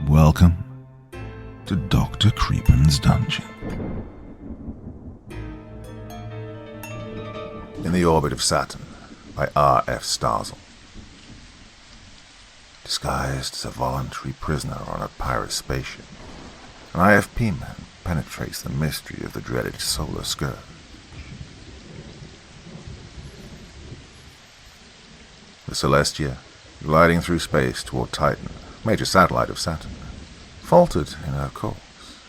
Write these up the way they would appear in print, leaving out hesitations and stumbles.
Welcome to Dr. Creepen's dungeon. In the Orbit of Saturn by R.F. Starzl. Disguised as a voluntary prisoner on a pirate spaceship, an IFP man penetrates the mystery of the dreaded solar scourge. The Celestia, gliding through space toward Titan, major satellite of Saturn, faltered in her course.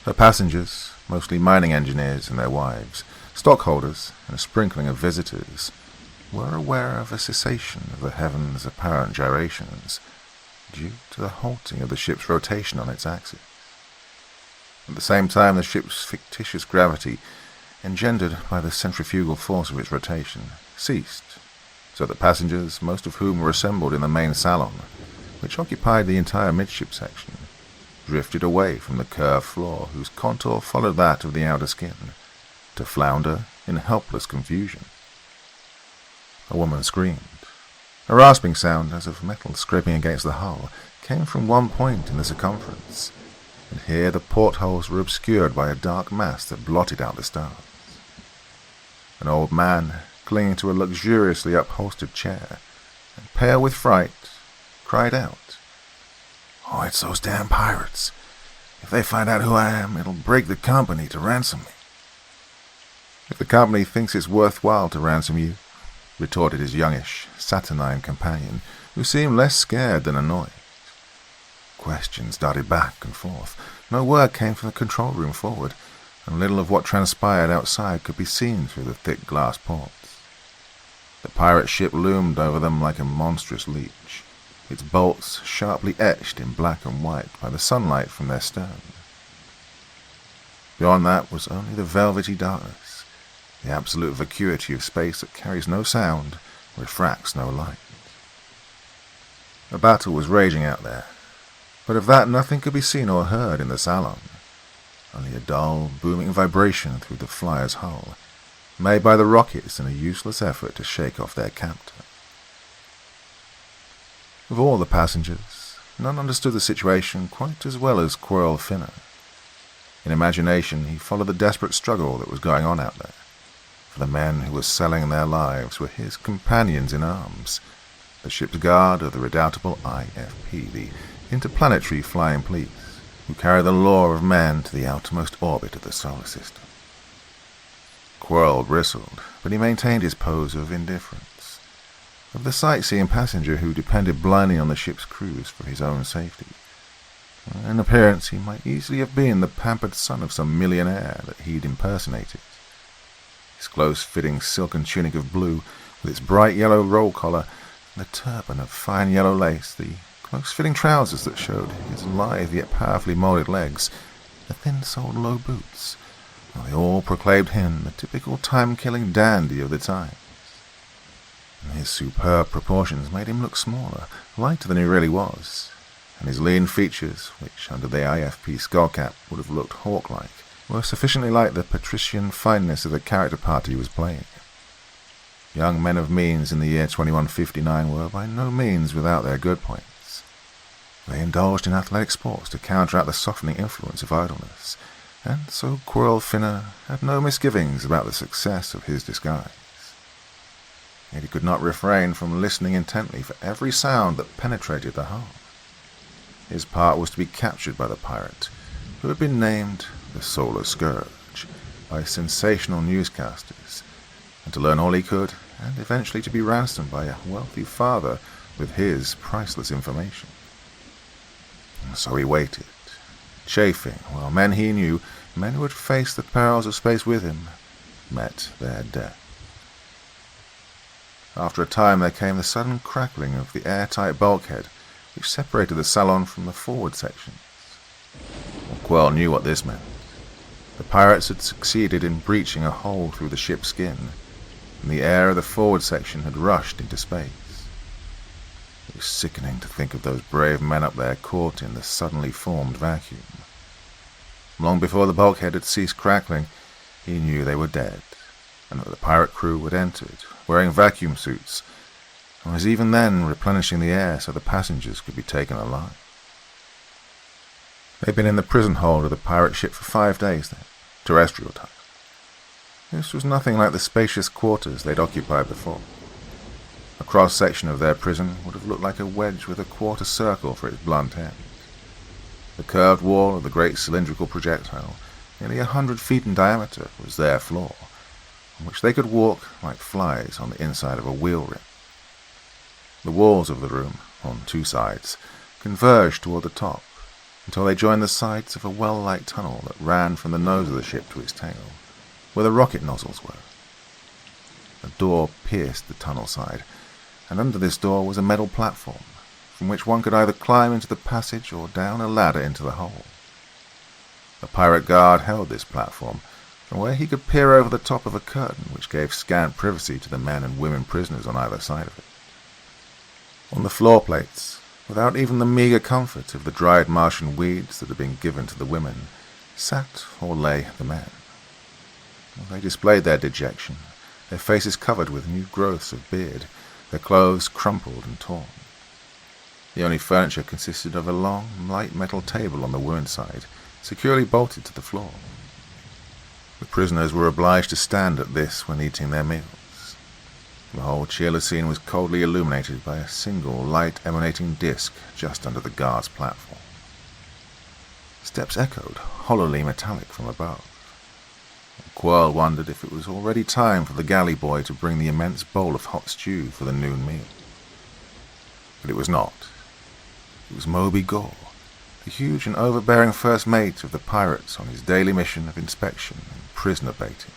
Her passengers, mostly mining engineers and their wives, stockholders, and a sprinkling of visitors, were aware of a cessation of the heaven's apparent gyrations due to the halting of the ship's rotation on its axis. At the same time, the ship's fictitious gravity, engendered by the centrifugal force of its rotation, ceased, so that passengers, most of whom were assembled in the main salon, which occupied the entire midship section, drifted away from the curved floor whose contour followed that of the outer skin, to flounder in helpless confusion. A woman screamed. A rasping sound, as of metal scraping against the hull, came from one point in the circumference, and here the portholes were obscured by a dark mass that blotted out the stars. An old man, clinging to a luxuriously upholstered chair, and pale with fright, cried out, "Oh, it's those damn pirates. If they find out who I am, it'll break the company to ransom me." "If the company thinks it's worthwhile to ransom you," retorted his youngish, saturnine companion, who seemed less scared than annoyed. Questions darted back and forth. No word came from the control room forward, and little of what transpired outside could be seen through the thick glass ports. The pirate ship loomed over them like a monstrous leech, its bolts sharply etched in black and white by the sunlight from their stern. Beyond that was only the velvety darkness, the absolute vacuity of space that carries no sound, refracts no light. A battle was raging out there, but of that nothing could be seen or heard in the salon, only a dull, booming vibration through the flyer's hull, made by the rockets in a useless effort to shake off their captor. Of all the passengers, none understood the situation quite as well as Quirrell Finner. In imagination, he followed the desperate struggle that was going on out there, for the men who were selling their lives were his companions in arms, the ship's guard of the redoubtable IFP, the Interplanetary Flying Police, who carry the law of man to the outermost orbit of the solar system. Quirrell bristled, but he maintained his pose of indifference, of the sightseeing passenger who depended blindly on the ship's crews for his own safety. In appearance, he might easily have been the pampered son of some millionaire that he'd impersonated. His close-fitting silken tunic of blue, with its bright yellow roll collar, the turban of fine yellow lace, the close-fitting trousers that showed his lithe yet powerfully molded legs, the thin-soled low boots, well, they all proclaimed him the typical time-killing dandy of the times. His superb proportions made him look smaller, lighter than he really was, and his lean features, which under the IFP skullcap would have looked hawk-like, were sufficiently like the patrician fineness of the character part he was playing. Young men of means in the year 2159 were by no means without their good points. They indulged in athletic sports to counteract the softening influence of idleness, and so Quirrell Finner had no misgivings about the success of his disguise. Yet he could not refrain from listening intently for every sound that penetrated the hull. His part was to be captured by the pirate, who had been named the Solar Scourge by sensational newscasters, and to learn all he could, and eventually to be ransomed by a wealthy father with his priceless information. And so he waited, chafing, while men he knew, men who had faced the perils of space with him, met their death. After a time there came the sudden crackling of the airtight bulkhead which separated the salon from the forward sections. Quirrell knew what this meant. The pirates had succeeded in breaching a hole through the ship's skin, and the air of the forward section had rushed into space. It was sickening to think of those brave men up there caught in the suddenly formed vacuum. Long before the bulkhead had ceased crackling, he knew they were dead, and that the pirate crew had entered, wearing vacuum suits, and was even then replenishing the air so the passengers could be taken alive. They'd been in the prison hold of the pirate ship for 5 days then, terrestrial time. This was nothing like the spacious quarters they'd occupied before. A cross-section of their prison would have looked like a wedge with a quarter circle for its blunt end. The curved wall of the great cylindrical projectile, nearly 100 feet in diameter, was their floor, on which they could walk like flies on the inside of a wheel rim. The walls of the room, on 2 sides, converged toward the top, until they joined the sides of a well-like tunnel that ran from the nose of the ship to its tail, where the rocket nozzles were. A door pierced the tunnel side, and under this door was a metal platform, from which one could either climb into the passage or down a ladder into the hole. A pirate guard held this platform, from where he could peer over the top of a curtain which gave scant privacy to the men and women prisoners on either side of it. On the floor plates, without even the meagre comfort of the dried Martian weeds that had been given to the women, sat or lay the men. They displayed their dejection, their faces covered with new growths of beard, their clothes crumpled and torn. The only furniture consisted of a long, light metal table on the women's side, securely bolted to the floor. The prisoners were obliged to stand at this when eating their meals. The whole cheerless scene was coldly illuminated by a single light-emanating disc just under the guard's platform. Steps echoed, hollowly metallic from above. Quirl wondered if it was already time for the galley boy to bring the immense bowl of hot stew for the noon meal. But it was not. It was Moby Gore, the huge and overbearing first mate of the pirates on his daily mission of inspection and prisoner baiting.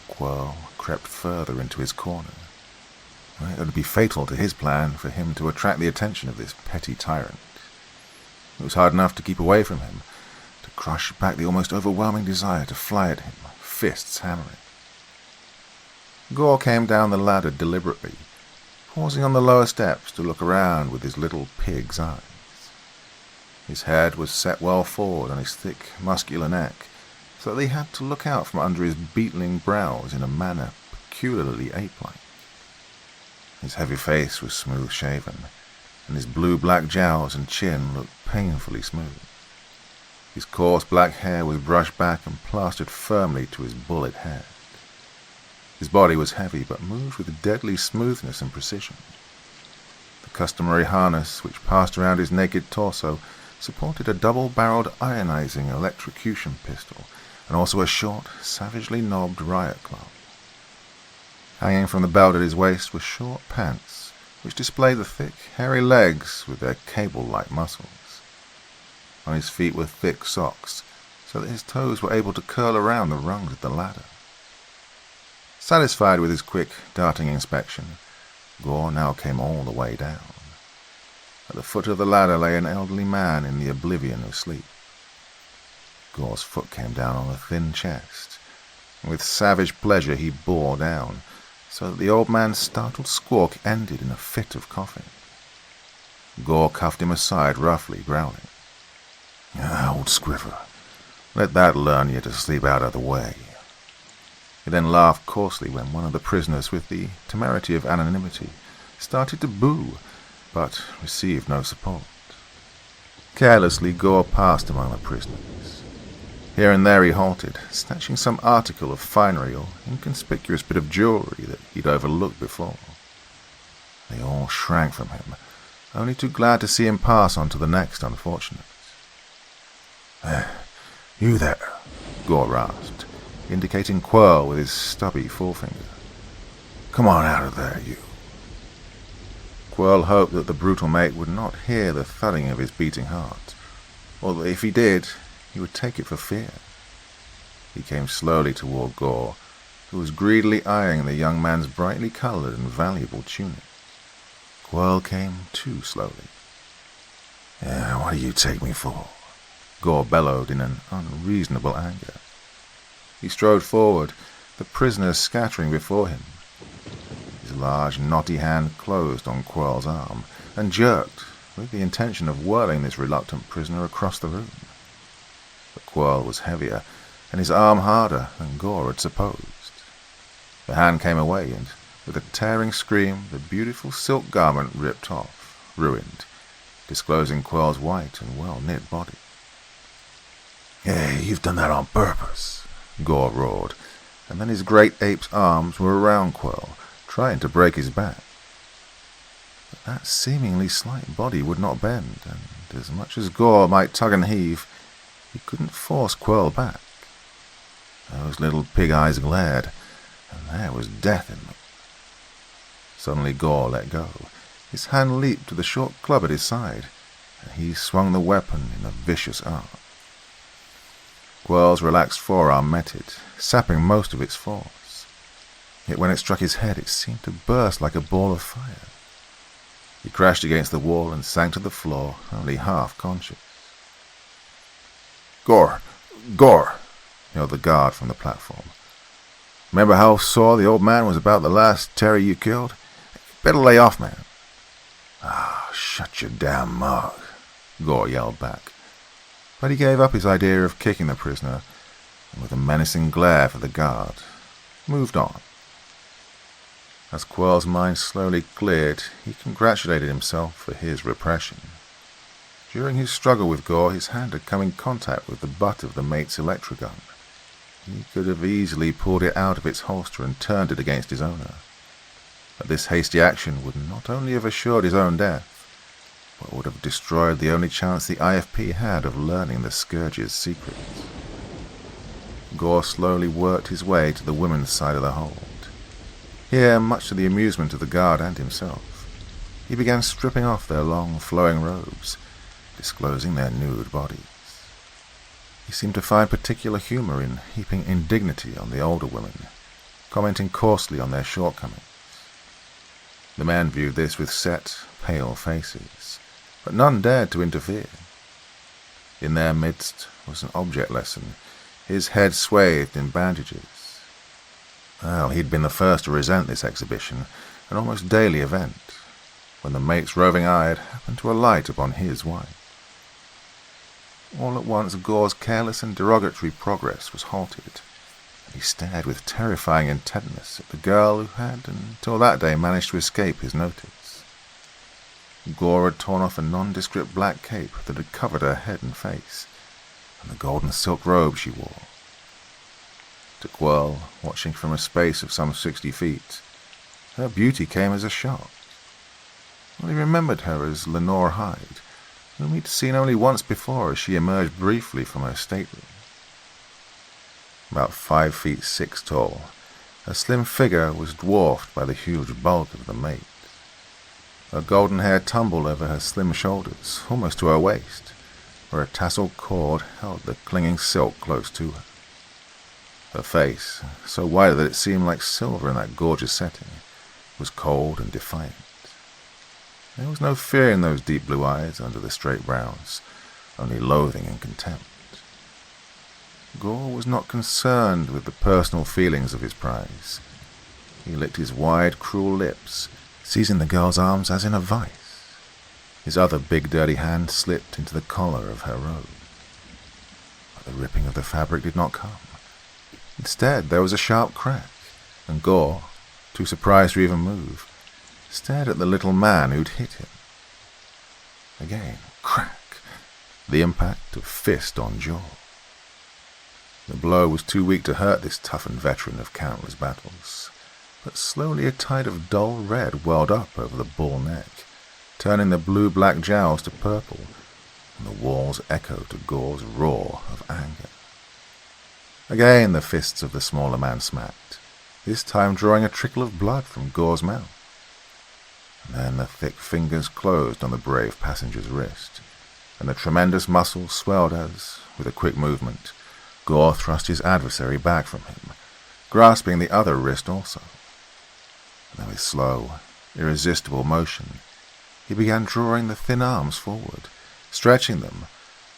Quirl crept further into his corner. It would be fatal to his plan for him to attract the attention of this petty tyrant. It was hard enough to keep away from him, to crush back the almost overwhelming desire to fly at him, fists hammering. Gore came down the ladder deliberately, pausing on the lower steps to look around with his little pig's eyes. His head was set well forward on his thick, muscular neck, so that he had to look out from under his beetling brows in a manner peculiarly ape-like. His heavy face was smooth-shaven, and his blue-black jowls and chin looked painfully smooth. His coarse black hair was brushed back and plastered firmly to his bullet head. His body was heavy, but moved with deadly smoothness and precision. The customary harness which passed around his naked torso supported a double-barreled ionizing electrocution pistol, and also a short, savagely knobbed riot club. Hanging from the belt at his waist were short pants, which displayed the thick, hairy legs with their cable-like muscles. On his feet were thick socks, so that his toes were able to curl around the rungs of the ladder. Satisfied with his quick, darting inspection, Gore now came all the way down. At the foot of the ladder lay an elderly man in the oblivion of sleep. Gore's foot came down on a thin chest, and with savage pleasure he bore down, so that the old man's startled squawk ended in a fit of coughing. Gore cuffed him aside roughly, growling, "Old scrivener, let that learn you to sleep out of the way." He then laughed coarsely when one of the prisoners, with the temerity of anonymity, started to boo, but received no support. Carelessly, Gore passed among the prisoners. Here and there he halted, snatching some article of finery or inconspicuous bit of jewelry that he'd overlooked before. They all shrank from him, only too glad to see him pass on to the next unfortunate. "You there," Gore rasped, indicating Quirl with his stubby forefinger. "Come on out of there, you." Quirl hoped that the brutal mate would not hear the thudding of his beating heart, or that if he did, he would take it for fear. He came slowly toward Gore, who was greedily eyeing the young man's brightly colored and valuable tunic. Quirl came too slowly. "What do you take me for?" Gore bellowed in an unreasonable anger. He strode forward, the prisoners scattering before him. His large, knotty hand closed on Quirl's arm and jerked, with the intention of whirling this reluctant prisoner across the room. But Quirl was heavier, and his arm harder than Gore had supposed. The hand came away, and with a tearing scream, the beautiful silk garment ripped off, ruined, disclosing Quirl's white and well-knit body. "Hey, you've done that on purpose," Gore roared, and then his great ape's arms were around Quirl, trying to break his back. But that seemingly slight body would not bend, and as much as Gore might tug and heave, he couldn't force Quirl back. Those little pig eyes glared, and there was death in them. Suddenly Gore let go. His hand leaped to the short club at his side, and he swung the weapon in a vicious arc. Quirl's relaxed forearm met it, sapping most of its force. Yet when it struck his head, it seemed to burst like a ball of fire. He crashed against the wall and sank to the floor, only half conscious. "Gore! Gore!" yelled the guard from the platform. "Remember how sore the old man was about the last Terry you killed? Better lay off, man." "Ah, shut your damn mug," Gore yelled back. But he gave up his idea of kicking the prisoner, and with a menacing glare for the guard, moved on. As Quirl's mind slowly cleared, he congratulated himself for his repression. During his struggle with Gore, his hand had come in contact with the butt of the mate's electrogun. He could have easily pulled it out of its holster and turned it against his owner. But this hasty action would not only have assured his own death, but would have destroyed the only chance the IFP had of learning the Scourge's secrets. Gore slowly worked his way to the women's side of the hold. Here, much to the amusement of the guard and himself, he began stripping off their long, flowing robes, disclosing their nude bodies. He seemed to find particular humor in heaping indignity on the older women, commenting coarsely on their shortcomings. The men viewed this with set, pale faces, but none dared to interfere. In their midst was an object lesson, his head swathed in bandages. Well, he'd been the first to resent this exhibition, an almost daily event, when the mate's roving eye had happened to alight upon his wife. All at once Gore's careless and derogatory progress was halted, and he stared with terrifying intentness at the girl who had, until that day, managed to escape his notice. Gore had torn off a nondescript black cape that had covered her head and face, and the golden silk robe she wore. To Quirl, watching from a space of some 60 feet, her beauty came as a shock. Well, he remembered her as Lenore Hyde, whom he'd seen only once before as she emerged briefly from her stateroom. About 5'6" tall, her slim figure was dwarfed by the huge bulk of the mate. Her golden hair tumbled over her slim shoulders, almost to her waist, where a tasseled cord held the clinging silk close to her. Her face, so white that it seemed like silver in that gorgeous setting, was cold and defiant. There was no fear in those deep blue eyes under the straight brows, only loathing and contempt. Gore was not concerned with the personal feelings of his prize. He licked his wide, cruel lips, seizing the girl's arms as in a vice. His other big, dirty hand slipped into the collar of her robe. But the ripping of the fabric did not come. Instead, there was a sharp crack, and Gore, too surprised to even move, stared at the little man who'd hit him. Again, crack, the impact of fist on jaw. The blow was too weak to hurt this toughened veteran of countless battles, but slowly a tide of dull red welled up over the bull neck, turning the blue-black jowls to purple, and the walls echoed to Gore's roar of anger. Again the fists of the smaller man smacked, this time drawing a trickle of blood from Gore's mouth. And then the thick fingers closed on the brave passenger's wrist, and the tremendous muscles swelled as, with a quick movement, Gore thrust his adversary back from him, grasping the other wrist also. And then with slow, irresistible motion, he began drawing the thin arms forward, stretching them,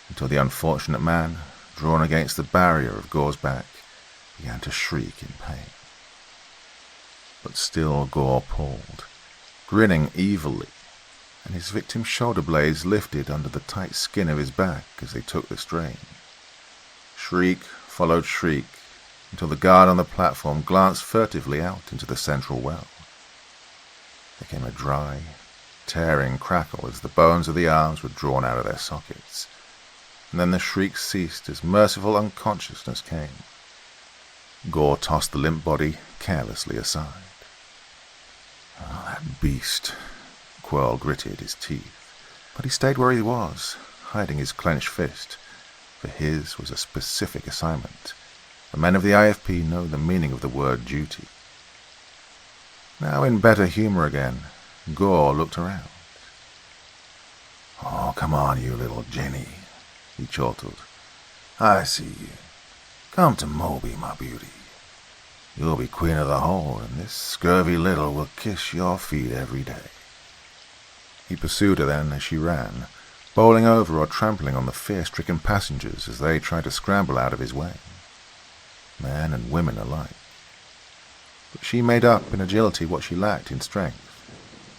until the unfortunate man, drawn against the barrier of Gore's back, began to shriek in pain. But still Gore pulled, grinning evilly, and his victim's shoulder blades lifted under the tight skin of his back as they took the strain. Shriek followed shriek, until the guard on the platform glanced furtively out into the central well. There came a dry, tearing crackle as the bones of the arms were drawn out of their sockets, and then the shrieks ceased as merciful unconsciousness came. Gore tossed the limp body carelessly aside. "Oh, that beast," Quirl gritted his teeth, but he stayed where he was, hiding his clenched fist, for his was a specific assignment. The men of the IFP know the meaning of the word duty. Now in better humor again, Gore looked around. "Oh, come on, you little Jenny," he chortled. "I see you. Come to Moby, my beauty. You'll be queen of the hole, and this scurvy little will kiss your feet every day." He pursued her then as she ran, bowling over or trampling on the fear-stricken passengers as they tried to scramble out of his way, men and women alike. But she made up in agility what she lacked in strength,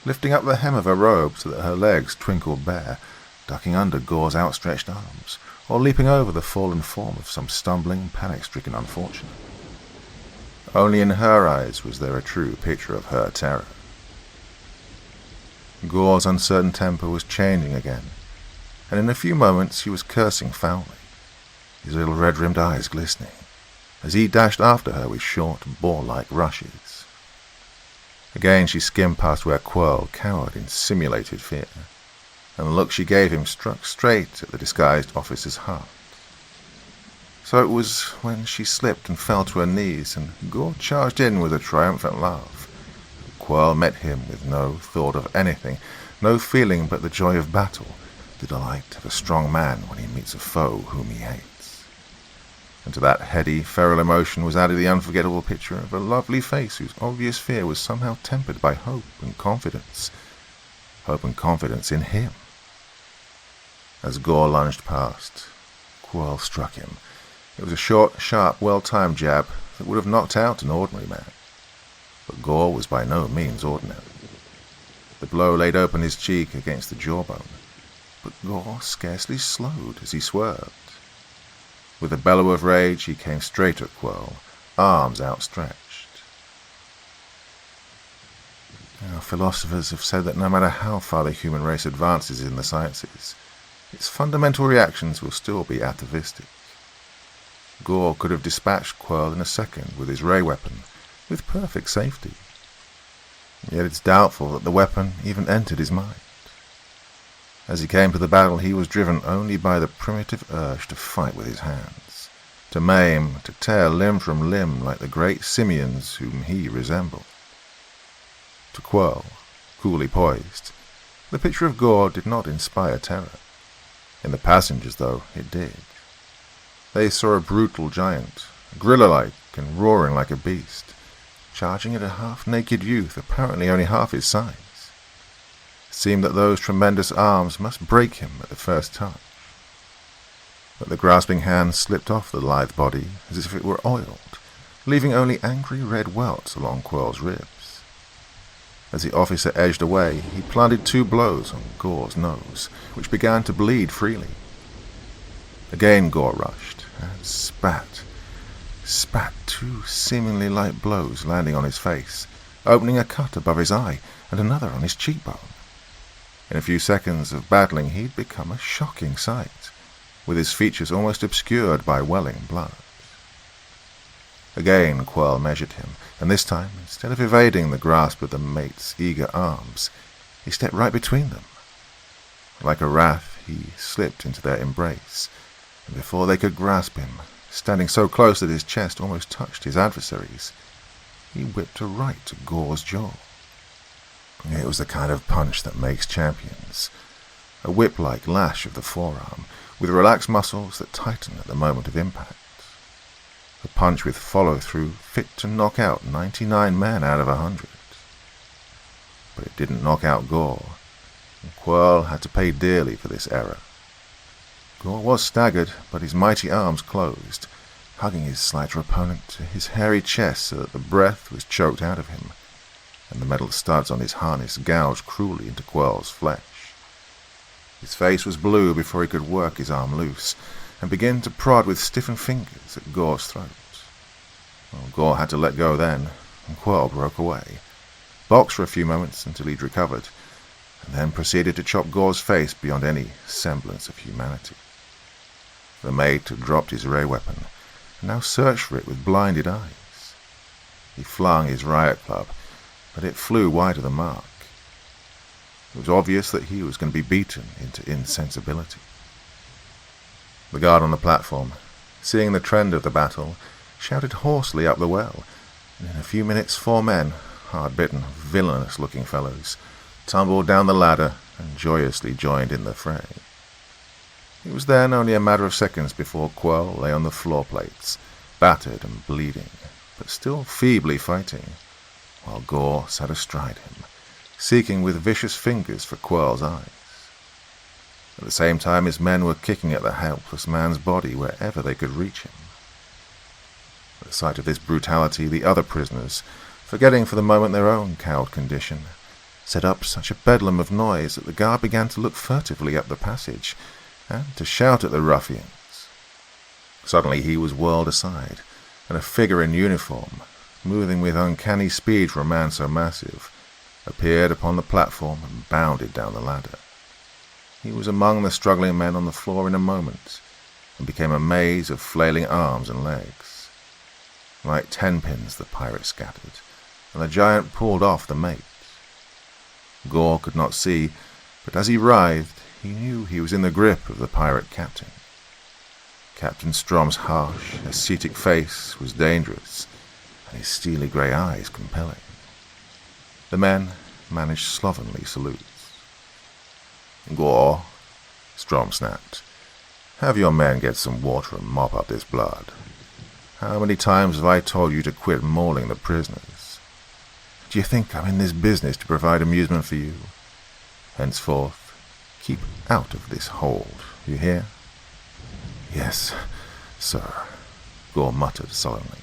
lifting up the hem of her robe so that her legs twinkled bare, ducking under Gore's outstretched arms, or leaping over the fallen form of some stumbling, panic-stricken unfortunate. Only in her eyes was there a true picture of her terror. Gore's uncertain temper was changing again, and in a few moments he was cursing foully, his little red-rimmed eyes glistening, as he dashed after her with short, boar-like rushes. Again she skimmed past where Quirl cowered in simulated fear, and the look she gave him struck straight at the disguised officer's heart. So it was when she slipped and fell to her knees, and Gore charged in with a triumphant laugh. Quirl met him with no thought of anything, no feeling but the joy of battle, the delight of a strong man when he meets a foe whom he hates. And to that heady, feral emotion was added the unforgettable picture of a lovely face whose obvious fear was somehow tempered by hope and confidence in him. As Gore lunged past, Quirl struck him. It was a short, sharp, well-timed jab that would have knocked out an ordinary man. But Gore was by no means ordinary. The blow laid open his cheek against the jawbone, but Gore scarcely slowed as he swerved. With a bellow of rage, he came straight at Quirl, arms outstretched. Now, philosophers have said that no matter how far the human race advances in the sciences, its fundamental reactions will still be atavistic. Gore could have dispatched Quirl in a second with his ray weapon, with perfect safety. Yet it's doubtful that the weapon even entered his mind. As he came to the battle, he was driven only by the primitive urge to fight with his hands, to maim, to tear limb from limb like the great simians whom he resembled. To Quirl, coolly poised, the picture of Gore did not inspire terror. In the passengers, though, it did. They saw a brutal giant, gorilla-like and roaring like a beast, charging at a half-naked youth apparently only half his size. It seemed that those tremendous arms must break him at the first touch. But the grasping hand slipped off the lithe body as if it were oiled, leaving only angry red welts along Quirl's ribs. As the officer edged away, he planted 2 blows on Gore's nose, which began to bleed freely. Again Gore rushed, and spat 2 seemingly light blows landing on his face, opening a cut above his eye and another on his cheekbone. In a few seconds of battling he'd become a shocking sight, with his features almost obscured by welling blood. Again Quirl measured him, and this time, instead of evading the grasp of the mate's eager arms, he stepped right between them. Like a wrath, he slipped into their embrace, and before they could grasp him, standing so close that his chest almost touched his adversary's, he whipped a right to Gore's jaw. It was the kind of punch that makes champions, a whip-like lash of the forearm, with relaxed muscles that tighten at the moment of impact. A punch with follow-through fit to knock out 99 men out of 100. But it didn't knock out Gore, and Quirl had to pay dearly for this error. Gore was staggered, but his mighty arms closed, hugging his slighter opponent to his hairy chest so that the breath was choked out of him, and the metal studs on his harness gouged cruelly into Quirl's flesh. His face was blue before he could work his arm loose and begin to prod with stiffened fingers at Gore's throat. Well, Gore had to let go then, and Quirl broke away, boxed for a few moments until he'd recovered, and then proceeded to chop Gore's face beyond any semblance of humanity. The mate had dropped his ray weapon, and now searched for it with blinded eyes. He flung his riot club, but it flew wide of the mark. It was obvious that he was going to be beaten into insensibility. The guard on the platform, seeing the trend of the battle, shouted hoarsely up the well, and in a few minutes 4 men, hard-bitten, villainous-looking fellows, tumbled down the ladder and joyously joined in the fray. It was then only a matter of seconds before Quirl lay on the floor plates, battered and bleeding, but still feebly fighting, while Gore sat astride him, seeking with vicious fingers for Quirl's eyes. At the same time, his men were kicking at the helpless man's body wherever they could reach him. At the sight of this brutality, the other prisoners, forgetting for the moment their own cowed condition, set up such a bedlam of noise that the guard began to look furtively up the passage and to shout at the ruffians. Suddenly he was whirled aside, and a figure in uniform, moving with uncanny speed for a man so massive, appeared upon the platform and bounded down the ladder. He was among the struggling men on the floor in a moment, and became a maze of flailing arms and legs. Like 10 pins the pirate scattered, and the giant pulled off the mate. Gore could not see, but as he writhed, he knew he was in the grip of the pirate captain. Captain Strom's harsh, ascetic face was dangerous, and his steely grey eyes compelling. The men managed slovenly salutes. "Gore," Strom snapped, "have your men get some water and mop up this blood. How many times have I told you to quit mauling the prisoners? Do you think I'm in this business to provide amusement for you? Henceforth, keep out of this hold, you hear?" "Yes, sir," Gore muttered sullenly.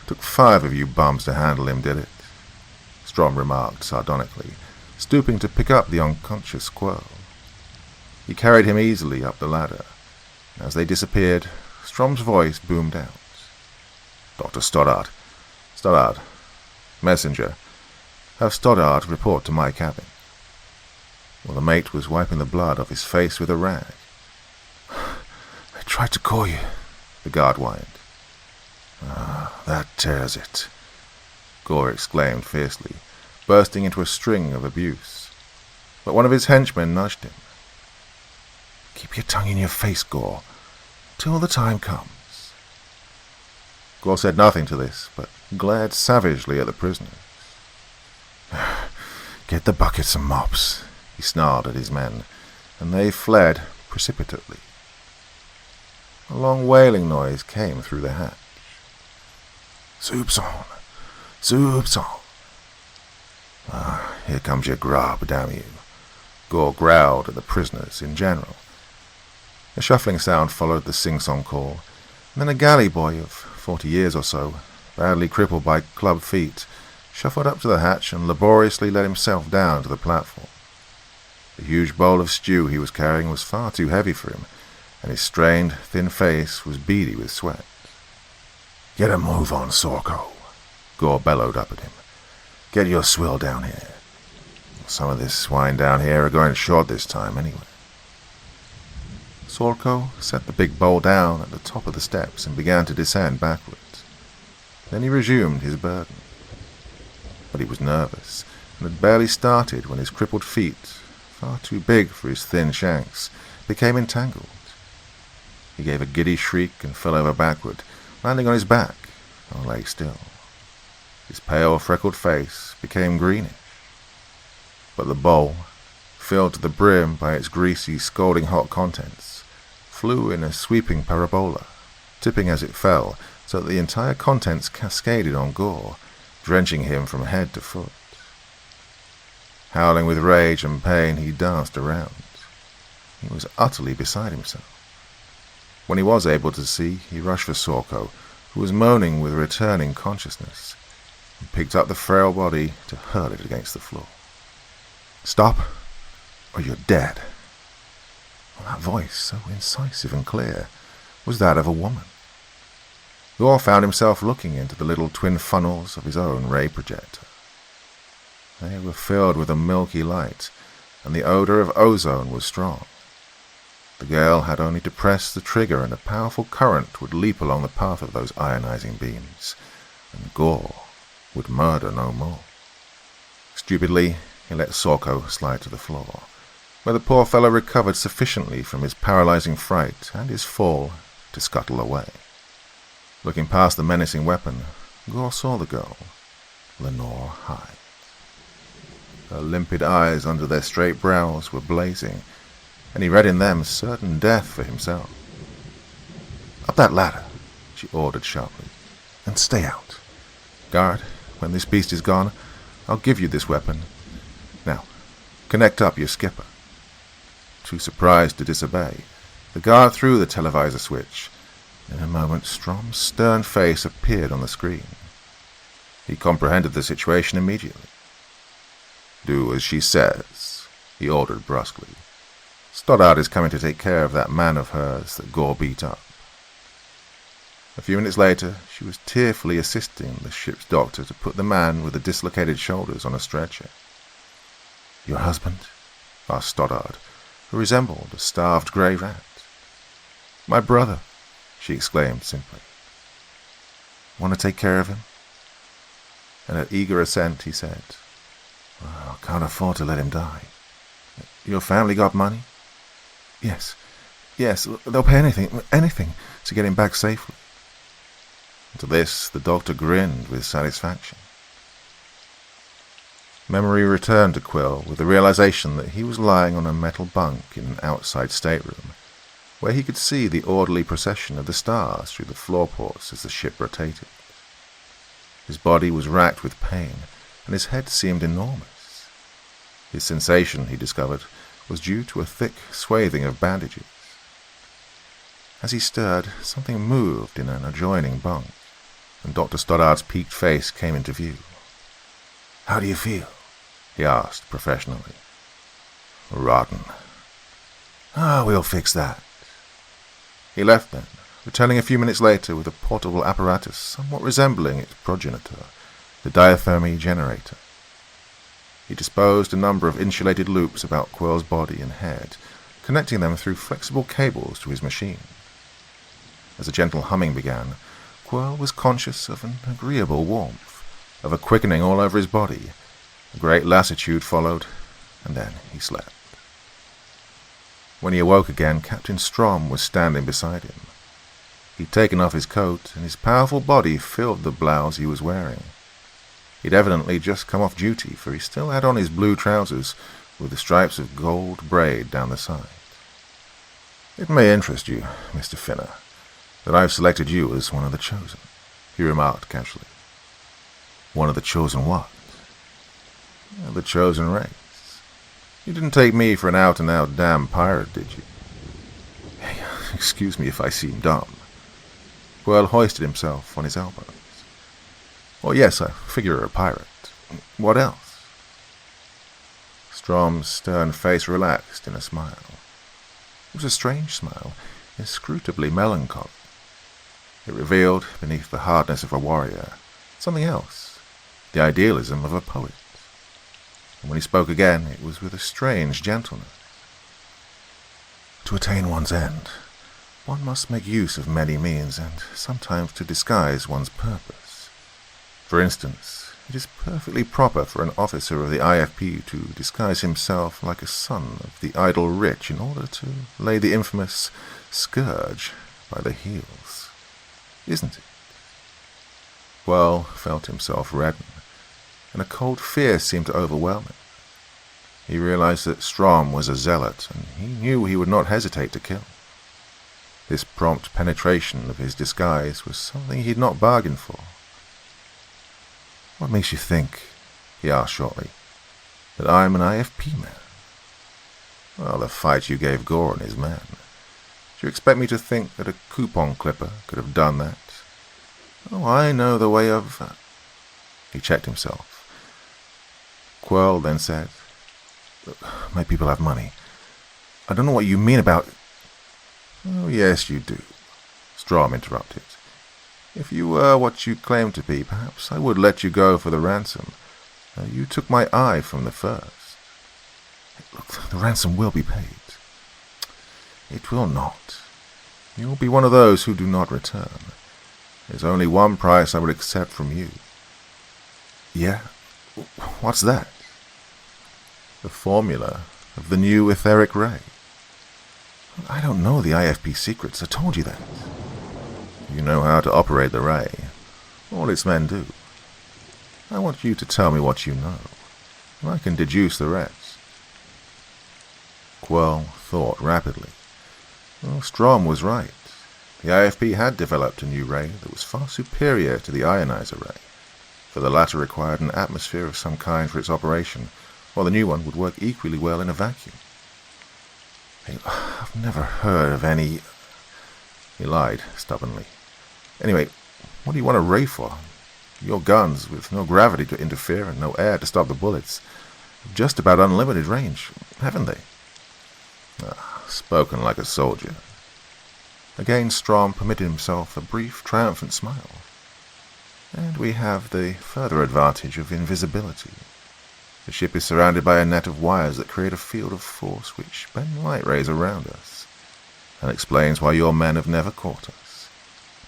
"Took 5 of you bums to handle him, did it?" Strom remarked sardonically, stooping to pick up the unconscious Quirl. He carried him easily up the ladder, and as they disappeared, Strom's voice boomed out. "Dr. Stoddard. Stoddard. Messenger. Have Stoddard report to my cabin." Well, the mate was wiping the blood off his face with a rag. "I tried to call you," the guard whined. That tears it," Gore exclaimed fiercely, bursting into a string of abuse. But one of his henchmen nudged him. "Keep your tongue in your face, Gore, till the time comes." Gore said nothing to this, but glared savagely at the prisoners. "Get the buckets and mops," he snarled at his men, and they fled precipitately. A long wailing noise came through the hatch. "Soup's on! Soup's on!" "Here comes your grub, damn you," Gore growled at the prisoners in general. A shuffling sound followed the sing-song call, and then a galley boy of 40 years or so, badly crippled by club feet, shuffled up to the hatch and laboriously let himself down to the platform. The huge bowl of stew he was carrying was far too heavy for him, and his strained, thin face was beady with sweat. "Get a move on, Sorko," Gore bellowed up at him. "Get your swill down here. Some of this swine down here are going short this time, anyway." Sorko set the big bowl down at the top of the steps and began to descend backwards. Then he resumed his burden. But he was nervous, and had barely started when his crippled feet, far too big for his thin shanks, became entangled. He gave a giddy shriek and fell over backward, landing on his back, or lay still. His pale, freckled face became greenish. But the bowl, filled to the brim by its greasy, scalding hot contents, flew in a sweeping parabola, tipping as it fell, so that the entire contents cascaded on Gore, drenching him from head to foot. Howling with rage and pain, he danced around. He was utterly beside himself. When he was able to see, he rushed for Sorko, who was moaning with returning consciousness. and picked up the frail body to hurl it against the floor. "Stop, or you're dead." Well, that voice, so incisive and clear, was that of a woman. Gore found himself looking into the little twin funnels of his own ray projector. They were filled with a milky light, and the odor of ozone was strong. The girl had only to press the trigger and a powerful current would leap along the path of those ionizing beams, and Gore would murder no more. Stupidly, he let Sorko slide to the floor, where the poor fellow recovered sufficiently from his paralyzing fright and his fall to scuttle away. Looking past the menacing weapon, Gore saw the girl, Lenore Hyde. Her limpid eyes under their straight brows were blazing, and he read in them certain death for himself. "Up that ladder," she ordered sharply, "and stay out. Guard, when this beast is gone, I'll give you this weapon. Now, connect up your skipper." Too surprised to disobey, the guard threw the televisor switch. In a moment, Strom's stern face appeared on the screen. He comprehended the situation immediately. "Do as she says," he ordered brusquely. "Stoddard is coming to take care of that man of hers that Gore beat up." A few minutes later, she was tearfully assisting the ship's doctor to put the man with the dislocated shoulders on a stretcher. "Your husband?" asked Stoddard, who resembled a starved grey rat. "My brother," she exclaimed simply. "Want to take care of him?" And at eager assent he said, "Well, I can't afford to let him die. Your family got money?" Yes, they'll pay anything to get him back safely." To this, the doctor grinned with satisfaction. Memory returned to Quill with the realization that he was lying on a metal bunk in an outside stateroom, where he could see the orderly procession of the stars through the floor ports as the ship rotated. His body was racked with pain, and his head seemed enormous. His sensation, he discovered, was due to a thick swathing of bandages. As he stirred, something moved in an adjoining bunk, and Dr. Stoddard's peaked face came into view. "How do you feel?" he asked professionally. "Rotten." We'll fix that." He left then, returning a few minutes later with a portable apparatus somewhat resembling its progenitor, the diathermy generator. He disposed a number of insulated loops about Quill's body and head, connecting them through flexible cables to his machine. As a gentle humming began, Quill was conscious of an agreeable warmth, of a quickening all over his body. A great lassitude followed, and then he slept. When he awoke again, Captain Strom was standing beside him. He'd taken off his coat, and his powerful body filled the blouse he was wearing. He'd evidently just come off duty, for he still had on his blue trousers with the stripes of gold braid down the side. "It may interest you, Mr. Finner, that I've selected you as one of the chosen," he remarked casually. "One of the chosen what?" "The chosen race. You didn't take me for an out-and-out damn pirate, did you?" "Hey, excuse me if I seem dumb." Quill hoisted himself on his elbows. "Well, yes, I figure you're a pirate. What else?" Strom's stern face relaxed in a smile. It was a strange smile, inscrutably melancholy. It revealed, beneath the hardness of a warrior, something else, the idealism of a poet. And when he spoke again, it was with a strange gentleness. "To attain one's end, one must make use of many means, and sometimes to disguise one's purpose. For instance, it is perfectly proper for an officer of the IFP to disguise himself like a son of the idle rich in order to lay the infamous scourge by the heels. Isn't it?" Well felt himself redden, and a cold fear seemed to overwhelm him. He realized that Strom was a zealot, and he knew he would not hesitate to kill. This prompt penetration of his disguise was something he had not bargained for. "What makes you think," he asked shortly, "that I'm an IFP man?" "Well, the fight you gave Gore and his men. Do you expect me to think that a coupon clipper could have done that?" "Oh, I know the way of—" He checked himself. Quirrell then said, "My people have money. I don't know what you mean about—" "Oh, yes, you do," Strom interrupted. "If you were what you claim to be, perhaps I would let you go for the ransom. You took my eye from the first." "Look, the ransom will be paid." "It will not. You will be one of those who do not return. There's only one price I would accept from you." "Yeah? What's that?" "The formula of the new etheric ray." "I don't know the IFP secrets. I told you that." "You know how to operate the ray. All its men do. I want you to tell me what you know, and I can deduce the rest." Quirrell thought rapidly. Well, Strom was right. The IFP had developed a new ray that was far superior to the ionizer ray, for the latter required an atmosphere of some kind for its operation, while the new one would work equally well in a vacuum. "I've never heard of any—" He lied stubbornly. "Anyway, what do you want a ray for? Your guns, with no gravity to interfere and no air to stop the bullets, have just about unlimited range, haven't they?" Spoken like a soldier. Again Strom permitted himself a brief, triumphant smile. "And we have the further advantage of invisibility. The ship is surrounded by a net of wires that create a field of force which bend light rays around us. That explains why your men have never caught us.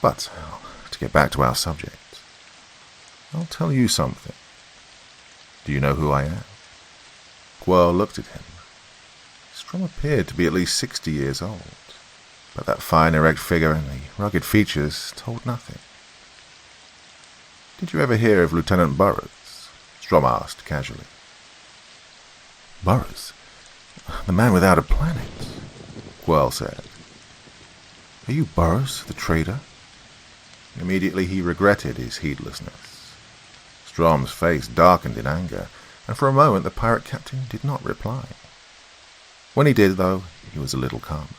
But, to get back to our subject, I'll tell you something. Do you know who I am?" Quirrell looked at him. Strom appeared to be at least 60 years old, but that fine erect figure and the rugged features told nothing. "Did you ever hear of Lieutenant Burrows?" Strom asked casually. "Burrows? The man without a planet?" Quirrell said. "Are you Burrows, the traitor?" Immediately he regretted his heedlessness. Strom's face darkened in anger, and for a moment the pirate captain did not reply. When he did, though, he was a little calmer.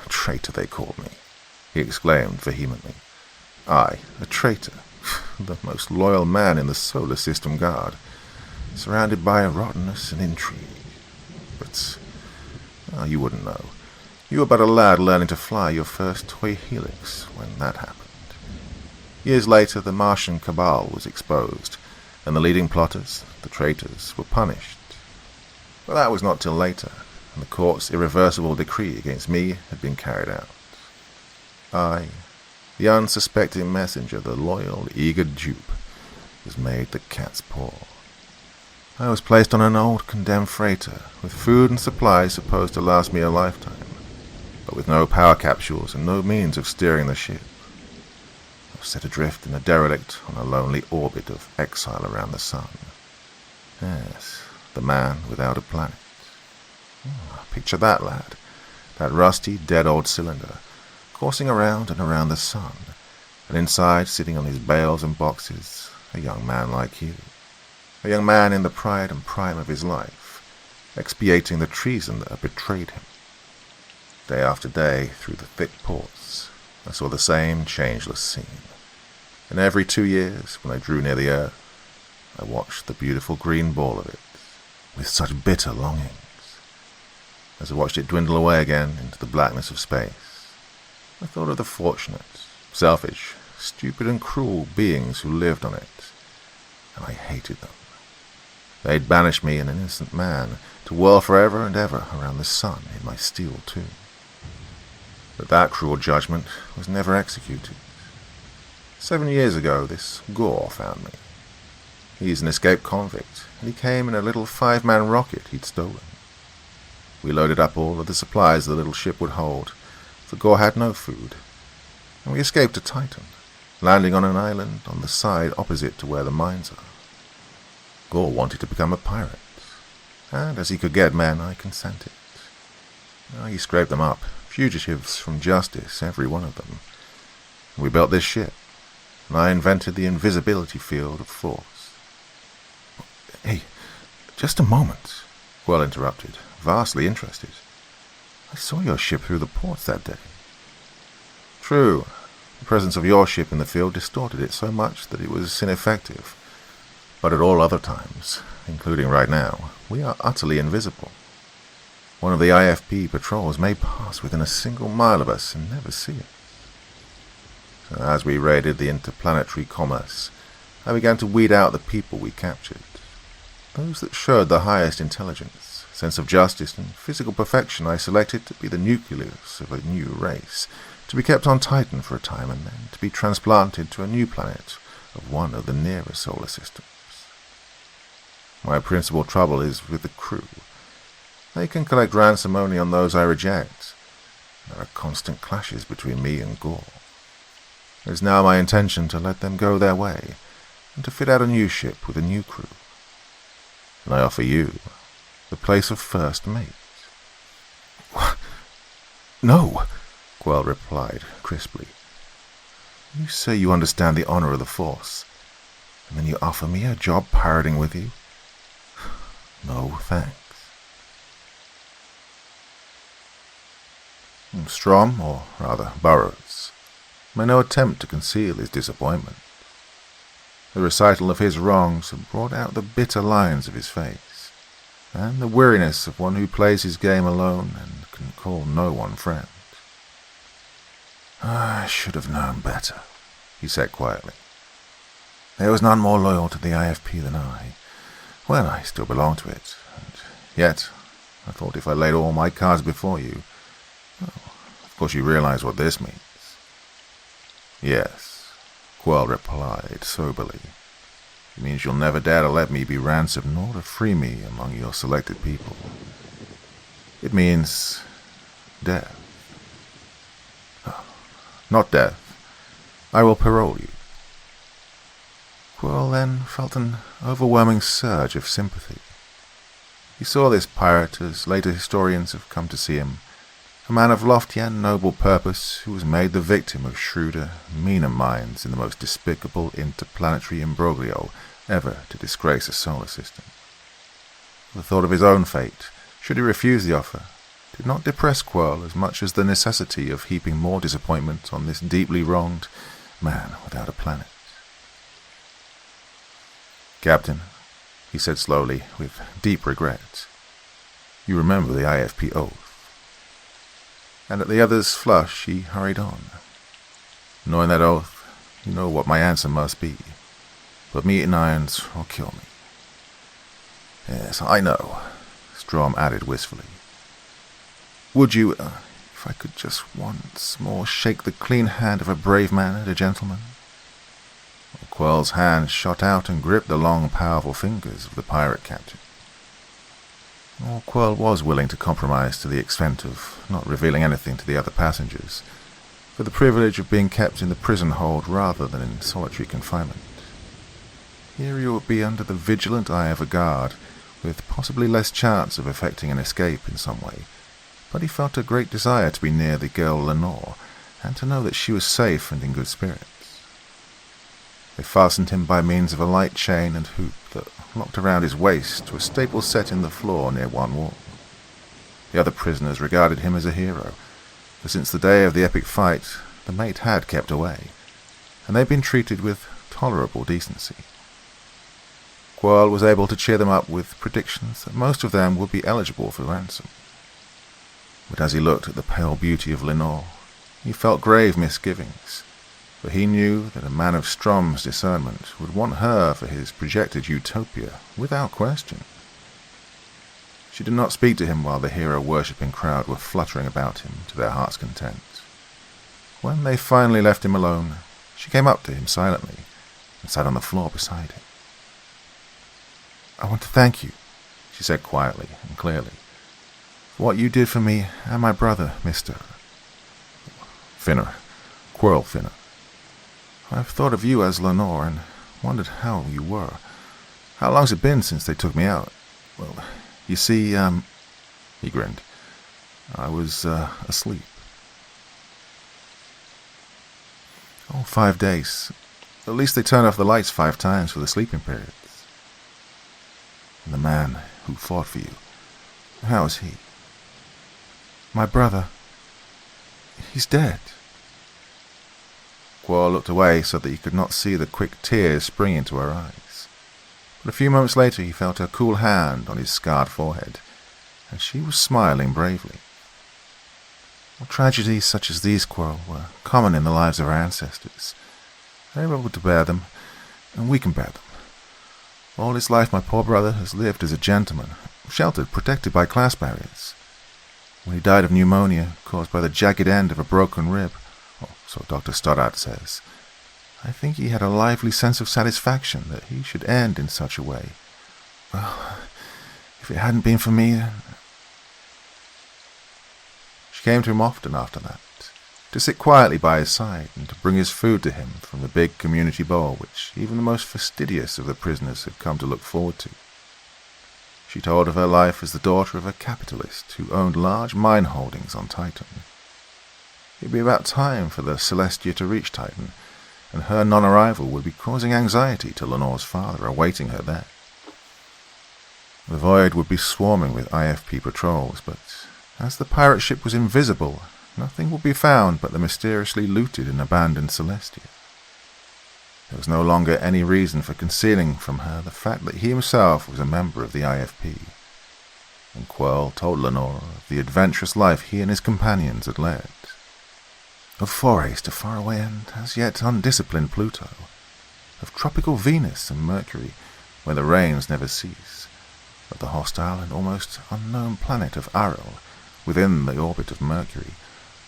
"Traitor, they called me," he exclaimed vehemently. "I, a traitor, the most loyal man in the solar system guard, surrounded by rottenness and intrigue. But, you wouldn't know. You were but a lad learning to fly your first toy helix when that happened. Years later, the Martian cabal was exposed, and the leading plotters, the traitors, were punished. But that was not till later, and the court's irreversible decree against me had been carried out. I, the unsuspecting messenger, the loyal, eager dupe, was made the cat's paw. I was placed on an old condemned freighter, with food and supplies supposed to last me a lifetime, but with no power capsules and no means of steering the ship. I was set adrift in a derelict on a lonely orbit of exile around the sun. Yes, the man without a planet. Picture that, lad. That rusty, dead old cylinder, coursing around and around the sun, and inside, sitting on his bales and boxes, a young man like you. A young man in the pride and prime of his life, expiating the treason that had betrayed him. Day after day, through the thick ports, I saw the same changeless scene. And every 2 years, when I drew near the earth, I watched the beautiful green ball of it, with such bitter longings. As I watched it dwindle away again into the blackness of space, I thought of the fortunate, selfish, stupid and cruel beings who lived on it, and I hated them. They'd banished me, an innocent man, to whirl forever and ever around the sun in my steel tomb. But that cruel judgment was never executed. 7 years ago, this Gore found me. He's an escaped convict, and he came in a little 5-man rocket he'd stolen. We loaded up all of the supplies the little ship would hold, for Gore had no food, and we escaped to Titan, landing on an island on the side opposite to where the mines are. Gore wanted to become a pirate, and as he could get men, I consented. He scraped them up, fugitives from justice, every one of them. We built this ship, and I invented the invisibility field of force. "Hey, just a moment," Quirrell interrupted, vastly interested. "I saw your ship through the ports that day." "True, The presence of your ship in the field distorted it so much that it was ineffective. But at all other times, including right now, we are utterly invisible. One of the IFP patrols may pass within a single mile of us and never see us. So as we raided the interplanetary commerce, I began to weed out the people we captured. Those that showed the highest intelligence, sense of justice, and physical perfection I selected to be the nucleus of a new race, to be kept on Titan for a time and then to be transplanted to a new planet of one of the nearer solar systems. My principal trouble is with the crew. They can collect ransom only on those I reject. There are constant clashes between me and Gore. It is now my intention to let them go their way, and to fit out a new ship with a new crew. And I offer you the place of first mate. No, Quell replied crisply. You say you understand the honor of the Force, and then you offer me a job pirating with you? No, thanks. Strom, or rather Burroughs, made no attempt to conceal his disappointment. The recital of his wrongs had brought out the bitter lines of his face, and the weariness of one who plays his game alone and can call no one friend. I should have known better, he said quietly. There was none more loyal to the IFP than I. Well, I still belong to it, and yet I thought if I laid all my cards before you, well, of course you realize what this means. Yes, Quell replied soberly. It means you'll never dare to let me be ransomed nor to free me among your selected people. It means death. Oh, not death. I will parole you. Quell then felt an overwhelming surge of sympathy. He saw this pirate, as later historians have come to see him, a man of lofty and noble purpose who was made the victim of shrewder, meaner minds in the most despicable interplanetary imbroglio ever to disgrace a solar system. The thought of his own fate, should he refuse the offer, did not depress Quell as much as the necessity of heaping more disappointment on this deeply wronged man without a planet. Captain, he said slowly, with deep regret, you remember the IFP oath. And at the other's flush he hurried on. Knowing that oath, you know what my answer must be. Put me in irons or kill me. Yes, I know, Strom added wistfully. Would you, if I could just once more shake the clean hand of a brave man and a gentleman? Quell's hand shot out and gripped the long, powerful fingers of the pirate captain. Quell was willing to compromise to the extent of not revealing anything to the other passengers, for the privilege of being kept in the prison hold rather than in solitary confinement. Here he would be under the vigilant eye of a guard, with possibly less chance of effecting an escape in some way, but he felt a great desire to be near the girl Lenore, and to know that she was safe and in good spirits. They fastened him by means of a light chain and hoop that locked around his waist to a staple set in the floor near one wall. The other prisoners regarded him as a hero, for since the day of the epic fight, the mate had kept away, and they'd been treated with tolerable decency. Quell was able to cheer them up with predictions that most of them would be eligible for ransom. But as he looked at the pale beauty of Lenore, he felt grave misgivings, for he knew that a man of Strom's discernment would want her for his projected utopia, without question. She did not speak to him while the hero-worshipping crowd were fluttering about him to their heart's content. When they finally left him alone, she came up to him silently and sat on the floor beside him. I want to thank you, she said quietly and clearly, for what you did for me and my brother, Mr. Finner, Quell Finner. I've thought of you as Lenore and wondered how you were. How long's it been since they took me out? Well, you see, he grinned. I was, asleep. 5 days. At least they turned off the lights 5 times for the sleeping periods. And the man who fought for you, how is he? My brother. He's dead. Quirrell looked away so that he could not see the quick tears spring into her eyes. But a few moments later he felt her cool hand on his scarred forehead, and she was smiling bravely. Well, tragedies such as these, Quirrell, were common in the lives of our ancestors. They were able to bear them, and we can bear them. All his life my poor brother has lived as a gentleman, sheltered, protected by class barriers. When he died of pneumonia caused by the jagged end of a broken rib, so Dr. Stoddart says, I think he had a lively sense of satisfaction that he should end in such a way. Well, if it hadn't been for me, then... She came to him often after that, to sit quietly by his side and to bring his food to him from the big community bowl which even the most fastidious of the prisoners had come to look forward to. She told of her life as the daughter of a capitalist who owned large mine holdings on Titan. It would be about time for the Celestia to reach Titan, and her non-arrival would be causing anxiety to Lenore's father awaiting her there. The void would be swarming with IFP patrols, but as the pirate ship was invisible, nothing would be found but the mysteriously looted and abandoned Celestia. There was no longer any reason for concealing from her the fact that he himself was a member of the IFP, and Quirrell told Lenore of the adventurous life he and his companions had led, of forays to faraway and as yet undisciplined Pluto, of tropical Venus and Mercury, where the rains never cease, of the hostile and almost unknown planet of Ariel, within the orbit of Mercury,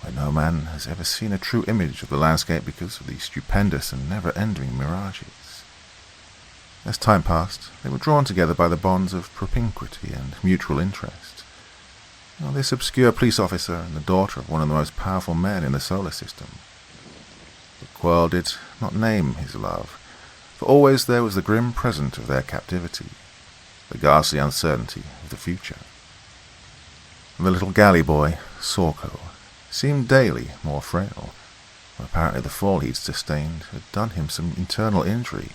where no man has ever seen a true image of the landscape because of the stupendous and never-ending mirages. As time passed, they were drawn together by the bonds of propinquity and mutual interest. Now, this obscure police officer and the daughter of one of the most powerful men in the solar system. But Quirrell did not name his love, for always there was the grim present of their captivity, the ghastly uncertainty of the future. And the little galley boy, Sorko, seemed daily more frail. Apparently the fall he'd sustained had done him some internal injury.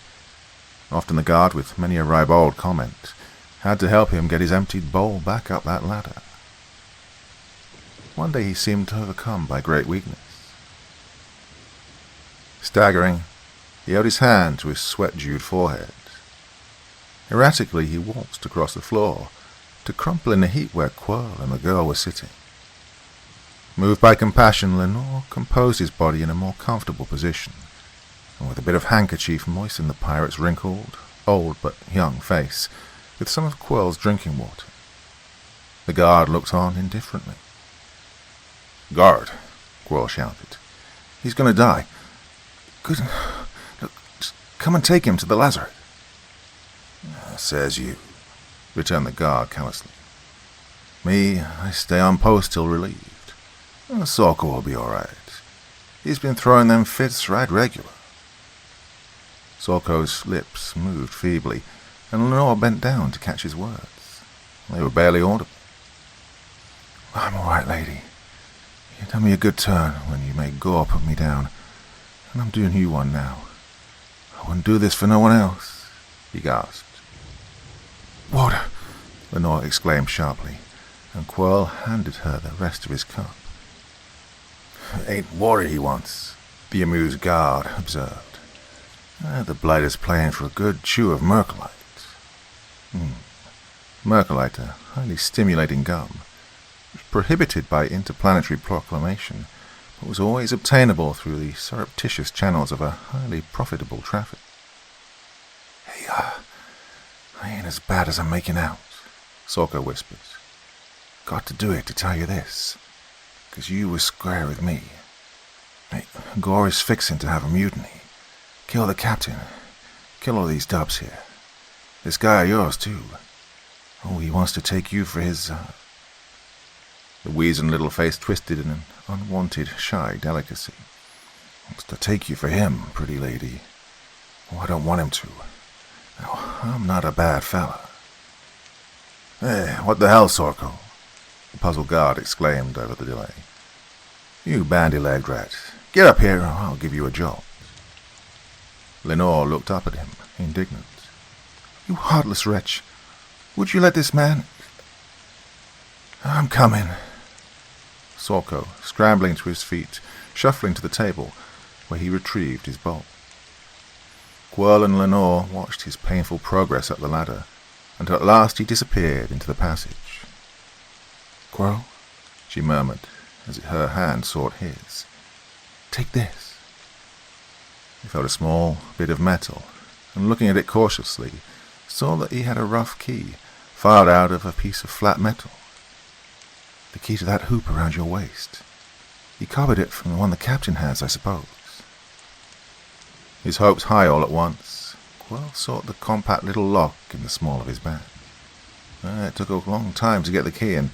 Often the guard, with many a ribald comment, had to help him get his emptied bowl back up that ladder. One day he seemed overcome by great weakness. Staggering, he held his hand to his sweat-dewed forehead. Erratically he waltzed across the floor, to crumple in the heap where Quirrell and the girl were sitting. Moved by compassion, Lenore composed his body in a more comfortable position, and with a bit of handkerchief moistened the pirate's wrinkled, old but young face with some of Quirrell's drinking water. The guard looked on indifferently. "Guard," Quirrell shouted. "He's going to die. Good. Look, just come and take him to the lazaret." "Says you," returned the guard callously. "Me, I stay on post till relieved. Sorko will be all right. He's been throwing them fits right regular." Sorko's lips moved feebly, and Lenore bent down to catch his words. They were barely audible. "I'm all right, lady. You done me a good turn when you made Gore put me down, and I'm doing you one now. I wouldn't do this for no one else," he gasped. "Water!" Lenore exclaimed sharply, and Quirrell handed her the rest of his cup. "Ain't water he wants," the amused guard observed. "The blighter's playing for a good chew of mercolite." Mercolite, a highly stimulating gum, was prohibited by interplanetary proclamation, but was always obtainable through the surreptitious channels of a highly profitable traffic. "Hey, I ain't as bad as I'm making out," Sorko whispered. "Got to do it to tell you this, 'cause you was square with me. Hey, Gore is fixing to have a mutiny. Kill the captain. Kill all these dubs here. This guy of yours, too. Oh, he wants to take you for his, The weazened little face twisted in an unwanted, shy delicacy. "Wants to take you for him, pretty lady. Oh, I don't want him to. Now, I'm not a bad fella." "Hey, what the hell, Sorko?" the puzzled guard exclaimed over the delay. "You bandy-legged rat. Get up here or I'll give you a jolt." Lenore looked up at him, indignant. "You heartless wretch. Would you let this man—" "I'm coming." Sorko, scrambling to his feet, shuffling to the table, where he retrieved his bolt. Quirl and Lenore watched his painful progress up the ladder, until at last he disappeared into the passage. "Quirl," she murmured, as her hand sought his. "Take this." He felt a small bit of metal, and looking at it cautiously, saw that he had a rough key filed out of a piece of flat metal. "The key to that hoop around your waist. You copied it from the one the captain has, I suppose." His hopes high all at once, Quirl sought the compact little lock in the small of his bag. It took a long time to get the key in,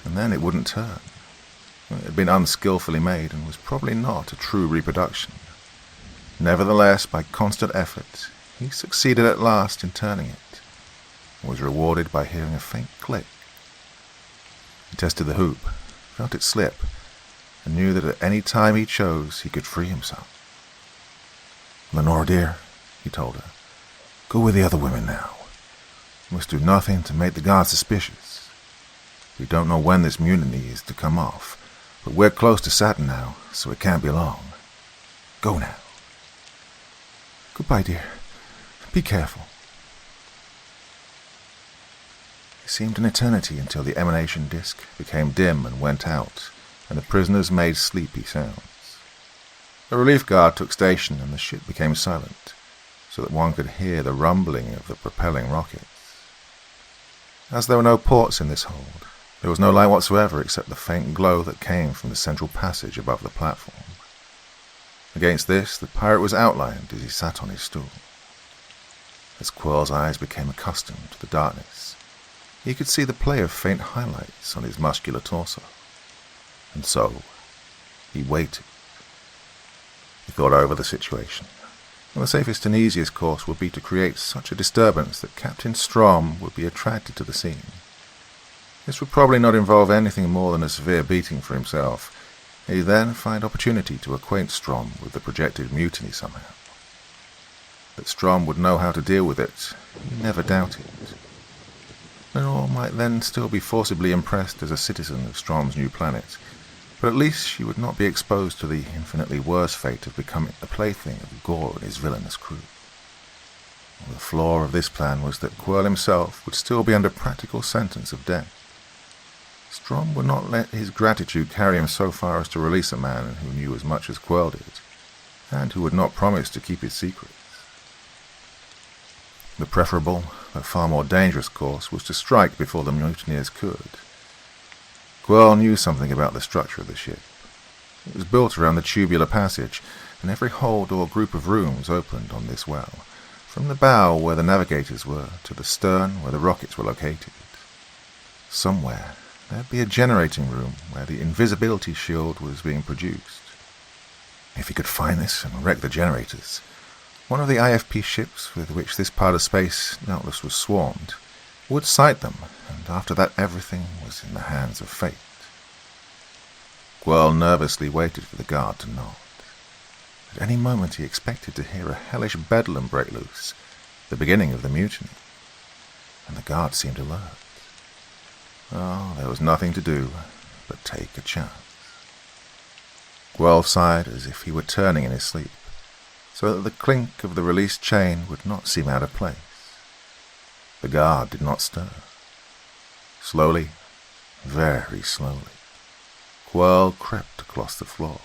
and then it wouldn't turn. It had been unskillfully made and was probably not a true reproduction. Nevertheless, by constant effort, he succeeded at last in turning it, and was rewarded by hearing a faint click. He tested the hoop, felt it slip, and knew that at any time he chose he could free himself. "Lenore, dear," he told her, "go with the other women now. You must do nothing to make the guards suspicious. We don't know when this mutiny is to come off, but we're close to Saturn now, so it can't be long. Go now." "Goodbye, dear. Be careful." It seemed an eternity until the emanation disk became dim and went out, and the prisoners made sleepy sounds. A relief guard took station, and the ship became silent, so that one could hear the rumbling of the propelling rockets. As there were no ports in this hold, there was no light whatsoever except the faint glow that came from the central passage above the platform. Against this, the pirate was outlined as he sat on his stool. As Quirl's eyes became accustomed to the darkness, he could see the play of faint highlights on his muscular torso. And so, he waited. He thought over the situation, and the safest and easiest course would be to create such a disturbance that Captain Strom would be attracted to the scene. This would probably not involve anything more than a severe beating for himself. He'd then find opportunity to acquaint Strom with the projected mutiny somehow. That Strom would know how to deal with it, he never doubted. Lenore might then still be forcibly impressed as a citizen of Strom's new planet, but at least she would not be exposed to the infinitely worse fate of becoming the plaything of Gore and his villainous crew. The flaw of this plan was that Quirl himself would still be under practical sentence of death. Strom would not let his gratitude carry him so far as to release a man who knew as much as Quirl did, and who would not promise to keep his secrets. The preferable, but far more dangerous course was to strike before the mutineers could. Quirl knew something about the structure of the ship. It was built around the tubular passage, and every hold or group of rooms opened on this well, from the bow where the navigators were to the stern where the rockets were located. Somewhere there'd be a generating room where the invisibility shield was being produced. If he could find this and wreck the generators, one of the IFP ships with which this part of space doubtless was swarmed would sight them, and after that everything was in the hands of fate. Quirl nervously waited for the guard to nod. At any moment he expected to hear a hellish bedlam break loose, the beginning of the mutiny, and the guard seemed alert. Oh, there was nothing to do but take a chance. Quirl sighed as if he were turning in his sleep, so that the clink of the released chain would not seem out of place. The guard did not stir. Slowly, very slowly, Quirl crept across the floor.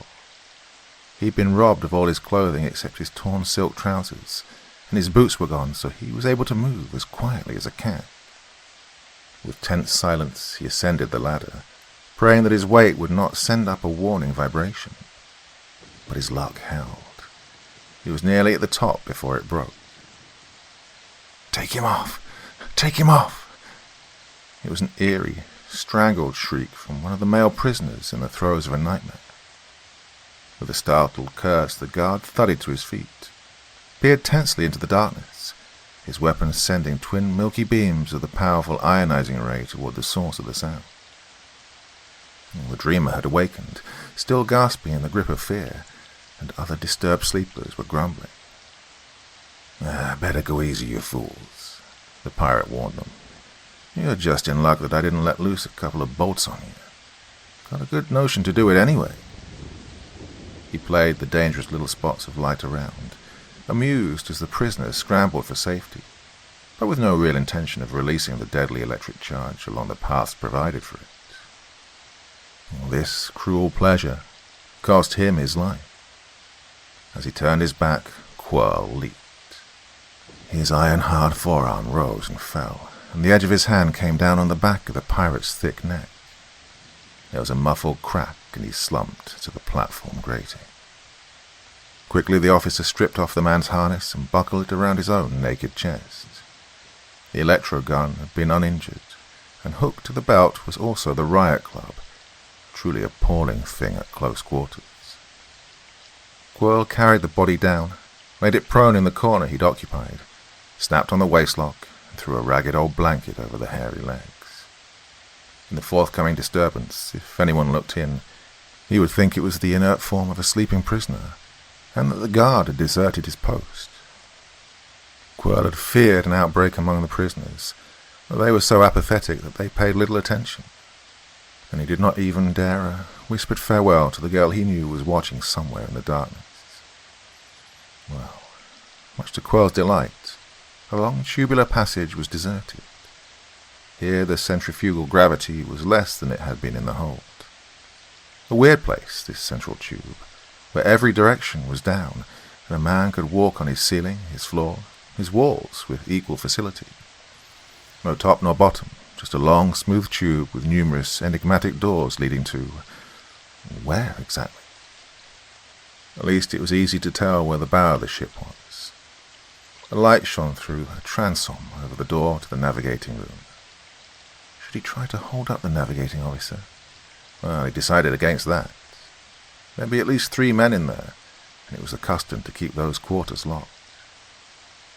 He'd been robbed of all his clothing except his torn silk trousers, and his boots were gone, so he was able to move as quietly as a cat. With tense silence, he ascended the ladder, praying that his weight would not send up a warning vibration. But his luck held. He was nearly at the top before it broke. "Take him off! Take him off!" It was an eerie, strangled shriek from one of the male prisoners in the throes of a nightmare. With a startled curse, the guard thudded to his feet, peered tensely into the darkness, his weapon sending twin milky beams of the powerful ionizing ray toward the source of the sound. The dreamer had awakened, still gasping in the grip of fear, and other disturbed sleepers were grumbling. "Better go easy, you fools," the pirate warned them. "You're just in luck that I didn't let loose a couple of bolts on you. Got a good notion to do it anyway." He played the dangerous little spots of light around, amused as the prisoners scrambled for safety, but with no real intention of releasing the deadly electric charge along the paths provided for it. This cruel pleasure cost him his life. As he turned his back, Quirl leaped. His iron-hard forearm rose and fell, and the edge of his hand came down on the back of the pirate's thick neck. There was a muffled crack, and he slumped to the platform grating. Quickly the officer stripped off the man's harness and buckled it around his own naked chest. The electro-gun had been uninjured, and hooked to the belt was also the riot club, a truly appalling thing at close quarters. Quirl carried the body down, made it prone in the corner he'd occupied, snapped on the waistlock, and threw a ragged old blanket over the hairy legs. In the forthcoming disturbance, if anyone looked in, he would think it was the inert form of a sleeping prisoner, and that the guard had deserted his post. Quirl had feared an outbreak among the prisoners, but they were so apathetic that they paid little attention, and he did not even dare a whispered farewell to the girl he knew was watching somewhere in the darkness. Well, much to Quirl's delight, a long tubular passage was deserted. Here the centrifugal gravity was less than it had been in the hold. A weird place, this central tube, where every direction was down, and a man could walk on his ceiling, his floor, his walls with equal facility. No top nor bottom, just a long, smooth tube with numerous enigmatic doors leading to... where exactly? At least it was easy to tell where the bow of the ship was. A light shone through a transom over the door to the navigating room. Should he try to hold up the navigating officer? Well, he decided against that. There'd be at least 3 men in there, and it was the custom to keep those quarters locked.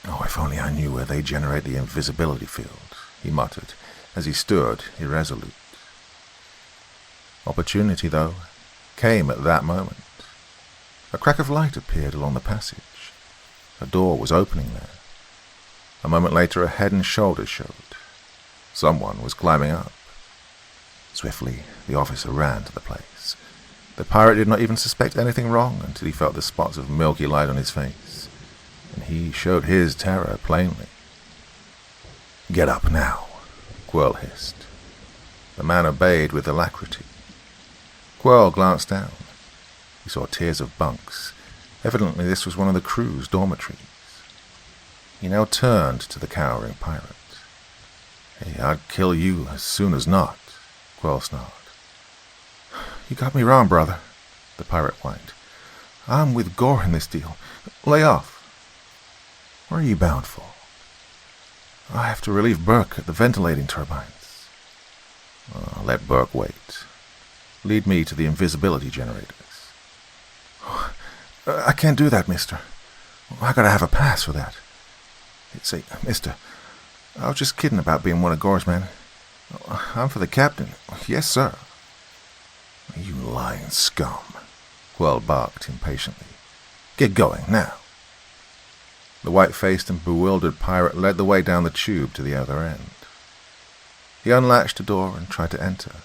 Oh, if only I knew where they generate the invisibility field, he muttered, as he stood irresolute. Opportunity, though, came at that moment. A crack of light appeared along the passage. A door was opening there. A moment later, a head and shoulders showed. Someone was climbing up. Swiftly, the officer ran to the place. The pirate did not even suspect anything wrong until he felt the spots of milky light on his face, and he showed his terror plainly. "Get up now," Quirl hissed. The man obeyed with alacrity. Quirl glanced down. He saw tiers of bunks. Evidently this was one of the crew's dormitories. He now turned to the cowering pirate. "Hey, I'd kill you as soon as not," Quirl snarled. "You got me wrong, brother," the pirate whined. "I'm with Gore in this deal. Lay off." "Where are you bound for?" "I have to relieve Burke at the ventilating turbines." "Let Burke wait. Lead me to the invisibility generators." "I can't do that, mister. I gotta have a pass for that." "Say, mister, I was just kidding about being one of Gore's men. I'm for the captain. Yes, sir." "You lying scum," Quirl barked impatiently. "Get going, now." The white-faced and bewildered pirate led the way down the tube to the other end. He unlatched a door and tried to enter,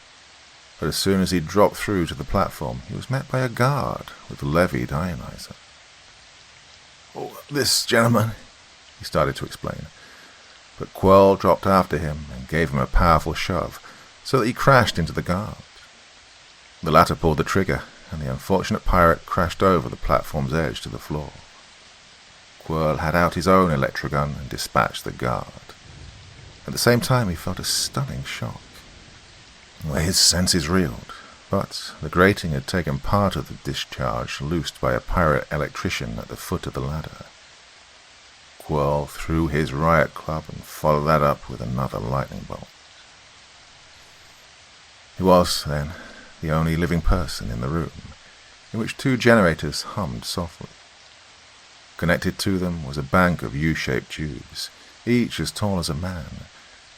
but as soon as he dropped through to the platform, he was met by a guard with a levied ionizer. "This gentleman," he started to explain, but Quirl dropped after him and gave him a powerful shove, so that he crashed into the guard. The latter pulled the trigger, and the unfortunate pirate crashed over the platform's edge to the floor. Quirl had out his own electrogun and dispatched the guard. At the same time, he felt a stunning shock. His senses reeled, but the grating had taken part of the discharge loosed by a pirate electrician at the foot of the ladder. Quirl threw his riot club and followed that up with another lightning bolt. He was, then, the only living person in the room, in which 2 generators hummed softly. Connected to them was a bank of U-shaped tubes, each as tall as a man,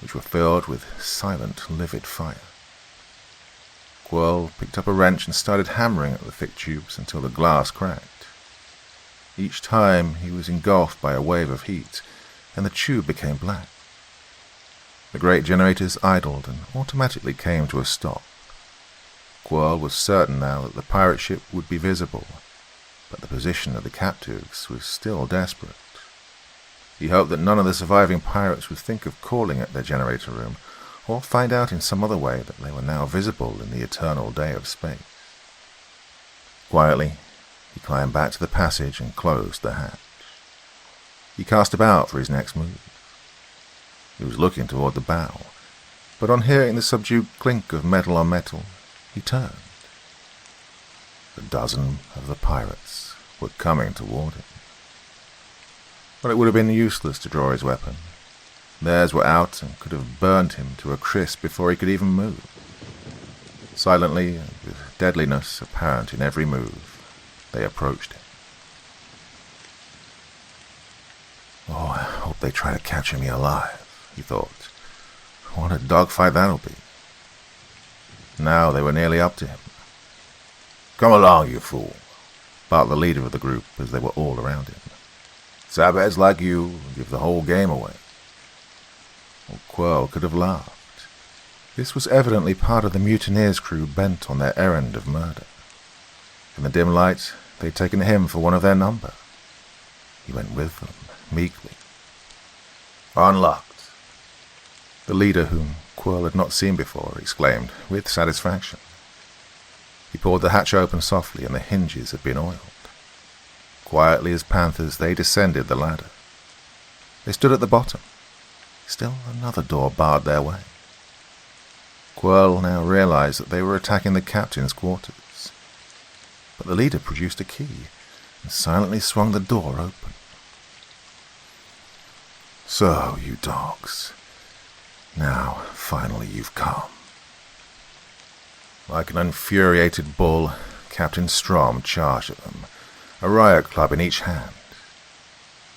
which were filled with silent, livid fire. Quirl picked up a wrench and started hammering at the thick tubes until the glass cracked. Each time he was engulfed by a wave of heat, and the tube became black. The great generators idled and automatically came to a stop. Quirl was certain now that the pirate ship would be visible, but the position of the captives was still desperate. He hoped that none of the surviving pirates would think of calling at their generator room, or find out in some other way that they were now visible in the eternal day of space. Quietly, he climbed back to the passage and closed the hatch. He cast about for his next move. He was looking toward the bow, but on hearing the subdued clink of metal on metal, he turned. A dozen of the pirates were coming toward him. But it would have been useless to draw his weapon. Theirs were out and could have burned him to a crisp before he could even move. Silently, and with deadliness apparent in every move, they approached him. "Oh, I hope they try to capture me alive," he thought. "What a dogfight that'll be." Now they were nearly up to him. "Come along, you fool," barked the leader of the group as they were all around him. "Sabheads like you give the whole game away." Well, Quirrell could have laughed. This was evidently part of the mutineers' crew bent on their errand of murder. In the dim light, they'd taken him for one of their number. He went with them, meekly. "Unlocked." The leader, whom Quirrell had not seen before, exclaimed with satisfaction. He pulled the hatch open softly, and the hinges had been oiled. Quietly as panthers, they descended the ladder. They stood at the bottom. Still another door barred their way. Quirrell now realized that they were attacking the captain's quarters. But the leader produced a key and silently swung the door open. "So, you dogs, now finally you've come." Like an infuriated bull, Captain Strom charged at them, a riot club in each hand.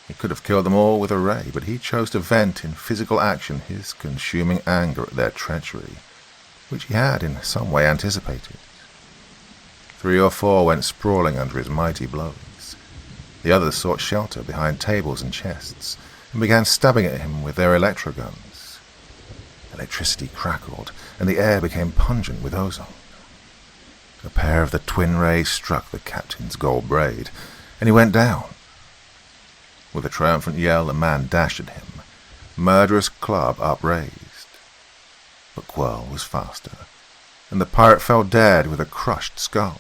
He could have killed them all with a ray, but he chose to vent in physical action his consuming anger at their treachery, which he had in some way anticipated. 3 or 4 went sprawling under his mighty blows. The others sought shelter behind tables and chests, and began stabbing at him with their electroguns. Electricity crackled, and the air became pungent with ozone. A pair of the twin rays struck the captain's gold braid, and he went down. With a triumphant yell, a man dashed at him, murderous club upraised. But Quirrell was faster, and the pirate fell dead with a crushed skull.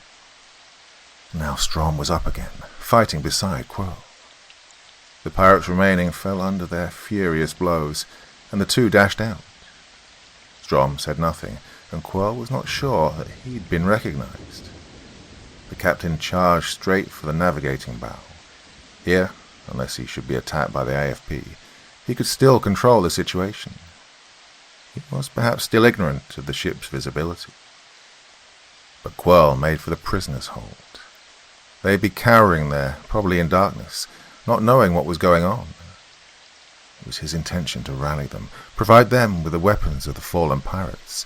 Now Strom was up again, fighting beside Quirrell. The pirates remaining fell under their furious blows, and the two dashed out. Strom said nothing, and Quirrell was not sure that he'd been recognized. The captain charged straight for the navigating bow. Here, unless he should be attacked by the AFP, he could still control the situation. He was perhaps still ignorant of the ship's visibility. But Quirrell made for the prisoners' hold. They'd be cowering there, probably in darkness, not knowing what was going on. It was his intention to rally them, provide them with the weapons of the fallen pirates,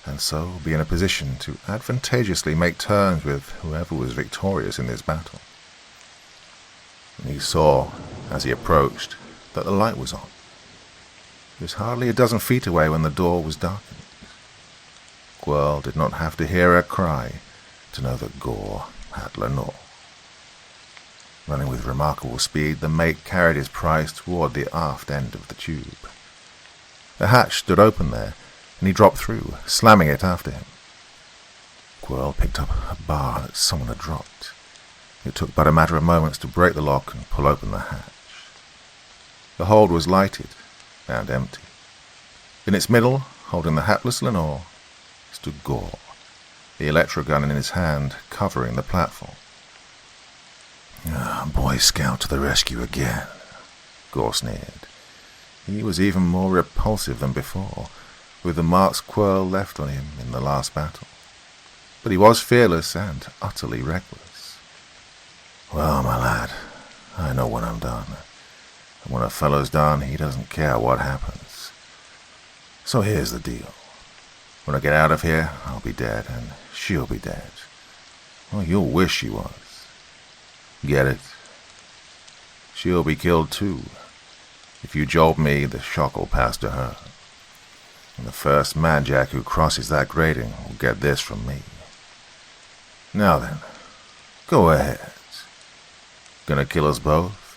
and so be in a position to advantageously make terms with whoever was victorious in this battle. And he saw, as he approached, that the light was on. He was hardly a dozen feet away when the door was darkened. Quirrell did not have to hear her cry to know that Gore had Lenore. Running with remarkable speed, the mate carried his prize toward the aft end of the tube. The hatch stood open there, and he dropped through, slamming it after him. Quirrell picked up a bar that someone had dropped. It took but a matter of moments to break the lock and pull open the hatch. The hold was lighted and empty. In its middle, holding the hapless Lenore, stood Gore, the electrogun in his hand, covering the platform. "Boy Scout to the rescue again," Gore sneered. He was even more repulsive than before, with the marks Quirrell left on him in the last battle. But he was fearless and utterly reckless. "Well, my lad, I know when I'm done. And when a fellow's done, he doesn't care what happens. So here's the deal. When I get out of here, I'll be dead, and she'll be dead. Well, you'll wish she was. Get it? She'll be killed too. If you jolt me, the shock'll pass to her. And the first madjack who crosses that grating will get this from me. Now then, go ahead. Gonna kill us both,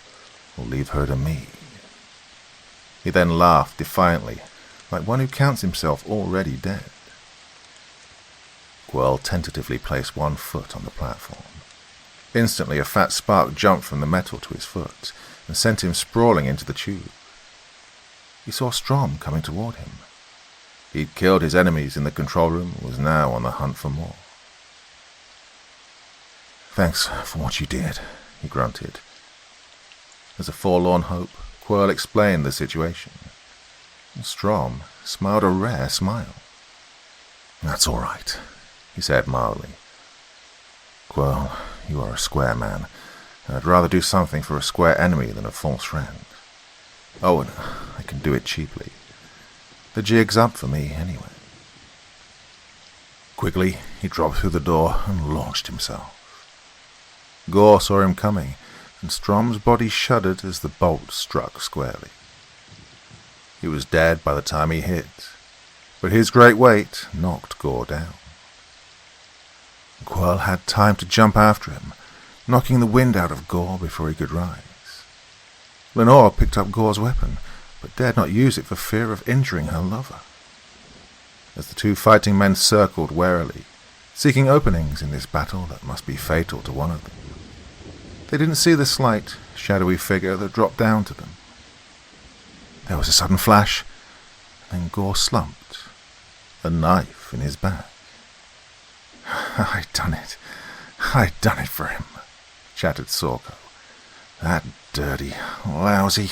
or leave her to me? He then laughed defiantly, like one who counts himself already dead. Quirl tentatively placed one foot on the platform. Instantly, a fat spark jumped from the metal to his foot and sent him sprawling into the tube. He saw Strom coming toward him. He'd killed his enemies in the control room and was now on the hunt for more. "Thanks for what you did," he grunted. As a forlorn hope, Quirl explained the situation. Strom smiled a rare smile. "That's all right," he said mildly. "Quirl, you are a square man, and I'd rather do something for a square enemy than a false friend. Oh, and I can do it cheaply. The jig's up for me, anyway." Quickly, he dropped through the door and launched himself. Gore saw him coming, and Strom's body shuddered as the bolt struck squarely. He was dead by the time he hit, but his great weight knocked Gore down. Quirl had time to jump after him, knocking the wind out of Gore before he could rise. Lenore picked up Gore's weapon, but dared not use it for fear of injuring her lover. As the two fighting men circled warily, seeking openings in this battle that must be fatal to one of them, they didn't see the slight, shadowy figure that dropped down to them. There was a sudden flash, and then Gore slumped, a knife in his back. "I'd done it. I'd done it for him," chattered Sorko. "That dirty, lousy—"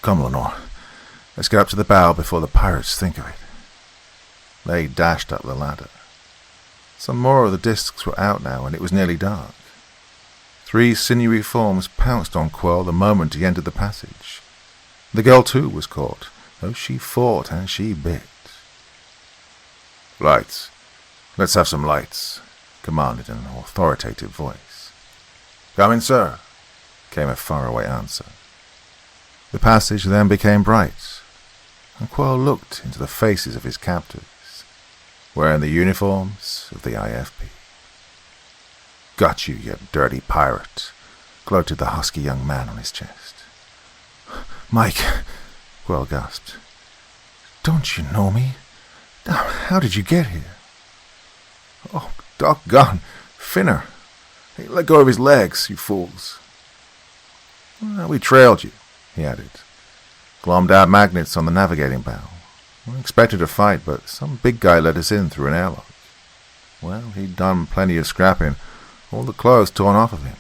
"Come, Lenore. Let's get up to the bow before the pirates think of it." They dashed up the ladder. Some more of the discs were out now, and it was nearly dark. 3 sinewy forms pounced on Quirl the moment he entered the passage. The girl, too, was caught, though she fought and she bit. "Lights. Let's have some lights," commanded an authoritative voice. "Coming, sir," came a faraway answer. The passage then became bright, and Quirl looked into the faces of his captors, wearing the uniforms of the IFP. "Got you, you dirty pirate," gloated the husky young man on his chest. "Mike," Quirl gasped. "Don't you know me? How did you get here?" "Oh, doggone, Finner. Hey, let go of his legs, you fools." "Well, we trailed you," he added. "Glommed out magnets on the navigating bow. We expected a fight, but some big guy let us in through an airlock. Well, he'd done plenty of scrapping, all the clothes torn off of him.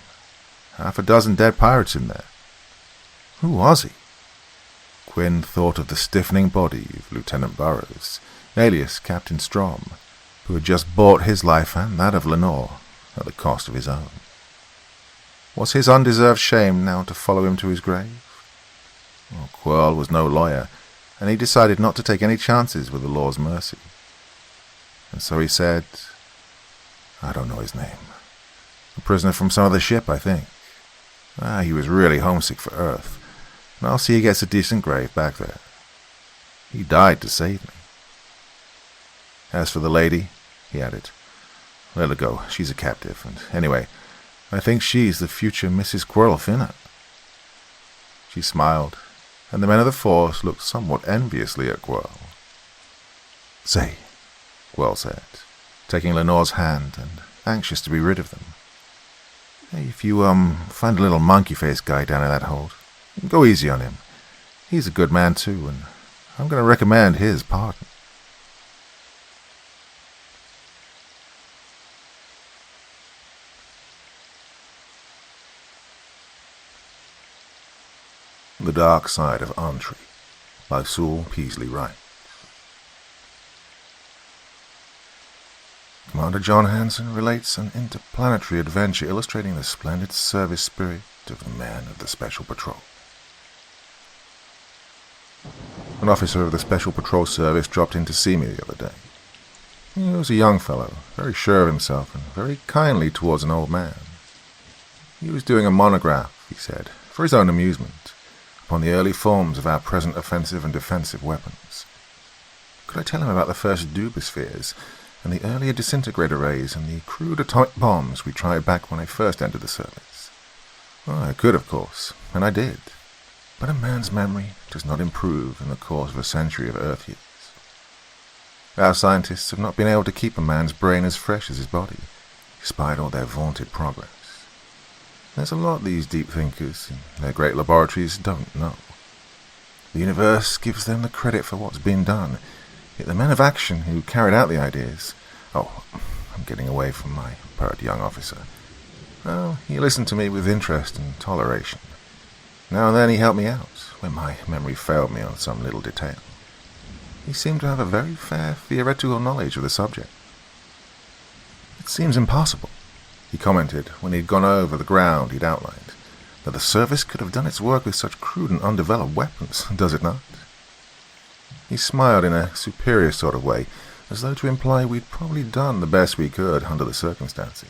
6 dead pirates in there." "Who was he?" Quinn thought of the stiffening body of Lieutenant Burrows, alias Captain Strom, who had just bought his life and that of Lenore at the cost of his own. Was his undeserved shame now to follow him to his grave? Well, Quirl was no lawyer, and he decided not to take any chances with the law's mercy. And so he said, "I don't know his name. A prisoner from some other ship, I think. He was really homesick for Earth, and I'll see he gets a decent grave back there. He died to save me. As for the lady," he added, "let her go. She's a captive, and anyway, I think she's the future Mrs. Quirl Finner." She smiled, and the men of the force looked somewhat enviously at Quirl. "Say," Quirl said, taking Lenore's hand and anxious to be rid of them. "Hey, if you find a little monkey-faced guy down in that hold, go easy on him. He's a good man too, and I'm going to recommend his pardon." The Dark Side of Antri by Saul Peasley Wright. Commander John Hanson relates an interplanetary adventure illustrating the splendid service spirit of the men of the Special Patrol. An officer of the Special Patrol Service dropped in to see me the other day. He was a young fellow, very sure of himself and very kindly towards an old man. He was doing a monograph, he said, for his own amusement, upon the early forms of our present offensive and defensive weapons. Could I tell him about the first dubospheres, and the earlier disintegrator rays, and the crude atomic bombs we tried back when I first entered the service? Well, I could, of course, and I did. But a man's memory does not improve in the course of a century of Earth years. Our scientists have not been able to keep a man's brain as fresh as his body, despite all their vaunted progress. There's a lot these deep thinkers in their great laboratories don't know. The universe gives them the credit for what's been done, yet the men of action who carried out the ideas— oh, I'm getting away from my pert young officer. Well, he listened to me with interest and toleration. Now and then he helped me out, when my memory failed me on some little detail. He seemed to have a very fair theoretical knowledge of the subject. It seems impossible, he commented when he'd gone over the ground he'd outlined, that the service could have done its work with such crude and undeveloped weapons, does it not? He smiled in a superior sort of way, as though to imply we'd probably done the best we could under the circumstances.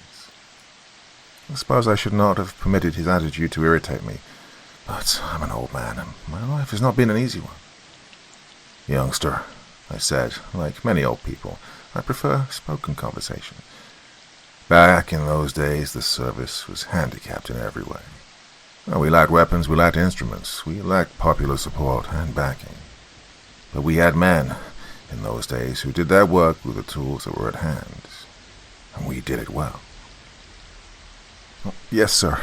I suppose I should not have permitted his attitude to irritate me, but I'm an old man, and my life has not been an easy one. Youngster, I said, like many old people, I prefer spoken conversation. Back in those days, the service was handicapped in every way. Well, we lacked weapons, we lacked instruments, we lacked popular support and backing. But we had men in those days who did their work with the tools that were at hand, and we did it well. Oh, yes, sir,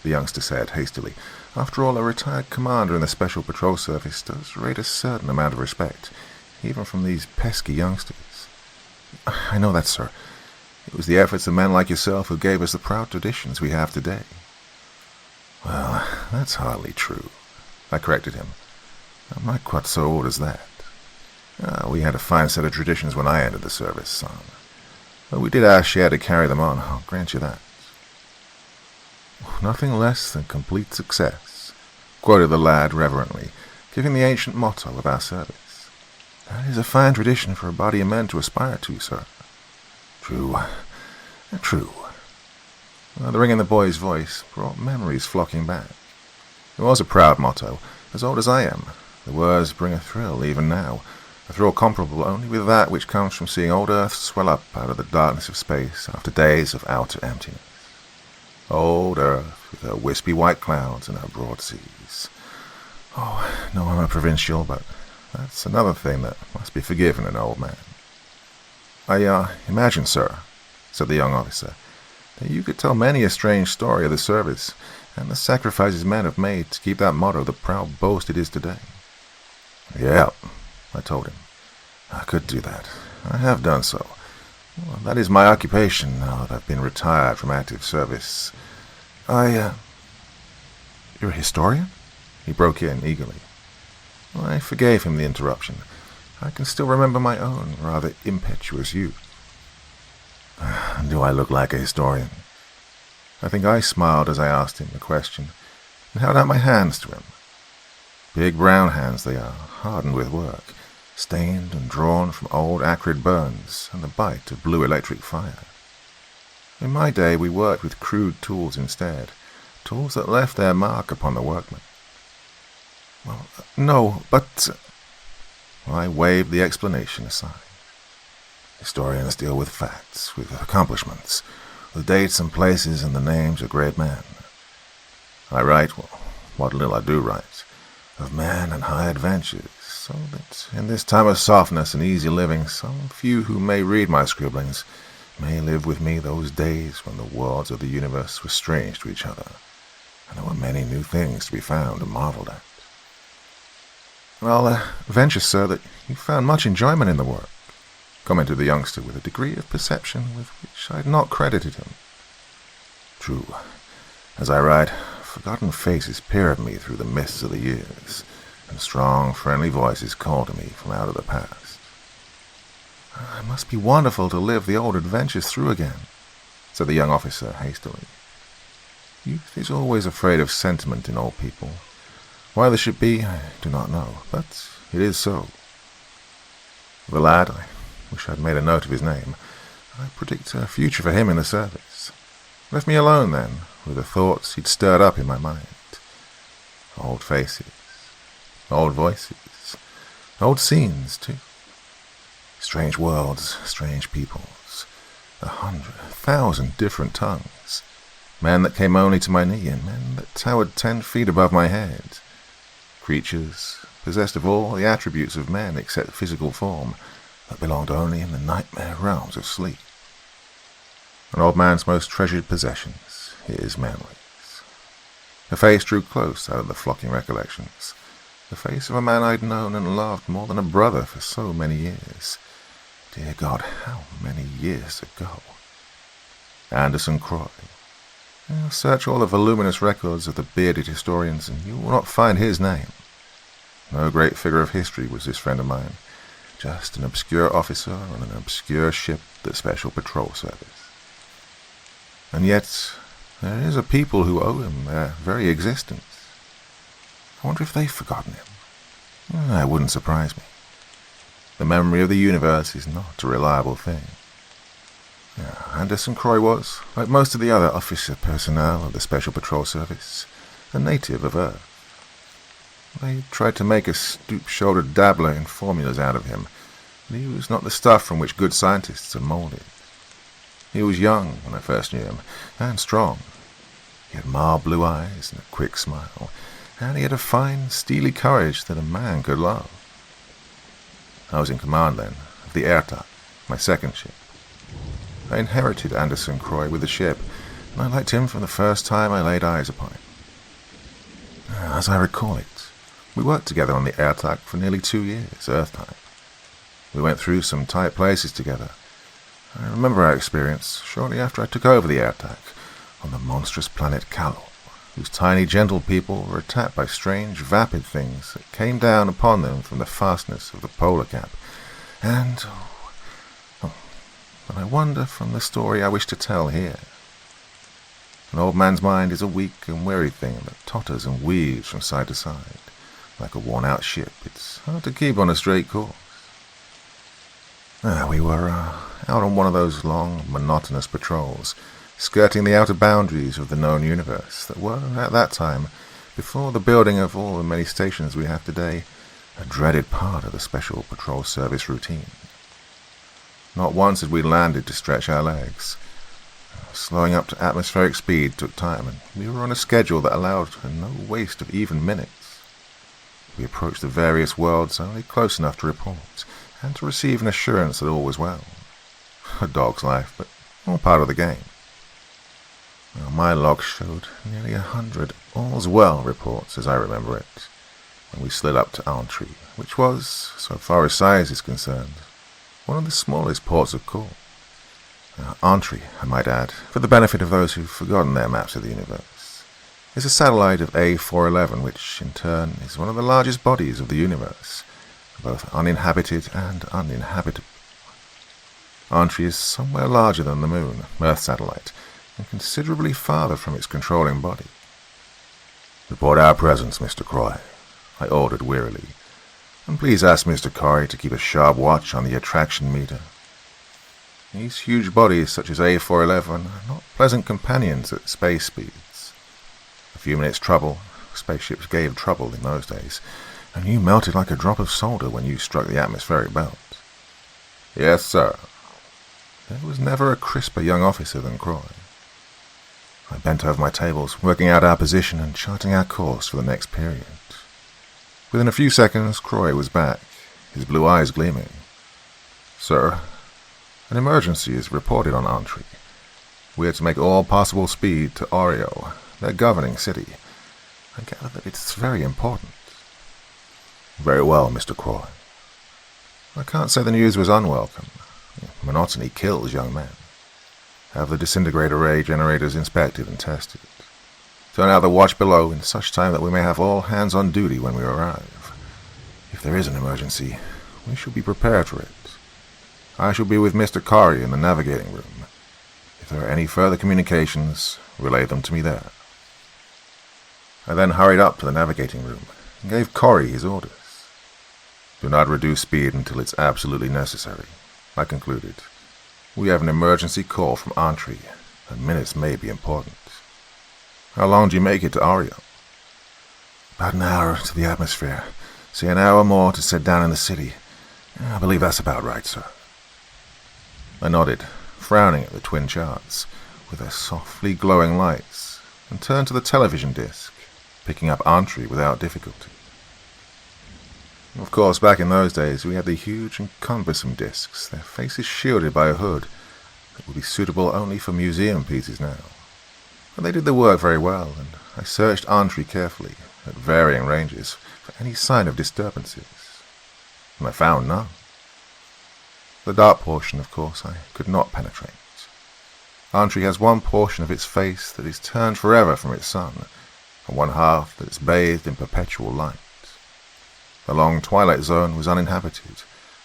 the youngster said hastily. After all, a retired commander in the Special Patrol Service does rate a certain amount of respect, even from these pesky youngsters. I know that, sir. It was the efforts of men like yourself who gave us the proud traditions we have today. Well, that's hardly true, I corrected him. I'm not quite so old as that. We had a fine set of traditions when I entered the service, son. But we did our share to carry them on, I'll grant you that. Nothing less than complete success, quoted the lad reverently, giving the ancient motto of our service. That is a fine tradition for a body of men to aspire to, sir. True, true. The ring in the boy's voice brought memories flocking back. It was a proud motto, as old as I am. The words bring a thrill even now, a thrill comparable only with that which comes from seeing old Earth swell up out of the darkness of space after days of outer emptiness. Old Earth, with her wispy white clouds and her broad seas. Oh, no, I'm a provincial, but that's another thing that must be forgiven an old man. I imagine, sir, said the young officer, that you could tell many a strange story of the service and the sacrifices men have made to keep that motto the proud boast it is today. Yeah, I told him. I could do that. I have done so. Well, that is my occupation now that I've been retired from active service. You're a historian? He broke in eagerly. I forgave him the interruption. I can still remember my own rather impetuous youth. Do I look like a historian? I think I smiled as I asked him the question, and held out my hands to him. Big brown hands they are, hardened with work, stained and drawn from old acrid burns and the bite of blue electric fire. In my day we worked with crude tools instead, tools that left their mark upon the workman. Well, no, but— I waved the explanation aside. Historians deal with facts, with accomplishments, with dates and places and the names of great men. I write, well, what little I do write, of men and high adventures, so that in this time of softness and easy living, some few who may read my scribblings may live with me those days when the worlds of the universe were strange to each other, and there were many new things to be found and marveled at. I'll venture, sir, that you found much enjoyment in the work, commented the youngster with a degree of perception with which I had not credited him. True. As I write, forgotten faces peer at me through the mists of the years, and strong, friendly voices call to me from out of the past. It must be wonderful to live the old adventures through again, said the young officer hastily. Youth is always afraid of sentiment in old people. Why this should be, I do not know, but it is so. The lad, I wish I'd made a note of his name. I predict a future for him in the service. Left me alone, then, with the thoughts he'd stirred up in my mind. Old faces, old voices, old scenes, too. Strange worlds, strange peoples, 100,000 different tongues. Men that came only to my knee, and men that towered 10 feet above my head. Creatures possessed of all the attributes of men except physical form, that belonged only in the nightmare realms of sleep. An old man's most treasured possessions, his memories. Her face drew close out of the flocking recollections. The face of a man I'd known and loved more than a brother for so many years. Dear God, how many years ago? Anderson Croy. Search all the voluminous records of the bearded historians, and you will not find his name. No great figure of history was this friend of mine, just an obscure officer on an obscure ship, the Special Patrol Service. And yet, there is a people who owe him their very existence. I wonder if they've forgotten him. That wouldn't surprise me. The memory of the universe is not a reliable thing. Anderson Croy was, like most of the other officer personnel of the Special Patrol Service, a native of Earth. They tried to make a stoop-shouldered dabbler in formulas out of him, but he was not the stuff from which good scientists are molded. He was young when I first knew him, and strong. He had mild blue eyes and a quick smile, and he had a fine, steely courage that a man could love. I was in command then, of the Airtak, my second ship. I inherited Anderson Croy with the ship, and I liked him from the first time I laid eyes upon him. As I recall it, we worked together on the Airtak for nearly 2 years, Earth time. We went through some tight places together. I remember our experience shortly after I took over the Airtak on the monstrous planet Calor, whose tiny, gentle people were attacked by strange, vapid things that came down upon them from the fastness of the polar cap. And, but I wander from the story I wish to tell here. An old man's mind is a weak and weary thing that totters and weaves from side to side. Like a worn-out ship, it's hard to keep on a straight course. We were out on one of those long, monotonous patrols, skirting the outer boundaries of the known universe that were, at that time, before the building of all the many stations we have today, a dreaded part of the Special Patrol Service routine. Not once had we landed to stretch our legs. Slowing up to atmospheric speed took time, and we were on a schedule that allowed for no waste of even minutes. We approached the various worlds only close enough to report, and to receive an assurance that all was well. A dog's life, but all part of the game. My log showed nearly 100 all's well reports, as I remember it, when we slid up to Antry, which was, so far as size is concerned, one of the smallest ports of call. Antry, I might add, for the benefit of those who've forgotten their maps of the universe, is a satellite of A411, which, in turn, is one of the largest bodies of the universe, both uninhabited and uninhabitable. Antry is somewhere larger than the Moon, Earth's satellite, and considerably farther from its controlling body. "Report our presence, Mr. Croy," I ordered wearily, "and please ask Mr. Corey to keep a sharp watch on the attraction meter." These huge bodies, such as A411, are not pleasant companions at space speeds. A few minutes' trouble, spaceships gave trouble in those days, and you melted like a drop of solder when you struck the atmospheric belt. "Yes, sir." There was never a crisper young officer than Croy. I bent over my tables, working out our position and charting our course for the next period. Within a few seconds, Croy was back, his blue eyes gleaming. "Sir, an emergency is reported on Antry. We are to make all possible speed to Oreo, their governing city. I gather that it's very important." "Very well, Mr. Croy." I can't say the news was unwelcome. Monotony kills young men. Have the disintegrator ray generators inspected and tested. Turn out the watch below in such time that we may have all hands on duty when we arrive. If there is an emergency, we shall be prepared for it. I shall be with Mr. Corey in the navigating room. If there are any further communications, relay them to me there. I then hurried up to the navigating room and gave Corey his orders. "Do not reduce speed until it's absolutely necessary," I concluded. "We have an emergency call from Antry, and minutes may be important." "How long do you make it to Oreo?" "About an hour to the atmosphere. Say an hour more to set down in the city. I believe that's about right, sir." I nodded, frowning at the twin charts, with their softly glowing lights and turned to the television disc, picking up entry without difficulty. Of course, back in those days, we had the huge and cumbersome discs, their faces shielded by a hood that would be suitable only for museum pieces now. But they did the work very well, and I searched entry carefully, at varying ranges, for any sign of disturbances, and I found none. The dark portion, of course, I could not penetrate. Entry has one portion of its face that is turned forever from its sun, and one half that is bathed in perpetual light. The long twilight zone was uninhabited,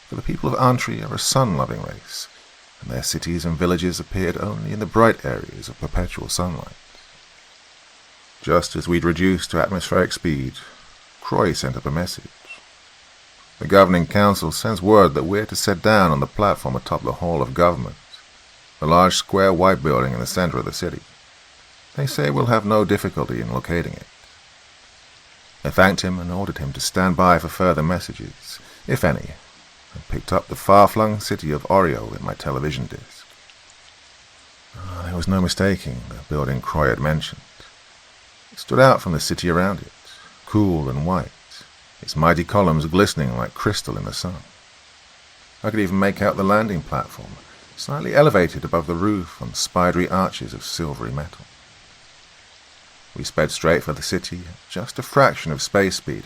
for the people of Antri are a sun-loving race, and their cities and villages appeared only in the bright areas of perpetual sunlight. Just as we'd reduced to atmospheric speed, Croy sent up a message. The governing council sends word that we're to set down on the platform atop the Hall of Government, the large square white building in the center of the city. They say we'll have no difficulty in locating it. I thanked him and ordered him to stand by for further messages, if any, and picked up the far-flung city of Oreo in my television disc. There was no mistaking the building Croy had mentioned. It stood out from the city around it, cool and white, its mighty columns glistening like crystal in the sun. I could even make out the landing platform, slightly elevated above the roof on spidery arches of silvery metal. We sped straight for the city at just a fraction of space speed,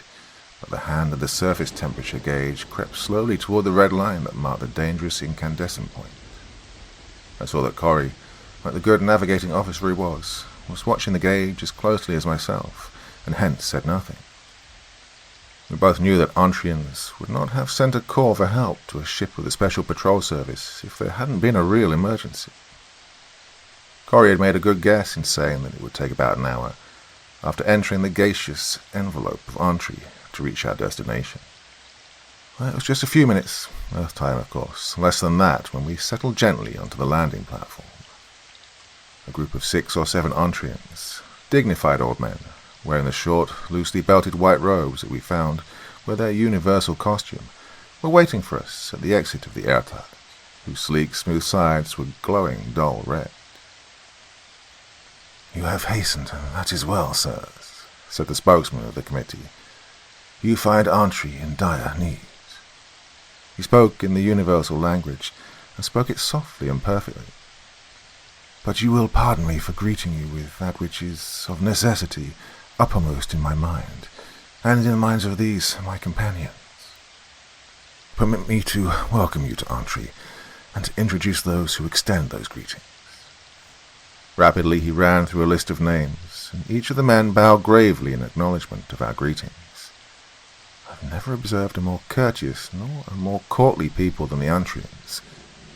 but the hand of the surface temperature gauge crept slowly toward the red line that marked the dangerous incandescent point. I saw that Corey, like the good navigating officer he was watching the gauge as closely as myself, and hence said nothing. We both knew that Antrians would not have sent a call for help to a ship with a special patrol service if there hadn't been a real emergency. Corey had made a good guess in saying that it would take about an hour, after entering the gaseous envelope of Antri, to reach our destination. Well, it was just a few minutes, Earth time of course, less than that, when we settled gently onto the landing platform. A group of 6 or 7 Antrians, dignified old men, wearing the short, loosely belted white robes that we found were their universal costume, were waiting for us at the exit of the airtug, whose sleek, smooth sides were glowing dull red. "You have hastened, and that is well, sirs," said the spokesman of the committee. "You find Antri in dire need." He spoke in the universal language, and spoke it softly and perfectly. "But you will pardon me for greeting you with that which is, of necessity, uppermost in my mind, and in the minds of these, my companions. Permit me to welcome you to Antri, and to introduce those who extend those greetings." Rapidly he ran through a list of names, and each of the men bowed gravely in acknowledgment of our greetings. I've never observed a more courteous nor a more courtly people than the Antrians.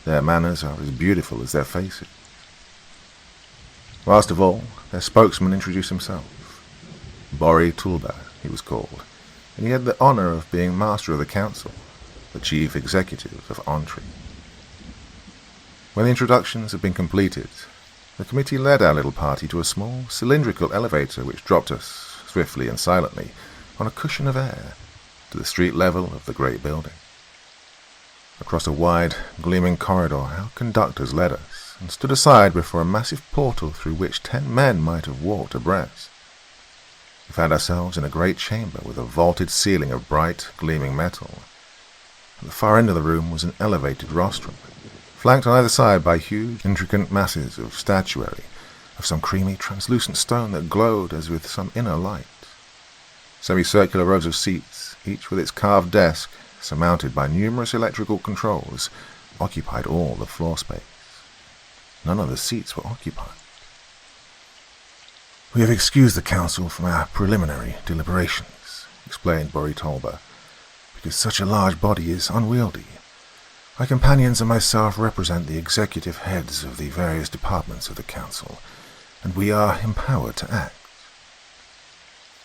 Their manners are as beautiful as their faces. Last of all, their spokesman introduced himself. Bori Tulba, he was called, and he had the honor of being master of the council, the chief executive of Antri. When the introductions had been completed, the committee led our little party to a small, cylindrical elevator which dropped us, swiftly and silently, on a cushion of air, to the street level of the great building. Across a wide, gleaming corridor our conductors led us, and stood aside before a massive portal through which 10 men might have walked abreast. We found ourselves in a great chamber with a vaulted ceiling of bright, gleaming metal. At the far end of the room was an elevated rostrum, flanked on either side by huge, intricate masses of statuary, of some creamy, translucent stone that glowed as with some inner light. Semicircular rows of seats, each with its carved desk, surmounted by numerous electrical controls, occupied all the floor space. None of the seats were occupied. "We have excused the council from our preliminary deliberations," explained Bori Tulba, "because such a large body is unwieldy. My companions and myself represent the executive heads of the various departments of the council, and we are empowered to act."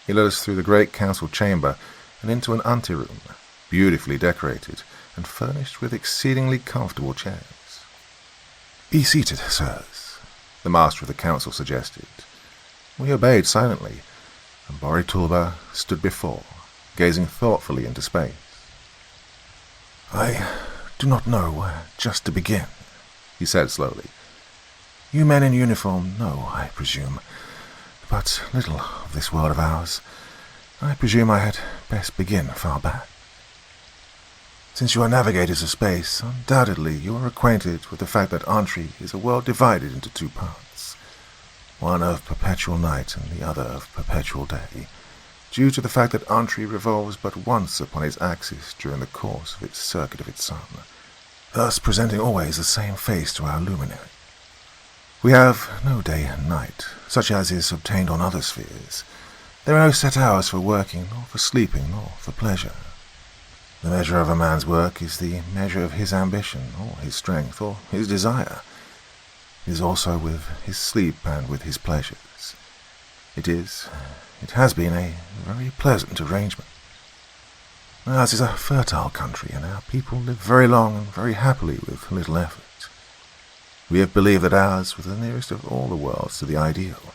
He led us through the great council chamber and into an anteroom, beautifully decorated and furnished with exceedingly comfortable chairs. "Be seated, sirs," the master of the council suggested. We obeyed silently, and Bori Tulba stood before, gazing thoughtfully into space. "I do not know where just to begin," he said slowly. You men in uniform know, I presume, but little of this world of ours. I presume I had best begin far back. Since you are navigators of space, undoubtedly you are acquainted with the fact that Antri is a world divided into two parts, one of perpetual night and the other of perpetual day, due to the fact that Antri revolves but once upon its axis during the course of its circuit of its sun, thus presenting always the same face to our luminary. We have no day and night, such as is obtained on other spheres. There are no set hours for working, nor for sleeping, nor for pleasure. The measure of a man's work is the measure of his ambition, or his strength, or his desire. It is also with his sleep and with his pleasures. It has been a very pleasant arrangement. Ours is a fertile country, and our people live very long and very happily with little effort. We have believed that ours was the nearest of all the worlds to the ideal,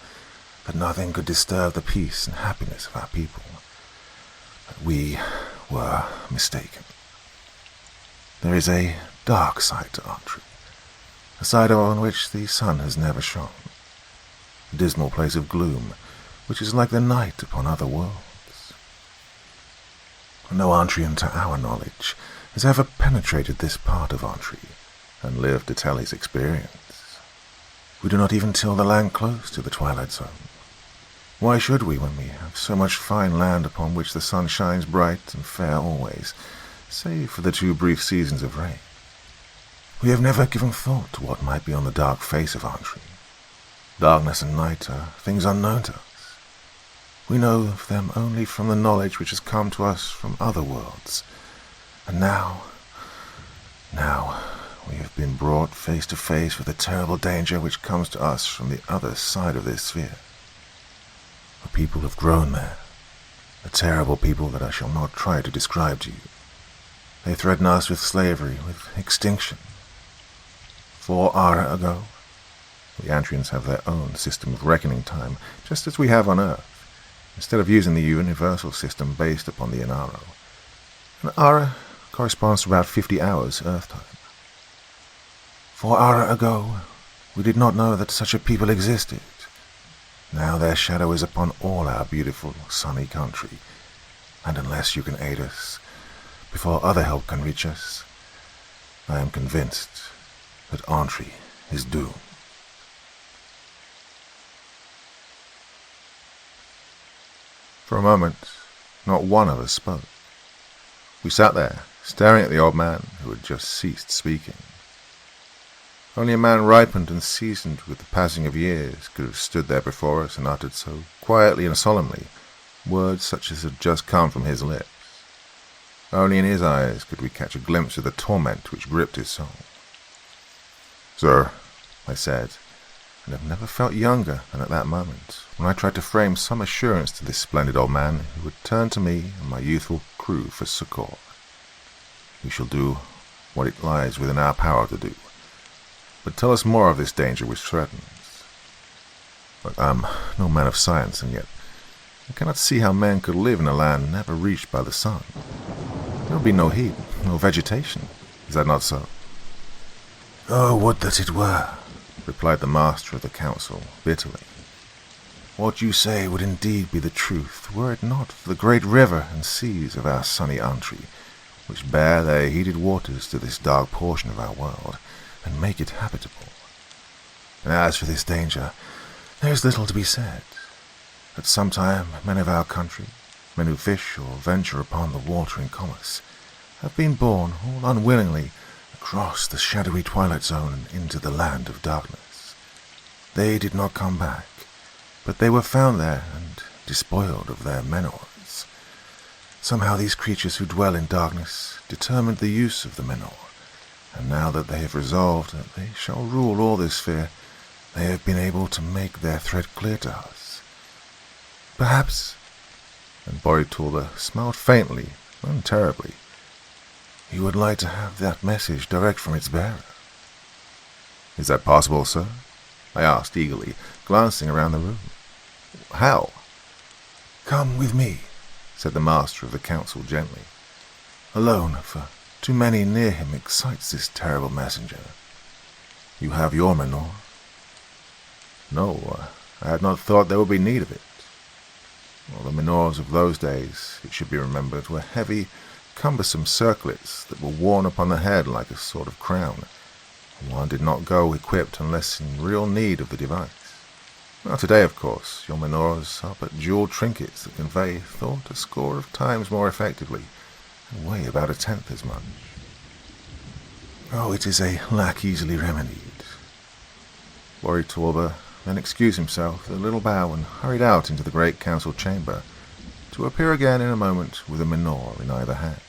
that nothing could disturb the peace and happiness of our people. But we were mistaken. There is a dark side to Antri, a side on which the sun has never shone, a dismal place of gloom, which is like the night upon other worlds. No Antrian, to our knowledge, has ever penetrated this part of Antri and lived to tell his experience. We do not even till the land close to the twilight zone. Why should we, when we have so much fine land upon which the sun shines bright and fair always, save for the 2 brief seasons of rain? We have never given thought to what might be on the dark face of Antri. Darkness and night are things unknown to us. We know of them only from the knowledge which has come to us from other worlds. And now we have been brought face to face with the terrible danger which comes to us from the other side of this sphere. A people have grown there, a terrible people that I shall not try to describe to you. They threaten us with slavery, with extinction. 4 Ara ago, the Antrians have their own system of reckoning time, just as we have on Earth, instead of using the universal system based upon the Inaro. An Ara corresponds to about 50 hours Earth time. 4 Ara ago, we did not know that such a people existed. Now their shadow is upon all our beautiful, sunny country, and unless you can aid us, before other help can reach us, I am convinced that Antri is doomed. For a moment, not one of us spoke. We sat there, staring at the old man who had just ceased speaking. Only a man ripened and seasoned with the passing of years could have stood there before us and uttered so quietly and solemnly words such as had just come from his lips. Only in his eyes could we catch a glimpse of the torment which gripped his soul. "Sir," I said, and have never felt younger than at that moment, when I tried to frame some assurance to this splendid old man who would turn to me and my youthful crew for succor. "We shall do what it lies within our power to do. But tell us more of this danger which threatens. Look, I'm no man of science, and yet I cannot see how men could live in a land never reached by the sun. There will be no heat, no vegetation. Is that not so?" "Oh, would that it were," replied the master of the council bitterly. "What you say would indeed be the truth, were it not for the great river and seas of our sunny Antri, which bear their heated waters to this dark portion of our world, and make it habitable. And as for this danger, there is little to be said. At some time, men of our country, men who fish or venture upon the water in commerce, have been borne, all unwillingly, across the shadowy twilight zone and into the land of darkness. They did not come back, but they were found there and despoiled of their menors. Somehow these creatures who dwell in darkness determined the use of the menor, and now that they have resolved that they shall rule all this sphere, they have been able to make their threat clear to us. Perhaps," and Boritula smiled faintly and terribly, "you would like to have that message direct from its bearer." "Is that possible, sir?" I asked eagerly, glancing around the room. "How?" "Come with me," said the master of the council gently. "Alone, for too many near him excites this terrible messenger. You have your menor. No, I had not thought there would be need of it. Well, the menores of those days, it should be remembered, were heavy, cumbersome circlets that were worn upon the head like a sort of crown. One did not go equipped unless in real need of the device. Now today, of course, your menores are but jeweled trinkets that convey thought a score of times more effectively and weigh about 1/10 as much. Oh, it is a lack easily remedied. Torba then excused himself with a little bow and hurried out into the great council chamber, to appear again in a moment with a menore in either hand.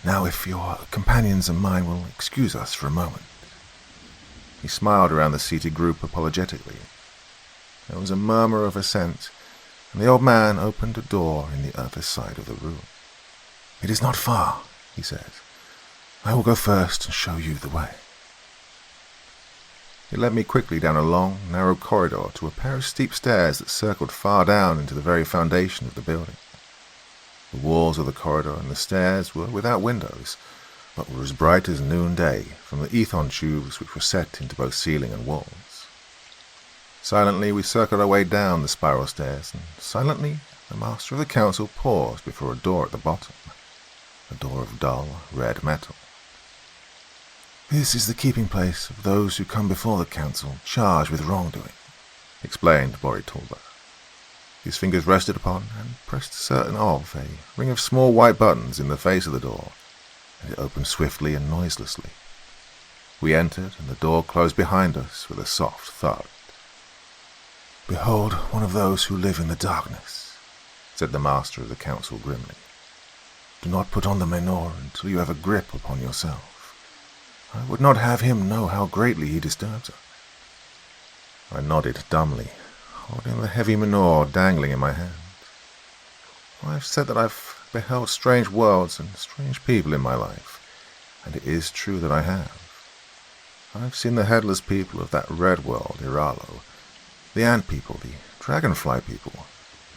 Now, if your companions and mine will excuse us for a moment. He smiled around the seated group apologetically. There was a murmur of assent, and the old man opened a door in the other side of the room. "It is not far," he said. "I will go first and show you the way." He led me quickly down a long, narrow corridor to a pair of steep stairs that circled far down into the very foundation of the building. The walls of the corridor and the stairs were without windows, but were as bright as noonday from the ethon tubes which were set into both ceiling and walls. Silently we circled our way down the spiral stairs, and silently the master of the council paused before a door at the bottom, a door of dull red metal. "This is the keeping place of those who come before the council charged with wrongdoing," explained Tulba. His fingers rested upon and pressed certain of a ring of small white buttons in the face of the door, and it opened swiftly and noiselessly. We entered, and the door closed behind us with a soft thud. "Behold one of those who live in the darkness," said the master of the council grimly. "Do not put on the menore until you have a grip upon yourself. I would not have him know how greatly he disturbs us." I nodded dumbly, holding the heavy menore dangling in my hand. I've said that I've beheld strange worlds and strange people in my life, and it is true that I have. I've seen the headless people of that red world, Iralo, the ant people, the dragonfly people,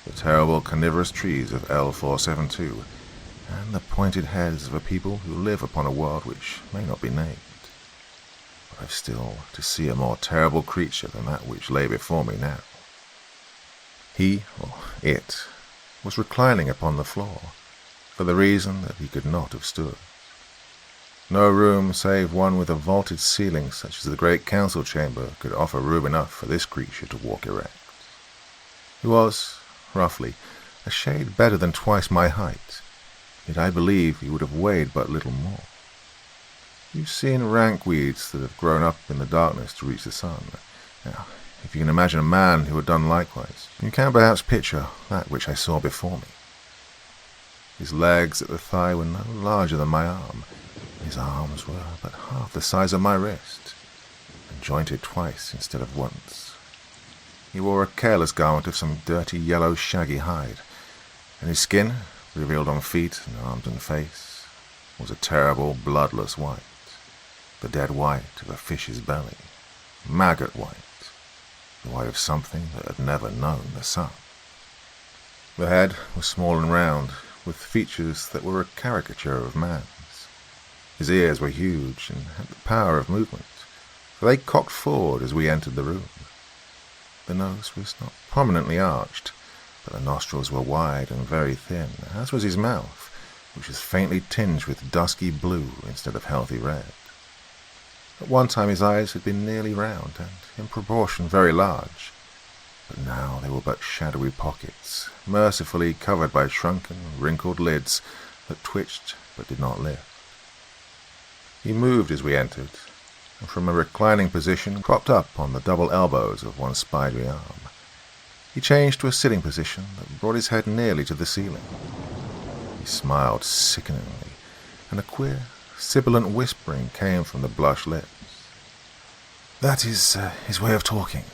the terrible carnivorous trees of L472, and the pointed heads of a people who live upon a world which may not be named. But I've still to see a more terrible creature than that which lay before me now. He, or it, was reclining upon the floor, for the reason that he could not have stood. No room save one with a vaulted ceiling such as the great council chamber could offer room enough for this creature to walk erect. He was, roughly, a shade better than twice my height, yet I believe he would have weighed but little more. You've seen rank weeds that have grown up in the darkness to reach the sun. Now, if you can imagine a man who had done likewise, you can perhaps picture that which I saw before me. His legs at the thigh were no larger than my arm. His arms were but half the size of my wrist, and jointed twice instead of once. He wore a careless garment of some dirty yellow shaggy hide, and his skin, revealed on feet and arms and face, was a terrible bloodless white, the dead white of a fish's belly, maggot white, the white of something that had never known the sun. The head was small and round, with features that were a caricature of man's. His ears were huge and had the power of movement, for they cocked forward as we entered the room. The nose was not prominently arched, but the nostrils were wide and very thin, as was his mouth, which was faintly tinged with dusky blue instead of healthy red. At one time his eyes had been nearly round and, in proportion, very large, but now they were but shadowy pockets, mercifully covered by shrunken, wrinkled lids that twitched but did not lift. He moved as we entered, and from a reclining position propped up on the double elbows of one spidery arm. He changed to a sitting position that brought his head nearly to the ceiling. He smiled sickeningly, and a queer, sibilant whispering came from the blushed lips. "That is his way of talking,"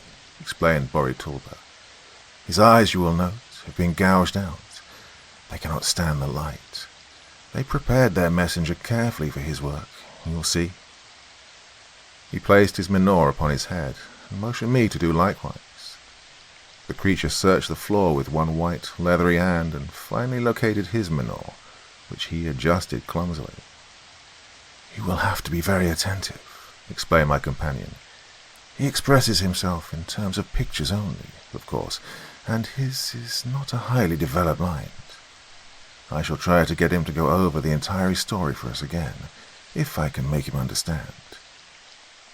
explained Tulba. "His eyes, you will note, have been gouged out. They cannot stand the light. They prepared their messenger carefully for his work, you will see." He placed his menore upon his head, and motioned me to do likewise. The creature searched the floor with one white, leathery hand, and finally located his menore, which he adjusted clumsily. "You will have to be very attentive," explained my companion. He expresses himself in terms of pictures only, of course, and his is not a highly developed mind. I shall try to get him to go over the entire story for us again, if I can make him understand.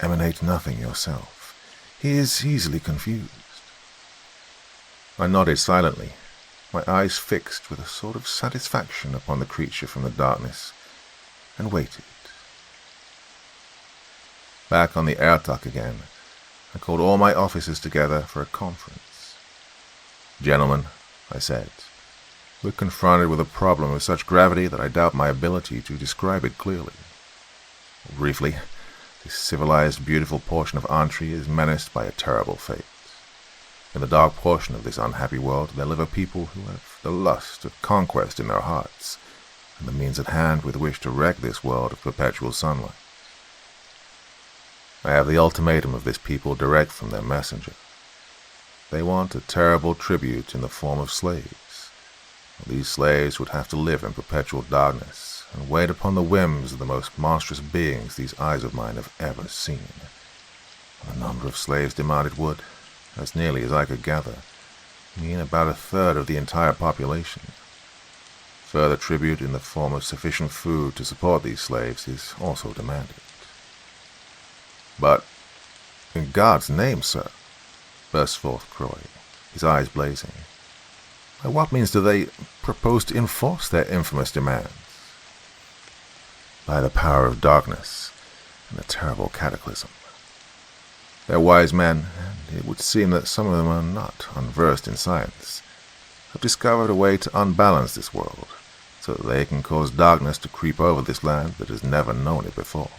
Emanate nothing yourself. He is easily confused. I nodded silently, my eyes fixed with a sort of satisfaction upon the creature from the darkness, and waited. Back on the airtuck again, I called all my officers together for a conference. "Gentlemen," I said, "we're confronted with a problem of such gravity that I doubt my ability to describe it clearly. Briefly, this civilized, beautiful portion of Antri is menaced by a terrible fate. In the dark portion of this unhappy world there live a people who have the lust of conquest in their hearts, and the means at hand with which to wreck this world of perpetual sunlight. I have the ultimatum of this people direct from their messenger. They want a terrible tribute in the form of slaves. These slaves would have to live in perpetual darkness and wait upon the whims of the most monstrous beings these eyes of mine have ever seen. The number of slaves demanded would, as nearly as I could gather, mean about a third of the entire population. Further tribute in the form of sufficient food to support these slaves is also demanded." "But, in God's name, sir," burst forth Croy, his eyes blazing, "by what means do they propose to enforce their infamous demands?" "By the power of darkness and the terrible cataclysm. They're wise men, and it would seem that some of them are not unversed in science, have discovered a way to unbalance this world, so that they can cause darkness to creep over this land that has never known it before.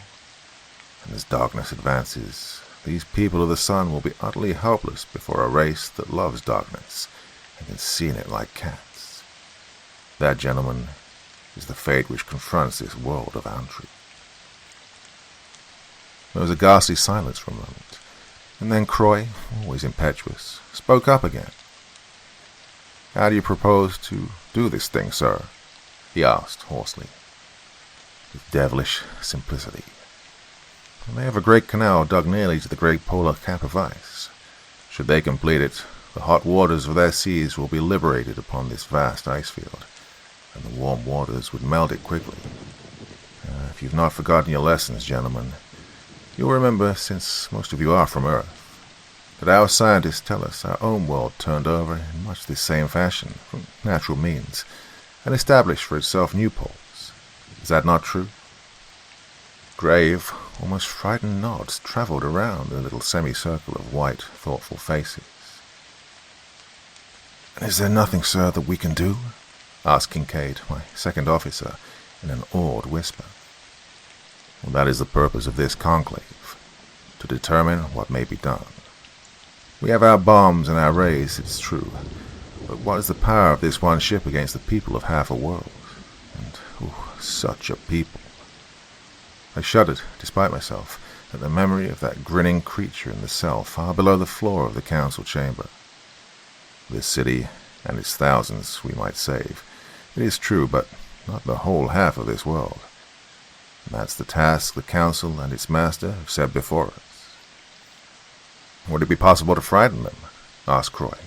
And as darkness advances, these people of the sun will be utterly helpless before a race that loves darkness and can see in it like cats. That, gentlemen, is the fate which confronts this world of Antri." There was a ghastly silence for a moment, and then Croy, always impetuous, spoke up again. "How do you propose to do this thing, sir?" he asked hoarsely. "With devilish simplicity. They have a great canal dug nearly to the great polar cap of ice. Should they complete it, the hot waters of their seas will be liberated upon this vast ice field, and the warm waters would melt it quickly. If you've not forgotten your lessons, gentlemen, you'll remember, since most of you are from Earth, that our scientists tell us our own world turned over in much the same fashion, from natural means, and established for itself new poles. Is that not true?" Grave, almost frightened nods traveled around the little semicircle of white, thoughtful faces. "And is there nothing, sir, that we can do?" asked Kincaid, my second officer, in an awed whisper. "Well, that is the purpose of this conclave, to determine what may be done. We have our bombs and our rays, it's true, but what is the power of this one ship against the people of half a world? And, such a people!" I shuddered, despite myself, at the memory of that grinning creature in the cell far below the floor of the council chamber. This city and its thousands we might save, it is true, but not the whole half of this world. And that's the task the council and its master have set before us. "Would it be possible to frighten them?" asked Croy.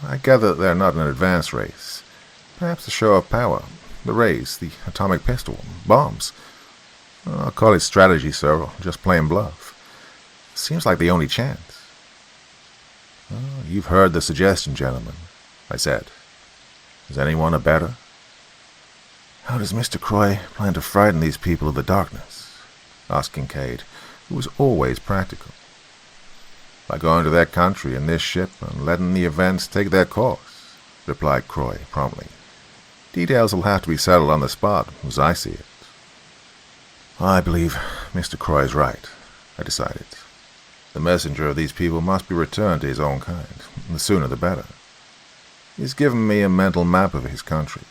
"I gather that they're not an advanced race. Perhaps a show of power, the rays, the atomic pistol, bombs. I'll call it strategy, sir, or just plain bluff. Seems like the only chance." "You've heard the suggestion, gentlemen," I said. "Is anyone a better?" "How does Mr. Croy plan to frighten these people of the darkness?" asked Kincaid, who was always practical. "By going to their country in this ship and letting the events take their course," replied Croy promptly. "Details will have to be settled on the spot, as I see it." "I believe Mr. Croy is right," I decided. "The messenger of these people must be returned to his own kind, the sooner the better. He's given me a mental map of his country.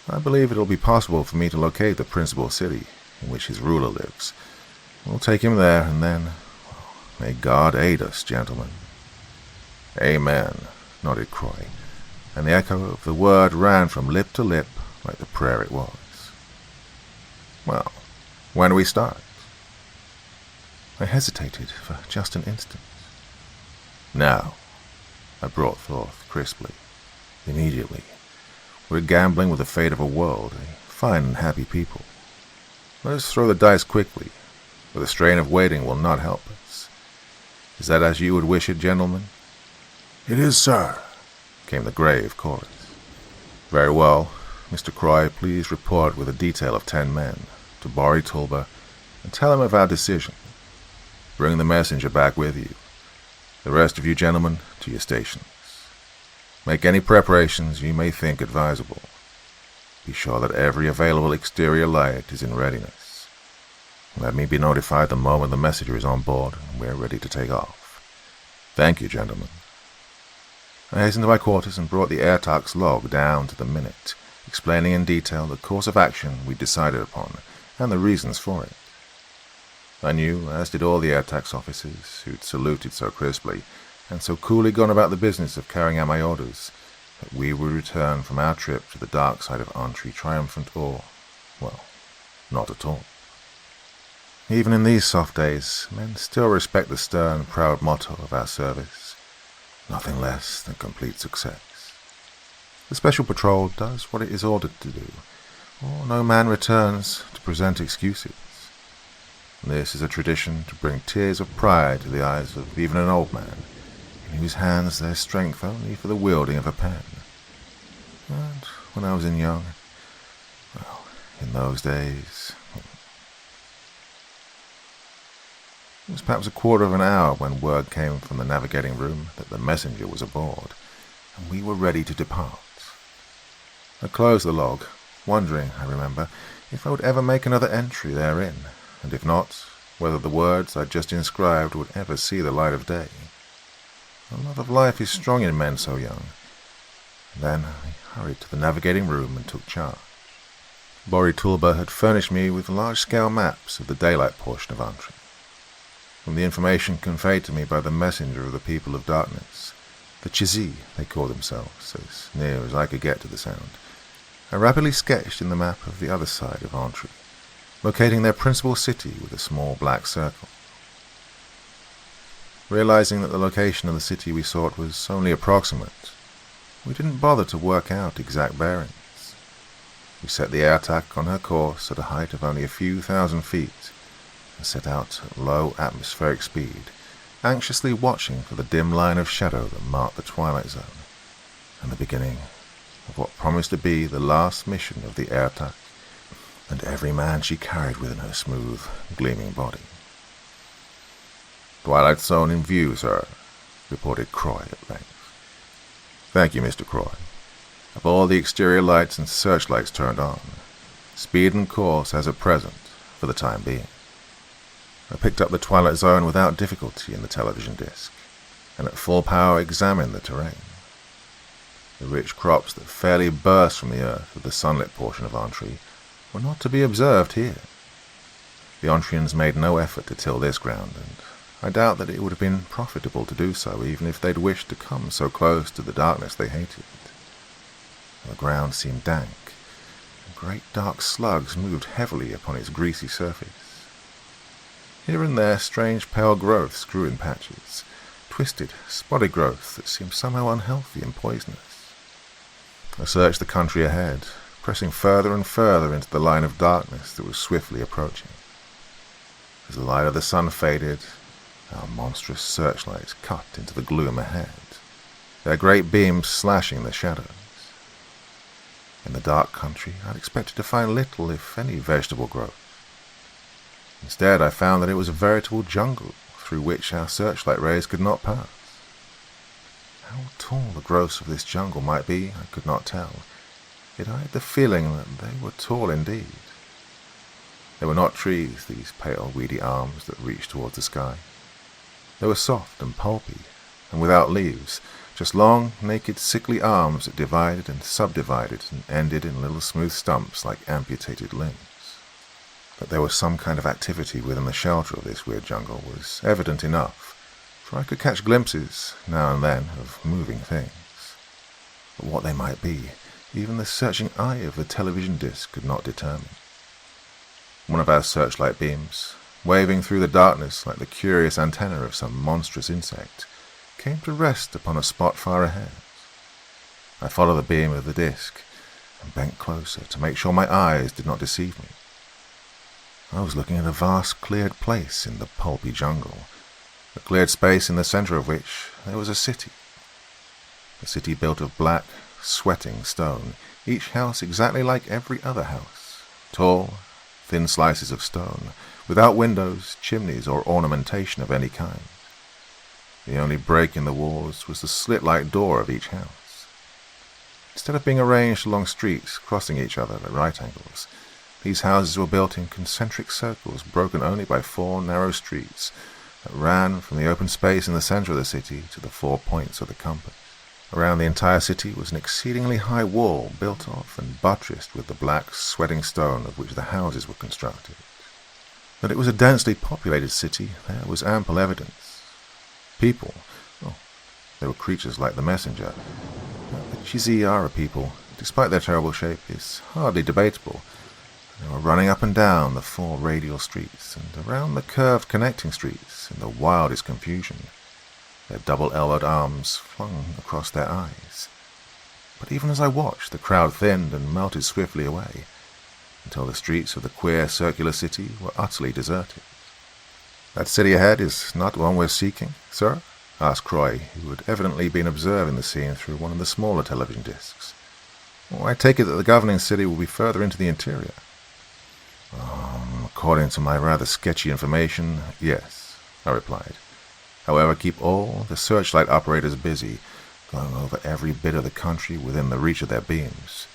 I believe it'll be possible for me to locate the principal city in which his ruler lives. We'll take him there, and then, may God aid us, gentlemen." "Amen," nodded Croy, and the echo of the word ran from lip to lip like the prayer it was. "Well, when do we start?" I hesitated for just an instant. "Now," I brought forth crisply, "immediately. We're gambling with the fate of a world, a fine and happy people. Let us throw the dice quickly, for the strain of waiting will not help us. Is that as you would wish it, gentlemen?" "It is, sir," came the grave chorus. "Very well. Mr. Croy, please report with a detail of 10 men to Bori Tulba and tell him of our decision. Bring the messenger back with you. The rest of you gentlemen to your stations. Make any preparations you may think advisable. Be sure that every available exterior light is in readiness. Let me be notified the moment the messenger is on board and we're ready to take off. Thank you, gentlemen." I hastened to my quarters and brought the Airtox log down to the minute, explaining in detail the course of action we decided upon and the reasons for it. I knew, as did all the Airtox officers who'd saluted so crisply and so coolly gone about the business of carrying out my orders, that we would return from our trip to the dark side of Antri triumphant or, well, not at all. Even in these soft days, men still respect the stern, proud motto of our service: nothing less than complete success. The Special Patrol does what it is ordered to do, or no man returns to present excuses. This is a tradition to bring tears of pride to the eyes of even an old man, in whose hands there's strength only for the wielding of a pen. And when I was in those days... It was perhaps a quarter of an hour when word came from the navigating room that the messenger was aboard, and we were ready to depart. I closed the log, wondering, I remember, if I would ever make another entry therein, and if not, whether the words I'd just inscribed would ever see the light of day. The love of life is strong in men so young. And then I hurried to the navigating room and took charge. Bori Tulba had furnished me with large-scale maps of the daylight portion of Antri. From the information conveyed to me by the messenger of the people of darkness, the Chizi they call themselves, as near as I could get to the sound, I rapidly sketched in the map of the other side of Antri, locating their principal city with a small black circle. Realizing that the location of the city we sought was only approximate, we didn't bother to work out exact bearings. We set the Airtox on her course at a height of only a few thousand feet and set out at low atmospheric speed, anxiously watching for the dim line of shadow that marked the twilight zone and the beginning of what promised to be the last mission of the Airtox and every man she carried within her smooth, gleaming body. "Twilight zone in view, sir," reported Croy at length. "Thank you, Mr. Croy. Have all the exterior lights and searchlights turned on. Speed and course as at present, for the time being." I picked up the twilight zone without difficulty in the television disc, and at full power examined the terrain. The rich crops that fairly burst from the earth of the sunlit portion of Antri were not to be observed here. The Antrians made no effort to till this ground, and I doubt that it would have been profitable to do so even if they'd wished to come so close to the darkness they hated. The ground seemed dank, and great dark slugs moved heavily upon its greasy surface. Here and there strange pale growths grew in patches, twisted, spotted growths that seemed somehow unhealthy and poisonous. I searched the country ahead, pressing further and further into the line of darkness that was swiftly approaching. As the light of the sun faded, our monstrous searchlights cut into the gloom ahead, their great beams slashing the shadows. In the dark country, I'd expected to find little, if any, vegetable growth. Instead, I found that it was a veritable jungle through which our searchlight rays could not pass. How tall the growths of this jungle might be, I could not tell, yet I had the feeling that they were tall indeed. They were not trees, these pale, weedy arms that reached towards the sky. They were soft and pulpy, and without leaves, just long, naked, sickly arms that divided and subdivided and ended in little smooth stumps like amputated limbs. That there was some kind of activity within the shelter of this weird jungle was evident enough, for I could catch glimpses, now and then, of moving things. But what they might be, even the searching eye of the television disc could not determine. One of our searchlight beams, waving through the darkness like the curious antenna of some monstrous insect, came to rest upon a spot far ahead. I followed the beam of the disk and bent closer to make sure my eyes did not deceive me. I was looking at a vast cleared place in the pulpy jungle, a cleared space in the center of which there was a city. A city built of black, sweating stone, each house exactly like every other house, tall, thin slices of stone, without windows, chimneys, or ornamentation of any kind. The only break in the walls was the slit-like door of each house. Instead of being arranged along streets crossing each other at right angles, these houses were built in concentric circles broken only by 4 narrow streets that ran from the open space in the center of the city to the 4 points of the compass. Around the entire city was an exceedingly high wall built of and buttressed with the black, sweating stone of which the houses were constructed. That it was a densely populated city, there was ample evidence. People, they were creatures like the messenger. The Chiziyara people, despite their terrible shape, is hardly debatable. They were running up and down the 4 radial streets and around the curved connecting streets in the wildest confusion, their double-elbowed arms flung across their eyes. But even as I watched, the crowd thinned and melted swiftly away, until the streets of the queer circular city were utterly deserted. "That city ahead is not one we're seeking, sir?" asked Croy, who had evidently been observing the scene through one of the smaller television discs. "I take it that the governing city will be further into the interior." According to my rather sketchy information, yes," I replied. "However, keep all the searchlight operators busy, going over every bit of the country within the reach of their beams.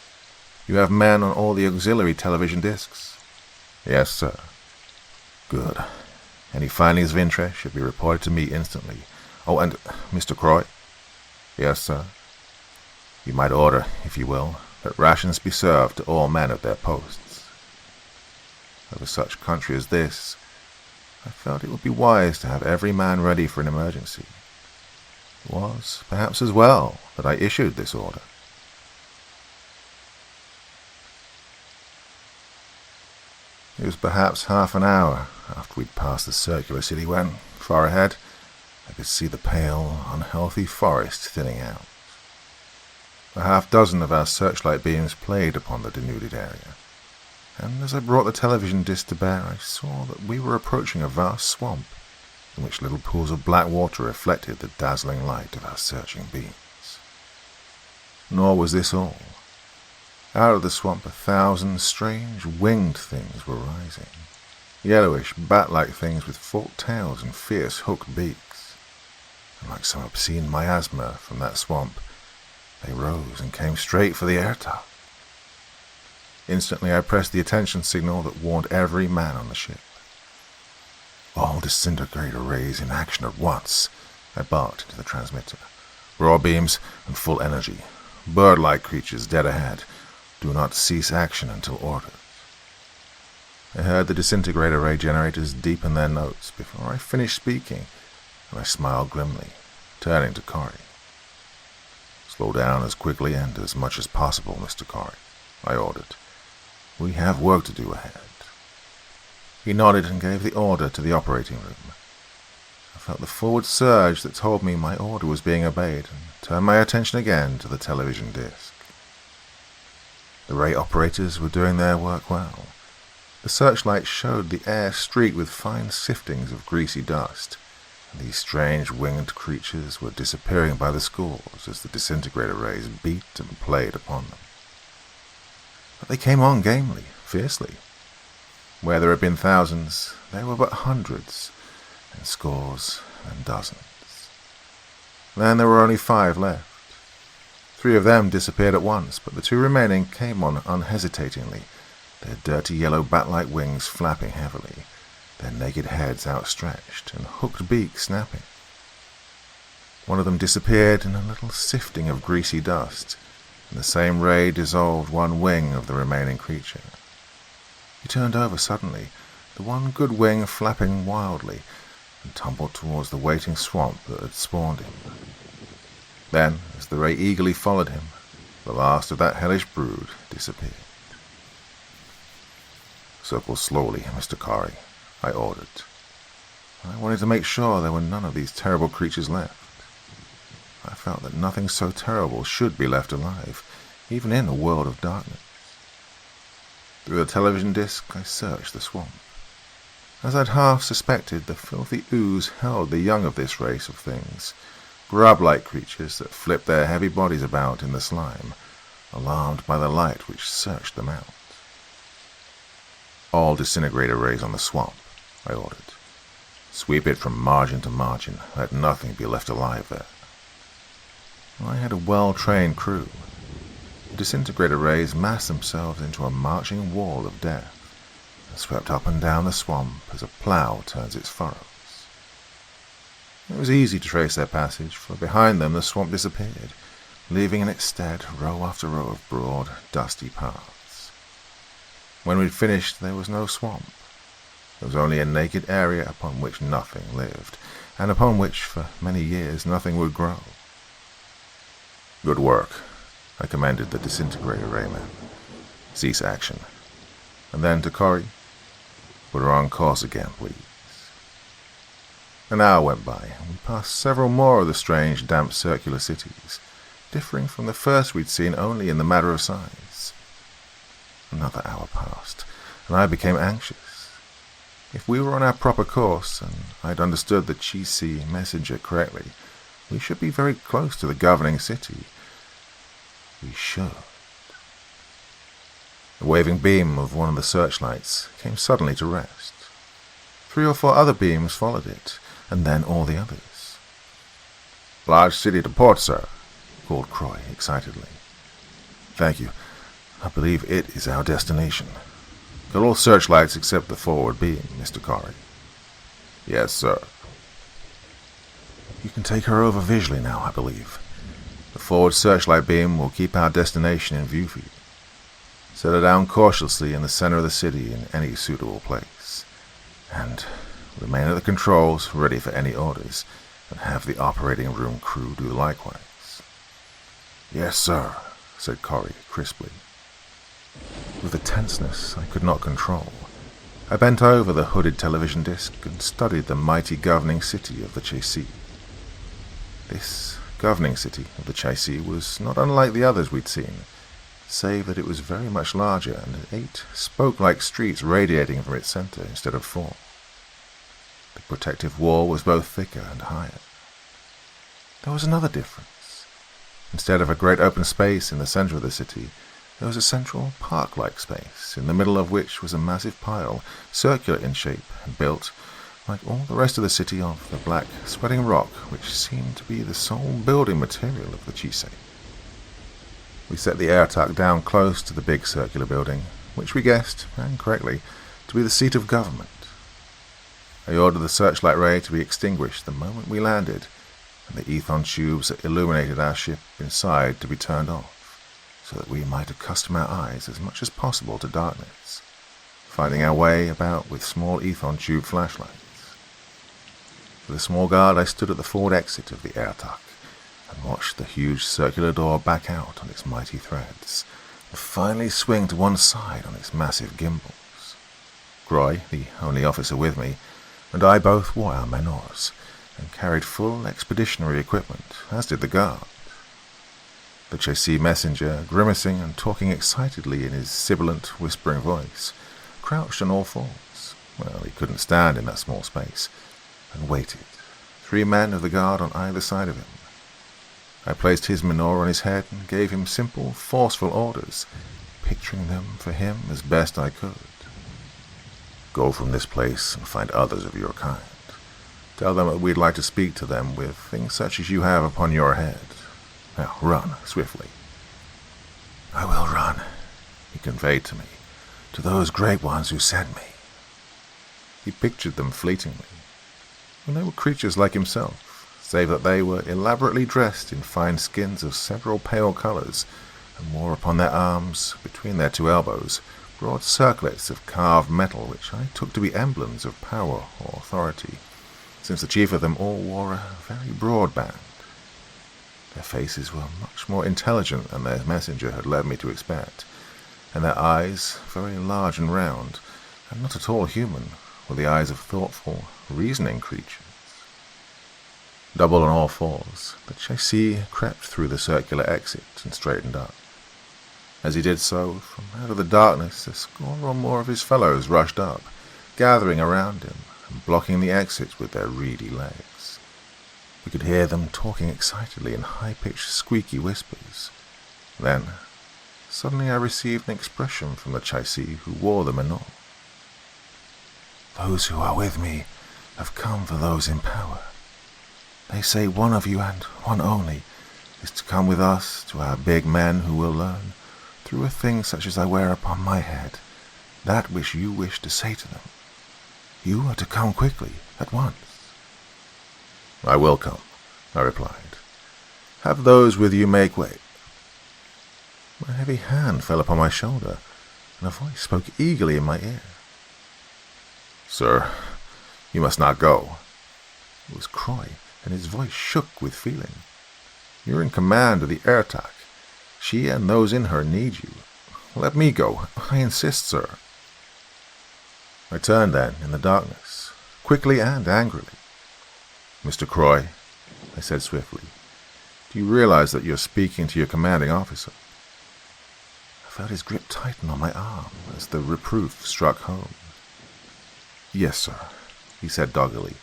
You have men on all the auxiliary television discs?" "Yes, sir." "Good. Any findings of interest should be reported to me instantly. Oh, and Mr. Croy?" "Yes, sir." "You might order, if you will, that rations be served to all men at their posts. Over such country as this, I felt it would be wise to have every man ready for an emergency. It was, perhaps as well, that I issued this order." It was perhaps half an hour after we'd passed the circular city when, far ahead, I could see the pale, unhealthy forest thinning out. A half-dozen of our searchlight beams played upon the denuded area, and as I brought the television disc to bear, I saw that we were approaching a vast swamp, in which little pools of black water reflected the dazzling light of our searching beams. Nor was this all. Out of the swamp 1,000 strange winged things were rising, yellowish, bat-like things with forked tails and fierce hooked beaks. And like some obscene miasma from that swamp, they rose and came straight for the airtop. Instantly I pressed the attention signal that warned every man on the ship. "All disintegrator rays in action at once," I barked into the transmitter. "Raw beams and full energy. Bird-like creatures dead ahead. Do not cease action until ordered." I heard the disintegrator ray generators deepen their notes before I finished speaking, and I smiled grimly, turning to Corey. "Slow down as quickly and as much as possible, Mr. Corey," I ordered. "We have work to do ahead." He nodded and gave the order to the operating room. I felt the forward surge that told me my order was being obeyed, and turned my attention again to the television disc. The ray operators were doing their work well. The searchlight showed the air streaked with fine siftings of greasy dust, and these strange winged creatures were disappearing by the scores as the disintegrator rays beat and played upon them. But they came on gamely, fiercely. Where there had been thousands, there were but hundreds, and scores and dozens. Then there were only 5 left. 3 of them disappeared at once, but the 2 remaining came on unhesitatingly, their dirty yellow bat-like wings flapping heavily, their naked heads outstretched, and hooked beaks snapping. One of them disappeared in a little sifting of greasy dust, and the same ray dissolved one wing of the remaining creature. He turned over suddenly, the one good wing flapping wildly, and tumbled towards the waiting swamp that had spawned him. Then, as the ray eagerly followed him, the last of that hellish brood disappeared. "Circle slowly, Mr. Corey," I ordered. I wanted to make sure there were none of these terrible creatures left. I felt that nothing so terrible should be left alive, even in a world of darkness. Through the television disc, I searched the swamp. As I'd half suspected, the filthy ooze held the young of this race of things, grub-like creatures that flipped their heavy bodies about in the slime, alarmed by the light which searched them out. All disintegrator rays on the swamp, I ordered. Sweep it from margin to margin, let nothing be left alive there. I had a well-trained crew. The disintegrator rays massed themselves into a marching wall of death, and swept up and down the swamp as a plough turns its furrows. It was easy to trace their passage, for behind them the swamp disappeared, leaving in its stead row after row of broad, dusty paths. When we'd finished, there was no swamp. There was only a naked area upon which nothing lived, and upon which, for many years, nothing would grow. Good work, I commended the disintegrator rayman. Cease action. And then to Corey, put her on course again, please. An hour went by, and we passed several more of the strange, damp, circular cities, differing from the first we'd seen only in the matter of size. Another hour passed, and I became anxious. If we were on our proper course, and I'd understood the Chi-Si messenger correctly, we should be very close to the governing city. We should. The waving beam of one of the searchlights came suddenly to rest. 3 or 4 other beams followed it, and then all the others. "Large city to port, sir," called Croy excitedly. "Thank you. I believe it is our destination. Got all searchlights except the forward beam, Mr. Corey." "Yes, sir." "You can take her over visually now, I believe. The forward searchlight beam will keep our destination in view for you. Set her down cautiously in the center of the city in any suitable place. And remain at the controls, ready for any orders, and have the operating room crew do likewise." "Yes, sir," said Corey crisply. With a tenseness I could not control, I bent over the hooded television disc and studied the mighty governing city of the Chi-Si. This governing city of the Chi-Si was not unlike the others we'd seen, save that it was very much larger and had 8 spoke-like streets radiating from its center instead of 4. The protective wall was both thicker and higher. There was another difference. Instead of a great open space in the center of the city, there was a central park-like space, in the middle of which was a massive pile, circular in shape and built, like all the rest of the city, of the black, sweating rock which seemed to be the sole building material of the Chi-Si. We set the air tuck down close to the big circular building, which we guessed, and correctly, to be the seat of government. I ordered the searchlight ray to be extinguished the moment we landed, and the ethon tubes that illuminated our ship inside to be turned off, so that we might accustom our eyes as much as possible to darkness, finding our way about with small ethon tube flashlights. With a small guard, I stood at the forward exit of the air tuck and watched the huge circular door back out on its mighty threads, and finally swing to one side on its massive gimbals. Groy, the only officer with me, and I both wore our menores, and carried full expeditionary equipment, as did the guard. The Chi-Si messenger, grimacing and talking excitedly in his sibilant, whispering voice, crouched on all fours. Well, he couldn't stand in that small space, and waited, 3 men of the guard on either side of him. I placed his menore on his head and gave him simple, forceful orders, picturing them for him as best I could. "Go from this place and find others of your kind. Tell them that we'd like to speak to them with things such as you have upon your head. Now run, swiftly." "I will run," he conveyed to me, "to those great ones who sent me." He pictured them fleetingly, and they were creatures like himself, save that they were elaborately dressed in fine skins of several pale colors, and wore upon their arms, between their 2 elbows, broad circlets of carved metal which I took to be emblems of power or authority, since the chief of them all wore a very broad band. Their faces were much more intelligent than their messenger had led me to expect, and their eyes, very large and round, and not at all human, were the eyes of thoughtful, reasoning creatures. Double on all fours, the chassé crept through the circular exit and straightened up. As he did so, from out of the darkness, a score or more of his fellows rushed up, gathering around him and blocking the exit with their reedy legs. We could hear them talking excitedly in high-pitched, squeaky whispers. Then, suddenly I received an expression from the chassé who wore the menore. "Those who are with me have come for those in power. They say one of you, and one only, is to come with us to our big men who will learn, through a thing such as I wear upon my head, that which you wish to say to them. You are to come quickly, at once." "I will come," I replied. "Have those with you make way." My heavy hand fell upon my shoulder, and a voice spoke eagerly in my ear. "Sir, you must not go." It was Croy, and his voice shook with feeling. "You're in command of the attack. She and those in her need you. Let me go. I insist, sir." I turned then, in the darkness, quickly and angrily. "Mr. Croy," I said swiftly, "do you realize that you're speaking to your commanding officer?" I felt his grip tighten on my arm as the reproof struck home. "Yes, sir," he said doggedly.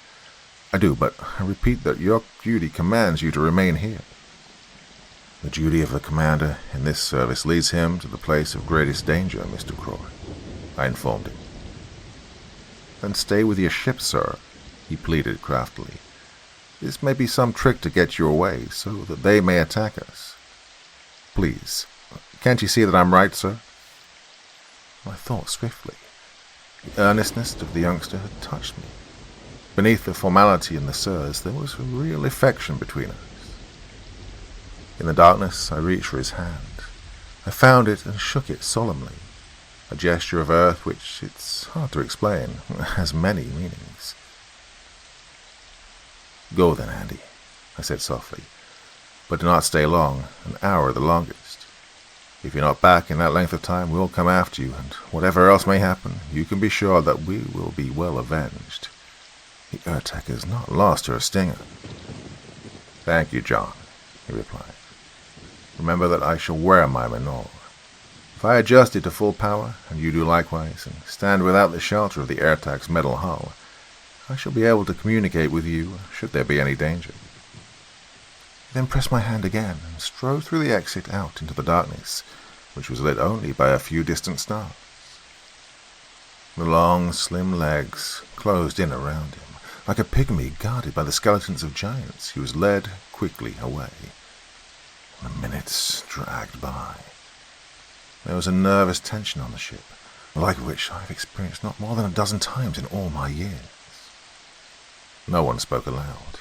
"I do, but I repeat that your duty commands you to remain here." "The duty of the commander in this service leads him to the place of greatest danger, Mr. Croy," I informed him. "Then stay with your ship, sir," he pleaded craftily. "This may be some trick to get you away, so that they may attack us. Please, can't you see that I'm right, sir?" I thought swiftly. The earnestness of the youngster had touched me. Beneath the formality and the sirs, there was a real affection between us. In the darkness, I reached for his hand. I found it and shook it solemnly, a gesture of earth which, it's hard to explain, has many meanings. "Go then, Andy," I said softly, "but do not stay long, an hour the longest. If you're not back in that length of time, we'll come after you, and whatever else may happen, you can be sure that we will be well avenged. The Urtek has not lost her stinger." "Thank you, John," he replied. "Remember that I shall wear my menore. If I adjust it to full power, and you do likewise, and stand without the shelter of the Urtek's metal hull, I shall be able to communicate with you should there be any danger." He then pressed my hand again and strode through the exit out into the darkness, which was lit only by a few distant stars. The long, slim legs closed in around him. Like a pygmy guarded by the skeletons of giants, he was led quickly away. The minutes dragged by. There was a nervous tension on the ship, like which I have experienced not more than a dozen times in all my years. No one spoke aloud.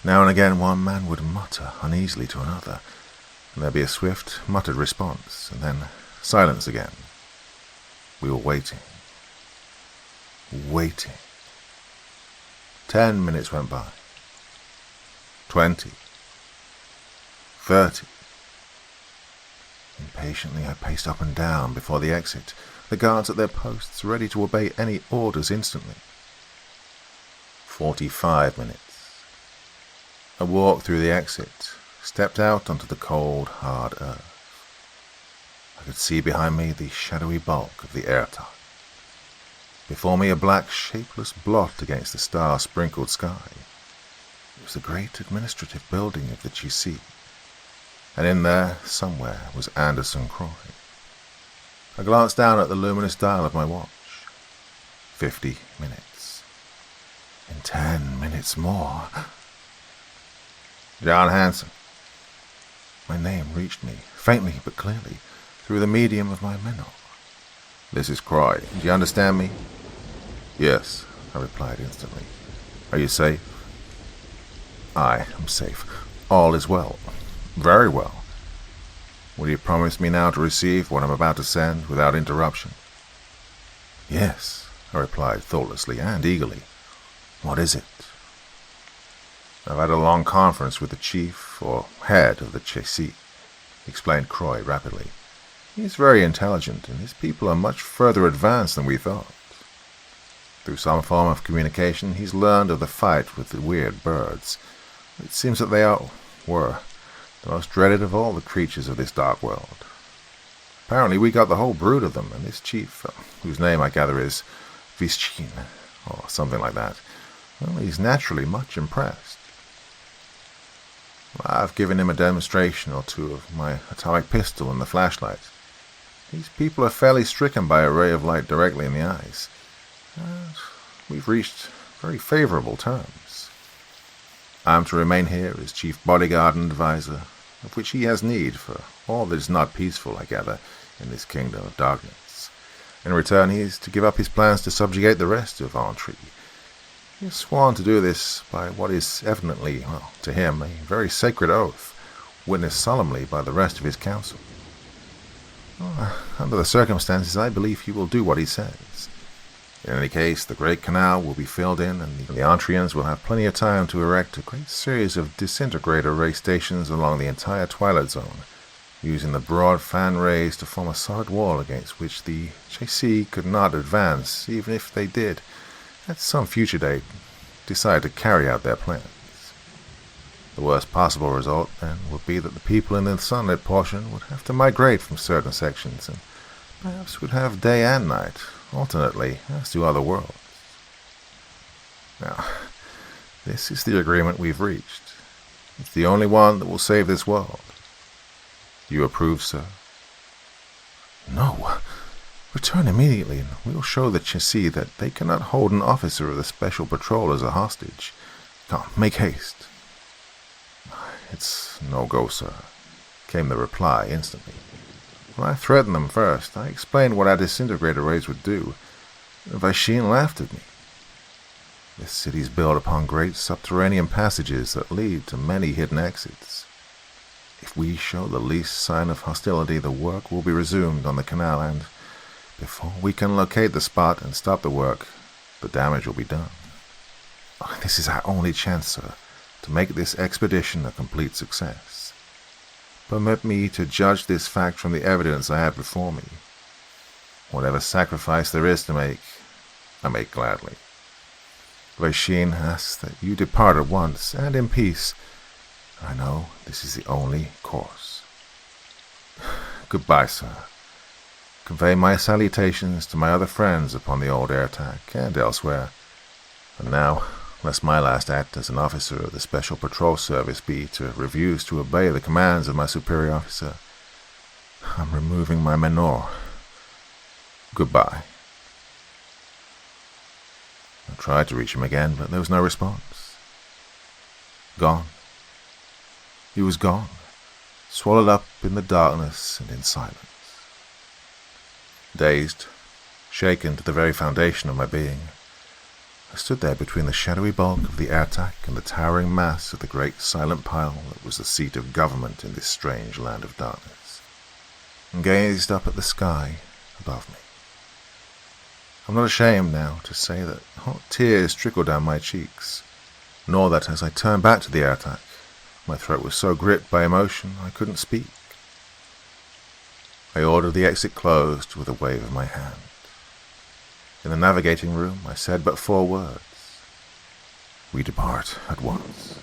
Now and again one man would mutter uneasily to another, and there'd be a swift, muttered response, and then silence again. We were waiting. Waiting. 10 minutes went by. 20. 30. Impatiently I paced up and down before the exit, the guards at their posts ready to obey any orders instantly. 45 minutes. I walked through the exit, stepped out onto the cold, hard earth. I could see behind me the shadowy bulk of the airtime. Before me a black, shapeless blot against the star-sprinkled sky. It was the great administrative building of the GC, and in there, somewhere, was Anderson Croy. I glanced down at the luminous dial of my watch. 50 minutes. In 10 minutes more. John Hanson. My name reached me, faintly but clearly, through the medium of my menore. "This is Croy. Do you understand me?" "Yes," I replied instantly. "Are you safe?" "I am safe. All is well. Very well. Will you promise me now to receive what I'm about to send without interruption?" "Yes," I replied thoughtlessly and eagerly. "What is it?" "I've had a long conference with the chief, or head, of the Chessie," explained Croy rapidly. "He's very intelligent, and his people are much further advanced than we thought." Through some form of communication, he's learned of the fight with the weird birds. It seems that were the most dreaded of all the creatures of this dark world. Apparently we got the whole brood of them, and this chief, whose name I gather is Vischin, or something like that, well, he's naturally much impressed. I've given him a demonstration or two of my atomic pistol and the flashlight. These people are fairly stricken by a ray of light directly in the eyes. We've reached very favorable terms. I'm to remain here as chief bodyguard and advisor, of which he has need for all that is not peaceful, I gather, in this kingdom of darkness. In return, he is to give up his plans to subjugate the rest of Antri. He has sworn to do this by what is evidently, well, to him, a very sacred oath, witnessed solemnly by the rest of his council. Under the circumstances, I believe he will do what he says. In any case, the Great Canal will be filled in, and the Antrians will have plenty of time to erect a great series of disintegrator ray stations along the entire Twilight Zone, using the broad fan rays to form a solid wall against which the Chassis could not advance, even if they did, at some future date, decide to carry out their plans. The worst possible result, then, would be that the people in the sunlit portion would have to migrate from certain sections, and perhaps would have day and night, alternately, as to other worlds. Now, this is the agreement we've reached. It's the only one that will save this world. Do you approve, sir? No. Return immediately, and we'll show the Chassis that they cannot hold an officer of the Special Patrol as a hostage. Come, make haste. It's no go, sir, came the reply instantly. When I threatened them first, I explained what our disintegrator rays would do. Vischin laughed at me. This city's built upon great subterranean passages that lead to many hidden exits. If we show the least sign of hostility, the work will be resumed on the canal, and before we can locate the spot and stop the work, the damage will be done. This is our only chance, sir, to make this expedition a complete success. Permit me to judge this fact from the evidence I have before me. Whatever sacrifice there is to make, I make gladly. Vischin asks that you depart at once, and in peace. I know this is the only course. Goodbye, sir. Convey my salutations to my other friends upon the old air attack and elsewhere. And now, lest my last act as an officer of the Special Patrol Service be to refuse to obey the commands of my superior officer, I'm removing my menore. Goodbye. I tried to reach him again, but there was no response. Gone. He was gone, swallowed up in the darkness and in silence. Dazed, shaken to the very foundation of my being, I stood there between the shadowy bulk of the air attack and the towering mass of the great silent pile that was the seat of government in this strange land of darkness, and gazed up at the sky above me. I'm not ashamed now to say that hot tears trickled down my cheeks, nor that as I turned back to the air attack, my throat was so gripped by emotion I couldn't speak. I ordered the exit closed with a wave of my hand. In the navigating room, I said but 4 words. We depart at once.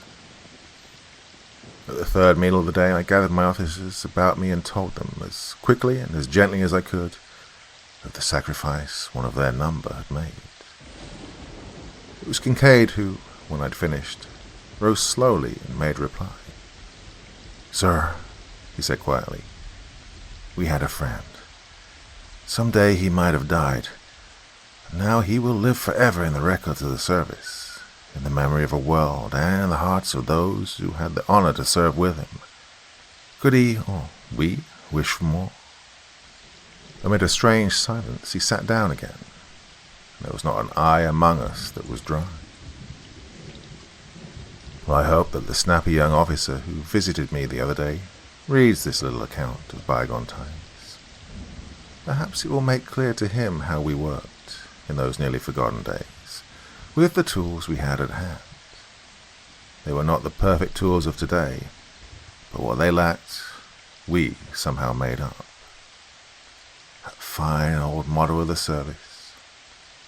At the 3rd meal of the day, I gathered my officers about me and told them, as quickly and as gently as I could, of the sacrifice one of their number had made. It was Kincaid who, when I'd finished, rose slowly and made reply. Sir, he said quietly, we had a friend. Some day he might have died, but now he will live forever in the records of the service, in the memory of a world and in the hearts of those who had the honor to serve with him. Could he, or we, wish for more? Amid a strange silence, he sat down again. There was not an eye among us that was dry. Well, I hope that the snappy young officer who visited me the other day reads this little account of bygone times. Perhaps it will make clear to him how we worked in those nearly forgotten days, with the tools we had at hand. They were not the perfect tools of today, but what they lacked, we somehow made up. That fine old motto of the service,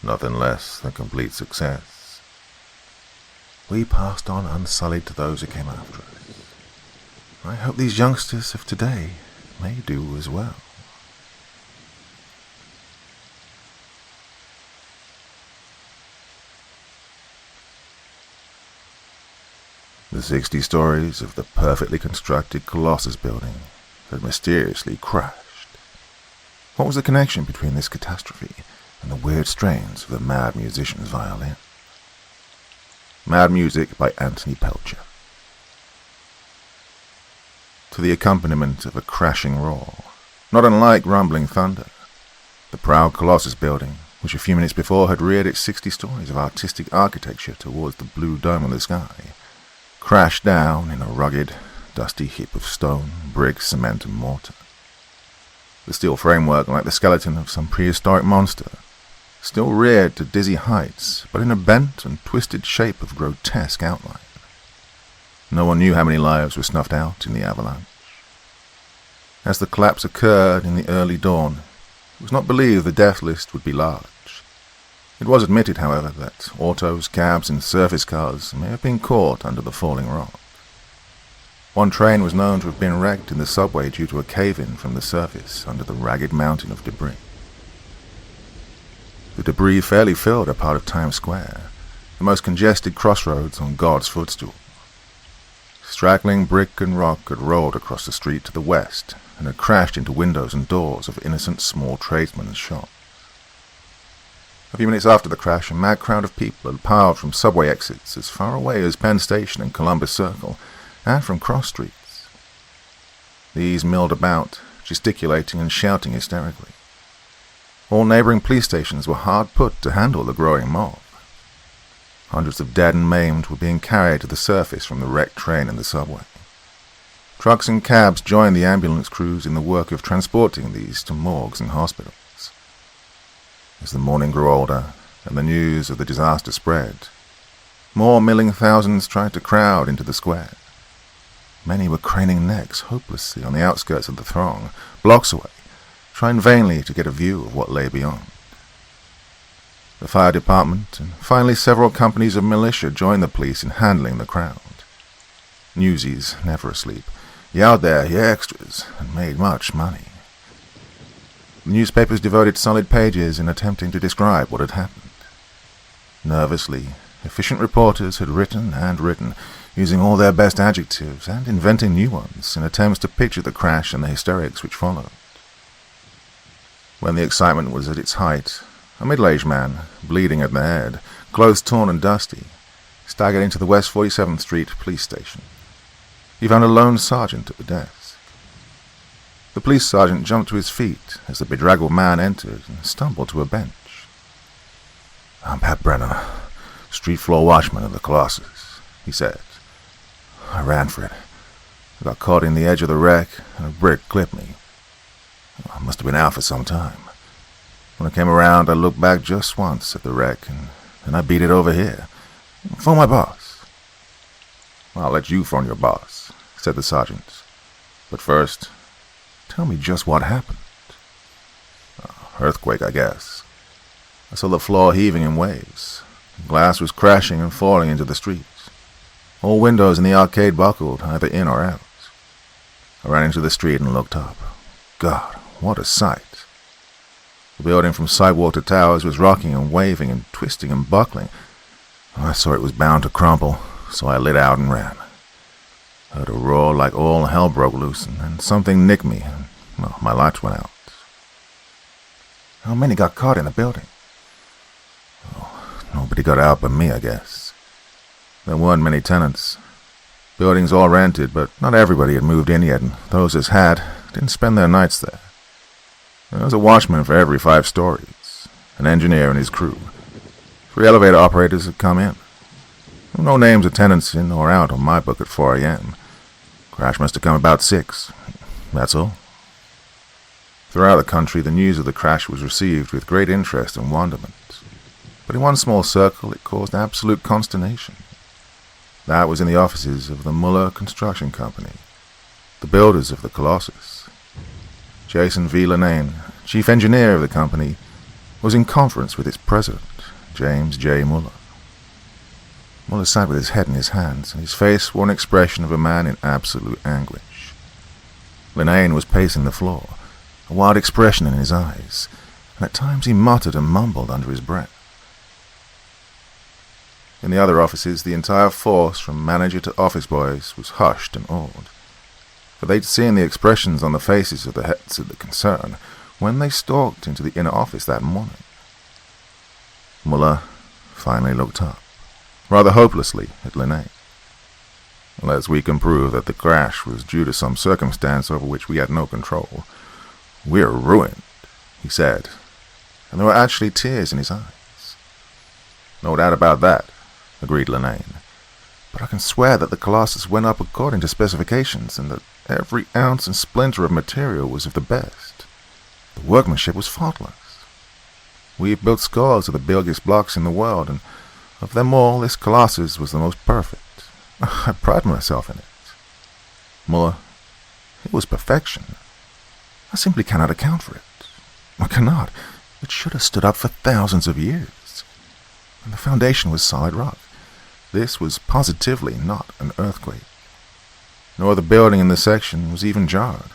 nothing less than complete success. We passed on unsullied to those who came after us. I hope these youngsters of today may do as well. The 60 stories of the perfectly constructed Colossus building had mysteriously crashed. What was the connection between this catastrophe and the weird strains of the mad musician's violin? Mad Music by Anthony Pelcher. To the accompaniment of a crashing roar, not unlike rumbling thunder, the proud Colossus building, which a few minutes before had reared its 60 stories of artistic architecture towards the blue dome of the sky, crashed down in a rugged, dusty heap of stone, brick, cement, and mortar. The steel framework, like the skeleton of some prehistoric monster, still reared to dizzy heights, but in a bent and twisted shape of grotesque outline. No one knew how many lives were snuffed out in the avalanche. As the collapse occurred in the early dawn, it was not believed the death list would be large. It was admitted, however, that autos, cabs, and surface cars may have been caught under the falling rock. One train was known to have been wrecked in the subway due to a cave-in from the surface under the ragged mountain of debris. The debris fairly filled a part of Times Square, the most congested crossroads on God's footstool. Straggling brick and rock had rolled across the street to the west and had crashed into windows and doors of innocent small tradesmen's shops. A few minutes after the crash, a mad crowd of people had piled from subway exits as far away as Penn Station and Columbus Circle, and from cross streets. These milled about, gesticulating and shouting hysterically. All neighboring police stations were hard put to handle the growing mob. Hundreds of dead and maimed were being carried to the surface from the wrecked train and the subway. Trucks and cabs joined the ambulance crews in the work of transporting these to morgues and hospitals. As the morning grew older and the news of the disaster spread, more milling thousands tried to crowd into the square. Many were craning necks hopelessly on the outskirts of the throng, blocks away, trying vainly to get a view of what lay beyond. The fire department and finally several companies of militia joined the police in handling the crowd. Newsies, never asleep, yelled there, "You extras," and made much money. The newspapers devoted solid pages in attempting to describe what had happened. Nervously, efficient reporters had written and written, using all their best adjectives and inventing new ones in attempts to picture the crash and the hysterics which followed. When the excitement was at its height, a middle-aged man, bleeding at the head, clothes torn and dusty, staggered into the West 47th Street police station. He found a lone sergeant at the desk. The police sergeant jumped to his feet as the bedraggled man entered and stumbled to a bench. "I'm Pat Brennan, street floor watchman of the Colossus," he said. "I ran for it. I got caught in the edge of the wreck and a brick clipped me. I must have been out for some time. When I came around, I looked back just once at the wreck and then I beat it over here. Phone my boss." "I'll let you phone your boss," said the sergeant. "But first, tell me just what happened." "Earthquake, I guess. I saw the floor heaving in waves. Glass was crashing and falling into the streets. All windows in the arcade buckled, either in or out. I ran into the street and looked up. God, what a sight. The building from sidewalk to towers was rocking and waving and twisting and buckling. I saw it was bound to crumple, so I lit out and ran. Heard a roar like all hell broke loose, and then something nicked me, and my lights went out." "How many got caught in the building?" "Oh, nobody got out but me, I guess. There weren't many tenants. Buildings all rented, but not everybody had moved in yet, and those that had didn't spend their nights there. There was a watchman for every 5 stories, an engineer and his crew. 3 elevator operators had come in. No names of tenants in or out on my book at 4 a.m. Crash must have come about 6. That's all." Throughout the country, the news of the crash was received with great interest and wonderment. But in one small circle, it caused absolute consternation. That was in the offices of the Muller Construction Company, the builders of the Colossus. Jason V. Lanane, chief engineer of the company, was in conference with its president. James J. Muller. Muller sat with his head in his hands, and his face wore an expression of a man in absolute anguish. Linnane was pacing the floor, a wild expression in his eyes, and at times he muttered and mumbled under his breath. In the other offices, the entire force, from manager to office boys, was hushed and awed, for they'd seen the expressions on the faces of the heads of the concern when they stalked into the inner office that morning. Muller finally looked up, rather hopelessly, at Linnane. "Unless we can prove that the crash was due to some circumstance over which we had no control, we're ruined," he said, and there were actually tears in his eyes. "No doubt about that," agreed Linnane, "but I can swear that the Colossus went up according to specifications and that every ounce and splinter of material was of the best. The workmanship was faultless. We've built scores of the biggest blocks in the world, and of them all, this Colossus was the most perfect. I pride myself in it. Muller, it was perfection. I simply cannot account for it. I cannot. It should have stood up for thousands of years. And the foundation was solid rock. This was positively not an earthquake. No other building in the section was even jarred.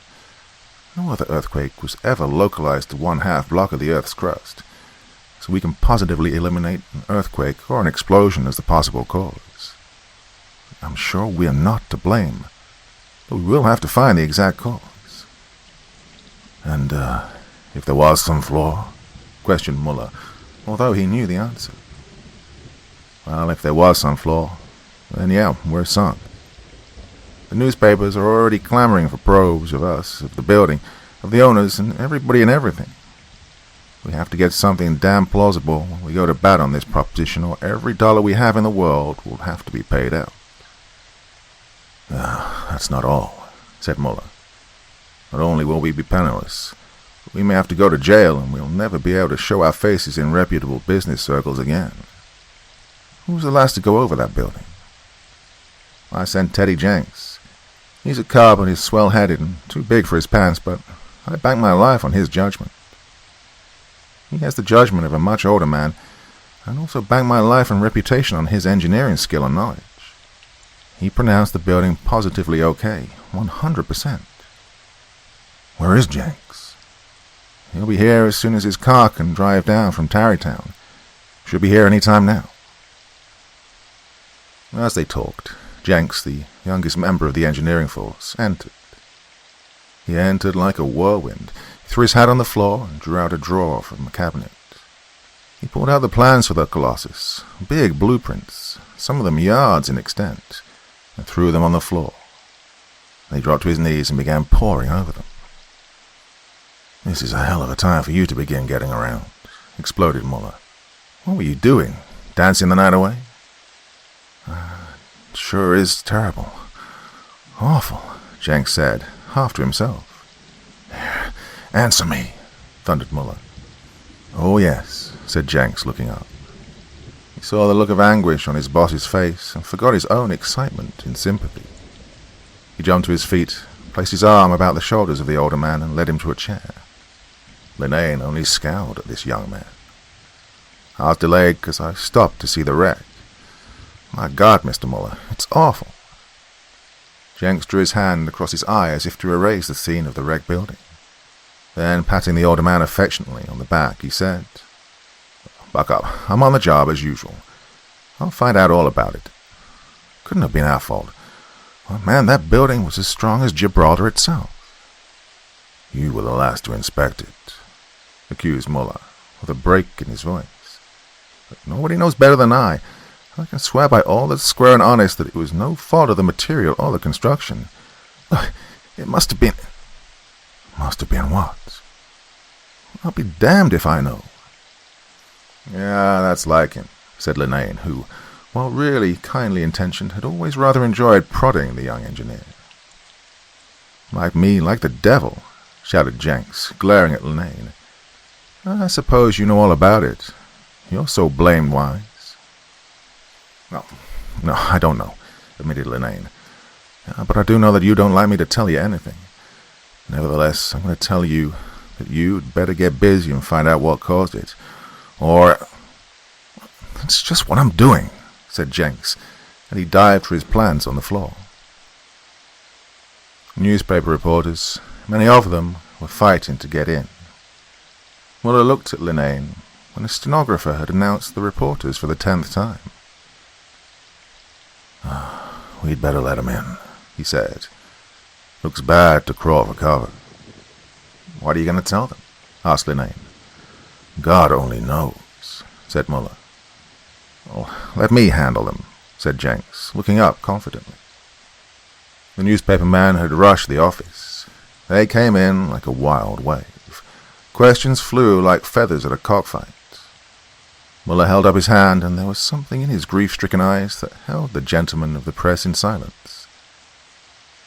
No other earthquake was ever localized to 1/2 block of the Earth's crust, so we can positively eliminate an earthquake or an explosion as the possible cause. I'm sure we are not to blame, but we will have to find the exact cause." "And, if there was some flaw?" questioned Muller, although he knew the answer. "Well, if there was some flaw, then yeah, we're sunk. The newspapers are already clamoring for probes of us, of the building, of the owners, and everybody and everything. We have to get something damn plausible when we go to bat on this proposition, or every dollar we have in the world will have to be paid out." "That's not all," said Muller. "Not only will we be penniless, but we may have to go to jail, and we'll never be able to show our faces in reputable business circles again. Who was the last to go over that building?" "I sent Teddy Jenks. He's a cub and he's swell-headed and too big for his pants, but I bank my life on his judgment. He has the judgment of a much older man, and also bank my life and reputation on his engineering skill and knowledge. He pronounced the building positively okay, 100%. "Where is Jenks?" "He'll be here as soon as his car can drive down from Tarrytown. Should be here any time now." As they talked, Jenks, the youngest member of the engineering force, entered. He entered like a whirlwind. He threw his hat on the floor and drew out a drawer from a cabinet. He pulled out the plans for the Colossus, big blueprints, some of them yards in extent, and threw them on the floor. He dropped to his knees and began poring over them. "This is a hell of a time for you to begin getting around," exploded Muller. "What were you doing? Dancing the night away?" "It sure is terrible. Awful," Jenks said, half to himself. "Answer me," thundered Muller. "Oh, yes," said Jenks, looking up. He saw the look of anguish on his boss's face and forgot his own excitement in sympathy. He jumped to his feet, placed his arm about the shoulders of the older man, and led him to a chair. Linnane only scowled at this young man. "I was delayed because I stopped to see the wreck. My God, Mr. Muller, it's awful." Jenks drew his hand across his eye as if to erase the scene of the wrecked building. Then, patting the older man affectionately on the back, he said, "Buck up. I'm on the job as usual. I'll find out all about it. Couldn't have been our fault. Why, man, that building was as strong as Gibraltar itself." "You were the last to inspect it," accused Muller, with a break in his voice. "But nobody knows better than I. I can swear by all that's square and honest that it was no fault of the material or the construction. It must have been—" "Must have been what?" "I'll be damned if I know." "Yeah, that's like him," said Linnane, who, while really kindly intentioned, had always rather enjoyed prodding the young engineer. "Like me, like the devil," shouted Jenks, glaring at Linnane. "I suppose you know all about it. You're so blamed wise." No, I don't know," admitted Linnane. "But I do know that you don't like me to tell you anything. Nevertheless, I'm going to tell you that you'd better get busy and find out what caused it. Or—" "That's just what I'm doing," said Jenks, and he dived for his plans on the floor. Newspaper reporters, many of them, were fighting to get in. Muller looked at Linnane when a stenographer had announced the reporters for the 10th time. "We'd better let 'em in," he said. "Looks bad to crawl for cover." "What are you going to tell them?" asked Linnane. "God only knows," said Muller. "Well, let me handle them," said Jenks, looking up confidently. The newspaper man had rushed the office. They came in like a wild wave. Questions flew like feathers at a cockfight. Muller held up his hand, and there was something in his grief-stricken eyes that held the gentlemen of the press in silence.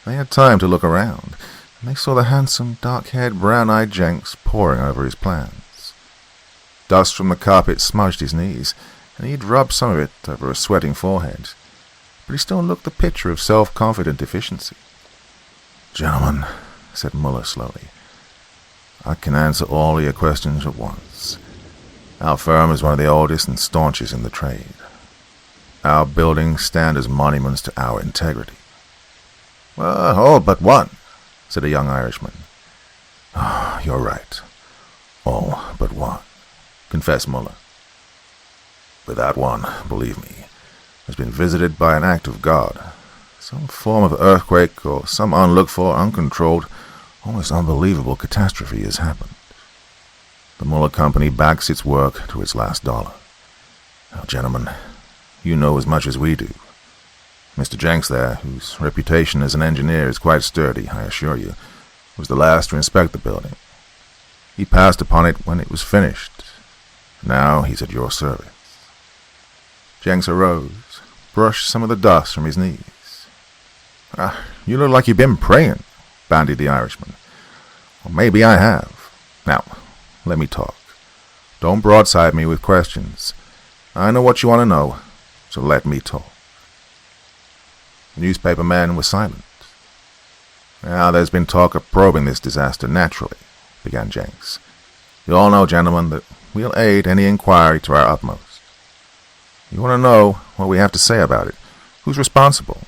They had time to look around, and they saw the handsome, dark-haired, brown-eyed Jenks poring over his plans. Dust from the carpet smudged his knees, and he'd rubbed some of it over a sweating forehead, but he still looked the picture of self-confident efficiency. "Gentlemen," said Muller slowly, "I can answer all your questions at once. Our firm is one of the oldest and staunchest in the trade. Our buildings stand as monuments to our integrity." "Well, all but one," said a young Irishman. "You're right. All but one," confessed Muller. "But that one, believe me, has been visited by an act of God. Some form of earthquake or some unlooked-for, uncontrolled, almost unbelievable catastrophe has happened. The Muller Company backs its work to its last dollar. Now, gentlemen, you know as much as we do. Mr. Jenks there, whose reputation as an engineer is quite sturdy, I assure you, was the last to inspect the building. He passed upon it when it was finished. Now he's at your service." Jenks arose, brushed some of the dust from his knees. "You look like you've been praying," bandied the Irishman. "Well, maybe I have. Now, let me talk. Don't broadside me with questions. I know what you want to know, so let me talk." The newspaper men were silent. "Now, there's been talk of probing this disaster naturally," began Jenks. "You all know, gentlemen, that we'll aid any inquiry to our utmost. You want to know what we have to say about it? Who's responsible?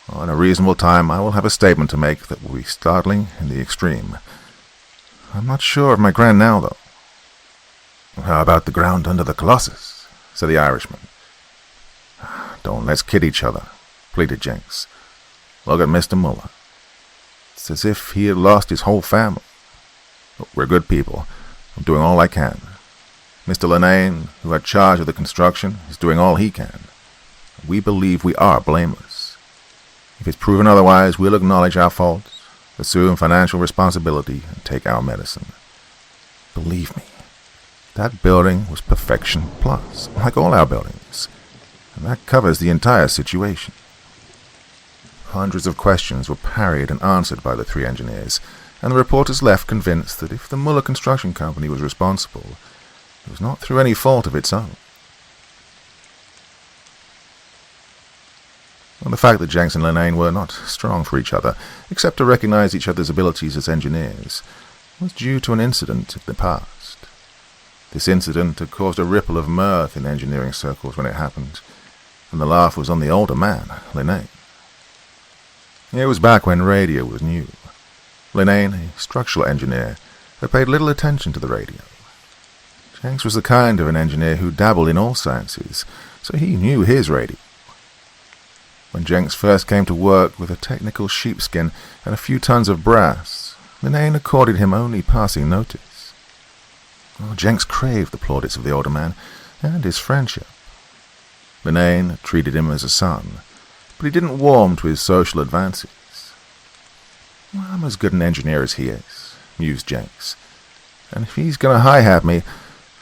Well, in a reasonable time, I will have a statement to make that will be startling in the extreme. I'm not sure of my ground now, though." "How about the ground under the Colossus?" said the Irishman. "Don't let's kid each other," pleaded Jenks. "Look at Mr. Muller. It's as if he had lost his whole family. But we're good people. I'm doing all I can. Mr. Linnane, who had charge of the construction, is doing all he can. We believe we are blameless. If it's proven otherwise, we'll acknowledge our faults, assume financial responsibility, and take our medicine. Believe me, that building was perfection plus, like all our buildings, and that covers the entire situation." Hundreds of questions were parried and answered by the three engineers, and the reporters left convinced that if the Muller Construction Company was responsible, it was not through any fault of its own. And the fact that Jenks and Linnane were not strong for each other, except to recognize each other's abilities as engineers, was due to an incident in the past. This incident had caused a ripple of mirth in engineering circles when it happened, and the laugh was on the older man, Linnane. It was back when radio was new. Linnane, a structural engineer, had paid little attention to the radio. Jenks was the kind of an engineer who dabbled in all sciences, so he knew his radio. When Jenks first came to work with a technical sheepskin and a few tons of brass, Linnane accorded him only passing notice. Jenks craved the plaudits of the older man and his friendship. Linnane treated him as a son, but he didn't warm to his social advances. "I'm as good an engineer as he is," mused Jenks, "and if he's going to high-hat me,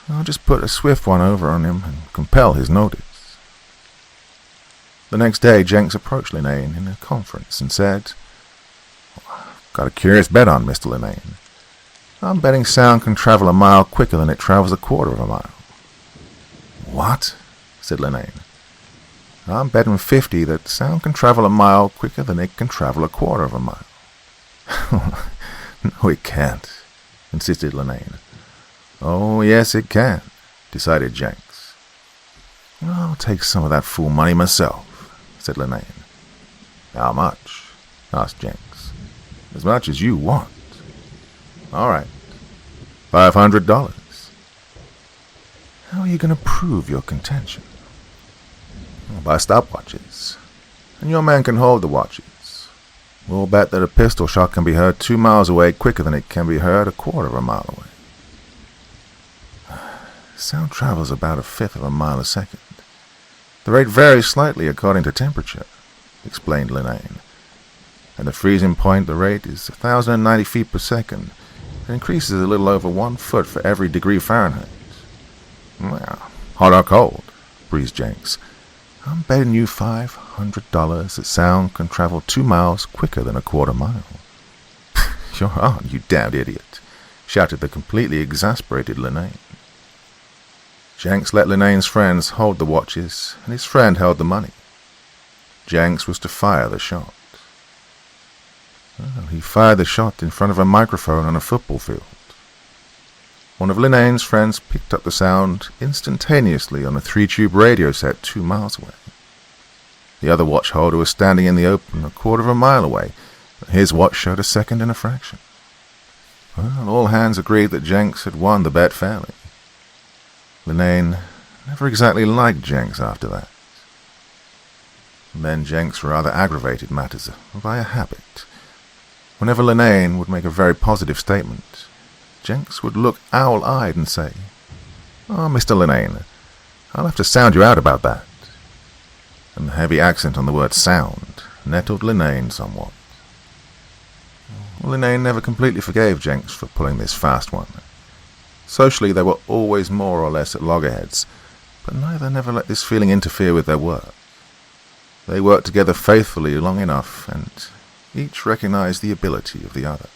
I'll just put a swift one over on him and compel his notice." The next day, Jenks approached Linnane in a conference and said, "I've got a curious bet on, Mr. Linnane. I'm betting sound can travel a mile quicker than it travels a quarter of a mile." "What?" said Linnane. "I'm betting 50 that sound can travel a mile quicker than it can travel a quarter of a mile." "No, it can't," insisted Linnane. "Oh, yes, it can," decided Jenks. "I'll take some of that fool money myself," said Linane. "How much?" asked Jenks. "As much as you want." "All right, $500. "How are you going to prove your contention?" "By stopwatches, and your man can hold the watches. We'll bet that a pistol shot can be heard 2 miles away quicker than it can be heard a quarter of a mile away." "Sound travels about 1/5 of a mile a second. The rate varies slightly according to temperature," explained Linane. "At the freezing point, the rate is 1,090 feet per second. It increases a little over 1 foot for every degree Fahrenheit." "Well, hot or cold?" breezed Jenks. "I'm betting you $500 that sound can travel 2 miles quicker than a quarter mile." "You're on, you damned idiot," shouted the completely exasperated Linane. Jenks let Linane's friends hold the watches, and his friend held the money. Jenks was to fire the shot. Well, he fired the shot in front of a microphone on a football field. One of Linane's friends picked up the sound instantaneously on a 3-tube radio set 2 miles away. The other watch holder was standing in the open a quarter of a mile away, and his watch showed a second and a fraction. Well, all hands agreed that Jenks had won the bet fairly. Linane never exactly liked Jenks after that. And then Jenks rather aggravated matters by a habit. Whenever Linane would make a very positive statement, Jenks would look owl-eyed and say, "Oh, Mr. Linane, I'll have to sound you out about that." And the heavy accent on the word sound nettled Linane somewhat. Linane never completely forgave Jenks for pulling this fast one. Socially, they were always more or less at loggerheads, but neither never let this feeling interfere with their work. They worked together faithfully long enough, and each recognized the ability of the other.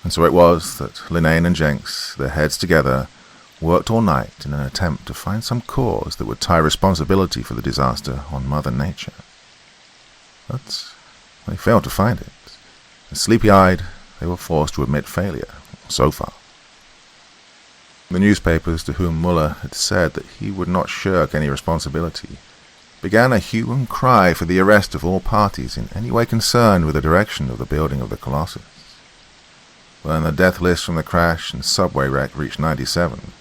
And so it was that Linane and Jenks, their heads together, worked all night in an attempt to find some cause that would tie responsibility for the disaster on Mother Nature. But they failed to find it, and sleepy-eyed, they were forced to admit failure, so far. The newspapers, to whom Muller had said that he would not shirk any responsibility, began a hue and cry for the arrest of all parties in any way concerned with the direction of the building of the Colossus. When the death list from the crash and subway wreck reached 97,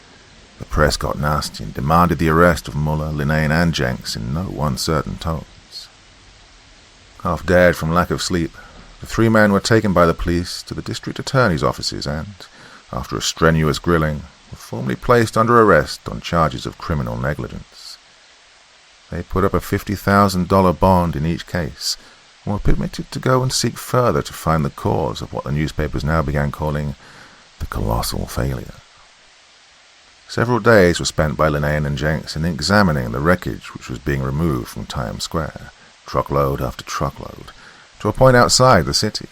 the press got nasty and demanded the arrest of Muller, Linane, and Jenks in no uncertain tones. Half dead from lack of sleep, the 3 men were taken by the police to the district attorney's offices and, after a strenuous grilling, were formally placed under arrest on charges of criminal negligence. They put up a $50,000 bond in each case, and were permitted to go and seek further to find the cause of what the newspapers now began calling the colossal failure. Several days were spent by Linane and Jenks in examining the wreckage which was being removed from Times Square, truckload after truckload, to a point outside the city.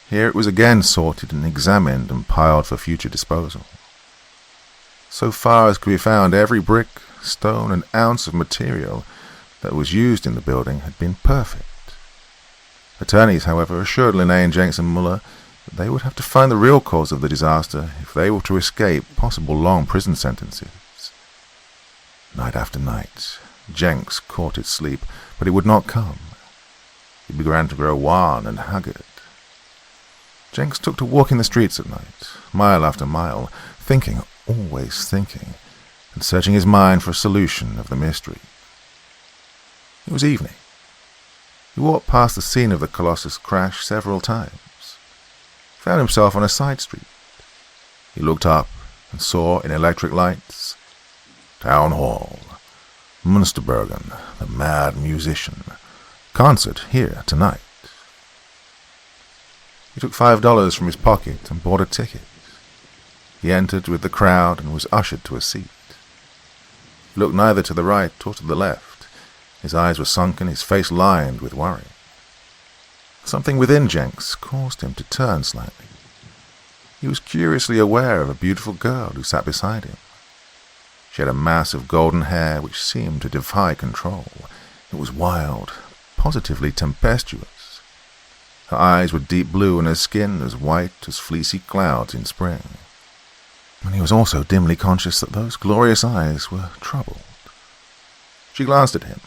Here it was again sorted and examined and piled for future disposal. So far as could be found, every brick, stone, and ounce of material that was used in the building had been perfect. Attorneys, however, assured Linane, Jenks, and Muller that they would have to find the real cause of the disaster if they were to escape possible long prison sentences. Night after night, Jenks courted sleep, but it would not come. He began to grow wan and haggard. Jenks took to walking the streets at night, mile after mile, thinking, always thinking, and searching his mind for a solution of the mystery. It was evening. He walked past the scene of the Colossus crash several times. He found himself on a side street. He looked up and saw in electric lights, "Town Hall, Münsterbergen, the Mad Musician, concert here tonight." He took $5 from his pocket and bought a ticket. He entered with the crowd and was ushered to a seat. He looked neither to the right or to the left. His eyes were sunken, his face lined with worry. Something within Jenks caused him to turn slightly. He was curiously aware of a beautiful girl who sat beside him. She had a mass of golden hair which seemed to defy control. It was wild, positively tempestuous. Her eyes were deep blue and her skin as white as fleecy clouds in spring. And he was also dimly conscious that those glorious eyes were troubled. She glanced at him.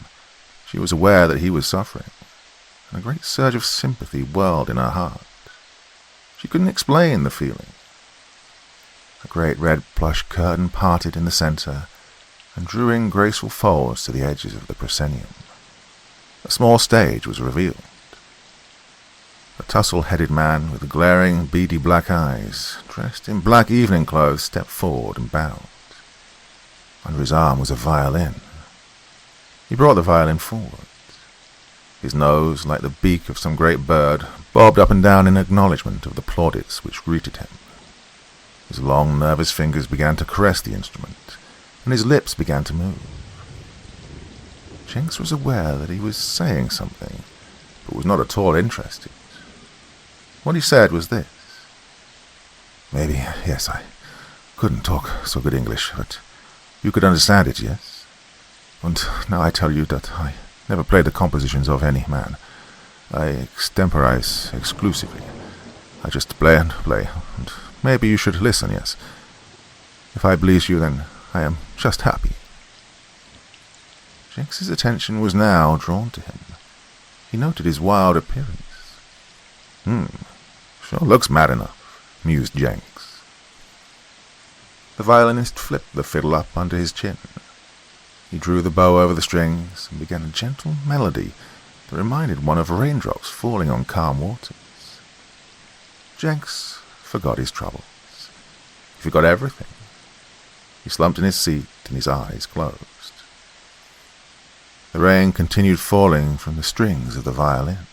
She was aware that he was suffering, and a great surge of sympathy whirled in her heart. She couldn't explain the feeling. A great red plush curtain parted in the center and drew in graceful folds to the edges of the proscenium. A small stage was revealed. A tussle-headed man with glaring, beady black eyes, dressed in black evening clothes, stepped forward and bowed. Under his arm was a violin. He brought the violin forward. His nose, like the beak of some great bird, bobbed up and down in acknowledgment of the plaudits which greeted him. His long, nervous fingers began to caress the instrument, and his lips began to move. Jenks was aware that he was saying something, but was not at all interested. What he said was this. Maybe, yes, I couldn't talk so good English, but you could understand it, yes? And now I tell you that I never played the compositions of any man. I extemporize exclusively. I just play and play, and maybe you should listen, yes. If I please you, then I am just happy. Jenks's attention was now drawn to him. He noted his wild appearance. Sure looks mad enough, mused Jenks. The violinist flipped the fiddle up under his chin. He drew the bow over the strings and began a gentle melody that reminded one of raindrops falling on calm waters. Jenks forgot his troubles. He forgot everything. He slumped in his seat and his eyes closed. The rain continued falling from the strings of the violin.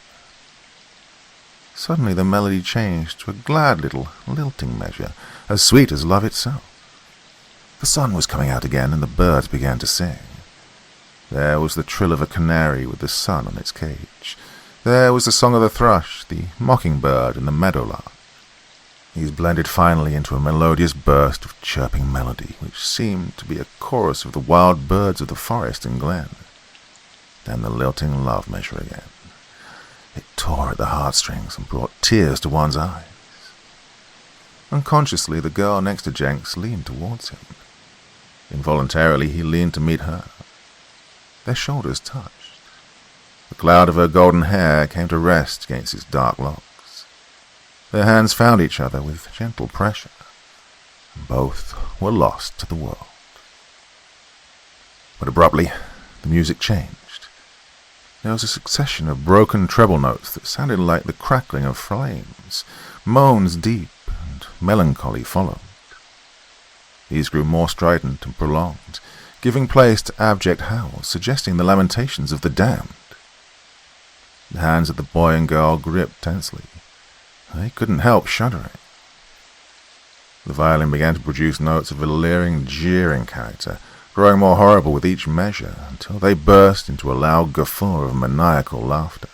Suddenly the melody changed to a glad little lilting measure, as sweet as love itself. The sun was coming out again, and the birds began to sing. There was the trill of a canary with the sun on its cage. There was the song of the thrush, the mockingbird, and the meadowlark. These blended finally into a melodious burst of chirping melody, which seemed to be a chorus of the wild birds of the forest and glen. Then the lilting love measure again. It tore at the heartstrings and brought tears to one's eyes. Unconsciously, the girl next to Jenks leaned towards him. Involuntarily, he leaned to meet her. Their shoulders touched. The cloud of her golden hair came to rest against his dark locks. Their hands found each other with gentle pressure, and both were lost to the world. But abruptly, the music changed. There was a succession of broken treble notes that sounded like the crackling of flames. Moans deep and melancholy followed. These grew more strident and prolonged, giving place to abject howls, suggesting the lamentations of the damned. The hands of the boy and girl gripped tensely. They couldn't help shuddering. The violin began to produce notes of a leering, jeering character, growing more horrible with each measure, until they burst into a loud guffaw of maniacal laughter.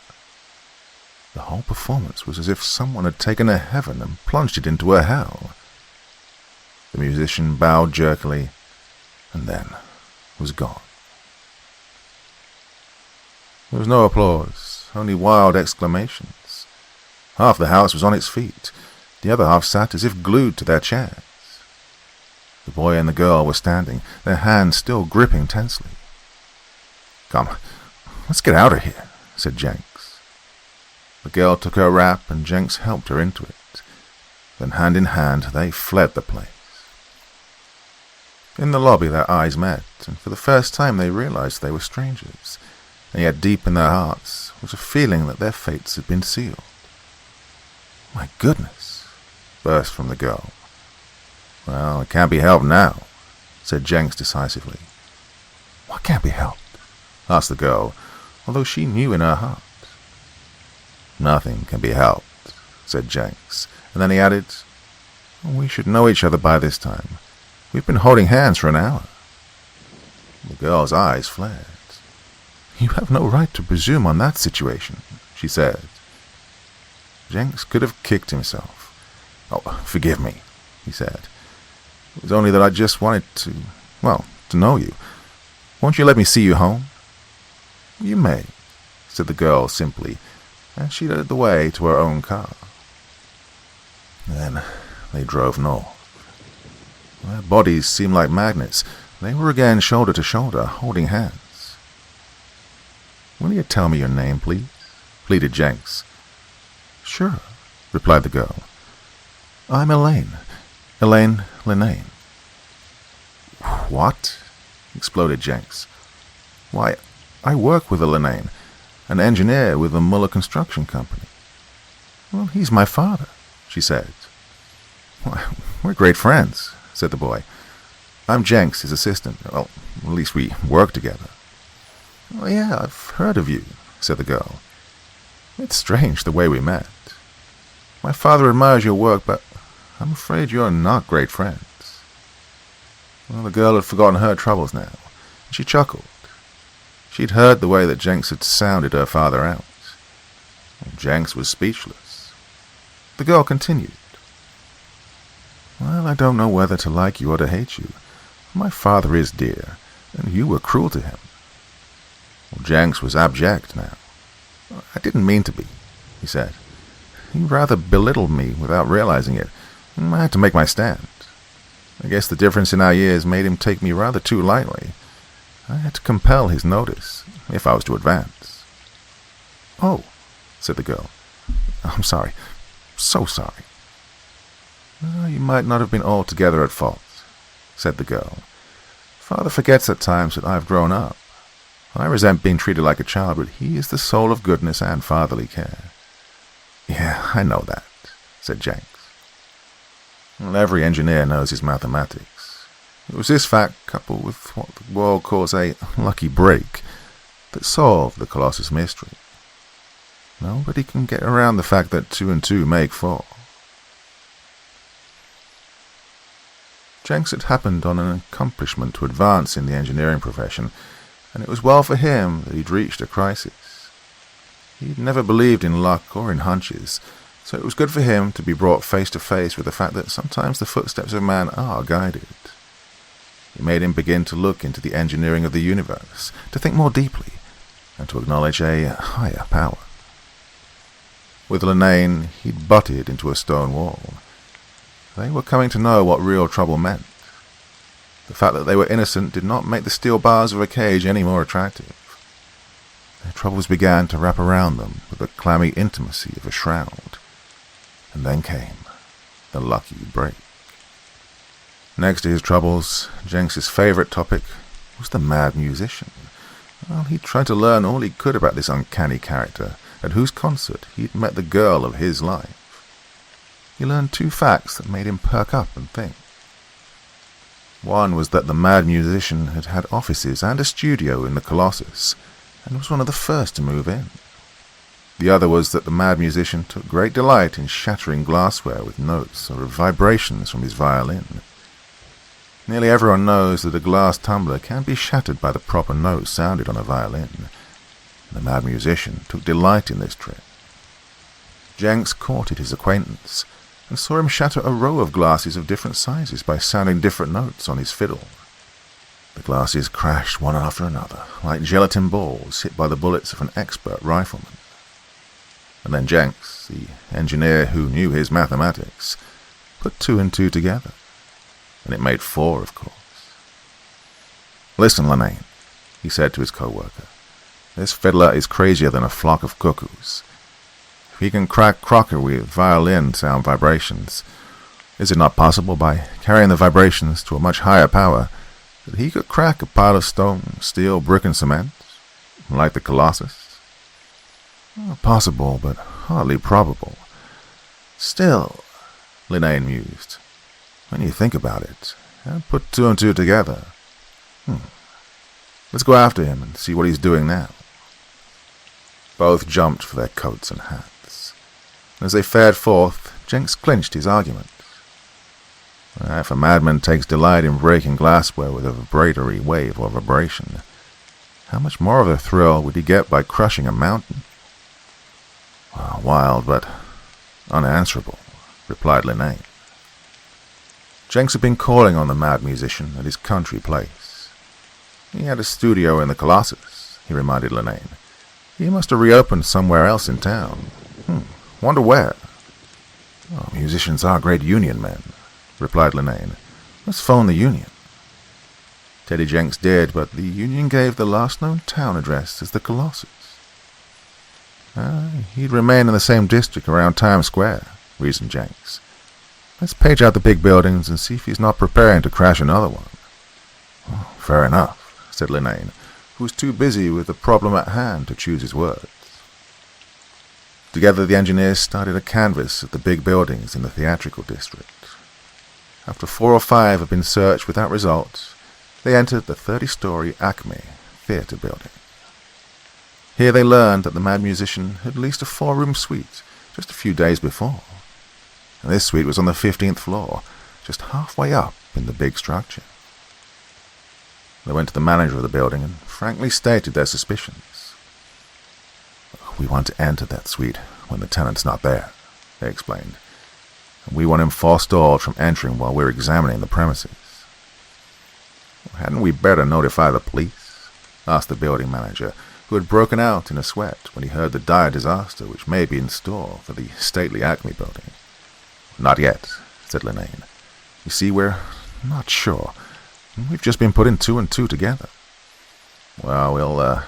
The whole performance was as if someone had taken a heaven and plunged it into a hell. The musician bowed jerkily, and then was gone. There was no applause, only wild exclamations. Half the house was on its feet, the other half sat as if glued to their chairs. The boy and the girl were standing, their hands still gripping tensely. "Come, let's get out of here," said Jenks. The girl took her wrap, and Jenks helped her into it. Then, hand in hand, they fled the place. In the lobby their eyes met, and for the first time they realized they were strangers, and yet deep in their hearts was a feeling that their fates had been sealed. "My goodness," burst from the girl. "Well, it can't be helped now," said Jenks decisively. "What can't be helped?" asked the girl, although she knew in her heart. "Nothing can be helped," said Jenks, and then he added, "We should know each other by this time. We've been holding hands for an hour." The girl's eyes flared. "You have no right to presume on that situation," she said. Jenks could have kicked himself. "Oh, forgive me," he said. "It was only that I just wanted to know you. Won't you let me see you home?" "You may," said the girl simply, and she led the way to her own car. Then they drove north. Their bodies seemed like magnets. They were again shoulder to shoulder, holding hands. Will you tell me your name, please? Pleaded Jenks. Sure, replied the girl. I'm Elaine. Elaine Linnane. What? Exploded Jenks. Why, I work with a Linnane, an engineer with the Muller Construction Company. Well, he's my father, she said. Why, we're great friends, said the boy. I'm Jenks, his assistant. Well, at least we work together. Oh, yeah, I've heard of you, said the girl. It's strange the way we met. My father admires your work, but I'm afraid you're not great friends. Well, the girl had forgotten her troubles now, and she chuckled. She'd heard the way that Jenks had sounded her father out. Jenks was speechless. The girl continued. Well, I don't know whether to like you or to hate you. My father is dear, and you were cruel to him. Well, Jenks was abject now. I didn't mean to be, he said. He rather belittled me without realizing it, and I had to make my stand. I guess the difference in our years made him take me rather too lightly. I had to compel his notice, if I was to advance. Oh, said the girl. I'm sorry. So sorry. Well, you might not have been altogether at fault, said the girl. Father forgets at times that I've grown up. I resent being treated like a child, but he is the soul of goodness and fatherly care. Yeah, I know that, said Jenks. Well, every engineer knows his mathematics. It was this fact, coupled with what the world calls a lucky break, that solved the Colossus mystery. Nobody can get around the fact that 2 and 2 make 4. Jenks had happened on an accomplishment to advance in the engineering profession, and it was well for him that he'd reached a crisis. He'd never believed in luck or in hunches, so it was good for him to be brought face to face with the fact that sometimes the footsteps of man are guided. It made him begin to look into the engineering of the universe, to think more deeply, and to acknowledge a higher power. With Linnane, he'd butted into a stone wall. They were coming to know what real trouble meant. The fact that they were innocent did not make the steel bars of a cage any more attractive. Their troubles began to wrap around them with the clammy intimacy of a shroud. And then came the lucky break. Next to his troubles, Jenks's favorite topic was the mad musician. Well, he tried to learn all he could about this uncanny character, at whose concert he'd met the girl of his life. He learned 2 facts that made him perk up and think. One was that the mad musician had had offices and a studio in the Colossus, and was one of the first to move in. The other was that the mad musician took great delight in shattering glassware with notes or vibrations from his violin. Nearly everyone knows that a glass tumbler can be shattered by the proper notes sounded on a violin. The mad musician took delight in this trick. Jenks courted his acquaintance, and saw him shatter a row of glasses of different sizes by sounding different notes on his fiddle. The glasses crashed one after another, like gelatin balls hit by the bullets of an expert rifleman. And then Jenks, the engineer who knew his mathematics, put 2 and 2 together. And it made 4, of course. Listen, Linnane, he said to his co-worker. This fiddler is crazier than a flock of cuckoos. If he can crack Crocker with violin sound vibrations, is it not possible, by carrying the vibrations to a much higher power, that he could crack a pile of stone, steel, brick, and cement, like the Colossus? Possible, but hardly probable. Still, Linnane mused, when you think about it, and put 2 and 2 together. Let's go after him and see what he's doing now. Both jumped for their coats and hats. As they fared forth, Jenks clinched his argument. If a madman takes delight in breaking glassware with a vibratory wave or vibration, how much more of a thrill would he get by crushing a mountain? Wild, but unanswerable, replied Linnane. Jenks had been calling on the mad musician at his country place. He had a studio in the Colossus, he reminded Linnane. He must have reopened somewhere else in town. Wonder where? Musicians are great union men, replied Linnane. Let's phone the union. Teddy Jenks did, but the union gave the last known town address as the Colossus. He'd remain in the same district around Times Square, reasoned Jenks. Let's page out the big buildings and see if he's not preparing to crash another one. Oh, fair enough, said Linnane, who was too busy with the problem at hand to choose his words. Together the engineers started a canvass of the big buildings in the theatrical district. After 4 or 5 had been searched without result, they entered the 30-story Acme theatre building. Here they learned that the Mad Musician had leased a 4-room suite just a few days before. And this suite was on the 15th floor, just halfway up in the big structure. They went to the manager of the building and frankly stated their suspicions. "We want to enter that suite when the tenant's not there," they explained. "And we want him forestalled from entering while we're examining the premises." "Hadn't we better notify the police?" asked the building manager, who had broken out in a sweat when he heard the dire disaster which may be in store for the stately Acme building. "Not yet," said Linnane. "You see, we're not sure. We've just been putting 2 and 2 together." "Well, we'll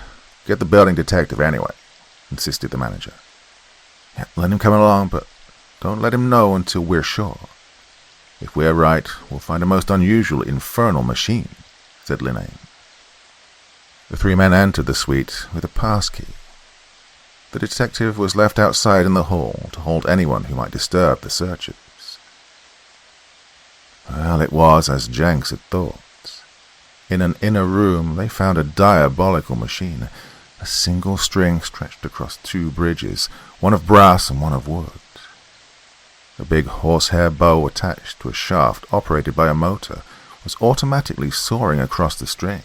get the building detective anyway," insisted the manager. "Yeah, let him come along, but don't let him know until we're sure. If we're right, we'll find a most unusual infernal machine," said Linnane. The 3 men entered the suite with a pass key. The detective was left outside in the hall to hold anyone who might disturb the searchers. Well, it was as Jenks had thought. In an inner room they found a diabolical machine, a single string stretched across 2 bridges, one of brass and one of wood. A big horsehair bow attached to a shaft operated by a motor was automatically soaring across the string.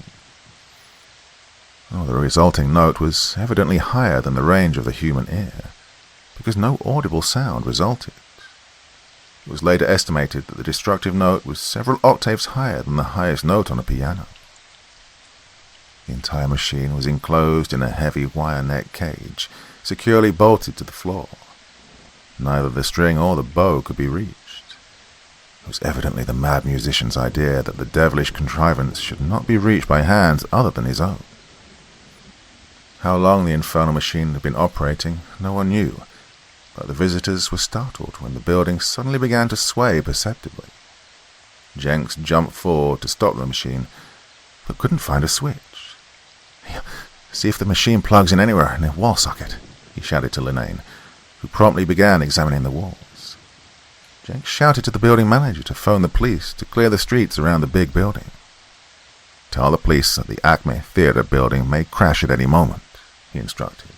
The resulting note was evidently higher than the range of the human ear, because no audible sound resulted. It was later estimated that the destructive note was several octaves higher than the highest note on a piano. The entire machine was enclosed in a heavy wire net cage, securely bolted to the floor. Neither the string or the bow could be reached. It was evidently the Mad Musician's idea that the devilish contrivance should not be reached by hands other than his own. How long the infernal machine had been operating, no one knew, but the visitors were startled when the building suddenly began to sway perceptibly. Jenks jumped forward to stop the machine, but couldn't find a switch. "See if the machine plugs in anywhere in the wall socket," he shouted to Linnane, who promptly began examining the walls. Jenks shouted to the building manager to phone the police to clear the streets around the big building. "Tell the police that the Acme Theatre building may crash at any moment," he instructed.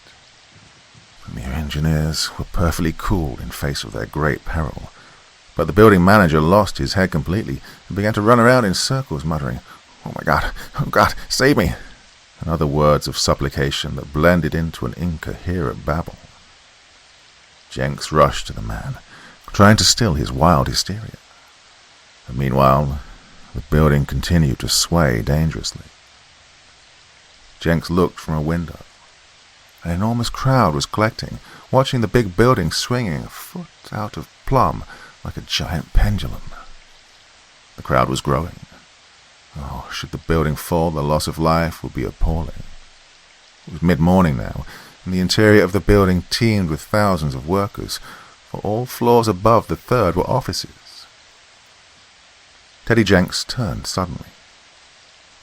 The engineers were perfectly cool in face of their great peril, but the building manager lost his head completely and began to run around in circles, muttering, "Oh God, save me," and other words of supplication that blended into an incoherent babble. Jenks rushed to the man, trying to still his wild hysteria. And meanwhile, the building continued to sway dangerously. Jenks looked from a window. An enormous crowd was collecting, watching the big building swinging a foot out of plumb like a giant pendulum. The crowd was growing. Should the building fall, the loss of life would be appalling. It was mid-morning now, and the interior of the building teemed with thousands of workers, for all floors above the 3rd were offices. Teddy Jenks turned suddenly.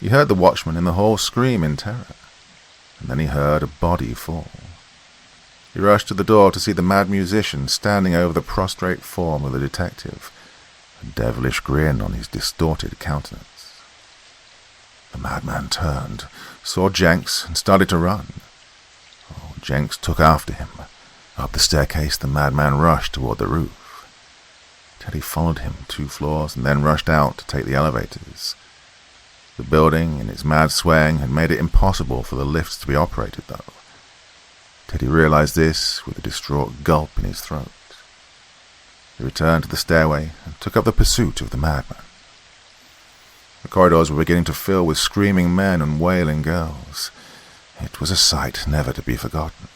He heard the watchman in the hall scream in terror, and then he heard a body fall. He rushed to the door to see the Mad Musician standing over the prostrate form of the detective, a devilish grin on his distorted countenance. The madman turned, saw Jenks, and started to run. Jenks took after him. Up the staircase the madman rushed toward the roof. Teddy followed him 2 floors and then rushed out to take the elevators. The building, in its mad swaying, had made it impossible for the lifts to be operated, though. Teddy realized this with a distraught gulp in his throat. He returned to the stairway and took up the pursuit of the madman. The corridors were beginning to fill with screaming men and wailing girls. It was a sight never to be forgotten.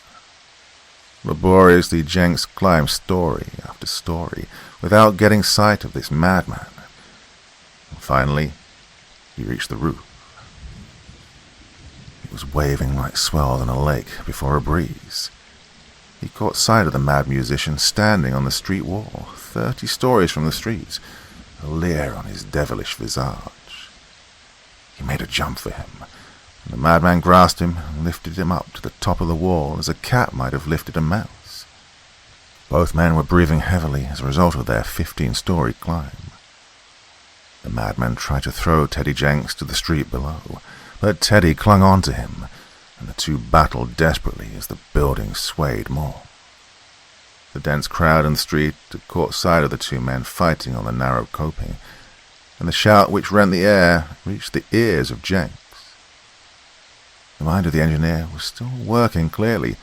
Laboriously Jenks climbed story after story without getting sight of this madman. And finally, he reached the roof. It was waving like swell in a lake before a breeze. he caught sight of the mad musician standing on the street wall, 30 stories from the street, a leer on his devilish visage. He made a jump for him, and the madman grasped him and lifted him up to the top of the wall as a cat might have lifted a mouse. Both men were breathing heavily as a result of their 15-story climb. The madman tried to throw Teddy Jenks to the street below, but Teddy clung on to him, and the two battled desperately as the building swayed more. The dense crowd in the street had caught sight of the two men fighting on the narrow coping, and the shout which rent the air reached the ears of Jenks. The mind of the engineer was still working clearly,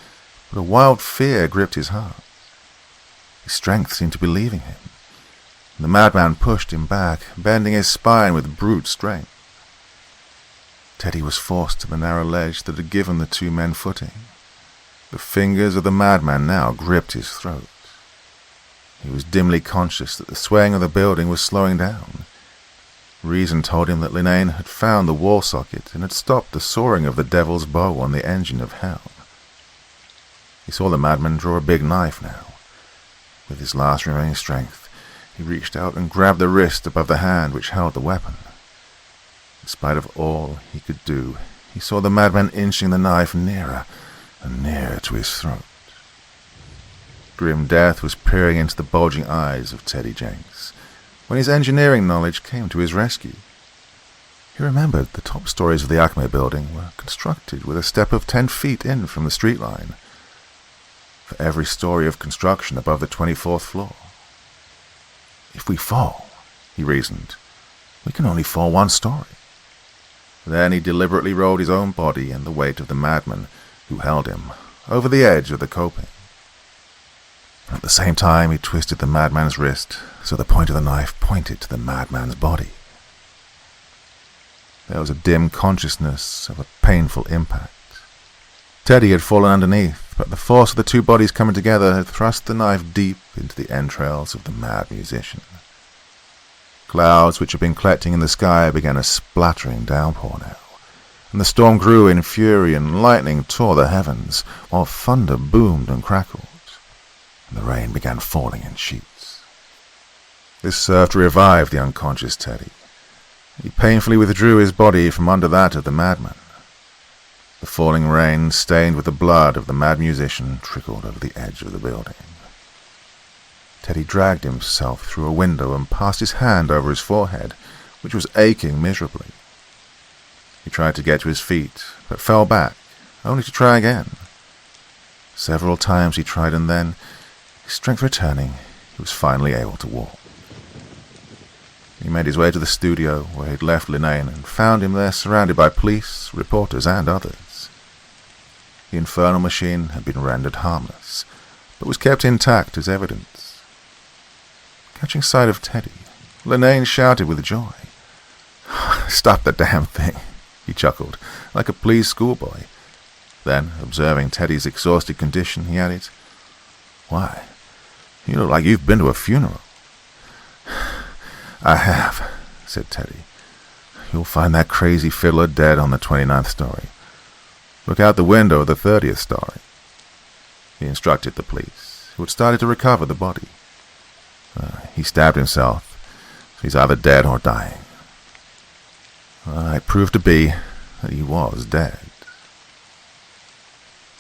but a wild fear gripped his heart. His strength seemed to be leaving him, and the madman pushed him back, bending his spine with brute strength. Teddy was forced to the narrow ledge that had given the two men footing. The fingers of the madman now gripped his throat. He was dimly conscious that the swaying of the building was slowing down. Reason told him that Linnane had found the wall socket and had stopped the soaring of the devil's bow on the engine of hell. He saw the madman draw a big knife now. With his last remaining strength, he reached out and grabbed the wrist above the hand which held the weapon. In spite of all he could do, he saw the madman inching the knife nearer and nearer to his throat. Grim death was peering into the bulging eyes of Teddy Jenks when his engineering knowledge came to his rescue. He remembered the top stories of the Acme building were constructed with a step of 10 feet in from the street line, for every story of construction above the 24th floor. If we fall, he reasoned, we can only fall one story. Then he deliberately rolled his own body and the weight of the madman, who held him, over the edge of the coping. At the same time, he twisted the madman's wrist so the point of the knife pointed to the madman's body. There was a dim consciousness of a painful impact. Teddy had fallen underneath, but the force of the two bodies coming together had thrust the knife deep into the entrails of the mad musician. Clouds which had been collecting in the sky began a splattering downpour now, and the storm grew in fury and lightning tore the heavens, while thunder boomed and crackled, and the rain began falling in sheets. This served to revive the unconscious Teddy. He painfully withdrew his body from under that of the madman. The falling rain, stained with the blood of the mad musician, trickled over the edge of the building. Teddy dragged himself through a window and passed his hand over his forehead, which was aching miserably. He tried to get to his feet, but fell back, only to try again. Several times he tried, and then, his strength returning, he was finally able to walk. He made his way to the studio where he had left Linnane and found him there surrounded by police, reporters, and others. The infernal machine had been rendered harmless, but was kept intact as evidence. Catching sight of Teddy, Linnane shouted with joy. "Stop the damn thing," he chuckled, like a pleased schoolboy. Then, observing Teddy's exhausted condition, he added, "Why, you look like you've been to a funeral." "I have," said Teddy. "You'll find that crazy fiddler dead on the 29th story. Look out the window of the 30th story." He instructed the police, who had started to recover the body. He stabbed himself, so he's either dead or dying. It proved to be that he was dead.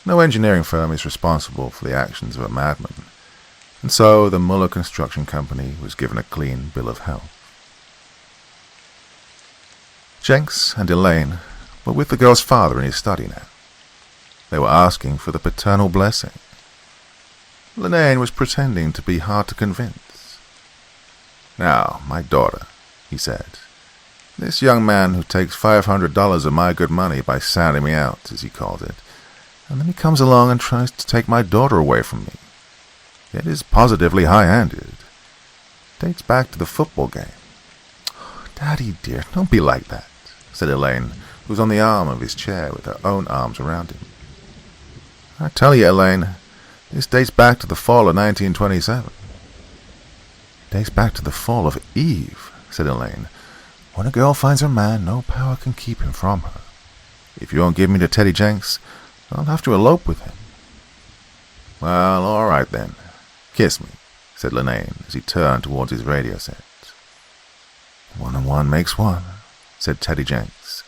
No engineering firm is responsible for the actions of a madman, and so the Muller Construction Company was given a clean bill of health. Jenks and Elaine were with the girl's father in his study now. They were asking for the paternal blessing. Linnane was pretending to be hard to convince. "Now, my daughter," he said, "this young man who takes $500 of my good money by sounding me out, as he called it, and then he comes along and tries to take my daughter away from me. It is positively high-handed. Dates back to the football game." "Daddy, dear, don't be like that," said Elaine, who was on the arm of his chair with her own arms around him. "I tell you, Elaine, this dates back to the fall of 1927. "Dates back to the fall of Eve," said Elaine. "When a girl finds her man, no power can keep him from her. If you won't give me to Teddy Jenks, I'll have to elope with him." Well, all right then. Kiss me, said Linane as he turned towards his radio set. 1 and 1 makes 1, said Teddy Jenks.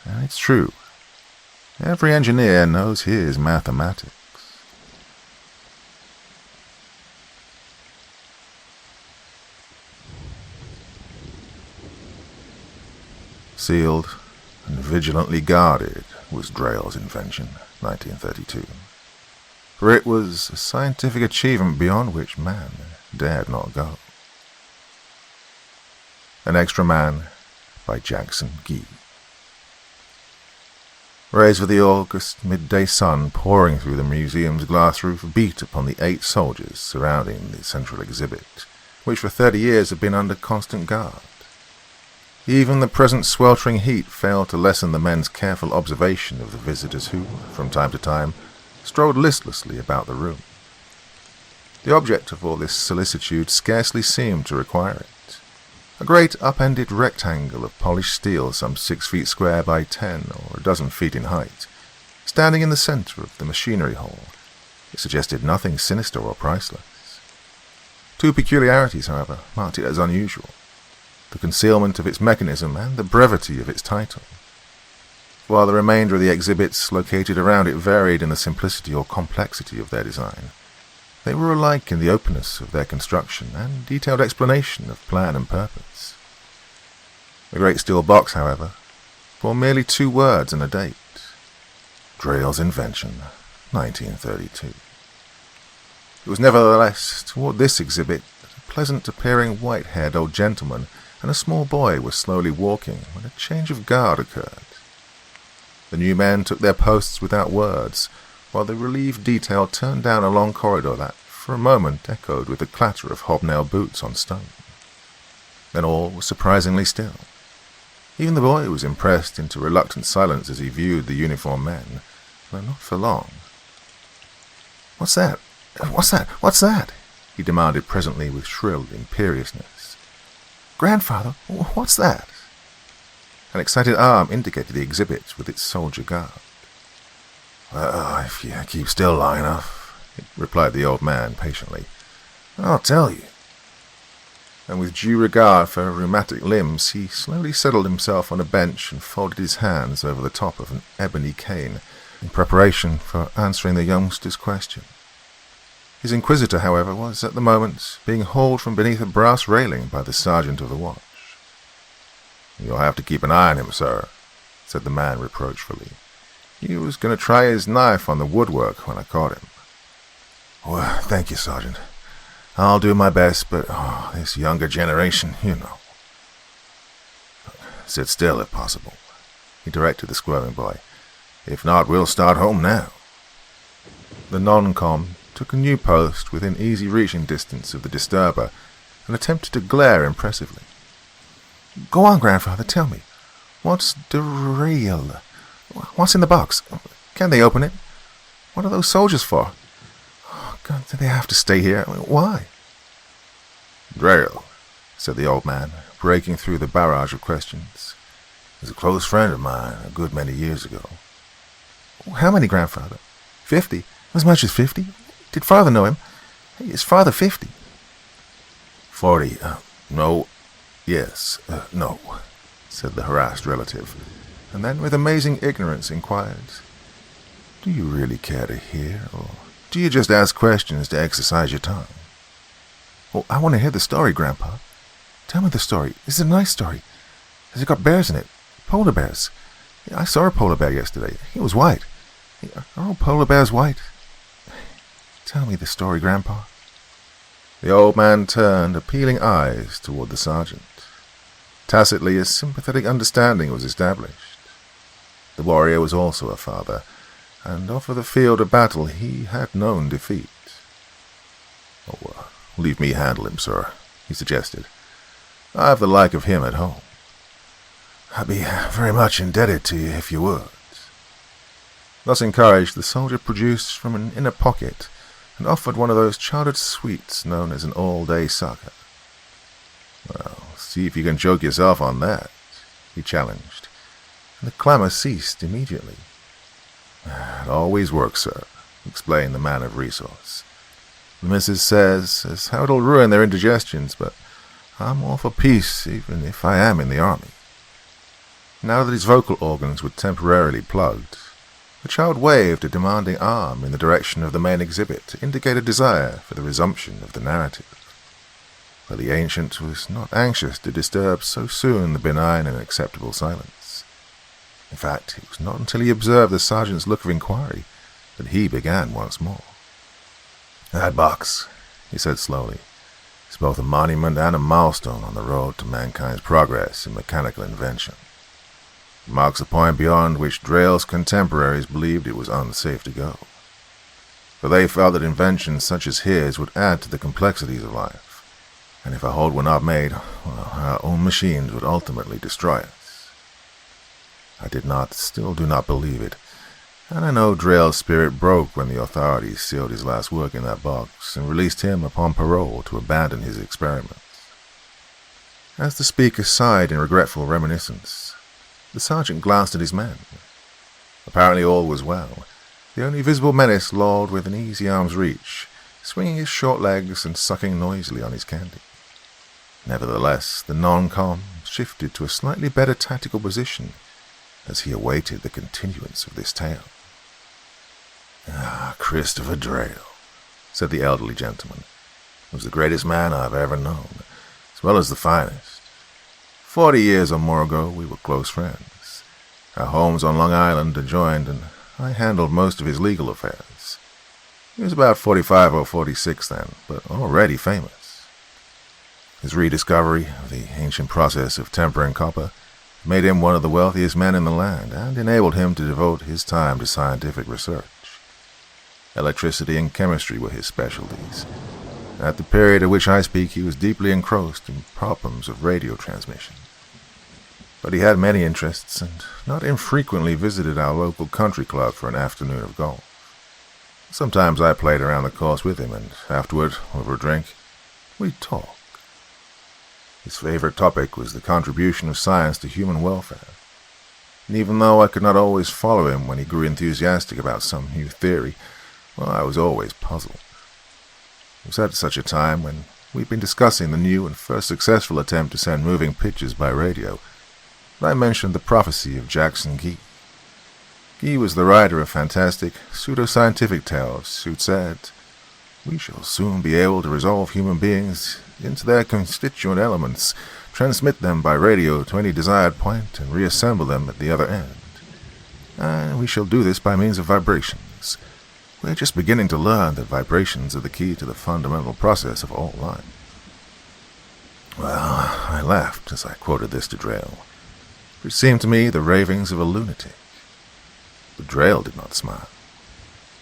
And it's true. Every engineer knows his mathematics. Sealed and vigilantly guarded was Drail's invention, 1932. For it was a scientific achievement beyond which man dared not go. An Extra Man by Jackson Gee. Rays of the August midday sun pouring through the museum's glass roof beat upon the 8 soldiers surrounding the central exhibit, which for 30 years had been under constant guard. Even the present sweltering heat failed to lessen the men's careful observation of the visitors who, from time to time, strolled listlessly about the room. The object of all this solicitude scarcely seemed to require it. A great upended rectangle of polished steel some 6 feet square by 10 or a dozen feet in height, standing in the center of the machinery hall, it suggested nothing sinister or priceless. 2 peculiarities, however, marked it as unusual: the concealment of its mechanism and the brevity of its title. While the remainder of the exhibits located around it varied in the simplicity or complexity of their design, they were alike in the openness of their construction and detailed explanation of plan and purpose. The great steel box, however, bore merely 2 words and a date: Drail's invention, 1932. It was nevertheless toward this exhibit that a pleasant-appearing white-haired old gentleman and a small boy were slowly walking when a change of guard occurred. The new men took their posts without words, while the relieved detail turned down a long corridor that, for a moment, echoed with the clatter of hobnailed boots on stone. Then all was surprisingly still. Even the boy was impressed into reluctant silence as he viewed the uniformed men, though not for long. "What's that? What's that? What's that?" he demanded presently with shrill imperiousness. "Grandfather, what's that?" An excited arm indicated the exhibit with its soldier guard. "Well, if you keep still long enough," replied the old man patiently, "I'll tell you." And with due regard for rheumatic limbs, he slowly settled himself on a bench and folded his hands over the top of an ebony cane in preparation for answering the youngster's question. His inquisitor, however, was at the moment being hauled from beneath a brass railing by the sergeant of the watch. "You'll have to keep an eye on him, sir," said the man reproachfully. "He was going to try his knife on the woodwork when I caught him." "Well, thank you, Sergeant. I'll do my best, but this younger generation, you know." "Sit still, if possible," he directed the squirming boy. "If not, we'll start home now." The non-com took a new post within easy reaching distance of the disturber and attempted to glare impressively. "Go on, Grandfather, tell me. What's Drail? What's in the box? Can they open it? What are those soldiers for? Oh, God, do they have to stay here? Why?" "Drail," said the old man, breaking through the barrage of questions, "is a close friend of mine a good many years ago." "How many, Grandfather? 50? As much as 50? Did Father know him? Is Father 50? 40, no, yes, no, said the harassed relative, and then with amazing ignorance inquired, "Do you really care to hear, or do you just ask questions to exercise your tongue?" "Oh, I want to hear the story, Grandpa. Tell me the story. It's a nice story. Has it got bears in it? Polar bears? I saw a polar bear yesterday. He was white. Are all polar bears white? Tell me the story, Grandpa." The old man turned appealing eyes toward the sergeant. Tacitly, a sympathetic understanding was established. The warrior was also a father, and off of the field of battle he had known defeat. "Oh, leave me handle him, sir," he suggested. "I have the like of him at home." "I'd be very much indebted to you if you would." Thus encouraged, the soldier produced from an inner pocket and offered one of those childhood sweets known as an all-day sucker. "Well, see if you can choke yourself on that," he challenged, and the clamor ceased immediately. "It always works, sir," explained the man of resource. "The missus says as how it'll ruin their indigestions, but I'm all for peace, even if I am in the army." Now that his vocal organs were temporarily plugged, the child waved a demanding arm in the direction of the main exhibit to indicate a desire for the resumption of the narrative. But the ancient was not anxious to disturb so soon the benign and acceptable silence. In fact, it was not until he observed the sergeant's look of inquiry that he began once more. "That box," he said slowly, "is both a monument and a milestone on the road to mankind's progress in mechanical invention. It marks a point beyond which Drail's contemporaries believed it was unsafe to go, for they felt that inventions such as his would add to the complexities of life, and if a hold were not made, well, our own machines would ultimately destroy us. I still do not believe it, and I know Drail's spirit broke when the authorities sealed his last work in that box and released him upon parole to abandon his experiments." As the speaker sighed in regretful reminiscence, the sergeant glanced at his men. Apparently all was well. The only visible menace lolled within easy arm's reach, swinging his short legs and sucking noisily on his candy. Nevertheless, the non-com shifted to a slightly better tactical position as he awaited the continuance of this tale. "Christopher Drail," said the elderly gentleman, "was the greatest man I've ever known, as well as the finest. 40 years or more ago, we were close friends. Our homes on Long Island adjoined, and I handled most of his legal affairs. He was about 45 or 46 then, but already famous. His rediscovery of the ancient process of tempering copper made him one of the wealthiest men in the land and enabled him to devote his time to scientific research. Electricity and chemistry were his specialties. At the period at which I speak, he was deeply engrossed in problems of radio transmission. But he had many interests, and not infrequently visited our local country club for an afternoon of golf. Sometimes I played around the course with him, and afterward, over a drink, we'd talk. His favorite topic was the contribution of science to human welfare, and even though I could not always follow him when he grew enthusiastic about some new theory, well, I was always puzzled. It was at such a time when we'd been discussing the new and first successful attempt to send moving pictures by radio that I mentioned the prophecy of Jackson Gee. Gee was the writer of fantastic, pseudo-scientific tales who'd said, "We shall soon be able to resolve human beings into their constituent elements, transmit them by radio to any desired point, and reassemble them at the other end. And we shall do this by means of vibrations. We're just beginning to learn that vibrations are the key to the fundamental process of all life." Well, I laughed as I quoted this to Drail, for it seemed to me the ravings of a lunatic. But Drail did not smile.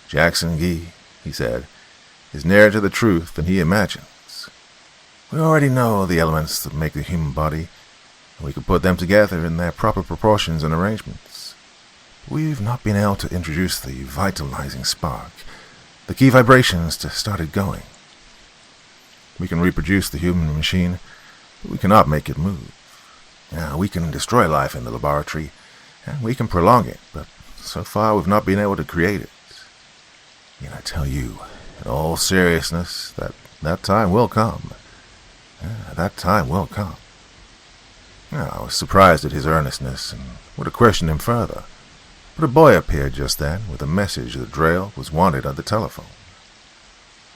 "Jackson Gee," he said, "is nearer to the truth than he imagines. We already know the elements that make the human body, and we can put them together in their proper proportions and arrangements. We've not been able to introduce the vitalizing spark, the key vibrations to start it going. We can reproduce the human machine, but we cannot make it move. Now, we can destroy life in the laboratory, and we can prolong it, but so far we've not been able to create it. Yet I tell you, in all seriousness, that time will come. That time will come." Now, I was surprised at his earnestness and would have questioned him further, but a boy appeared just then with a message that Drail was wanted at the telephone.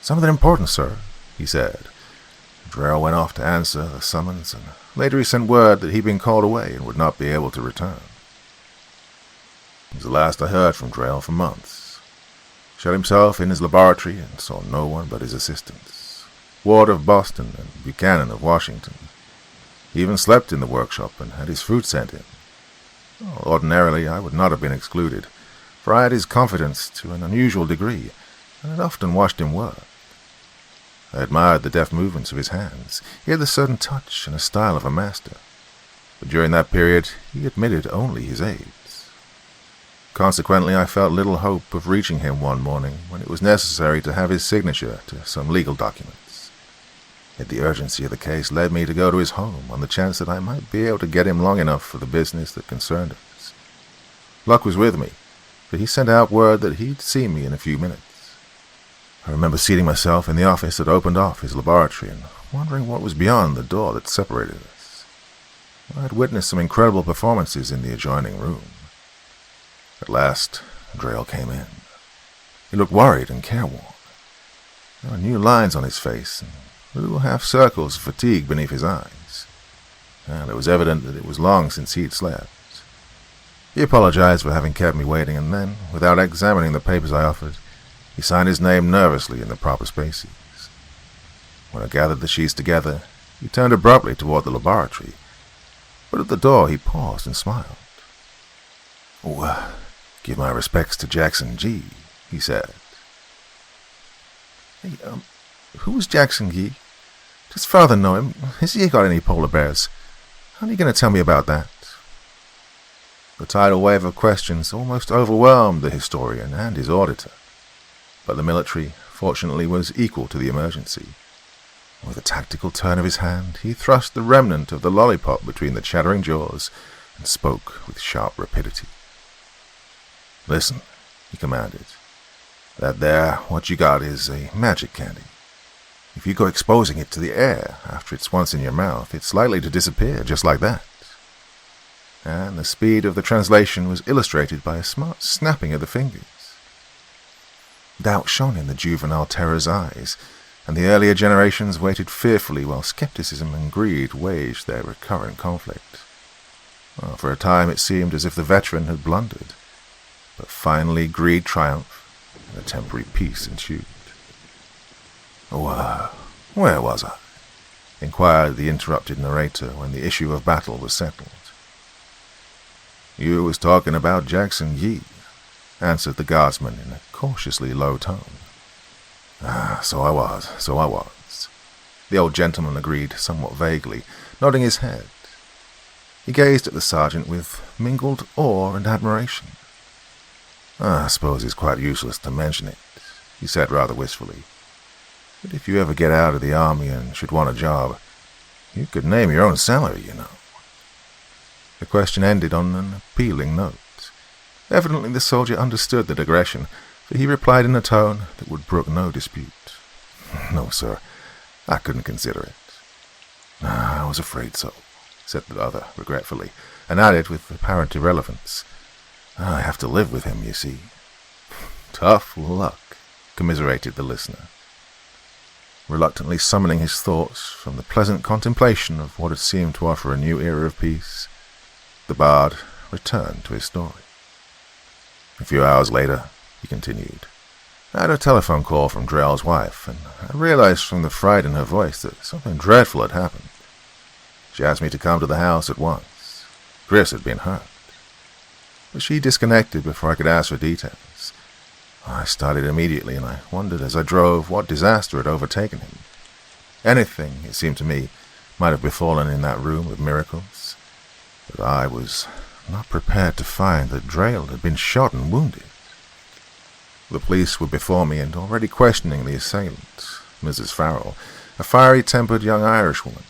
"Something important, sir," he said. Drail went off to answer the summons, and later he sent word that he'd been called away and would not be able to return. It was the last I heard from Drail for months. Shut himself in his laboratory and saw no one but his assistants, Ward of Boston and Buchanan of Washington. He even slept in the workshop and had his food sent in. Ordinarily, I would not have been excluded, for I had his confidence to an unusual degree, and had often watched him work. I admired the deft movements of his hands. He had the certain touch and a style of a master, but during that period he admitted only his aids. Consequently, I felt little hope of reaching him one morning when it was necessary to have his signature to some legal documents. Yet the urgency of the case led me to go to his home on the chance that I might be able to get him long enough for the business that concerned us. Luck was with me, for he sent out word that he'd see me in a few minutes. I remember seating myself in the office that opened off his laboratory and wondering what was beyond the door that separated us. I had witnessed some incredible performances in the adjoining room. At last, Drail came in. He looked worried and careworn. There were new lines on his face and little half-circles of fatigue beneath his eyes, and it was evident that it was long since he'd slept. He apologized for having kept me waiting, and then, without examining the papers I offered, he signed his name nervously in the proper spaces. When I gathered the sheets together, he turned abruptly toward the laboratory, but at the door he paused and smiled. Give my respects to Jackson G., he said. Hey, who's Jackson G.? Does father know him? Has he got any polar bears? How are you going to tell me about that? The tidal wave of questions almost overwhelmed the historian and his auditor, but the military, fortunately, was equal to the emergency. With a tactical turn of his hand, he thrust the remnant of the lollipop between the chattering jaws and spoke with sharp rapidity. Listen, he commanded. That there, what you got is a magic candy. If you go exposing it to the air after it's once in your mouth, it's likely to disappear just like that. And the speed of the translation was illustrated by a smart snapping of the fingers. Doubt shone in the juvenile terror's eyes, and the earlier generations waited fearfully while skepticism and greed waged their recurrent conflict. For a time it seemed as if the veteran had blundered, but finally greed triumphed, and a temporary peace ensued. Where was I? Inquired the interrupted narrator when the issue of battle was settled. You was talking about Jackson Yee, answered the guardsman in a cautiously low tone. So I was. The old gentleman agreed somewhat vaguely, nodding his head. He gazed at the sergeant with mingled awe and admiration. I suppose it's quite useless to mention it, he said rather wistfully. But if you ever get out of the army and should want a job, you could name your own salary, you know. The question ended on an appealing note. Evidently the soldier understood the digression, for he replied in a tone that would brook no dispute. No, sir, I couldn't consider it. I was afraid so, said the other regretfully, and added with apparent irrelevance, I have to live with him, you see. Tough luck, commiserated the listener. Reluctantly summoning his thoughts from the pleasant contemplation of what had seemed to offer a new era of peace, the bard returned to his story. A few hours later, he continued, I had a telephone call from Drail's wife, and I realized from the fright in her voice that something dreadful had happened. She asked me to come to the house at once. Chris had been hurt. But she disconnected before I could ask for details. I started immediately, and I wondered as I drove what disaster had overtaken him. Anything, it seemed to me, might have befallen in that room of miracles, but I was not prepared to find that Drail had been shot and wounded. The police were before me and already questioning the assailant, Mrs. Farrell, a fiery-tempered young Irishwoman.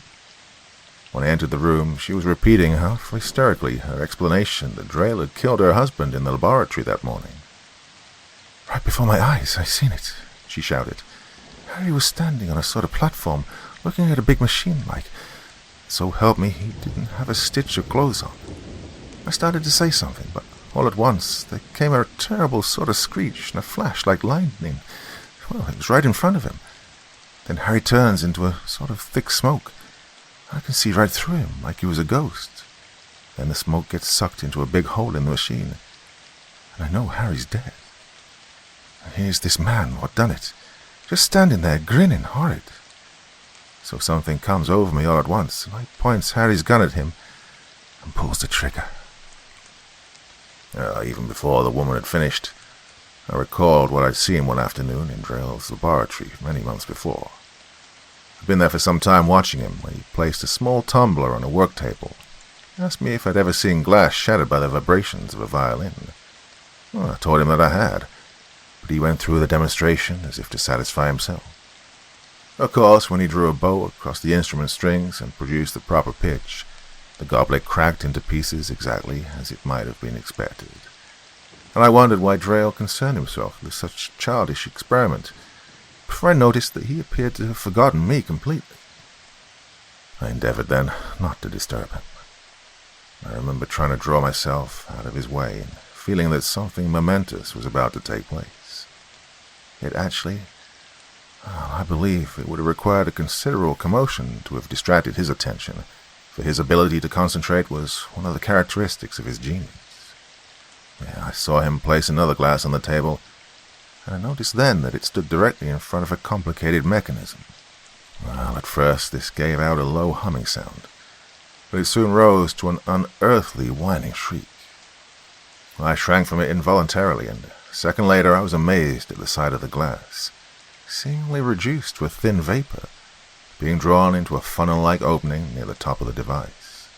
When I entered the room, she was repeating half hysterically her explanation that Drail had killed her husband in the laboratory that morning. Right before my eyes, I seen it, she shouted. Harry was standing on a sort of platform, looking at a big machine like. So help me, he didn't have a stitch of clothes on. I started to say something, but all at once there came a terrible sort of screech and a flash like lightning. Well, it was right in front of him. Then Harry turns into a sort of thick smoke. I can see right through him, like he was a ghost. Then the smoke gets sucked into a big hole in the machine, and I know Harry's dead. And here's this man what done it, just standing there grinning horrid. So something comes over me all at once, and I points Harry's gun at him and pulls the trigger. Even before the woman had finished, I recalled what I'd seen one afternoon in Drail's laboratory many months before. I'd been there for some time watching him when he placed a small tumbler on a work table. He asked me if I'd ever seen glass shattered by the vibrations of a violin. Well, I told him that I had, but he went through the demonstration as if to satisfy himself. Of course, when he drew a bow across the instrument strings and produced the proper pitch, the goblet cracked into pieces exactly as it might have been expected. And I wondered why Drail concerned himself with such childish experiment, before I noticed that he appeared to have forgotten me completely. I endeavored then not to disturb him. I remember trying to draw myself out of his way and feeling that something momentous was about to take place. Yet actually, I believe it would have required a considerable commotion to have distracted his attention, for his ability to concentrate was one of the characteristics of his genius. I saw him place another glass on the table, and I noticed then that it stood directly in front of a complicated mechanism. Well, at first this gave out a low humming sound, but it soon rose to an unearthly whining shriek. I shrank from it involuntarily, and a second later I was amazed at the sight of the glass, seemingly reduced to a thin vapor, being drawn into a funnel-like opening near the top of the device.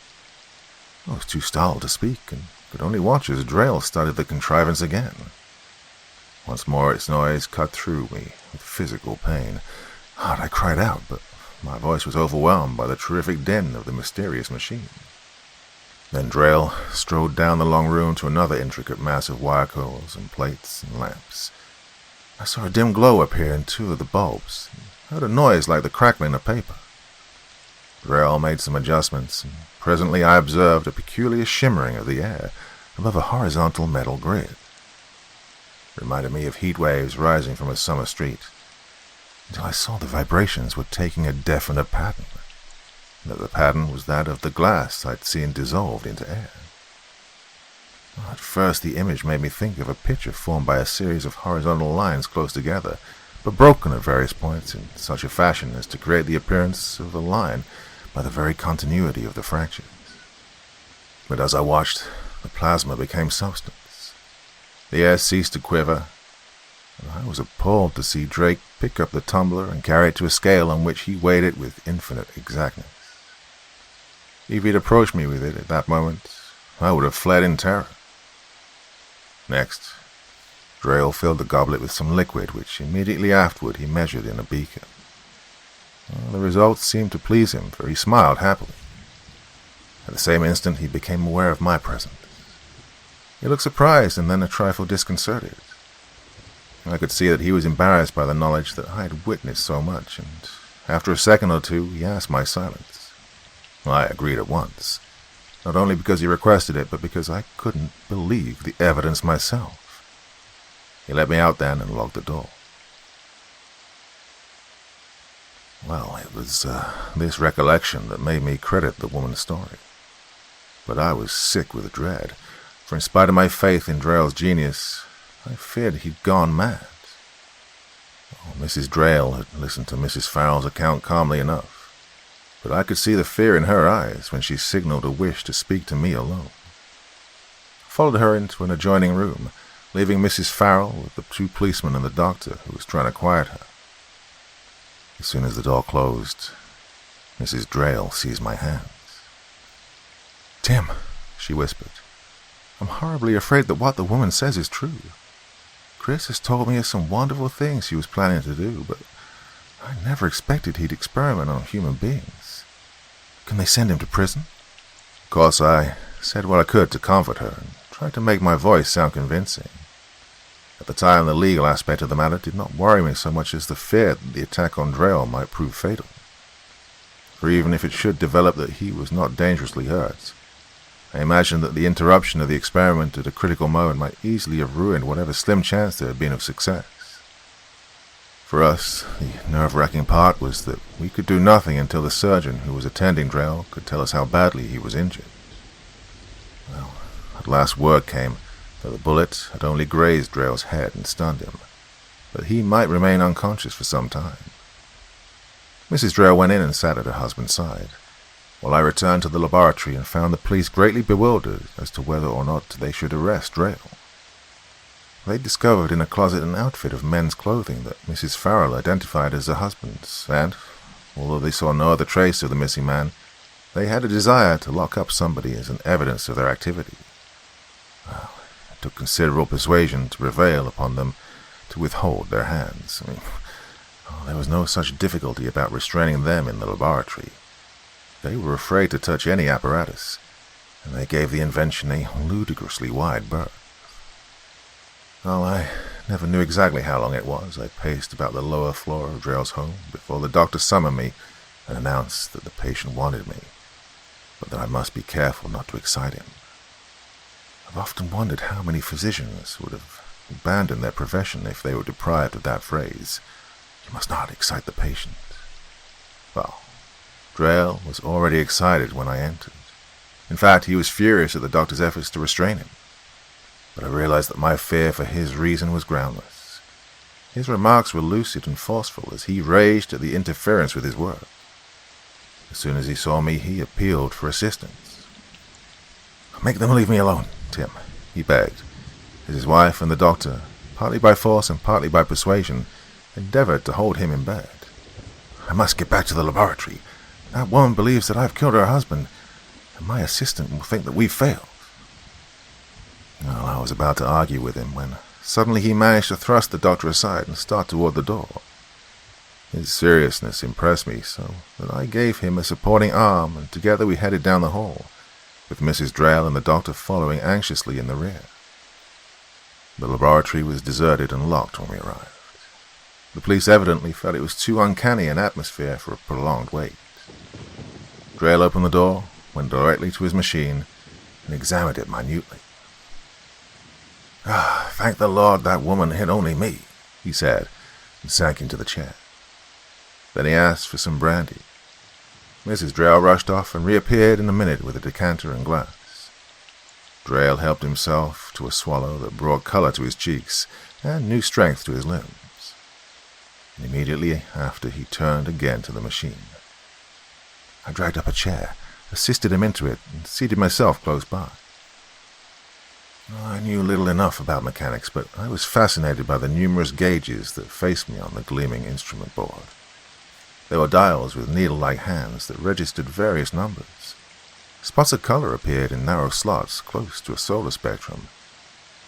I was too startled to speak, and could only watch as Drail started the contrivance again. Once more its noise cut through me with physical pain. I cried out, but my voice was overwhelmed by the terrific din of the mysterious machine. Then Drail strode down the long room to another intricate mass of wire coils and plates and lamps. I saw a dim glow appear in two of the bulbs, and heard a noise like the crackling of paper. Drail made some adjustments, and presently I observed a peculiar shimmering of the air above a horizontal metal grid. It reminded me of heat waves rising from a summer street, until I saw the vibrations were taking a definite pattern, and that the pattern was that of the glass I'd seen dissolved into air. At first the image made me think of a picture formed by a series of horizontal lines close together, but broken at various points in such a fashion as to create the appearance of a line by the very continuity of the fractures. But as I watched, the plasma became substance. The air ceased to quiver, and I was appalled to see Drake pick up the tumbler and carry it to a scale on which he weighed it with infinite exactness. If he'd approached me with it at that moment, I would have fled in terror. Next, Drail filled the goblet with some liquid, which immediately afterward he measured in a beaker. The results seemed to please him, for he smiled happily. At the same instant he became aware of my presence. He looked surprised and then a trifle disconcerted. I could see that he was embarrassed by the knowledge that I had witnessed so much, and after a second or two he asked my silence. I agreed at once, not only because he requested it, but because I couldn't believe the evidence myself. He let me out then and locked the door. Well, it was this recollection that made me credit the woman's story. But I was sick with dread, for in spite of my faith in Drail's genius, I feared he'd gone mad. Mrs. Drail had listened to Mrs. Farrell's account calmly enough, but I could see the fear in her eyes when she signaled a wish to speak to me alone. I followed her into an adjoining room, leaving Mrs. Farrell with the two policemen and the doctor who was trying to quiet her. As soon as the door closed, Mrs. Drail seized my hands. "Tim," she whispered, "I'm horribly afraid that what the woman says is true. Chris has told me of some wonderful things he was planning to do, but I never expected he'd experiment on human beings. Can they send him to prison?" Of course, I said what I could to comfort her and tried to make my voice sound convincing. At the time, the legal aspect of the matter did not worry me so much as the fear that the attack on Drail might prove fatal. For even if it should develop that he was not dangerously hurt, I imagined that the interruption of the experiment at a critical moment might easily have ruined whatever slim chance there had been of success. For us, the nerve-wracking part was that we could do nothing until the surgeon who was attending Drail could tell us how badly he was injured. Well, at last word came that the bullet had only grazed Drail's head and stunned him, but he might remain unconscious for some time. Mrs. Drail went in and sat at her husband's side, while I returned to the laboratory and found the police greatly bewildered as to whether or not they should arrest Drail. They discovered in a closet an outfit of men's clothing that Mrs. Farrell identified as her husband's, and, although they saw no other trace of the missing man, they had a desire to lock up somebody as an evidence of their activity. Well, it took considerable persuasion to prevail upon them to withhold their hands. There was no such difficulty about restraining them in the laboratory. They were afraid to touch any apparatus, and they gave the invention a ludicrously wide berth. Well, I never knew exactly how long it was. I paced about the lower floor of Drail's home before the doctor summoned me and announced that the patient wanted me, but that I must be careful not to excite him. I've often wondered how many physicians would have abandoned their profession if they were deprived of that phrase. You must not excite the patient. Well, Drail was already excited when I entered. In fact, he was furious at the doctor's efforts to restrain him. But I realized that my fear for his reason was groundless. His remarks were lucid and forceful as he raged at the interference with his work. As soon as he saw me, he appealed for assistance. "Make them leave me alone, Tim," he begged, as his wife and the doctor, partly by force and partly by persuasion, endeavored to hold him in bed. "I must get back to the laboratory. That woman believes that I've killed her husband, and my assistant will think that we've failed." Well, I was about to argue with him when suddenly he managed to thrust the doctor aside and start toward the door. His seriousness impressed me so that I gave him a supporting arm, and together we headed down the hall, with Mrs. Drail and the doctor following anxiously in the rear. The laboratory was deserted and locked when we arrived. The police evidently felt it was too uncanny an atmosphere for a prolonged wait. Drail opened the door, went directly to his machine, and examined it minutely. "Thank the Lord that woman hit only me," he said, and sank into the chair. Then he asked for some brandy. Mrs. Drail rushed off and reappeared in a minute with a decanter and glass. Drail helped himself to a swallow that brought color to his cheeks and new strength to his limbs. And immediately after he turned again to the machine. I dragged up a chair, assisted him into it, and seated myself close by. I knew little enough about mechanics, but I was fascinated by the numerous gauges that faced me on the gleaming instrument board. There were dials with needle-like hands that registered various numbers. Spots of color appeared in narrow slots close to a solar spectrum.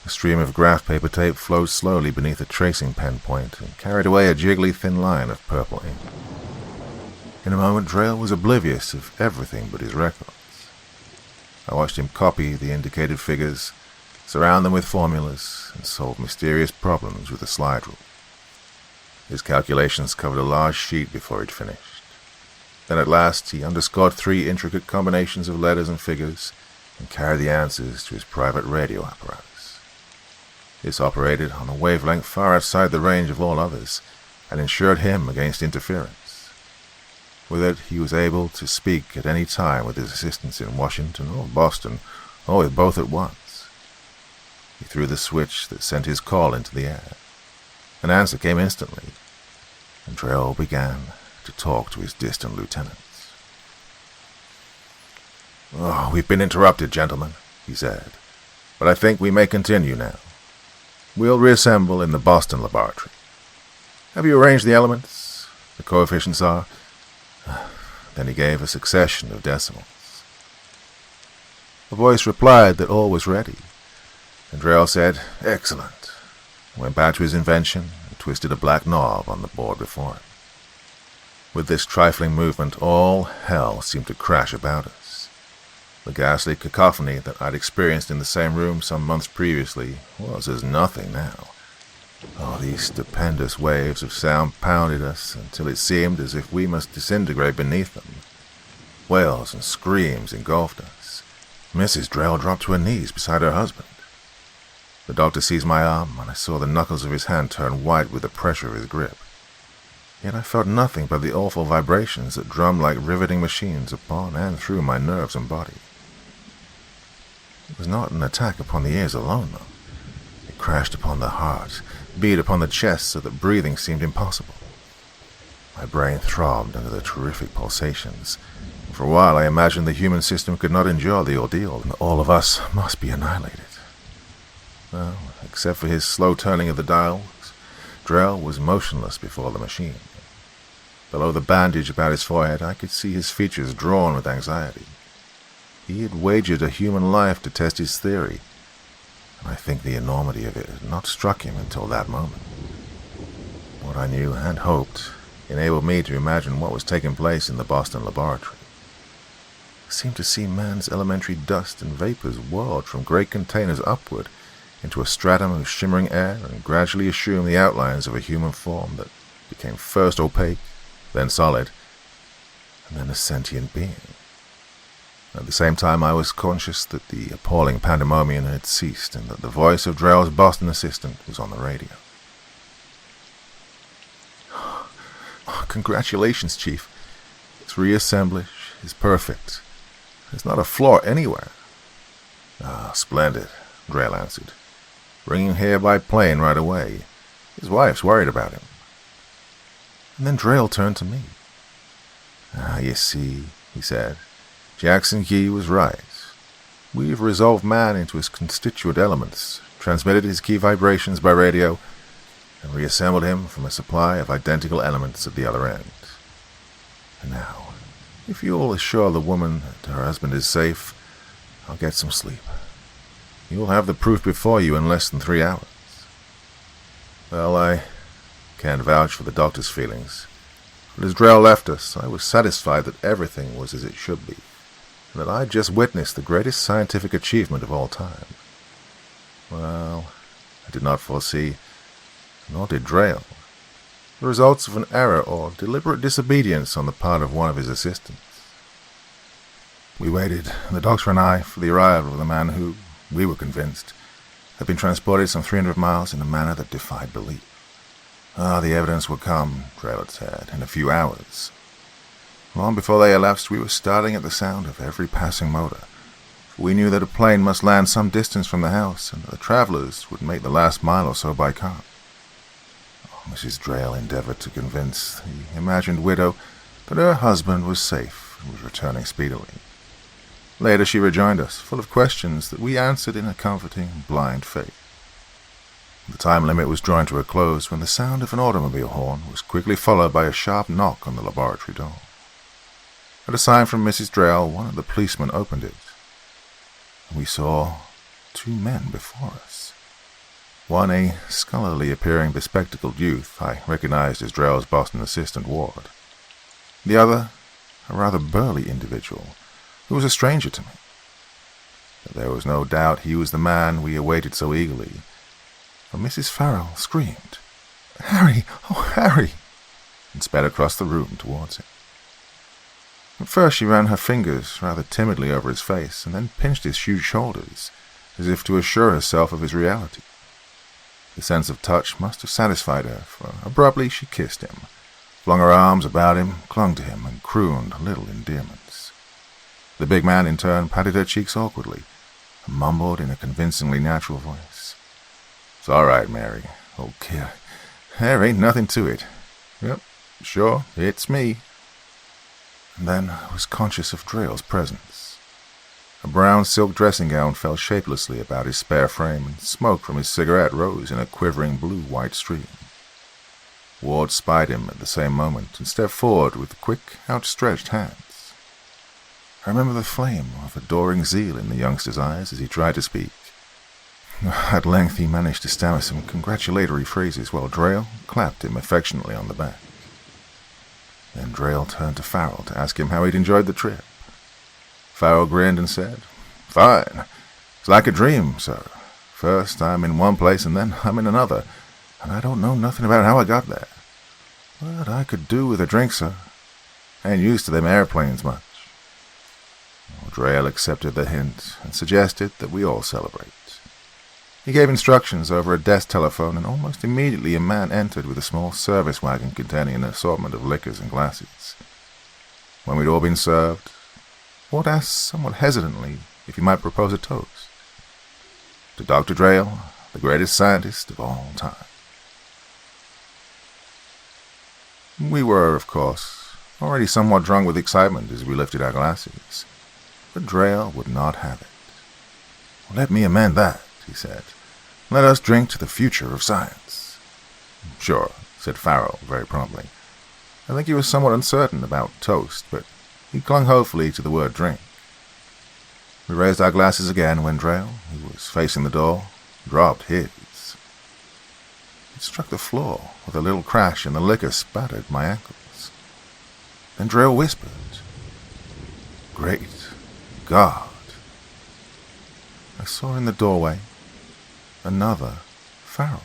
A stream of graph paper tape flowed slowly beneath a tracing pen point and carried away a jiggly thin line of purple ink. In a moment, Drail was oblivious of everything but his records. I watched him copy the indicated figures, surround them with formulas, and solve mysterious problems with a slide rule. His calculations covered a large sheet before he'd finished. Then at last he underscored 3 intricate combinations of letters and figures and carried the answers to his private radio apparatus. This operated on a wavelength far outside the range of all others and ensured him against interference. With it, he was able to speak at any time with his assistants in Washington or Boston, or with both at once. He threw the switch that sent his call into the air. An answer came instantly, and Drail began to talk to his distant lieutenants. "We've been interrupted, gentlemen," he said, "but I think we may continue now. We'll reassemble in the Boston laboratory. Have you arranged the elements? The coefficients are—" Then he gave a succession of decimals. A voice replied that all was ready, and Drail said, "Excellent," went back to his invention and twisted a black knob on the board before him. With this trifling movement, all hell seemed to crash about us. The ghastly cacophony that I'd experienced in the same room some months previously was as nothing now. These stupendous waves of sound pounded us until it seemed as if we must disintegrate beneath them. Wails and screams engulfed us. Mrs. Drail dropped to her knees beside her husband. The doctor seized my arm, and I saw the knuckles of his hand turn white with the pressure of his grip. Yet I felt nothing but the awful vibrations that drummed like riveting machines upon and through my nerves and body. It was not an attack upon the ears alone, though. It crashed upon the heart, beat upon the chest so that breathing seemed impossible. My brain throbbed under the terrific pulsations. For a while I imagined the human system could not endure the ordeal, and all of us must be annihilated. Well, except for his slow turning of the dials, Drail was motionless before the machine. Below the bandage about his forehead, I could see his features drawn with anxiety. He had wagered a human life to test his theory, and I think the enormity of it had not struck him until that moment. What I knew and hoped enabled me to imagine what was taking place in the Boston laboratory. I seemed to see man's elementary dust and vapors whirled from great containers upward into a stratum of shimmering air and gradually assumed the outlines of a human form that became first opaque, then solid, and then a sentient being. At the same time, I was conscious that the appalling pandemonium had ceased and that the voice of Drail's Boston assistant was on the radio. "Congratulations, Chief. Its reassemblage is perfect. There's not a flaw anywhere." "Ah, splendid," Drail answered. "Bring him here by plane right away. His wife's worried about him." And then Drail turned to me. You see," he said, "Jackson Key was right. We've resolved man into his constituent elements, transmitted his key vibrations by radio, and reassembled him from a supply of identical elements at the other end. And now, if you'll assure the woman that her husband is safe, I'll get some sleep. You'll have the proof before you in less than 3 hours." Well, I can't vouch for the doctor's feelings, but as Drail left us, I was satisfied that everything was as it should be, and that I'd just witnessed the greatest scientific achievement of all time. Well, I did not foresee, nor did Drail, the results of an error or deliberate disobedience on the part of one of his assistants. We waited, the doctor and I, for the arrival of the man who, we were convinced, had been transported some 300 miles in a manner that defied belief. The evidence would come, Drail had said, in a few hours. Long before they elapsed, we were starting at the sound of every passing motor. For we knew that a plane must land some distance from the house, and that the travelers would make the last mile or so by car. Mrs. Drail endeavored to convince the imagined widow that her husband was safe and was returning speedily. Later she rejoined us, full of questions that we answered in a comforting, blind faith. The time limit was drawing to a close when the sound of an automobile horn was quickly followed by a sharp knock on the laboratory door. At a sign from Mrs. Drail, one of the policemen opened it, and we saw 2 men before us. One, a scholarly-appearing bespectacled youth I recognized as Drail's Boston assistant, Ward. The other, a rather burly individual, who was a stranger to me. But there was no doubt he was the man we awaited so eagerly, for Mrs. Farrell screamed, "Harry! Oh, Harry!" and sped across the room towards him. At first she ran her fingers rather timidly over his face, and then pinched his huge shoulders, as if to assure herself of his reality. The sense of touch must have satisfied her, for abruptly she kissed him, flung her arms about him, clung to him, and crooned little endearments. The big man, in turn, patted her cheeks awkwardly, and mumbled in a convincingly natural voice, "It's all right, Mary. Okay, there ain't nothing to it. Yep, sure, it's me." And then I was conscious of Drail's presence. A brown silk dressing gown fell shapelessly about his spare frame, and smoke from his cigarette rose in a quivering blue-white stream. Ward spied him at the same moment and stepped forward with quick, outstretched hands. I remember the flame of adoring zeal in the youngster's eyes as he tried to speak. At length he managed to stammer some congratulatory phrases while Drail clapped him affectionately on the back. Then Drail turned to Farrell to ask him how he'd enjoyed the trip. Farrell grinned and said, "Fine. It's like a dream, sir. First I'm in one place and then I'm in another, and I don't know nothing about how I got there. But I could do with a drink, sir. Ain't used to them airplanes much." Drail accepted the hint and suggested that we all celebrate. He gave instructions over a desk telephone, and almost immediately a man entered with a small service wagon containing an assortment of liquors and glasses. When we'd all been served, Ward asked somewhat hesitantly if he might propose a toast. To Dr. Drail, the greatest scientist of all time. We were, of course, already somewhat drunk with excitement as we lifted our glasses, but Drail would not have it. "Let me amend that," he said. "Let us drink to the future of science." "Sure," said Farrell very promptly. I think he was somewhat uncertain about toast, but he clung hopefully to the word drink. We raised our glasses again when Drail, who was facing the door, dropped his. It struck the floor with a little crash, and the liquor spattered my ankles. Then Drail whispered, "Great God!" I saw in the doorway another Farrell.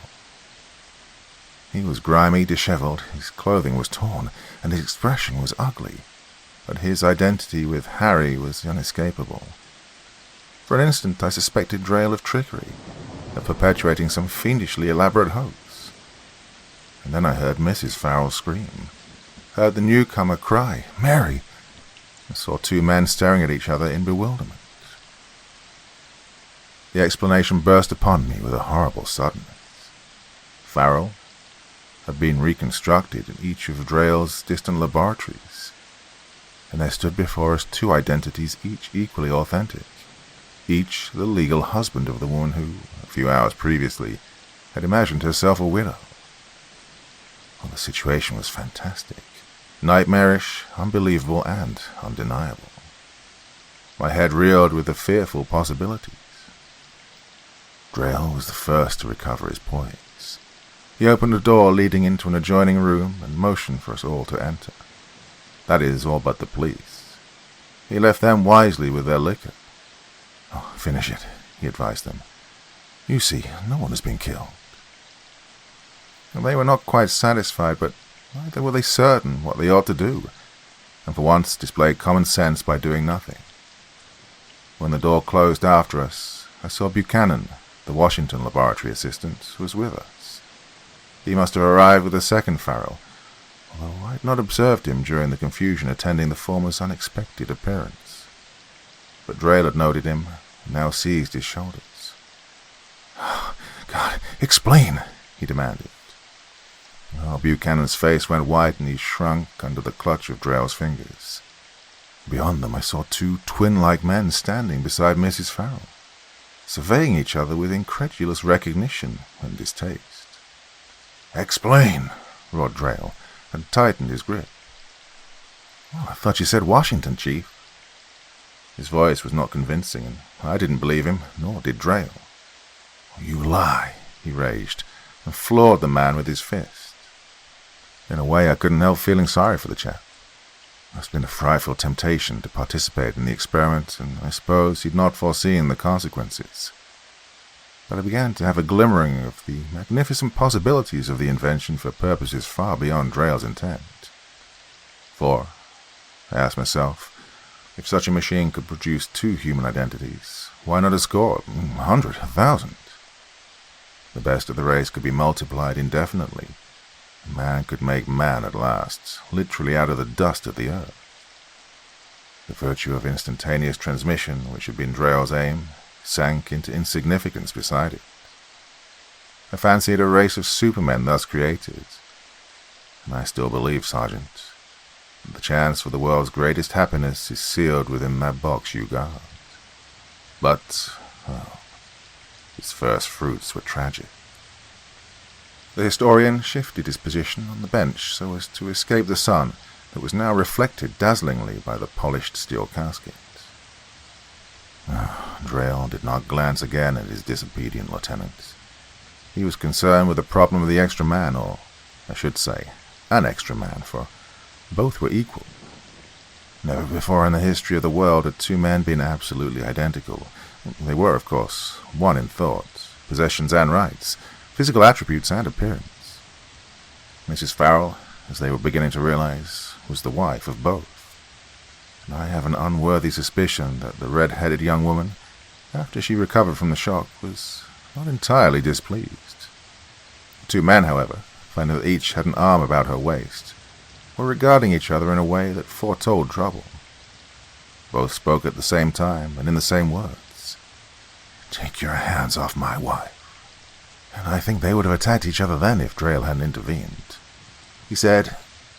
He was grimy, disheveled, his clothing was torn, and his expression was ugly, but his identity with Harry was inescapable. For an instant I suspected Drail of trickery, of perpetuating some fiendishly elaborate hoax. And then I heard Mrs. Farrell scream, heard the newcomer cry, "Mary!" and saw two men staring at each other in bewilderment. The explanation burst upon me with a horrible suddenness. Farrell had been reconstructed in each of Drail's distant laboratories, and there stood before us two identities, each equally authentic, each the legal husband of the woman who, a few hours previously, had imagined herself a widow. Well, the situation was fantastic, nightmarish, unbelievable, and undeniable. My head reeled with the fearful possibilities. Drail was the first to recover his poise. He opened a door leading into an adjoining room and motioned for us all to enter. That is, all but the police. He left them wisely with their liquor. "Oh, finish it," he advised them. "You see, no one has been killed." And they were not quite satisfied, but neither were they certain what they ought to do, and for once displayed common sense by doing nothing. When the door closed after us, I saw Buchanan, the Washington laboratory assistant, was with us. He must have arrived with the second Farrell, although I had not observed him during the confusion attending the former's unexpected appearance. But Drail had noted him, and now seized his shoulders. "Oh, God, explain," he demanded. Oh, Buchanan's face went white and he shrunk under the clutch of Drail's fingers. Beyond them I saw two twin-like men standing beside Mrs. Farrell, surveying each other with incredulous recognition and distaste. "Explain," roared Drail, and tightened his grip. "Well, I thought you said Washington, Chief." His voice was not convincing, and I didn't believe him, nor did Drail. "You lie," he raged, and floored the man with his fist. In a way, I couldn't help feeling sorry for the chap. It must have been a frightful temptation to participate in the experiment, and I suppose he'd not foreseen the consequences. But I began to have a glimmering of the magnificent possibilities of the invention for purposes far beyond Drail's intent. For, I asked myself, if such a machine could produce two human identities, why not a score, 100, 1,000? The best of the race could be multiplied indefinitely. Man could make man at last, literally out of the dust of the earth. The virtue of instantaneous transmission, which had been Drail's aim, sank into insignificance beside it. I fancied a race of supermen thus created, and I still believe, Sergeant, that the chance for the world's greatest happiness is sealed within that box you guard. But, its first fruits were tragic. The historian shifted his position on the bench so as to escape the sun that was now reflected dazzlingly by the polished steel casket. Drail did not glance again at his disobedient lieutenant. He was concerned with the problem of the extra man, or, I should say, an extra man, for both were equal. Never before in the history of the world had two men been absolutely identical. They were, of course, one in thought, possessions and rights, physical attributes and appearance. Mrs. Farrell, as they were beginning to realize, was the wife of both. And I have an unworthy suspicion that the red-headed young woman, after she recovered from the shock, was not entirely displeased. The two men, however, finding that each had an arm about her waist, were regarding each other in a way that foretold trouble. Both spoke at the same time and in the same words. "Take your hands off my wife." And I think they would have attacked each other then if Drail hadn't intervened. He said,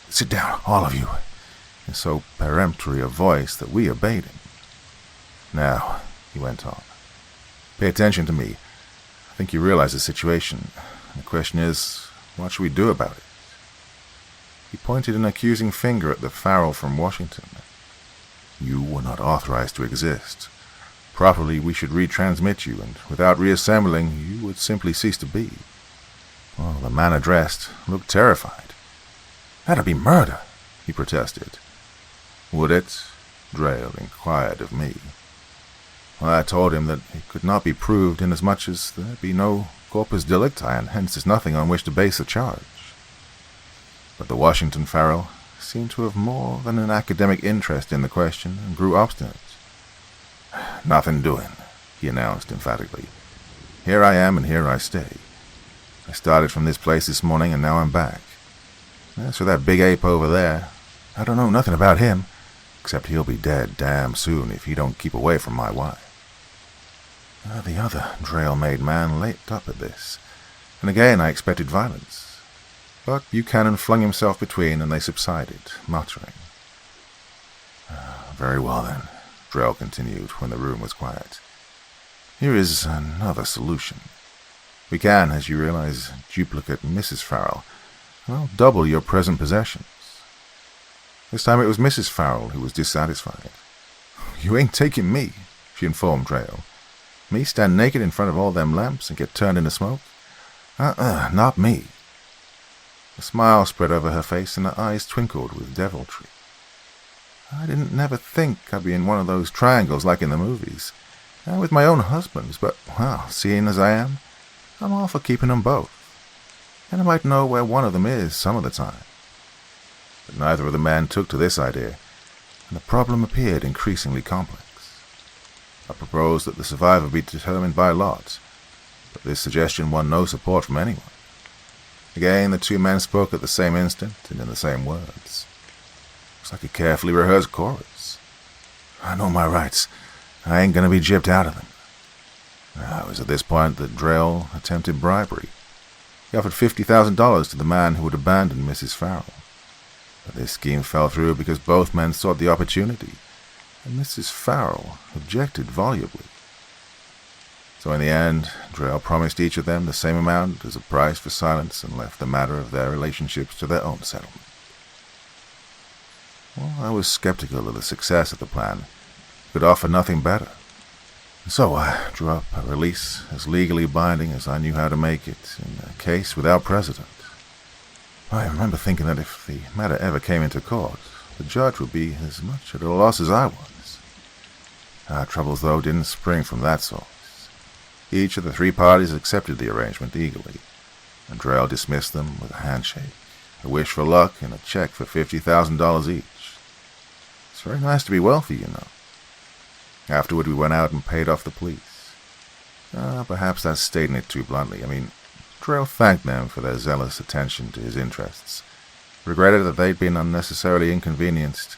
"Sit down, all of you," in so peremptory a voice that we obeyed him. "Now," he went on, "pay attention to me. I think you realize the situation. The question is, what should we do about it?" He pointed an accusing finger at the Farrell from Washington. "You were not authorized to exist. Properly, we should retransmit you, and without reassembling, you would simply cease to be." Well, the man addressed looked terrified. "That'd be murder," he protested. "Would it?" Drail inquired of me. Well, I told him that it could not be proved inasmuch as there be no corpus delicti, and hence is nothing on which to base a charge. But the Washington Farrell seemed to have more than an academic interest in the question and grew obstinate. "Nothing doing," he announced emphatically. "Here I am and here I stay. I started from this place this morning and now I'm back. As for that big ape over there, I don't know nothing about him, except he'll be dead damn soon if he don't keep away from my wife." The other Drail-made man leaped up at this, and again I expected violence. But Buchanan flung himself between, and they subsided, muttering. "Very well, then," Drail continued when the room was quiet. "Here is another solution. We can, as you realize, duplicate Mrs. Farrell, and I'll double your present possessions." This time it was Mrs. Farrell who was dissatisfied. "You ain't taking me," she informed Drail. "Me stand naked in front of all them lamps and get turned into smoke? Not me." A smile spread over her face, and her eyes twinkled with deviltry. "I didn't never think I'd be in one of those triangles like in the movies, with my own husbands, but, well, seeing as I am, I'm all for keeping them both. And I might know where one of them is some of the time." But neither of the men took to this idea, and the problem appeared increasingly complex. I proposed that the survivor be determined by lot, but this suggestion won no support from anyone. Again, the two men spoke at the same instant and in the same words. It was like a carefully rehearsed chorus. "I know my rights. I ain't going to be gypped out of them." It was at this point that Drail attempted bribery. He offered $50,000 to the man who would abandon Mrs. Farrell. But this scheme fell through because both men sought the opportunity, and Mrs. Farrell objected volubly. So in the end, Drail promised each of them the same amount as a price for silence and left the matter of their relationships to their own settlement. Well, I was skeptical of the success of the plan. It could offer nothing better. And so I drew up a release as legally binding as I knew how to make it in a case without precedent. I remember thinking that if the matter ever came into court, the judge would be as much at a loss as I was. Our troubles, though, didn't spring from that source. Each of the three parties accepted the arrangement eagerly, and Drail dismissed them with a handshake, a wish for luck, and a check for $50,000 each. It's very nice to be wealthy, you know. Afterward, we went out and paid off the police. Perhaps that's stating it too bluntly. Drail thanked them for their zealous attention to his interests, regretted that they'd been unnecessarily inconvenienced,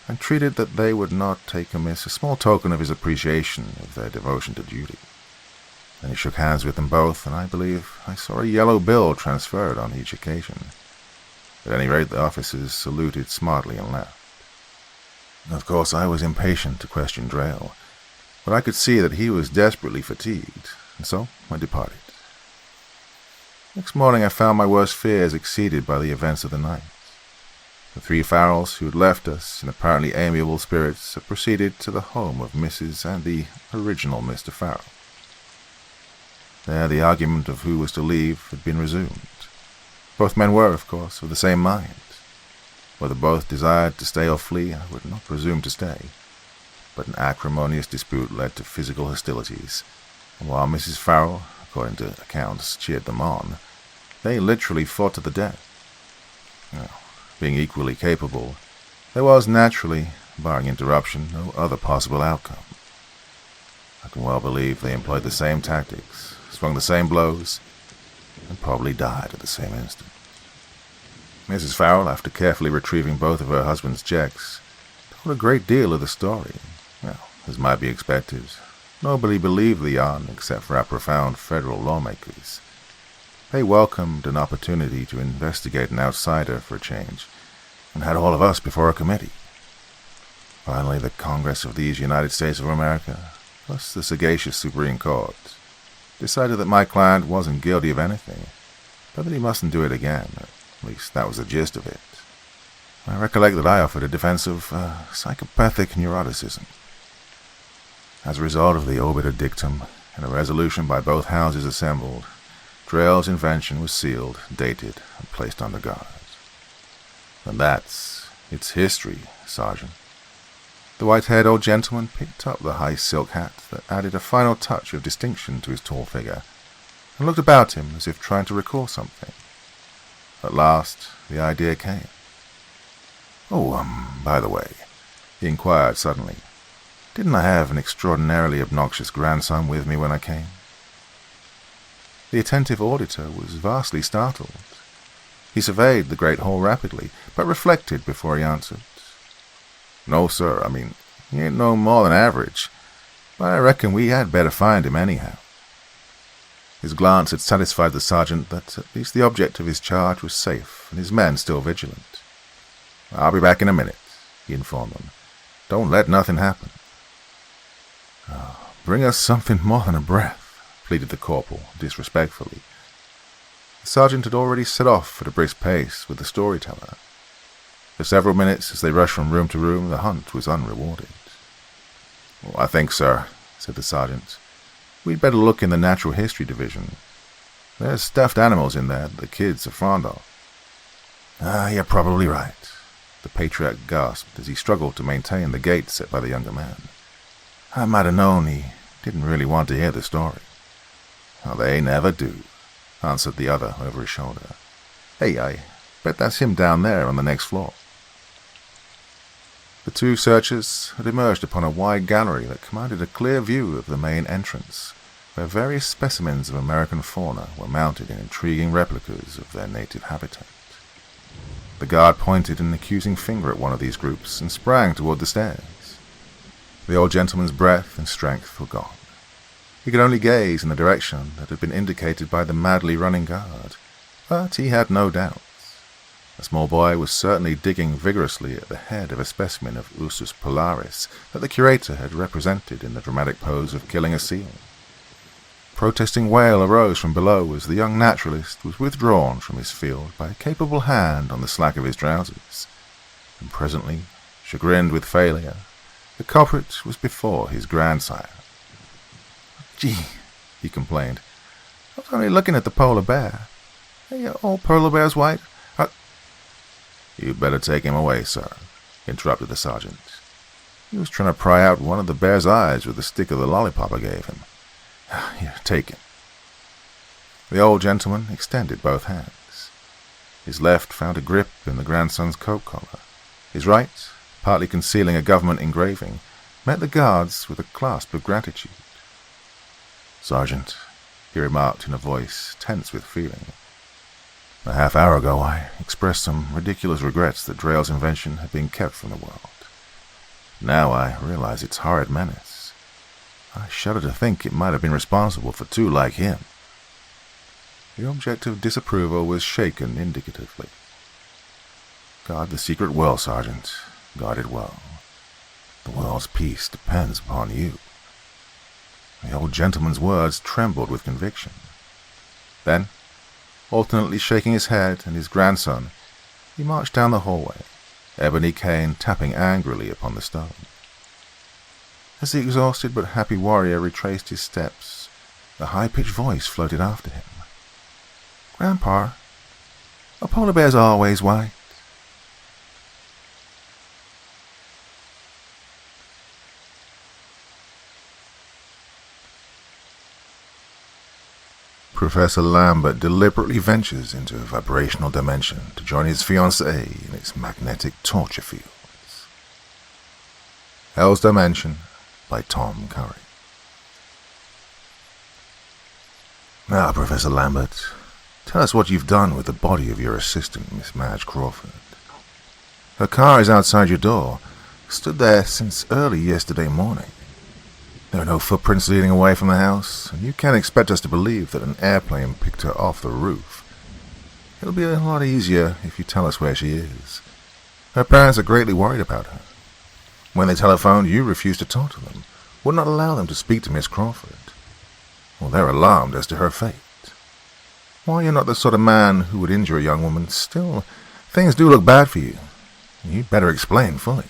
and treated that they would not take amiss a small token of his appreciation of their devotion to duty. Then he shook hands with them both, and I believe I saw a yellow bill transferred on each occasion. At any rate, the officers saluted smartly and left. Of course, I was impatient to question Drail, but I could see that he was desperately fatigued, and so I departed. Next morning I found my worst fears exceeded by the events of the night. The three Farrells who had left us in apparently amiable spirits had proceeded to the home of Mrs. and the original Mr. Farrell. There the argument of who was to leave had been resumed. Both men were, of course, of the same mind. Whether both desired to stay or flee, I would not presume to stay. But an acrimonious dispute led to physical hostilities, and while Mrs. Farrell, according to accounts, cheered them on, they literally fought to the death. Being equally capable, there was naturally, barring interruption, no other possible outcome. I can well believe they employed the same tactics, swung the same blows, and probably died at the same instant. Mrs. Farrell, after carefully retrieving both of her husband's checks, told a great deal of the story. As might be expected, nobody believed the yarn except for our profound federal lawmakers. They welcomed an opportunity to investigate an outsider for a change, and had all of us before a committee. Finally, the Congress of these United States of America, plus the sagacious Supreme Court, decided that my client wasn't guilty of anything, but that he mustn't do it again. At least that was the gist of it. I recollect that I offered a defense of psychopathic neuroticism. As a result of the obiter dictum and a resolution by both houses assembled, Drail's invention was sealed, dated, and placed under guard. And that's its history, Sergeant. The white-haired old gentleman picked up the high silk hat that added a final touch of distinction to his tall figure, and looked about him as if trying to recall something. At last, the idea came. "Oh, by the way," he inquired suddenly, "didn't I have an extraordinarily obnoxious grandson with me when I came?" The attentive auditor was vastly startled. He surveyed the great hall rapidly, but reflected before he answered. "No, sir, he ain't no more than average, but I reckon we had better find him anyhow." His glance had satisfied the sergeant that at least the object of his charge was safe and his men still vigilant. "I'll be back in a minute," he informed them. "Don't let nothing happen." "Bring us something more than a breath," pleaded the corporal disrespectfully. The sergeant had already set off at a brisk pace with the storyteller. For several minutes, as they rushed from room to room, the hunt was unrewarded. "I think, sir," said the sergeant, "we'd better look in the natural history division. There's stuffed animals in there that the kids are fond of." "You're probably right," the patriarch gasped as he struggled to maintain the gait set by the younger man. "I might have known he didn't really want to hear the story." "They never do," answered the other over his shoulder. "Hey, I bet that's him down there on the next floor." The two searchers had emerged upon a wide gallery that commanded a clear view of the main entrance, where various specimens of American fauna were mounted in intriguing replicas of their native habitat. The guard pointed an accusing finger at one of these groups and sprang toward the stairs. The old gentleman's breath and strength were gone. He could only gaze in the direction that had been indicated by the madly running guard, but he had no doubts. A small boy was certainly digging vigorously at the head of a specimen of Ursus polaris that the curator had represented in the dramatic pose of killing a seal. A protesting wail arose from below as the young naturalist was withdrawn from his field by a capable hand on the slack of his trousers, and presently, chagrined with failure, the culprit was before his grandsire. "Gee," he complained, "I was only looking at the polar bear. Hey, all polar bears white?" "You'd better take him away, sir," interrupted the sergeant. "He was trying to pry out one of the bear's eyes with the stick of the lollipop I gave him. Here, take him." The old gentleman extended both hands. His left found a grip in the grandson's coat collar. His right, partly concealing a government engraving, met the guard's with a clasp of gratitude. "Sergeant," he remarked in a voice tense with feeling, "a half hour ago I expressed some ridiculous regrets that Drail's invention had been kept from the world. Now I realize its horrid menace. I shudder to think it might have been responsible for two like him." The object of disapproval was shaken indicatively. "Guard the secret well, Sergeant. Guard it well. The world's peace depends upon you." The old gentleman's words trembled with conviction. Then, alternately shaking his head and his grandson, he marched down the hallway, ebony cane tapping angrily upon the stone. As the exhausted but happy warrior retraced his steps, a high-pitched voice floated after him. "Grandpa, are polar bears always white?" Professor Lambert deliberately ventures into a vibrational dimension to join his fiancée in its magnetic torture fields. Hell's Dimension by Tom Curry. Now, Professor Lambert, tell us what you've done with the body of your assistant, Miss Madge Crawford. Her car is outside your door, stood there since early yesterday morning. There are no footprints leading away from the house, and you can't expect us to believe that an airplane picked her off the roof. It'll be a lot easier if you tell us where she is. Her parents are greatly worried about her. When they telephoned, you refused to talk to them, would not allow them to speak to Miss Crawford. Well, they're alarmed as to her fate. While you're not the sort of man who would injure a young woman, still, things do look bad for you. You'd better explain fully.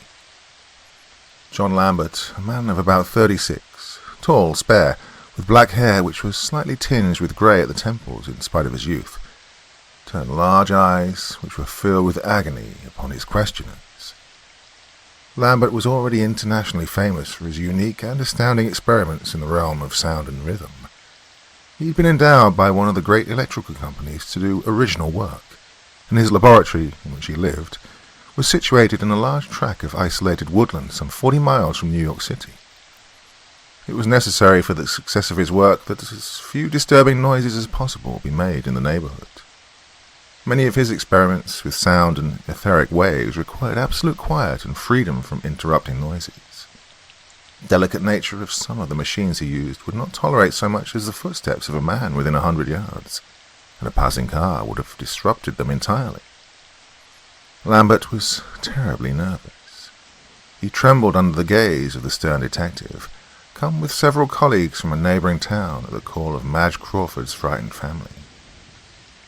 John Lambert, a man of about 36, tall, spare, with black hair which was slightly tinged with grey at the temples in spite of his youth, turned large eyes which were filled with agony upon his questioners. Lambert was already internationally famous for his unique and astounding experiments in the realm of sound and rhythm. He'd been endowed by one of the great electrical companies to do original work, and his laboratory, in which he lived, was situated in a large tract of isolated woodland some 40 miles from New York City. It was necessary for the success of his work that as few disturbing noises as possible be made in the neighborhood. Many of his experiments with sound and etheric waves required absolute quiet and freedom from interrupting noises. The delicate nature of some of the machines he used would not tolerate so much as the footsteps of a man within 100 yards, and a passing car would have disrupted them entirely. Lambert was terribly nervous. He trembled under the gaze of the stern detective, come with several colleagues from a neighboring town at the call of Madge Crawford's frightened family.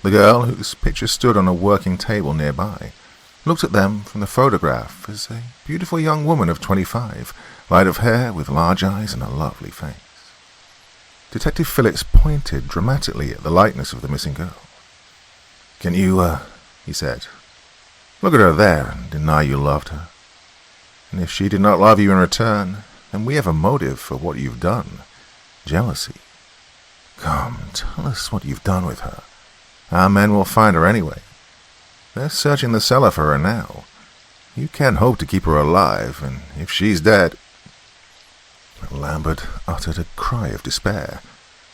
The girl, whose picture stood on a working table nearby, looked at them from the photograph as a beautiful young woman of 25, light of hair with large eyes and a lovely face. Detective Phillips pointed dramatically at the likeness of the missing girl. "Can you, he said, look at her there and deny you loved her? And if she did not love you in return, then we have a motive for what you've done. Jealousy. Come, tell us what you've done with her. Our men will find her anyway. They're searching the cellar for her now. You can't hope to keep her alive, and if she's dead—" Lambert uttered a cry of despair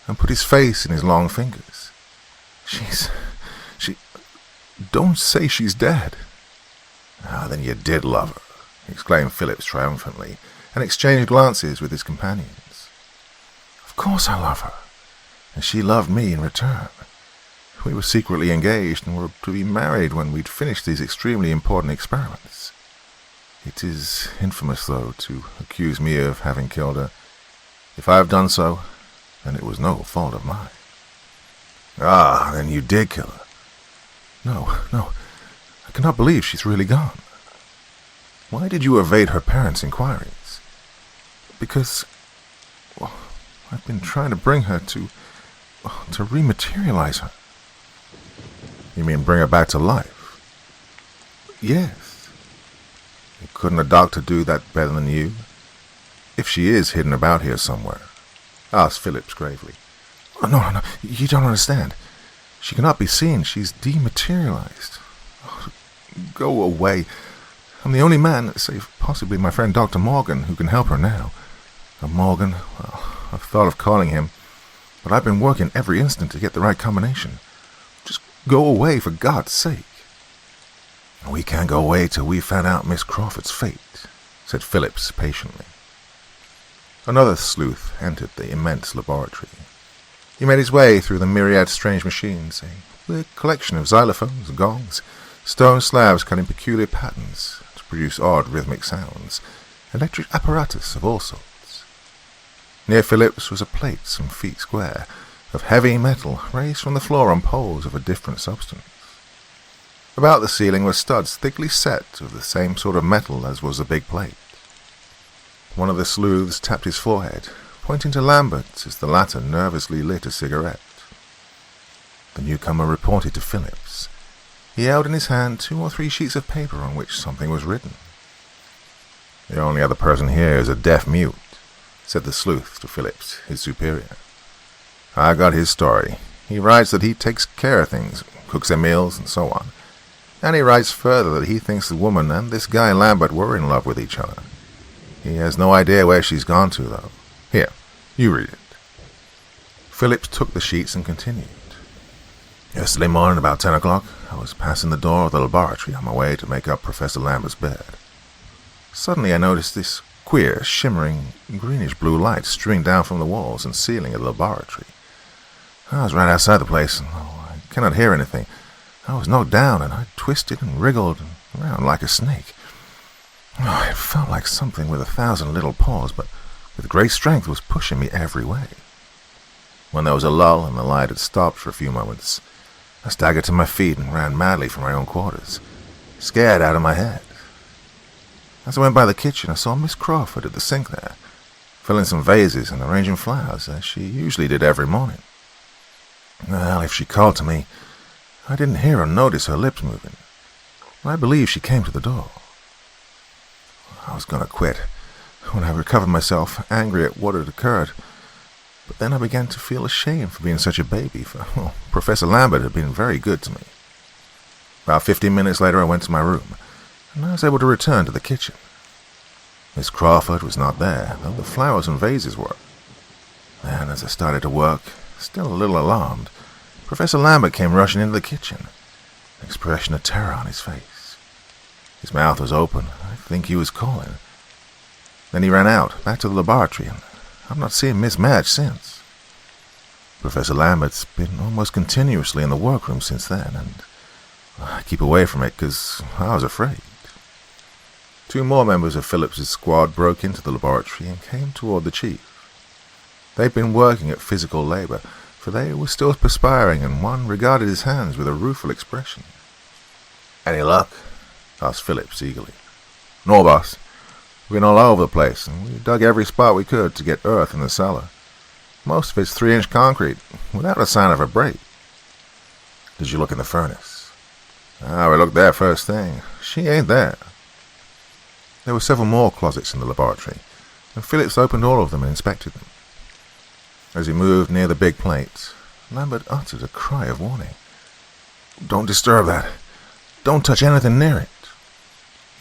and put his face in his long fingers. Don't say she's dead." "Ah, then you did love her," exclaimed Phillips triumphantly, and exchanged glances with his companions. "Of course I love her, and she loved me in return. We were secretly engaged and were to be married when we'd finished these extremely important experiments. It is infamous, though, to accuse me of having killed her. If I have done so, then it was no fault of mine." "Ah, then you did kill her." No, I cannot believe she's really gone." "Why did you evade her parents' inquiries?" "Because, I've been trying to bring her to rematerialize her." "You mean bring her back to life?" "Yes." "Couldn't a doctor do that better than you? If she is hidden about here somewhere?" asked Phillips gravely. No, you don't understand. She cannot be seen. She's dematerialized." "Go away. I'm the only man, save possibly my friend Dr. Morgan, who can help her now." "Morgan? Well, I've thought of calling him, but I've been working every instant to get the right combination. Just go away, for God's sake." "We can't go away till we've found out Miss Crawford's fate," said Phillips patiently. Another sleuth entered the immense laboratory. He made his way through the myriad strange machines, a weird collection of xylophones, gongs, stone slabs cut in peculiar patterns to produce odd rhythmic sounds, electric apparatus of all sorts. Near Phillips was a plate some feet square, of heavy metal raised from the floor on poles of a different substance. About the ceiling were studs thickly set of the same sort of metal as was the big plate. One of the sleuths tapped his forehead, pointing to Lambert as the latter nervously lit a cigarette. The newcomer reported to Phillips. He held in his hand 2 or 3 sheets of paper on which something was written. "The only other person here is a deaf mute," said the sleuth to Phillips, his superior. "I got his story. He writes that he takes care of things, cooks their meals, and so on. And he writes further that he thinks the woman and this guy Lambert were in love with each other. He has no idea where she's gone to, though. Here, you read it." Phillips took the sheets and continued. "Yesterday morning, about 10 o'clock, I was passing the door of the laboratory on my way to make up Professor Lambert's bed. Suddenly I noticed this queer, shimmering, greenish-blue light streaming down from the walls and ceiling of the laboratory. I was right outside the place, and though I cannot hear anything, I was knocked down, and I twisted and wriggled around like a snake. It felt like something with 1,000 little paws, but with great strength was pushing me every way. When there was a lull and the light had stopped for a few moments, I staggered to my feet and ran madly for my own quarters, scared out of my head. As I went by the kitchen, I saw Miss Crawford at the sink there, filling some vases and arranging flowers, as she usually did every morning. Well, if she called to me, I didn't hear or notice her lips moving. I believe she came to the door. I was going to quit. When I recovered myself, angry at what had occurred. But then I began to feel ashamed for being such a baby, for Professor Lambert had been very good to me. About 15 minutes later I went to my room, and I was able to return to the kitchen. Miss Crawford was not there, though the flowers and vases were. Then, as I started to work, still a little alarmed, Professor Lambert came rushing into the kitchen, an expression of terror on his face. His mouth was open. I think he was calling. Then he ran out, back to the laboratory, and I've not seen Miss Madge since. Professor Lambert's been almost continuously in the workroom since then, and I keep away from it because I was afraid. 2 more members of Phillips's squad broke into the laboratory and came toward the chief. They'd been working at physical labor, for they were still perspiring, and one regarded his hands with a rueful expression. "Any luck?" asked Phillips eagerly. "No, boss. We've been all over the place, and we dug every spot we could to get earth in the cellar. Most of it's 3-inch concrete, without a sign of a break." "Did you look in the furnace?" "We looked there first thing. She ain't there." There were several more closets in the laboratory, and Phillips opened all of them and inspected them. As he moved near the big plate, Lambert uttered a cry of warning. "Don't disturb that. Don't touch anything near it."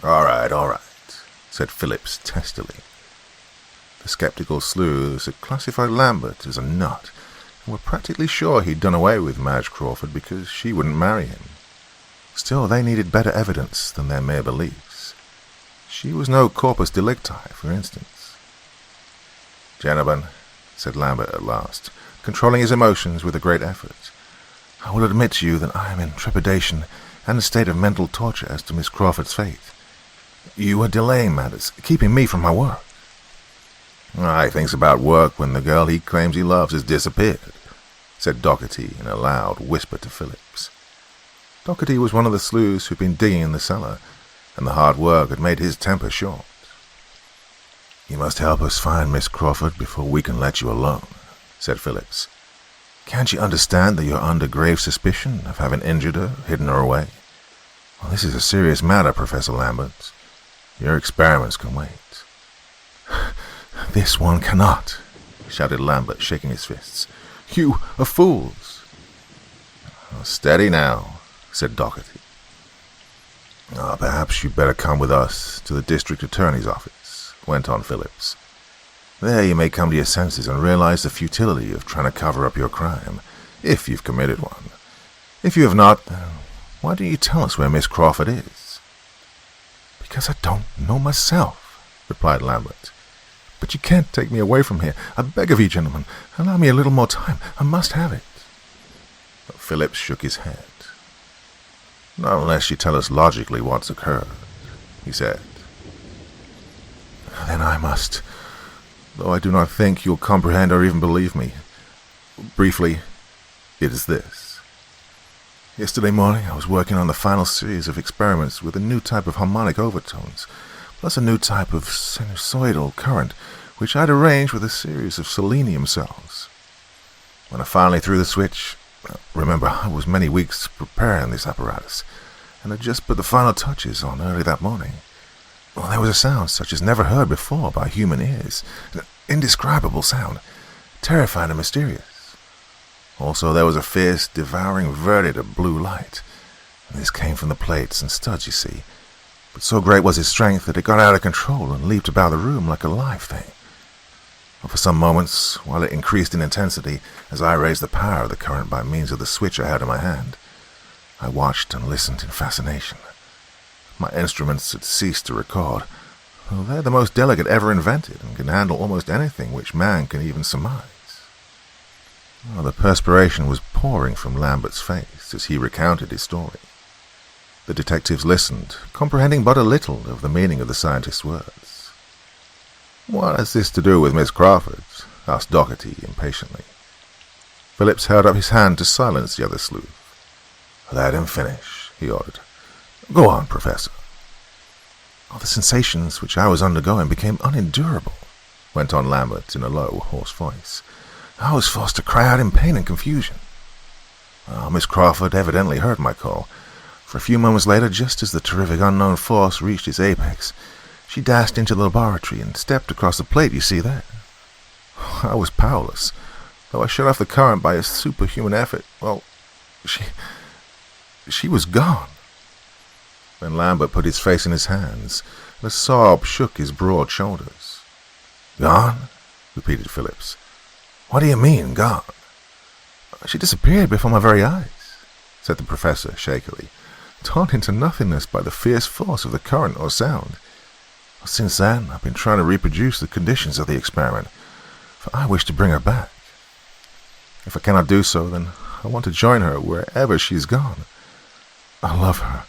All right, said Phillips testily. The skeptical sleuths had classified Lambert as a nut, and were practically sure he'd done away with Madge Crawford because she wouldn't marry him. Still, they needed better evidence than their mere beliefs. She was no corpus delicti, for instance. "Gentlemen," said Lambert at last, controlling his emotions with a great effort, "I will admit to you that I am in trepidation and a state of mental torture as to Miss Crawford's fate. You are delaying matters, keeping me from my work." "He thinks about work when the girl he claims he loves has disappeared," said Doherty in a loud whisper to Phillips. Doherty was one of the sleuths who'd been digging in the cellar, and the hard work had made his temper short. "You must help us find Miss Crawford before we can let you alone," said Phillips. "Can't you understand that you're under grave suspicion of having injured her, hidden her away? Well, this is a serious matter, Professor Lambert. Your experiments can wait." "This one cannot," shouted Lambert, shaking his fists. "You are fools." "Steady now," said Doherty. "Perhaps you'd better come with us to the district attorney's office," went on Phillips. "There you may come to your senses and realize the futility of trying to cover up your crime, if you've committed one. If you have not, then why don't you tell us where Miss Crawford is?" "Because I don't know myself," replied Lambert. "But you can't take me away from here. I beg of you, gentlemen, allow me a little more time. I must have it." But Phillips shook his head. "Not unless you tell us logically what's occurred," he said. "Then I must, though I do not think you'll comprehend or even believe me. Briefly, it is this. Yesterday morning I was working on the final series of experiments with a new type of harmonic overtones, plus a new type of sinusoidal current, which I'd arranged with a series of selenium cells. When I finally threw the switch, remember, I was many weeks preparing this apparatus, and had just put the final touches on early that morning. Well, there was a sound such as never heard before by human ears, an indescribable sound, terrifying and mysterious. Also, there was a fierce, devouring verdict of blue light, and this came from the plates and studs, you see. But so great was its strength that it got out of control and leaped about the room like a live thing. For some moments, while it increased in intensity as I raised the power of the current by means of the switch I had in my hand, I watched and listened in fascination. My instruments had ceased to record, though they're the most delicate ever invented and can handle almost anything which man can even surmise. The perspiration was pouring from Lambert's face as he recounted his story. The detectives listened, comprehending but a little of the meaning of the scientist's words. "What has this to do with Miss Crawford?" asked Doherty impatiently. Phillips held up his hand to silence the other sleuth. "Let him finish," he ordered. "Go on, Professor." "The sensations which I was undergoing became unendurable," went on Lambert in a low, hoarse voice. "I was forced to cry out in pain and confusion. Miss Crawford evidently heard my call, for a few moments later, just as the terrific unknown force reached its apex, She dashed into the laboratory and stepped across the plate you see there. I was powerless. Though I shut off the current by a superhuman effort, well, she was gone. Then Lambert put his face in his hands, and a sob shook his broad shoulders. "Gone?" repeated Phillips. "What do you mean, gone?" "She disappeared before my very eyes," said the professor shakily, torn into nothingness by the fierce force of the current or sound. "Since then, I've been trying to reproduce the conditions of the experiment, for I wish to bring her back. If I cannot do so, then I want to join her wherever she is gone. I love her.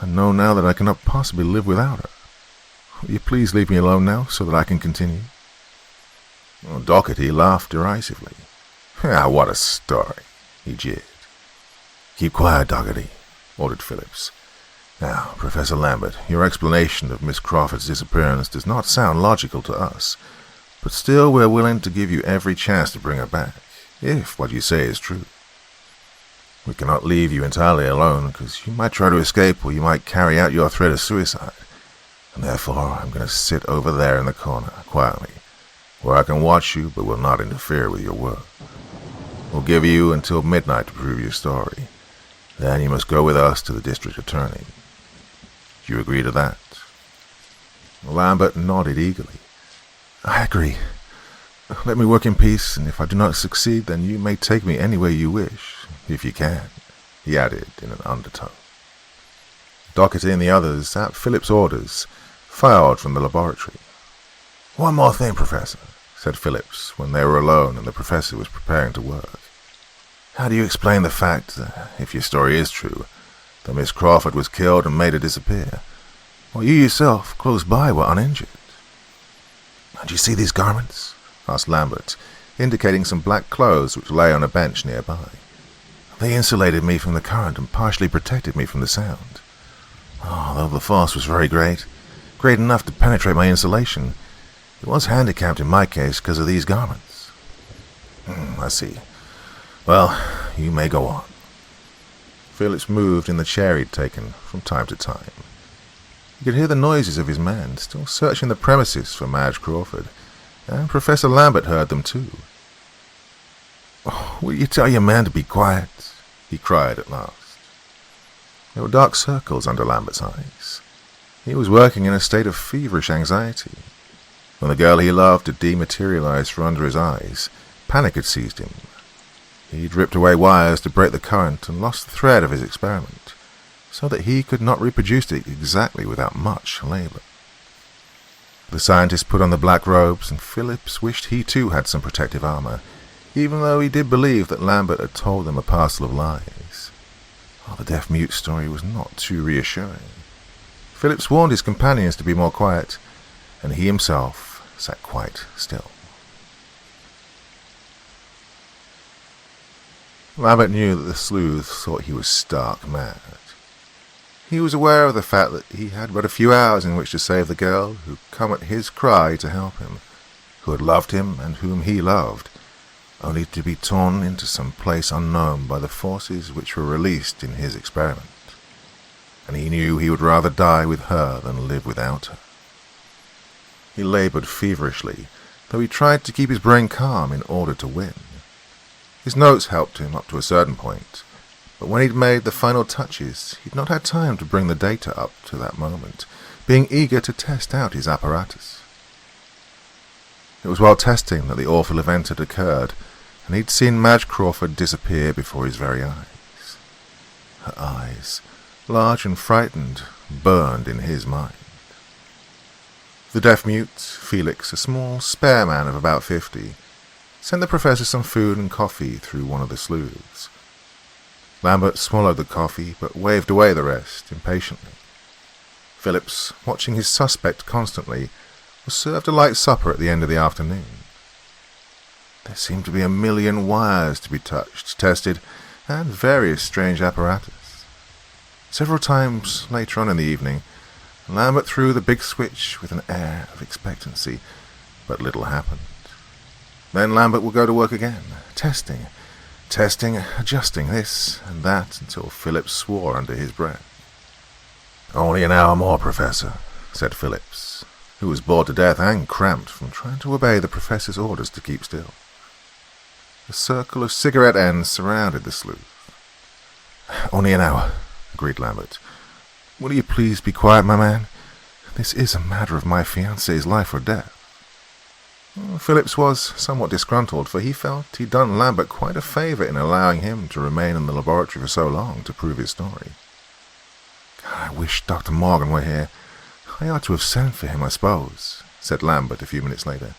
I know now that I cannot possibly live without her. Will you please leave me alone now so that I can continue?" Doherty laughed derisively. "What a story," he jeered. "Keep quiet, Doherty," ordered Phillips. "Now, Professor Lambert, your explanation of Miss Crawford's disappearance does not sound logical to us, but still we're willing to give you every chance to bring her back, if what you say is true. We cannot leave you entirely alone, because you might try to escape or you might carry out your threat of suicide, and therefore I'm going to sit over there in the corner, quietly, where I can watch you but will not interfere with your work. We'll give you until midnight to prove your story. Then you must go with us to the district attorney. Do you agree to that?" Lambert nodded eagerly. "I agree. Let me work in peace, and if I do not succeed, then you may take me anywhere you wish, if you can," he added in an undertone. Doherty and the others, at Philip's orders, filed from the laboratory. "One more thing, Professor," said Phillips, when they were alone and the professor was preparing to work. "How do you explain the fact that, if your story is true, that Miss Crawford was killed and made to disappear, while you yourself, close by, were uninjured?" "Do you see these garments?" asked Lambert, indicating some black clothes which lay on a bench nearby. "They insulated me from the current and partially protected me from the sound. Though the force was very great enough to penetrate my insulation, it was handicapped in my case because of these garments." "I see. Well, you may go on." Phillips moved in the chair he'd taken from time to time. He could hear the noises of his men still searching the premises for Madge Crawford, and Professor Lambert heard them too. "Will you tell your men to be quiet?" he cried at last. There were dark circles under Lambert's eyes. He was working in a state of feverish anxiety. When the girl he loved had dematerialized from under his eyes, panic had seized him. He'd ripped away wires to break the current and lost the thread of his experiment, so that he could not reproduce it exactly without much labor. The scientist put on the black robes, and Phillips wished he too had some protective armor, even though he did believe that Lambert had told them a parcel of lies. The deaf-mute story was not too reassuring. Phillips warned his companions to be more quiet, and he himself sat quite still. Lambert knew that the sleuth thought he was stark mad. He was aware of the fact that he had but a few hours in which to save the girl who had come at his cry to help him, who had loved him and whom he loved, only to be torn into some place unknown by the forces which were released in his experiment. And he knew he would rather die with her than live without her. He labored feverishly, though he tried to keep his brain calm in order to win. His notes helped him up to a certain point, but when he'd made the final touches, he'd not had time to bring the data up to that moment, being eager to test out his apparatus. It was while testing that the awful event had occurred, and he'd seen Madge Crawford disappear before his very eyes. Her eyes, large and frightened, burned in his mind. The deaf-mute, Felix, a small, spare man of about 50, sent the professor some food and coffee through one of the sleuths. Lambert swallowed the coffee, but waved away the rest impatiently. Phillips, watching his suspect constantly, was served a light supper at the end of the afternoon. There seemed to be a million wires to be touched, tested, and various strange apparatus. Several times later on in the evening, Lambert threw the big switch with an air of expectancy, but little happened. Then Lambert would go to work again, testing, adjusting this and that until Phillips swore under his breath. "Only an hour more, Professor," said Phillips, who was bored to death and cramped from trying to obey the professor's orders to keep still. A circle of cigarette ends surrounded the sleuth. "Only an hour," agreed Lambert. "Will you please be quiet, my man? This is a matter of my fiancée's life or death." Phillips was somewhat disgruntled, for he felt he'd done Lambert quite a favour in allowing him to remain in the laboratory for so long to prove his story. "I wish Dr. Morgan were here. I ought to have sent for him, I suppose," said Lambert a few minutes later.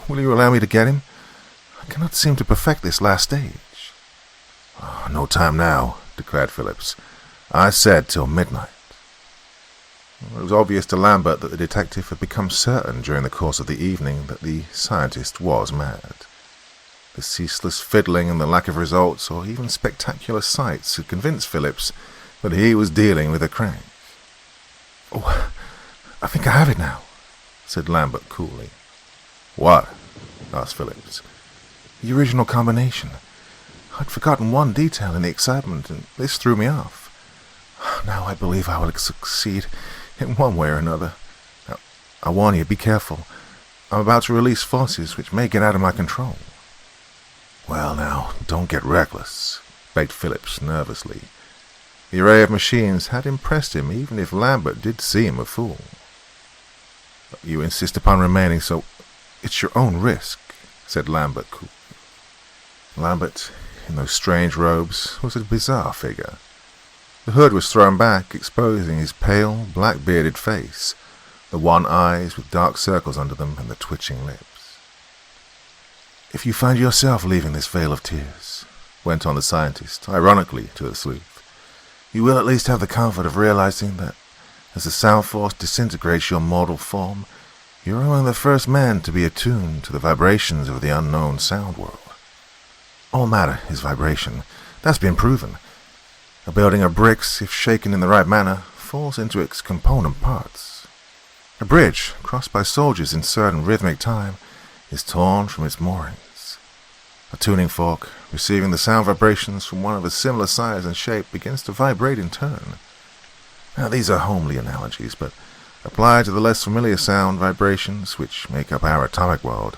"Will you allow me to get him? I cannot seem to perfect this last stage." "No time now," declared Phillips. "I said till midnight." It was obvious to Lambert that the detective had become certain during the course of the evening that the scientist was mad. The ceaseless fiddling and the lack of results or even spectacular sights had convinced Phillips that he was dealing with a crank. "Oh, I think I have it now," said Lambert coolly. "What?" asked Phillips. "The original combination. I'd forgotten one detail in the excitement, and this threw me off. Now I believe I will succeed in one way or another. Now, I warn you, be careful. I'm about to release forces which may get out of my control." "Well, now, don't get reckless," begged Phillips nervously. The array of machines had impressed him, even if Lambert did seem a fool. "You insist upon remaining, so it's your own risk," said Lambert coolly. Lambert, in those strange robes, was a bizarre figure. The hood was thrown back, exposing his pale, black-bearded face, the wan eyes with dark circles under them and the twitching lips. "If you find yourself leaving this vale of tears," went on the scientist, ironically to the sleuth, "you will at least have the comfort of realizing that, as the sound force disintegrates your mortal form, you're among the first men to be attuned to the vibrations of the unknown sound world. All matter is vibration. That's been proven. A building of bricks, if shaken in the right manner, falls into its component parts. A bridge, crossed by soldiers in certain rhythmic time, is torn from its moorings. A tuning fork, receiving the sound vibrations from one of a similar size and shape, begins to vibrate in turn. Now, these are homely analogies, but applied to the less familiar sound vibrations which make up our atomic world,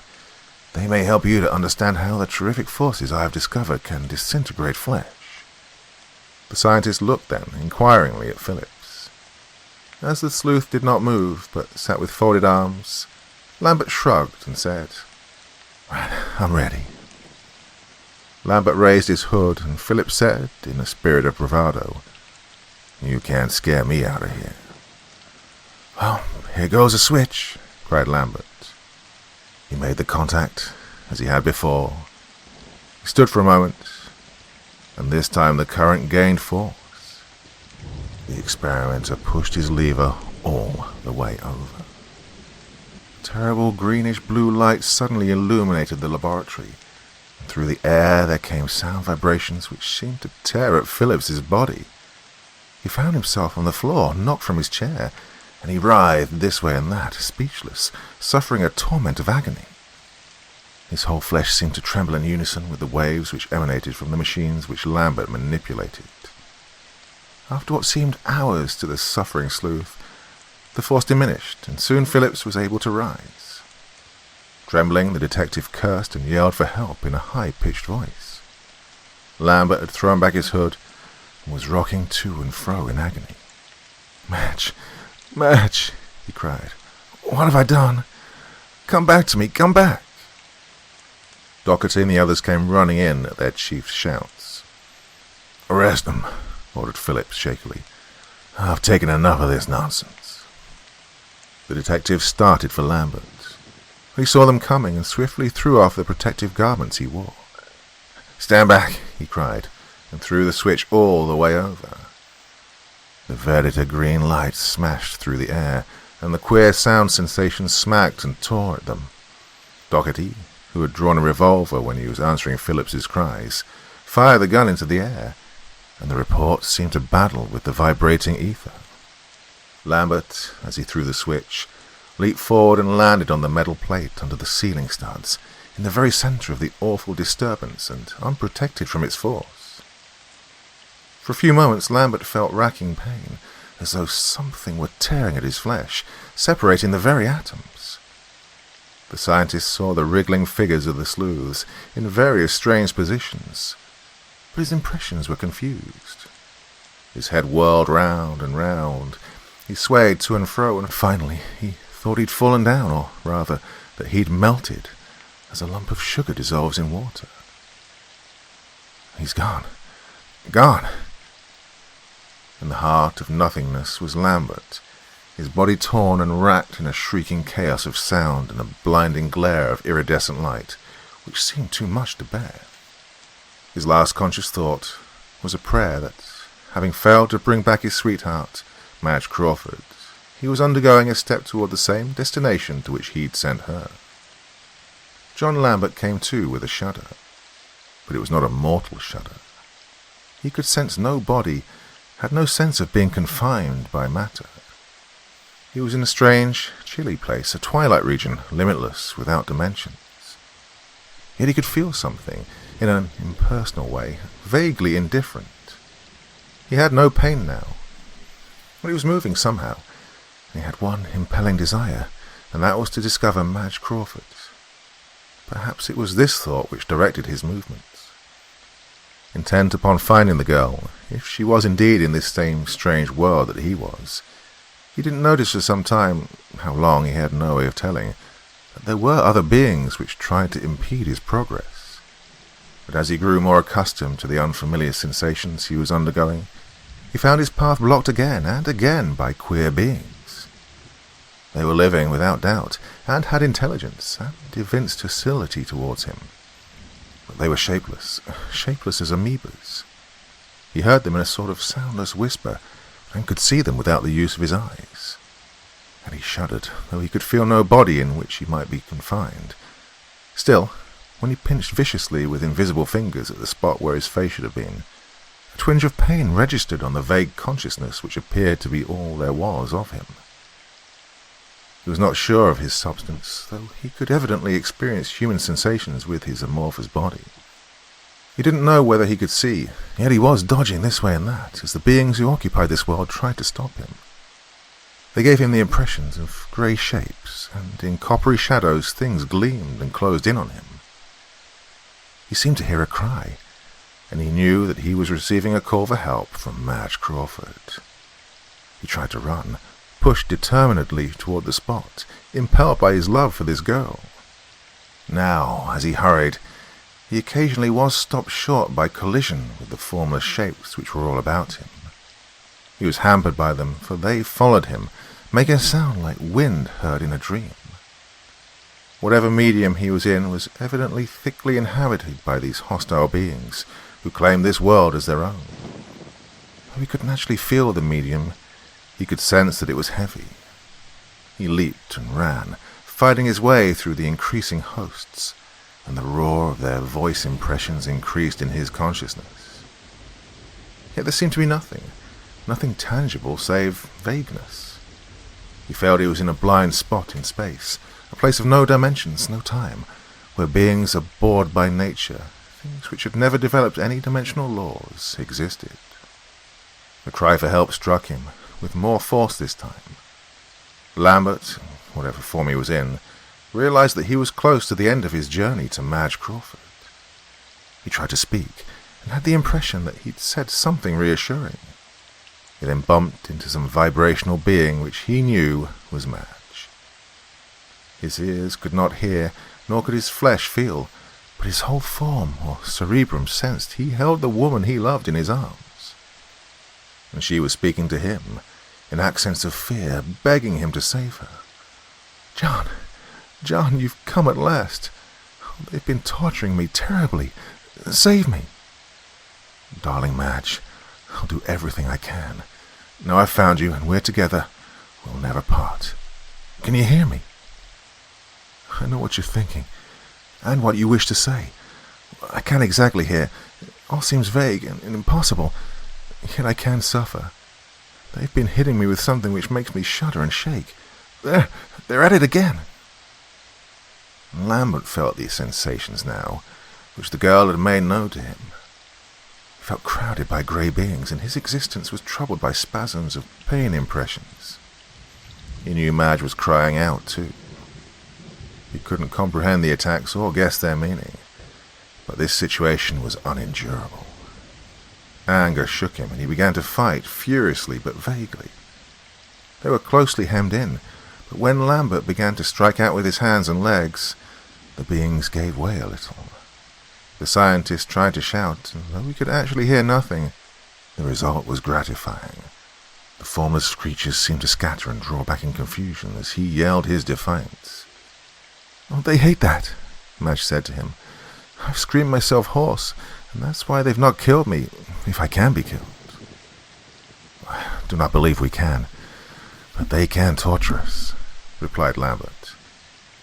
they may help you to understand how the terrific forces I have discovered can disintegrate flesh." The scientist looked then inquiringly at Phillips. As the sleuth did not move, but sat with folded arms, Lambert shrugged and said, "Right, I'm ready." Lambert raised his hood, and Phillips said, in a spirit of bravado, "You can't scare me out of here." "Well, here goes a switch," cried Lambert. He made the contact, as he had before. He stood for a moment, and this time the current gained force. The experimenter pushed his lever all the way over. A terrible greenish-blue light suddenly illuminated the laboratory, and through the air there came sound vibrations which seemed to tear at Phillips's body. He found himself on the floor, knocked from his chair, and he writhed this way and that, speechless, suffering a torment of agony. His whole flesh seemed to tremble in unison with the waves which emanated from the machines which Lambert manipulated. After what seemed hours to the suffering sleuth, the force diminished, and soon Phillips was able to rise. Trembling, the detective cursed and yelled for help in a high-pitched voice. Lambert had thrown back his hood and was rocking to and fro in agony. "Madge! Madge!" he cried. "What have I done? Come back to me! Come back!" Doherty and the others came running in at their chief's shouts. "Arrest them," ordered Phillips shakily. "I've taken enough of this nonsense." The detective started for Lambert. He saw them coming and swiftly threw off the protective garments he wore. "Stand back," he cried, and threw the switch all the way over. The verditer green light smashed through the air, and the queer sound sensations smacked and tore at them. Doherty, who had drawn a revolver when he was answering Phillips's cries, fired the gun into the air, and the report seemed to battle with the vibrating ether. Lambert, as he threw the switch, leaped forward and landed on the metal plate under the ceiling studs, in the very center of the awful disturbance and unprotected from its force. For a few moments Lambert felt racking pain, as though something were tearing at his flesh, separating the very atoms. The scientist saw the wriggling figures of the sleuths in various strange positions, but his impressions were confused. His head whirled round and round. He swayed to and fro, and finally he thought he'd fallen down, or rather that he'd melted, as a lump of sugar dissolves in water. He's gone. Gone! In the heart of nothingness was Lambert, his body torn and racked in a shrieking chaos of sound and a blinding glare of iridescent light, which seemed too much to bear. His last conscious thought was a prayer that, having failed to bring back his sweetheart, Madge Crawford, he was undergoing a step toward the same destination to which he'd sent her. John Lambert came to with a shudder, but it was not a mortal shudder. He could sense no body, had no sense of being confined by matter. He was in a strange, chilly place, a twilight region, limitless, without dimensions. Yet he could feel something, in an impersonal way, vaguely indifferent. He had no pain now, but he was moving somehow. He had one impelling desire, and that was to discover Madge Crawford. Perhaps it was this thought which directed his movements. Intent upon finding the girl, if she was indeed in this same strange world that he was, he didn't notice for some time, how long he had no way of telling, that there were other beings which tried to impede his progress. But as he grew more accustomed to the unfamiliar sensations he was undergoing, he found his path blocked again and again by queer beings. They were living, without doubt, and had intelligence, and evinced hostility towards him. But they were shapeless as amoebas. He heard them in a sort of soundless whisper, and could see them without the use of his eyes. And he shuddered, though he could feel no body in which he might be confined. Still, when he pinched viciously with invisible fingers at the spot where his face should have been, a twinge of pain registered on the vague consciousness which appeared to be all there was of him. He was not sure of his substance, though he could evidently experience human sensations with his amorphous body. He didn't know whether he could see, yet he was dodging this way and that, as the beings who occupied this world tried to stop him. They gave him the impressions of grey shapes, and in coppery shadows things gleamed and closed in on him. He seemed to hear a cry, and he knew that he was receiving a call for help from Madge Crawford. He tried to run, pushed determinedly toward the spot, impelled by his love for this girl. Now, as he hurried, he occasionally was stopped short by collision with the formless shapes which were all about him. He was hampered by them, for they followed him, making a sound like wind heard in a dream. Whatever medium he was in was evidently thickly inhabited by these hostile beings, who claimed this world as their own. Though he couldn't actually feel the medium, he could sense that it was heavy. He leaped and ran, fighting his way through the increasing hosts, and the roar of their voice impressions increased in his consciousness. Yet there seemed to be nothing tangible save vagueness. He felt he was in a blind spot in space, a place of no dimensions, no time, where beings are bored by nature, things which had never developed any dimensional laws, existed. The cry for help struck him, with more force this time. Lambert, whatever form he was in, realized that he was close to the end of his journey to Madge Crawford. He tried to speak, and had the impression that he'd said something reassuring. He then bumped into some vibrational being which he knew was Madge. His ears could not hear, nor could his flesh feel, but his whole form, or cerebrum, sensed he held the woman he loved in his arms. And she was speaking to him, in accents of fear, begging him to save her. John, you've come at last. They've been torturing me terribly. Save me. Darling Madge, I'll do everything I can. Now I've found you, and we're together. We'll never part. Can you hear me? I know what you're thinking, and what you wish to say. I can't exactly hear. It all seems vague and impossible, yet I can suffer. They've been hitting me with something which makes me shudder and shake. They're at it again. Lambert felt these sensations now, which the girl had made known to him. He felt crowded by grey beings, and his existence was troubled by spasms of pain impressions. He knew Madge was crying out too. He couldn't comprehend the attacks or guess their meaning, but this situation was unendurable. Anger shook him, and he began to fight, furiously but vaguely. They were closely hemmed in, but when Lambert began to strike out with his hands and legs, the beings gave way a little. The scientist tried to shout, and though he could actually hear nothing, the result was gratifying. The formless creatures seemed to scatter and draw back in confusion as he yelled his defiance. "Oh, they hate that," Madge said to him. "I've screamed myself hoarse, and that's why they've not killed me, if I can be killed." "I do not believe we can, but they can torture us," replied Lambert.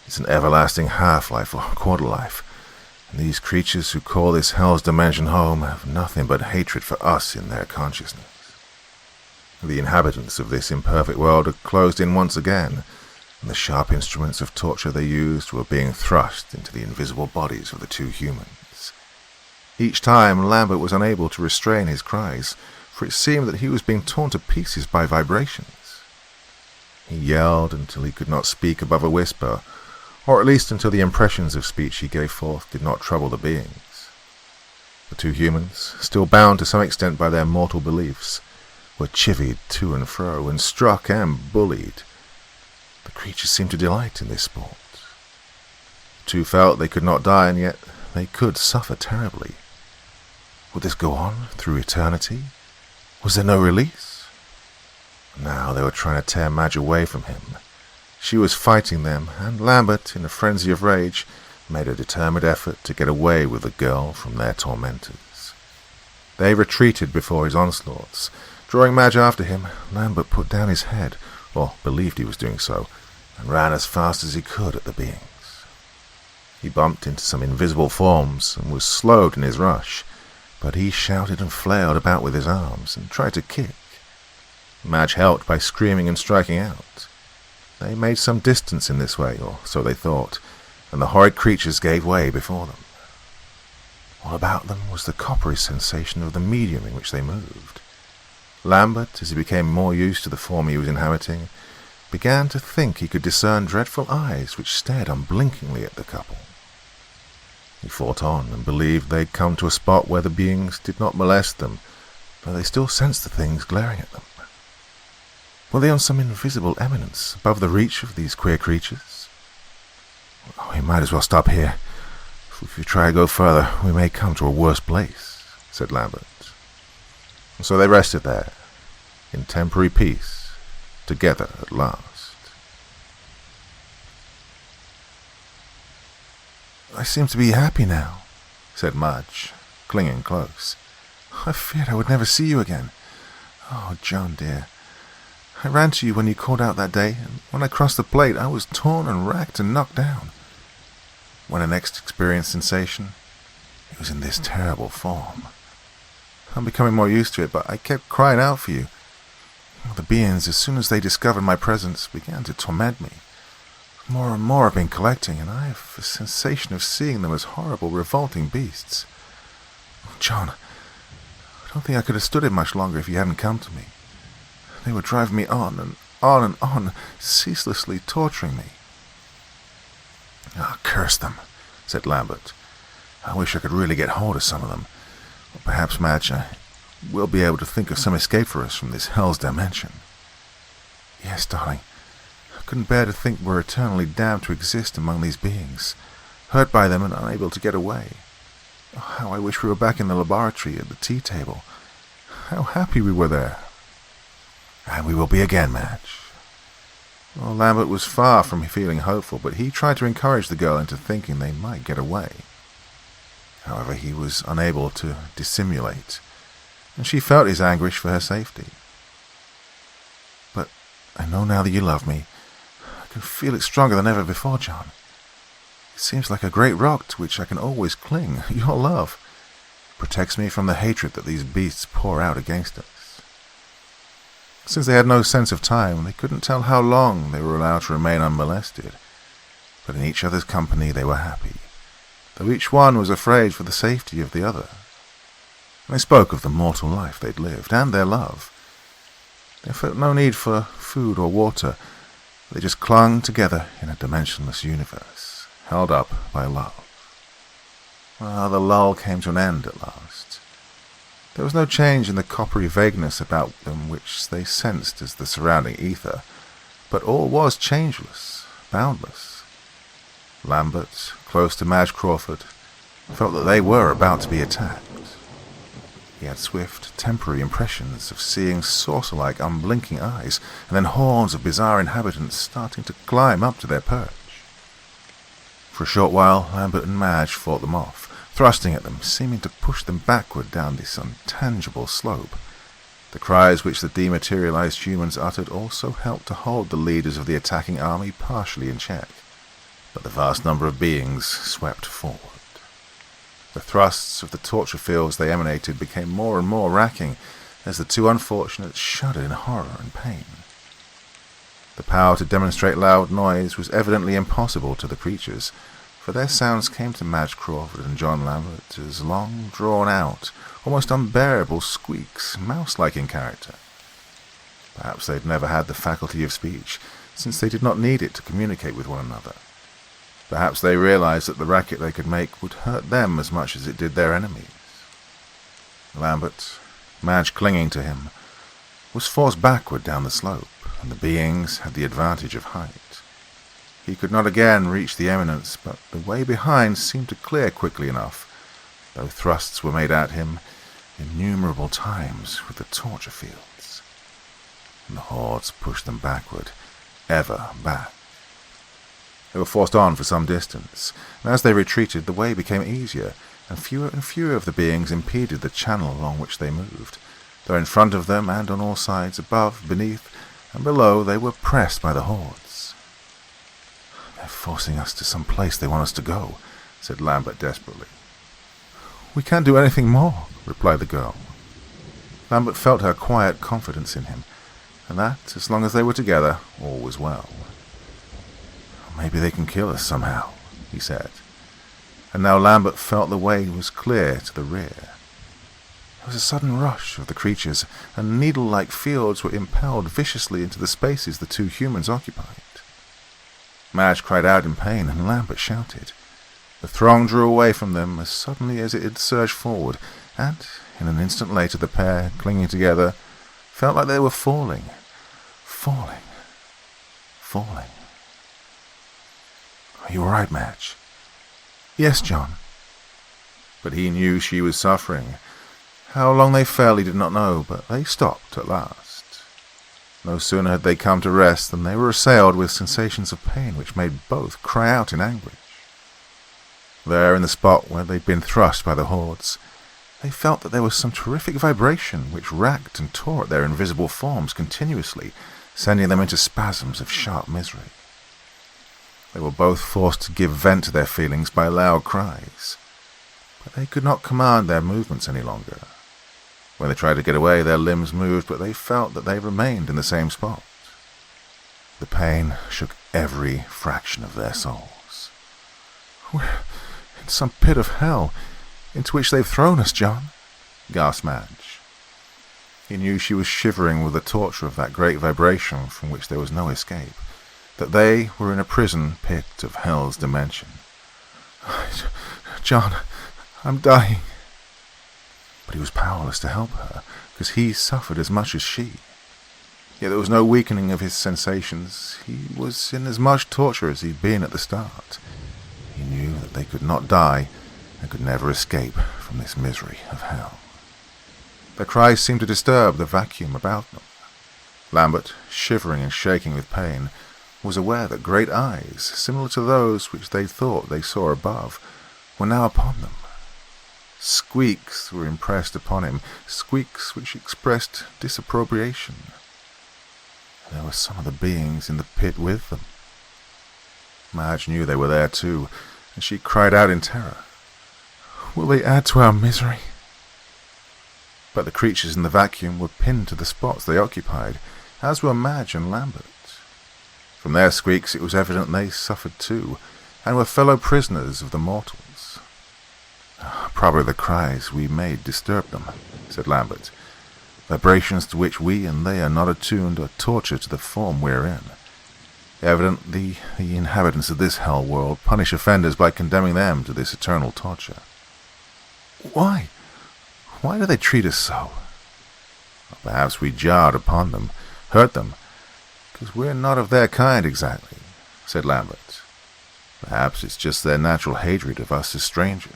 "It's an everlasting half-life or quarter-life, and these creatures who call this hell's dimension home have nothing but hatred for us in their consciousness. The inhabitants of this imperfect world are closed in once again, and the sharp instruments of torture they used were being thrust into the invisible bodies of the two humans." Each time, Lambert was unable to restrain his cries, for it seemed that he was being torn to pieces by vibrations. He yelled until he could not speak above a whisper, or at least until the impressions of speech he gave forth did not trouble the beings. The two humans, still bound to some extent by their mortal beliefs, were chivied to and fro, and struck and bullied. The creatures seemed to delight in this sport. The two felt they could not die, and yet they could suffer terribly. Would this go on through eternity? Was there no release? Now they were trying to tear Madge away from him. She was fighting them, and Lambert, in a frenzy of rage, made a determined effort to get away with the girl from their tormentors. They retreated before his onslaughts. Drawing Madge after him, Lambert put down his head, or believed he was doing so, and ran as fast as he could at the beings. He bumped into some invisible forms and was slowed in his rush, but he shouted and flailed about with his arms and tried to kick. Madge helped by screaming and striking out. They made some distance in this way, or so they thought, and the horrid creatures gave way before them. All about them was the coppery sensation of the medium in which they moved. Lambert, as he became more used to the form he was inhabiting, began to think he could discern dreadful eyes which stared unblinkingly at the couple. He fought on, and believed they'd come to a spot where the beings did not molest them, though they still sensed the things glaring at them. Were they on some invisible eminence, above the reach of these queer creatures? "Oh, we might as well stop here. If we try to go further, we may come to a worse place," said Lambert. And so they rested there, in temporary peace, together at last. "I seem to be happy now," said Madge, clinging close. "I feared I would never see you again. Oh, John dear. I ran to you when you called out that day, and when I crossed the plate, I was torn and racked and knocked down. When I next experienced sensation, it was in this terrible form. I'm becoming more used to it, but I kept crying out for you. The beings, as soon as they discovered my presence, began to torment me. More and more have been collecting, and I have a sensation of seeing them as horrible, revolting beasts. Oh, John, I don't think I could have stood it much longer if you hadn't come to me. They were driving me on and on and on, ceaselessly torturing me." "Ah, curse them," said Lambert. "I wish I could really get hold of some of them. Or perhaps, Madge, we'll be able to think of some escape for us from this hell's dimension." "Yes, darling. I couldn't bear to think we're eternally damned to exist among these beings, hurt by them and unable to get away. Oh, how I wish we were back in the laboratory at the tea table. How happy we were there." "And we will be again, Madge." Well, Lambert was far from feeling hopeful, but he tried to encourage the girl into thinking they might get away. However, he was unable to dissimulate, and she felt his anguish for her safety. "But I know now that you love me. I can feel it stronger than ever before, John. It seems like a great rock to which I can always cling. Your love protects me from the hatred that these beasts pour out against us." Since they had no sense of time, they couldn't tell how long they were allowed to remain unmolested, but in each other's company they were happy, though each one was afraid for the safety of the other. and they spoke of the mortal life they'd lived, and their love. They felt no need for food or water. They just clung together in a dimensionless universe, held up by love. Well, the lull came to an end at last. There was no change in the coppery vagueness about them which they sensed as the surrounding ether, but all was changeless, boundless. Lambert, close to Madge Crawford, felt that they were about to be attacked. He had swift, temporary impressions of seeing saucer-like, unblinking eyes, and then hordes of bizarre inhabitants starting to climb up to their perch. For a short while, Lambert and Madge fought them off, thrusting at them, seeming to push them backward down this untangible slope. The cries which the dematerialized humans uttered also helped to hold the leaders of the attacking army partially in check, but the vast number of beings swept forward. The thrusts of the torture fields they emanated became more and more racking as the two unfortunates shuddered in horror and pain. The power to demonstrate loud noise was evidently impossible to the creatures, for their sounds came to Madge Crawford and John Lambert as long, drawn-out, almost unbearable squeaks, mouse-like in character. Perhaps they'd never had the faculty of speech, since they did not need it to communicate with one another. Perhaps they realized that the racket they could make would hurt them as much as it did their enemies. Lambert, Madge clinging to him, was forced backward down the slope, and the beings had the advantage of height. He could not again reach the eminence, but the way behind seemed to clear quickly enough, though thrusts were made at him innumerable times with the torture fields. And the hordes pushed them backward, ever back. They were forced on for some distance, and as they retreated the way became easier, and fewer of the beings impeded the channel along which they moved, though in front of them and on all sides, above, beneath, and below, they were pressed by the hordes. "They're forcing us to some place they want us to go," said Lambert desperately. "We can't do anything more," replied the girl. Lambert felt her quiet confidence in him, and that, as long as they were together, all was well. "Maybe they can kill us somehow," he said. And now Lambert felt the way was clear to the rear. There was a sudden rush of the creatures, and needle-like fields were impelled viciously into the spaces the two humans occupied. Madge cried out in pain, and Lambert shouted. The throng drew away from them as suddenly as it had surged forward, and in an instant later the pair, clinging together, felt like they were falling. "Are you all right, Madge?" "Yes, John." But he knew she was suffering. How long they fell he did not know, but they stopped at last. No sooner had they come to rest than they were assailed with sensations of pain which made both cry out in anguish. There, in the spot where they'd been thrust by the hordes, they felt that there was some terrific vibration which racked and tore at their invisible forms continuously, sending them into spasms of sharp misery. They were both forced to give vent to their feelings by loud cries, but they could not command their movements any longer. When they tried to get away, their limbs moved, but they felt that they remained in the same spot. The pain shook every fraction of their souls. "We're in some pit of hell, into which they've thrown us, John," gasped Madge. He knew she was shivering with the torture of that great vibration from which there was no escape, that they were in a prison pit of hell's dimension. "John, I'm dying." But he was powerless to help her, because he suffered as much as she. Yet there was no weakening of his sensations. He was in as much torture as he'd been at the start. He knew that they could not die and could never escape from this misery of hell. Their cries seemed to disturb the vacuum about them. Lambert, shivering and shaking with pain, was aware that great eyes, similar to those which they thought they saw above, were now upon them. Squeaks were impressed upon him, squeaks which expressed disapprobation. There were some of the beings in the pit with them. Madge knew they were there too, and she cried out in terror. "Will they add to our misery?" But the creatures in the vacuum were pinned to the spots they occupied, as were Madge and Lambert. From their squeaks it was evident they suffered too, and were fellow prisoners of the mortals. Probably the cries we made disturbed them, said Lambert. Vibrations to which we and they are not attuned are torture to the form we're in. Evidently, the inhabitants of this hell world punish offenders by condemning them to this eternal torture. Why? Why do they treat us so? Perhaps we jarred upon them, hurt them, because we're not of their kind exactly, said Lambert. Perhaps it's just their natural hatred of us as strangers.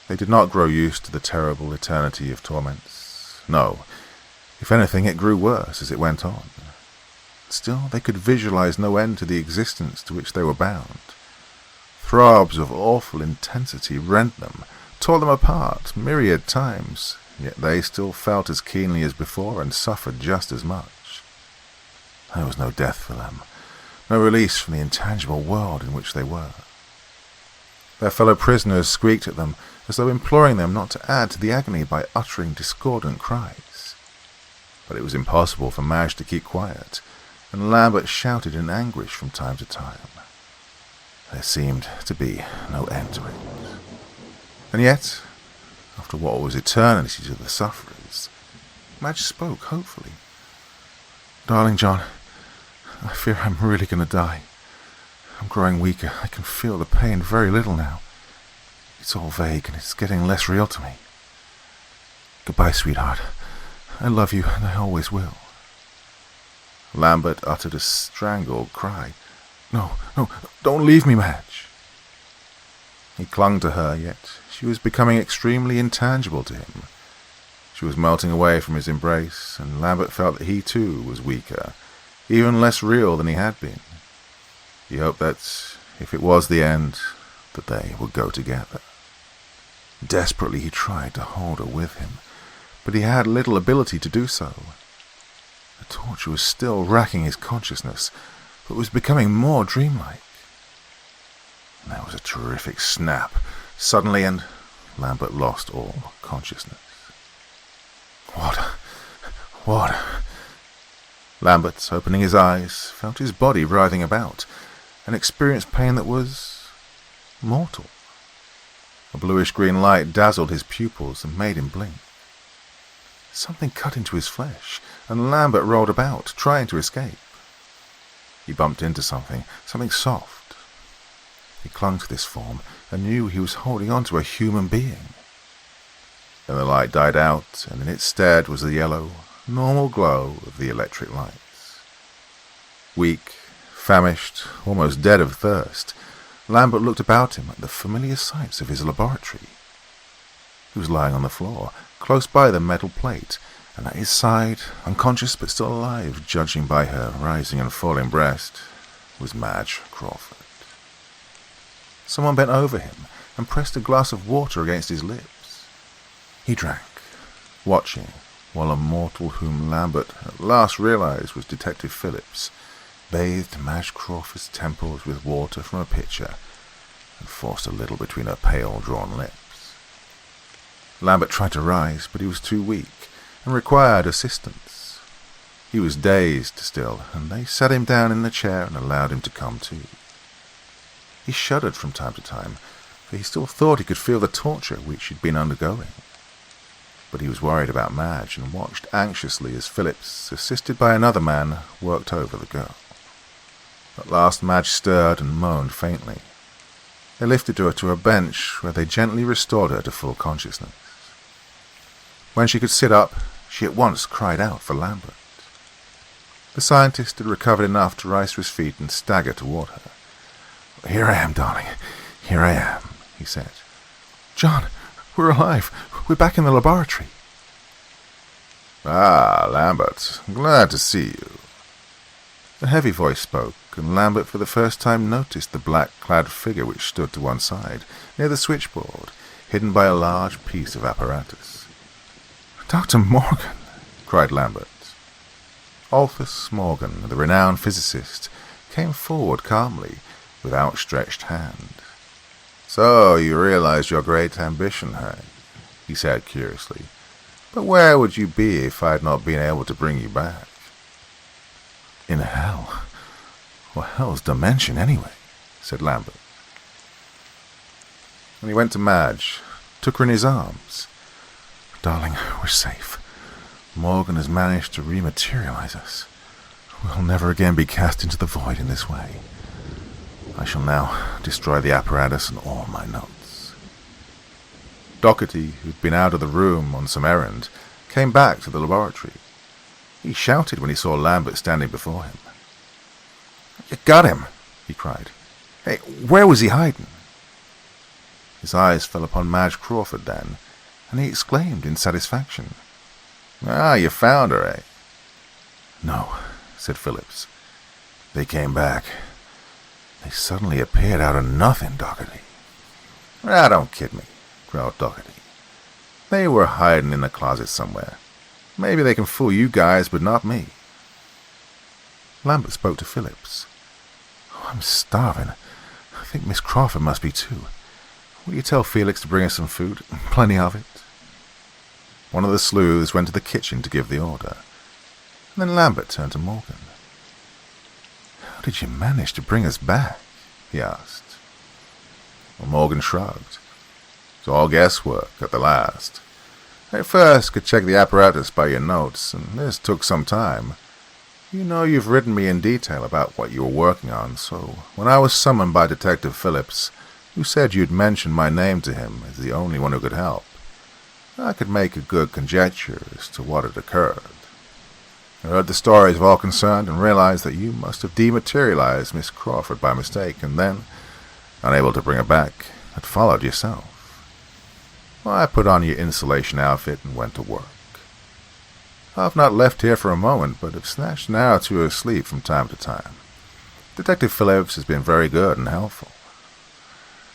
They did not grow used to the terrible eternity of torments. No, if anything, it grew worse as it went on. Still, they could visualize no end to the existence to which they were bound. Throbs of awful intensity rent them, tore them apart myriad times, yet they still felt as keenly as before and suffered just as much. There was no death for them, no release from the intangible world in which they were. Their fellow prisoners squeaked at them, as though imploring them not to add to the agony by uttering discordant cries. But it was impossible for Madge to keep quiet, and Lambert shouted in anguish from time to time. There seemed to be no end to it. And yet, after what was eternity to the sufferers, Madge spoke hopefully. Darling John, I fear I'm really going to die. I'm growing weaker. I can feel the pain very little now. It's all vague and it's getting less real to me. Goodbye, sweetheart. I love you and I always will. Lambert uttered a strangled cry. No, don't leave me, Madge. He clung to her, yet she was becoming extremely intangible to him. She was melting away from his embrace, and Lambert felt that he too was weaker, even less real than he had been. He hoped that, if it was the end, that they would go together. Desperately he tried to hold her with him, but he had little ability to do so. The torture was still racking his consciousness, but was becoming more dreamlike. And there was a terrific snap, suddenly, and Lambert lost all consciousness. What? Lambert, opening his eyes, felt his body writhing about, and experienced pain that was mortal. A bluish-green light dazzled his pupils and made him blink. Something cut into his flesh, and Lambert rolled about, trying to escape. He bumped into something soft. He clung to this form and knew he was holding on to a human being. Then the light died out, and in its stead was the yellow, normal glow of the electric lights. Weak, famished, almost dead of thirst, Lambert looked about him at the familiar sights of his laboratory. He was lying on the floor, close by the metal plate, and at his side, unconscious but still alive, judging by her rising and falling breast, was Madge Crawford. Someone bent over him and pressed a glass of water against his lips. He drank, watching, while a mortal whom Lambert at last realized was Detective Phillips bathed Madge Crawford's temples with water from a pitcher and forced a little between her pale, drawn lips. Lambert tried to rise, but he was too weak and required assistance. He was dazed still, and they sat him down in the chair and allowed him to come to. He shuddered from time to time, for he still thought he could feel the torture which he'd been undergoing. But he was worried about Madge and watched anxiously as Phillips, assisted by another man, worked over the girl. At last Madge stirred and moaned faintly. They lifted her to a bench where they gently restored her to full consciousness. When she could sit up, she at once cried out for Lambert. The scientist had recovered enough to rise to his feet and stagger toward her. "Here I am, darling. Here I am," he said. "John, we're alive. We're back in the laboratory." "Ah, Lambert. Glad to see you." A heavy voice spoke, and Lambert for the first time noticed the black-clad figure which stood to one side, near the switchboard, hidden by a large piece of apparatus. "Dr. Morgan!" cried Lambert. Alphys Morgan, the renowned physicist, came forward calmly, with outstretched hand. "So you realize your great ambition, hey?" he said curiously. "But where would you be if I had not been able to bring you back?" "In hell. Or hell's dimension, anyway," said Lambert. When he went to Madge, took her in his arms. "Darling, we're safe. Morgan has managed to rematerialize us. We'll never again be cast into the void in this way. I shall now destroy the apparatus and all my notes." Doherty, who'd been out of the room on some errand, came back to the laboratory. He shouted when he saw Lambert standing before him. "You got him!" he cried. "Hey, where was he hiding?" His eyes fell upon Madge Crawford then, and he exclaimed in satisfaction, "Ah, you found her, eh?" "No," said Phillips. "They came back. They suddenly appeared out of nothing, Doherty." "Ah, don't kid me," growled Doherty. "They were hiding in the closet somewhere. Maybe they can fool you guys, but not me." Lambert spoke to Phillips. "Oh, I'm starving. I think Miss Crawford must be too. Will you tell Felix to bring us some food? Plenty of it." One of the sleuths went to the kitchen to give the order. And then Lambert turned to Morgan. "How did you manage to bring us back?" he asked. Well, Morgan shrugged. "It's all guesswork at the last. I first could check the apparatus by your notes, and this took some time. You know you've written me in detail about what you were working on, so when I was summoned by Detective Phillips, who said you'd mentioned my name to him as the only one who could help, I could make a good conjecture as to what had occurred. I heard the stories of all concerned and realized that you must have dematerialized Miss Crawford by mistake, and then, unable to bring her back, had followed yourself. Well, I put on your insulation outfit and went to work. I've not left here for a moment, but have snatched an hour or two of sleep from time to time. Detective Phillips has been very good and helpful.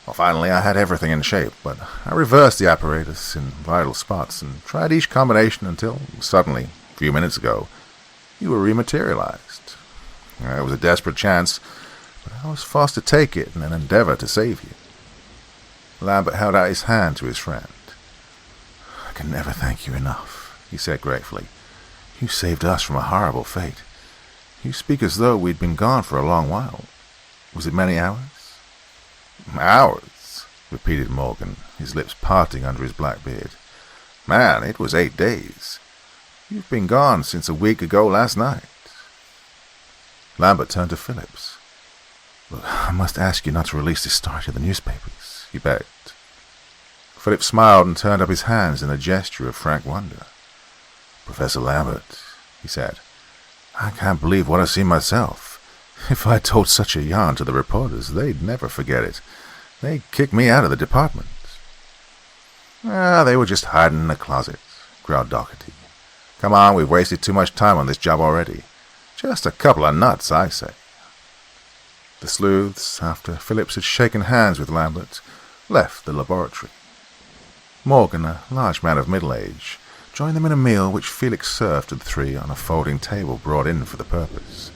Well, finally, I had everything in shape, but I reversed the apparatus in vital spots and tried each combination until, suddenly, a few minutes ago, you were rematerialized. It was a desperate chance, but I was forced to take it in an endeavor to save you." Lambert held out his hand to his friend. "I can never thank you enough," he said gratefully. "You saved us from a horrible fate. You speak as though we'd been gone for a long while. Was it many hours?" "Hours," repeated Morgan, his lips parting under his black beard. "Man, it was 8 days. You've been gone since a week ago last night." Lambert turned to Phillips. "Look, I must ask you not to release this story to the newspapers," he begged. Phillips smiled and turned up his hands in a gesture of frank wonder. "Professor Lambert," he said, "I can't believe what I've seen myself. If I told such a yarn to the reporters, they'd never forget it. They'd kick me out of the department." "They were just hiding in the closet," growled Doherty. "Come on, we've wasted too much time on this job already. Just a couple of nuts, I say." The sleuths, after Phillips had shaken hands with Lambert, left the laboratory. Morgan, a large man of middle age, joined them in a meal which Felix served to the three on a folding table brought in for the purpose.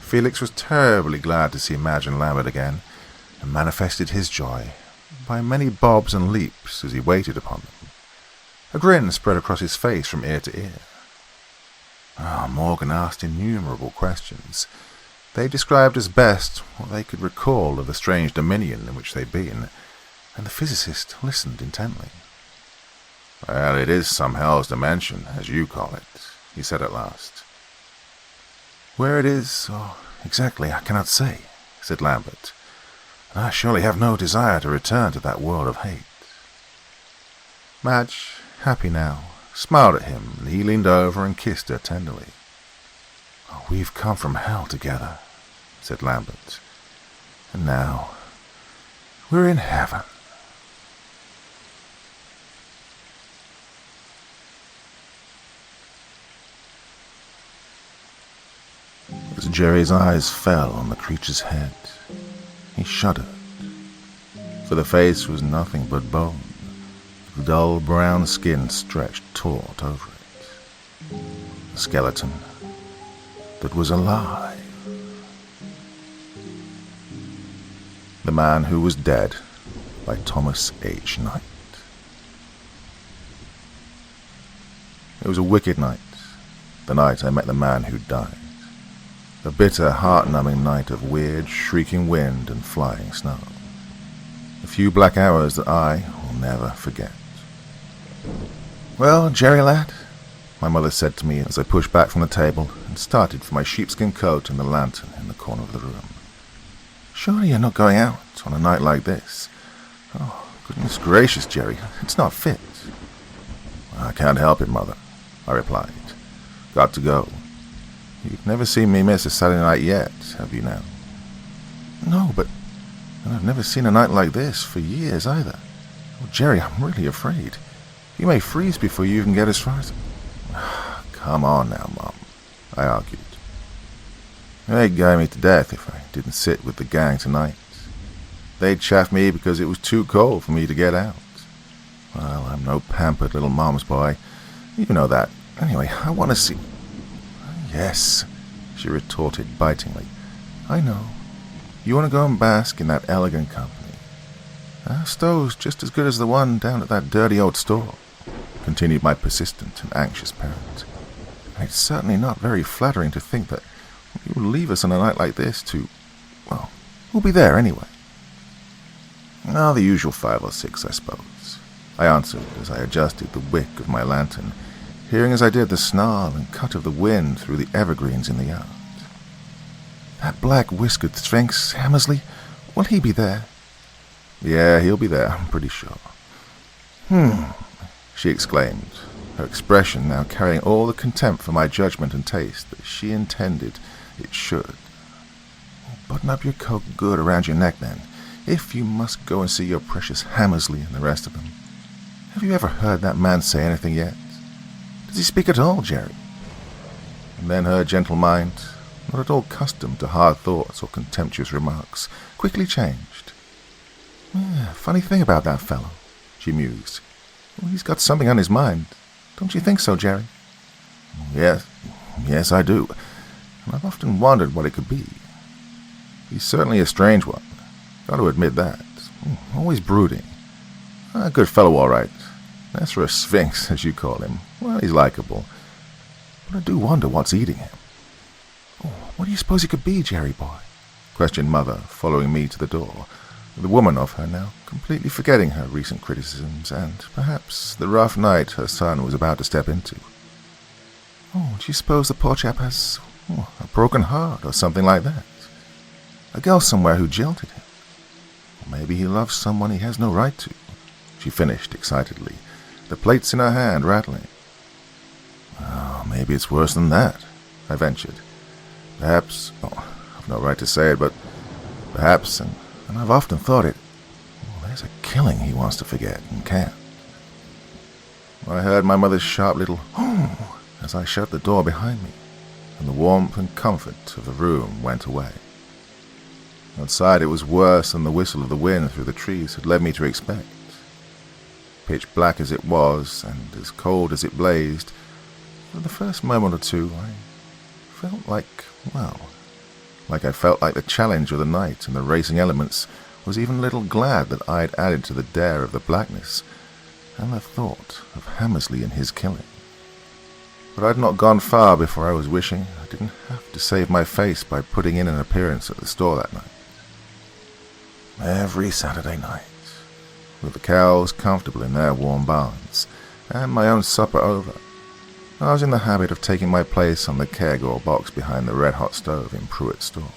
Felix was terribly glad to see Madge and Lambert again, and manifested his joy by many bobs and leaps as he waited upon them. A grin spread across his face from ear to ear. Morgan asked innumerable questions. They described as best what they could recall of the strange dominion in which they'd been, and the physicist listened intently. "Well, it is some hell's dimension, as you call it," he said at last. "Where it is, or exactly, I cannot say," said Lambert. "And I surely have no desire to return to that world of hate." Madge, happy now, smiled at him, and he leaned over and kissed her tenderly. "We've come from hell together," said Lambert. "And now we're in heaven." As Jerry's eyes fell on the creature's head, he shuddered, for the face was nothing but bone, with dull brown skin stretched taut over it. A skeleton that was alive. The Man Who Was Dead by Thomas H. Knight. It was a wicked night, the night I met the man who died. A bitter, heart-numbing night of weird, shrieking wind and flying snow. A few black hours that I will never forget. "Well, Jerry lad," my mother said to me as I pushed back from the table and started for my sheepskin coat and the lantern in the corner of the room. "Surely you're not going out on a night like this? Oh, goodness gracious, Jerry, it's not fit." "I can't help it, Mother," I replied. "Got to go. You've never seen me miss a Saturday night yet, have you now?" "No, but I've never seen a night like this for years either. Oh, Jerry, I'm really afraid. You may freeze before you even get as far as—" "Come on now, Mom," I argued. "They'd guy me to death if I didn't sit with the gang tonight. They'd chaff me because it was too cold for me to get out. Well, I'm no pampered little mom's boy. You know that. Anyway, I want to see—" "Yes," she retorted bitingly. "I know. You want to go and bask in that elegant company. Our stove's just as good as the one down at that dirty old store," continued my persistent and anxious parent. "And it's certainly not very flattering to think that you will leave us on a night like this to— well, who'll be there anyway?" "Oh, the usual 5 or 6, I suppose," I answered as I adjusted the wick of my lantern, hearing as I did the snarl and cut of the wind through the evergreens in the yard. "That black-whiskered sphinx, Hammersley, will he be there?" "Yeah, he'll be there, I'm pretty sure." She exclaimed, her expression now carrying all the contempt for my judgment and taste that she intended it should. "Button up your coat good around your neck, then, if you must go and see your precious Hammersley and the rest of them. Have you ever heard that man say anything yet? Does he speak at all, Jerry?" And then her gentle mind, not at all accustomed to hard thoughts or contemptuous remarks, quickly changed. "Funny thing about that fellow," she mused. "Well, he's got something on his mind. Don't you think so, Jerry?" Yes, I do. And I've often wondered what it could be. He's certainly a strange one. Got to admit that. Always brooding. A good fellow, all right. As for a sphinx, as you call him, well, he's likable. But I do wonder what's eating him." "What do you suppose it could be, Jerry boy?" questioned Mother, following me to the door, the woman of her now completely forgetting her recent criticisms and, perhaps, the rough night her son was about to step into. "Do you suppose the poor chap has a broken heart or something like that? A girl somewhere who jilted him? Or maybe he loves someone he has no right to," she finished excitedly, the plates in her hand rattling. "Maybe it's worse than that," I ventured. "Perhaps, I've no right to say it, but perhaps, and I've often thought it, there's a killing he wants to forget and can't." I heard my mother's sharp little as I shut the door behind me, and the warmth and comfort of the room went away. Outside it was worse than the whistle of the wind through the trees had led me to expect. Pitch black as it was, and as cold as it blazed, for the first moment or two I felt like I felt like the challenge of the night and the racing elements was even a little glad that I'd added to the dare of the blackness and the thought of Hammersley and his killing. But I'd not gone far before I was wishing I didn't have to save my face by putting in an appearance at the store that night. Every Saturday night, with the cows comfortable in their warm barns, and my own supper over, I was in the habit of taking my place on the keg or box behind the red-hot stove in Pruitt's store.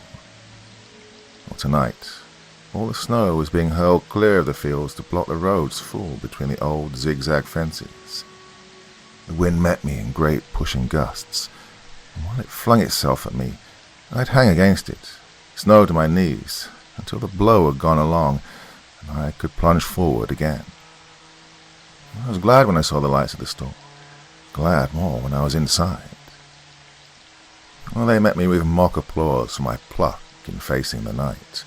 Well, tonight, all the snow was being hurled clear of the fields to block the roads full between the old zigzag fences. The wind met me in great pushing gusts, and while it flung itself at me, I'd hang against it, snow to my knees, until the blow had gone along and I could plunge forward again. I was glad when I saw the lights of the store. Glad more when I was inside. Well, they met me with mock applause for my pluck in facing the night,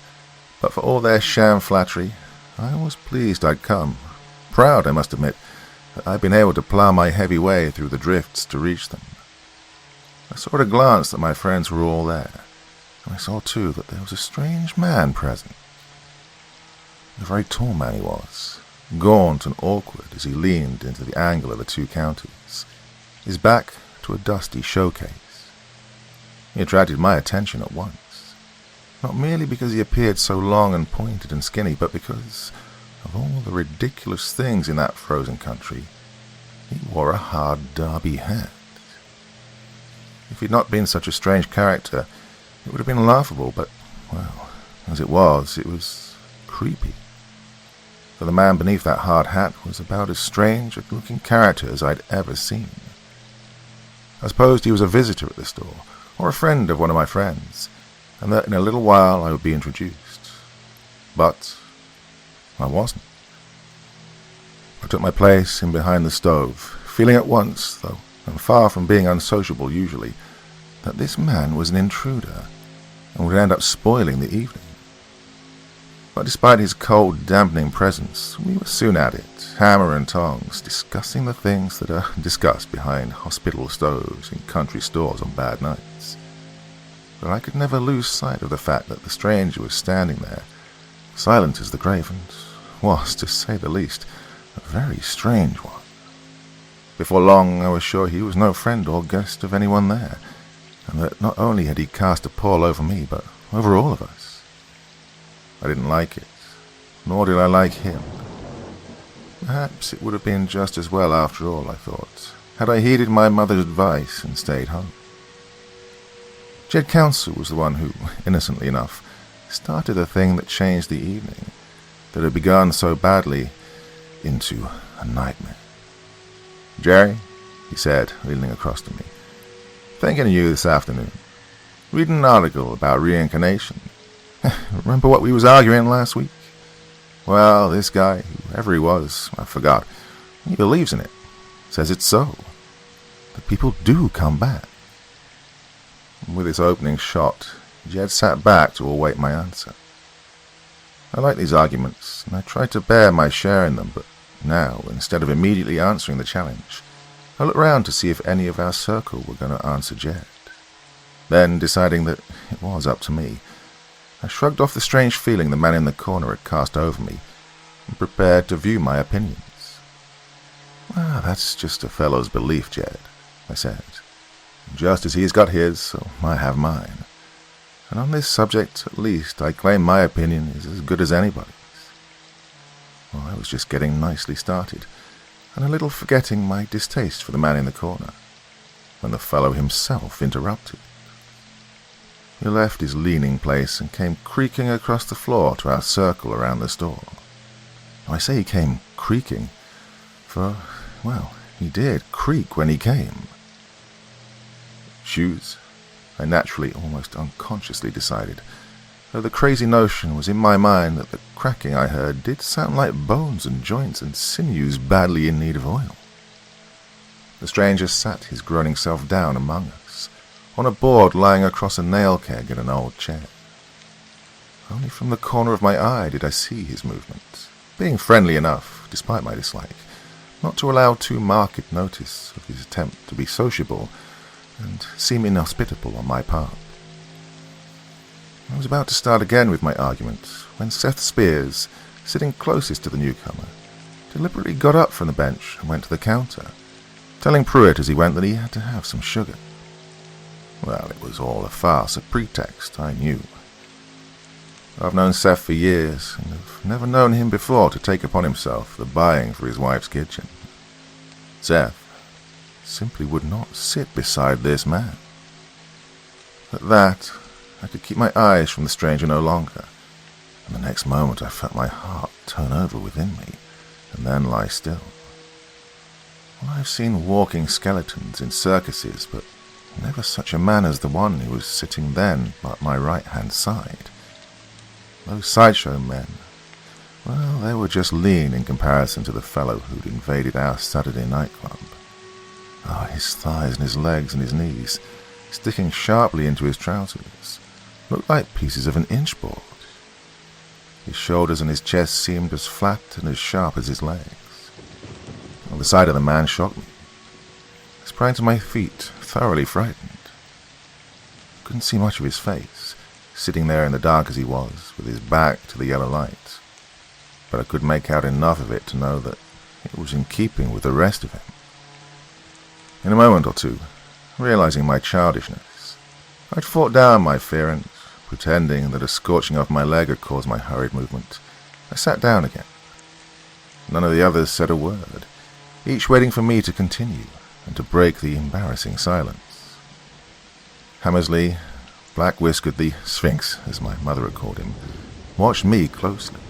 but for all their sham flattery, I was pleased I'd come, proud, I must admit, that I'd been able to plough my heavy way through the drifts to reach them. I saw at a glance that my friends were all there, and I saw too that there was a strange man present. A very tall man he was, gaunt and awkward as he leaned into the angle of the two counters, his back to a dusty showcase. He attracted my attention at once. not merely because he appeared so long and pointed and skinny, but because of all the ridiculous things in that frozen country. He wore a hard derby hat. If he'd not been such a strange character, it would have been laughable, but, well, as it was creepy. For the man beneath that hard hat was about as strange a looking character as I'd ever seen. I supposed he was a visitor at the store, or a friend of one of my friends, and that in a little while I would be introduced. But I wasn't. I took my place in behind the stove, feeling at once, though I'm far from being unsociable usually, that this man was an intruder and would end up spoiling the evening. But despite his cold, dampening presence, we were soon at it, hammer and tongs, discussing the things that are discussed behind hospital stoves in country stores on bad nights. But I could never lose sight of the fact that the stranger was standing there, silent as the grave, and was, to say the least, a very strange one. Before long I was sure he was no friend or guest of anyone there, and that not only had he cast a pall over me, but over all of us. I didn't like it, nor did I like him. Perhaps it would have been just as well after all, I thought, had I heeded my mother's advice and stayed home. Jed Counsell was the one who, innocently enough, started the thing that changed the evening, that had begun so badly, into a nightmare. "Jerry," he said, leaning across to me, "thinking of you this afternoon. Reading an article about reincarnation. Remember what we was arguing last week? Well, this guy, whoever he was, I forgot, he believes in it. Says it's so. That people do come back." With his opening shot, Jed sat back to await my answer. I like these arguments, and I tried to bear my share in them, but now, instead of immediately answering the challenge, I looked round to see if any of our circle were going to answer Jed. Then, deciding that it was up to me, I shrugged off the strange feeling the man in the corner had cast over me, and prepared to view my opinions. "Well, that's just a fellow's belief, Jed," I said. "Just as he's got his, so I have mine. And on this subject, at least, I claim my opinion is as good as anybody's." Well, I was just getting nicely started, and a little forgetting my distaste for the man in the corner, when the fellow himself interrupted. He left his leaning place and came creaking across the floor to our circle around the store. I say he came creaking, for, well, he did creak when he came. Shoes, I naturally, almost unconsciously decided, though the crazy notion was in my mind that the cracking I heard did sound like bones and joints and sinews badly in need of oil. The stranger sat his groaning self down among us, on a board lying across a nail keg in an old chair. Only from the corner of my eye did I see his movements, being friendly enough, despite my dislike, not to allow too marked notice of his attempt to be sociable and seem inhospitable on my part. I was about to start again with my argument when Seth Spears, sitting closest to the newcomer, deliberately got up from the bench and went to the counter, telling Pruitt as he went that he had to have some sugar. Well, it was all a farce, a pretext, I knew. I've known Seth for years, and have never known him before to take upon himself the buying for his wife's kitchen. Seth simply would not sit beside this man. At that, I could keep my eyes from the stranger no longer, and the next moment I felt my heart turn over within me, and then lie still. Well, I've seen walking skeletons in circuses, but never such a man as the one who was sitting then at my right-hand side. Those sideshow men, well, they were just lean in comparison to the fellow who'd invaded our Saturday nightclub. Oh, his thighs and his legs and his knees, sticking sharply into his trousers, looked like pieces of an inch board. His shoulders and his chest seemed as flat and as sharp as his legs. Well, the sight of the man shocked me. I sprang to my feet, thoroughly frightened. I couldn't see much of his face, sitting there in the dark as he was, with his back to the yellow light, but I could make out enough of it to know that it was in keeping with the rest of him. In a moment or two, realizing my childishness, I'd fought down my fear and pretending that a scorching of my leg had caused my hurried movement, I sat down again. None of the others said a word, each waiting for me to continue and to break the embarrassing silence. Hammersley, black-whiskered the Sphinx, as my mother had called him, watched me closely,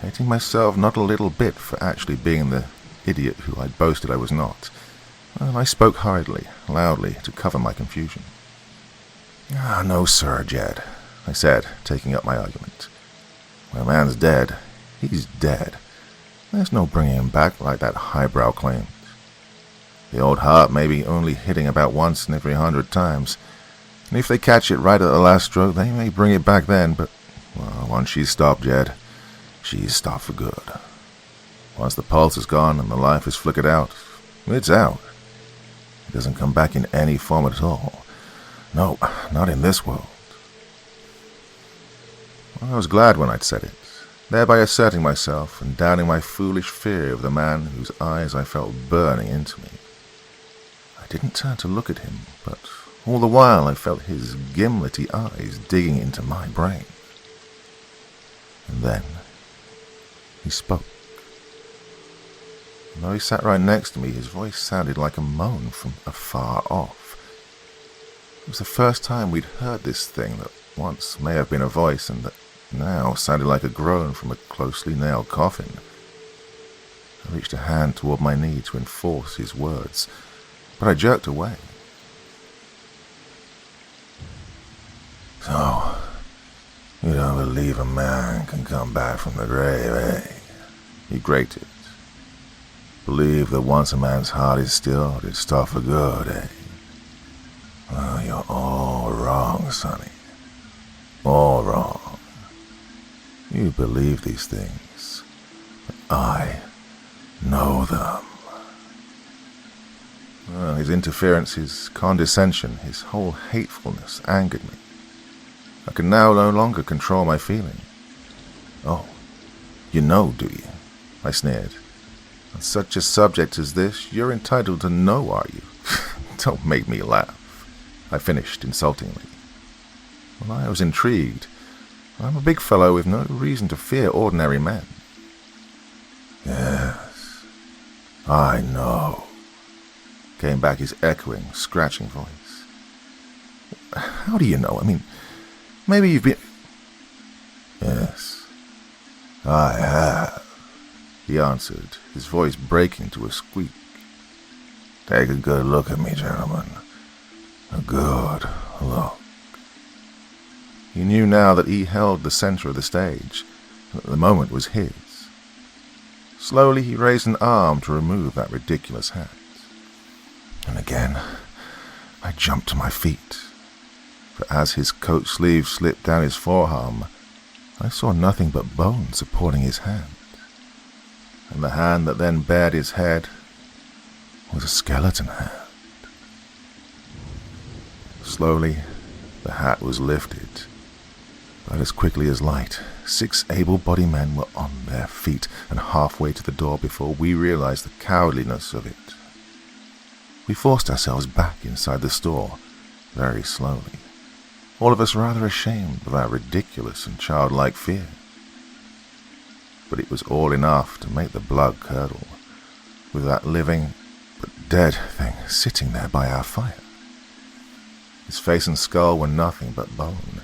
hating myself not a little bit for actually being the idiot who I'd boasted I was not. Well, I spoke hurriedly, loudly, to cover my confusion. No, sir, Jed, I said, taking up my argument. When a man's dead, he's dead. There's no bringing him back like that highbrow claims. The old heart may be only hitting about once in every 100 times, and if they catch it right at the last stroke, they may bring it back then, but, well, once she's stopped, Jed, she's stopped for good. Once the pulse is gone and the life is flickered out, it's out. It doesn't come back in any form at all. No, not in this world. Well, I was glad when I'd said it, thereby asserting myself and downing my foolish fear of the man whose eyes I felt burning into me. I didn't turn to look at him, but all the while I felt his gimlety eyes digging into my brain. And then he spoke. And though he sat right next to me, his voice sounded like a moan from afar off. It was the first time we'd heard this thing that once may have been a voice and that now sounded like a groan from a closely nailed coffin. I reached a hand toward my knee to enforce his words, but I jerked away. So, you don't believe a man can come back from the grave, eh? He grated. Believe that once a man's heart is stilled, it's stopped for good, eh? Well, you're all wrong, Sonny. All wrong. You believe these things, but I know them. Well, his interference, his condescension, his whole hatefulness angered me. I could now no longer control my feeling. Oh, you know, do you? I sneered. On such a subject as this, you're entitled to know, are you? Don't make me laugh, I finished insultingly. Well, I was intrigued. I'm a big fellow with no reason to fear ordinary men. Yes, I know, came back his echoing, scratching voice. How do you know? I mean, maybe you've been... Yes, I have, he answered, his voice breaking to a squeak. Take a good look at me, gentlemen. A good look. He knew now that he held the center of the stage, and that the moment was his. Slowly he raised an arm to remove that ridiculous hat. And again, I jumped to my feet, for as his coat sleeve slipped down his forearm, I saw nothing but bone supporting his hand. And the hand that then bared his head was a skeleton hand. Slowly, the hat was lifted. But as quickly as light, 6 able-bodied men were on their feet and halfway to the door before we realized the cowardliness of it. We forced ourselves back inside the store, very slowly, all of us rather ashamed of our ridiculous and childlike fear. But it was all enough to make the blood curdle, with that living but dead thing sitting there by our fire. His face and skull were nothing but bone,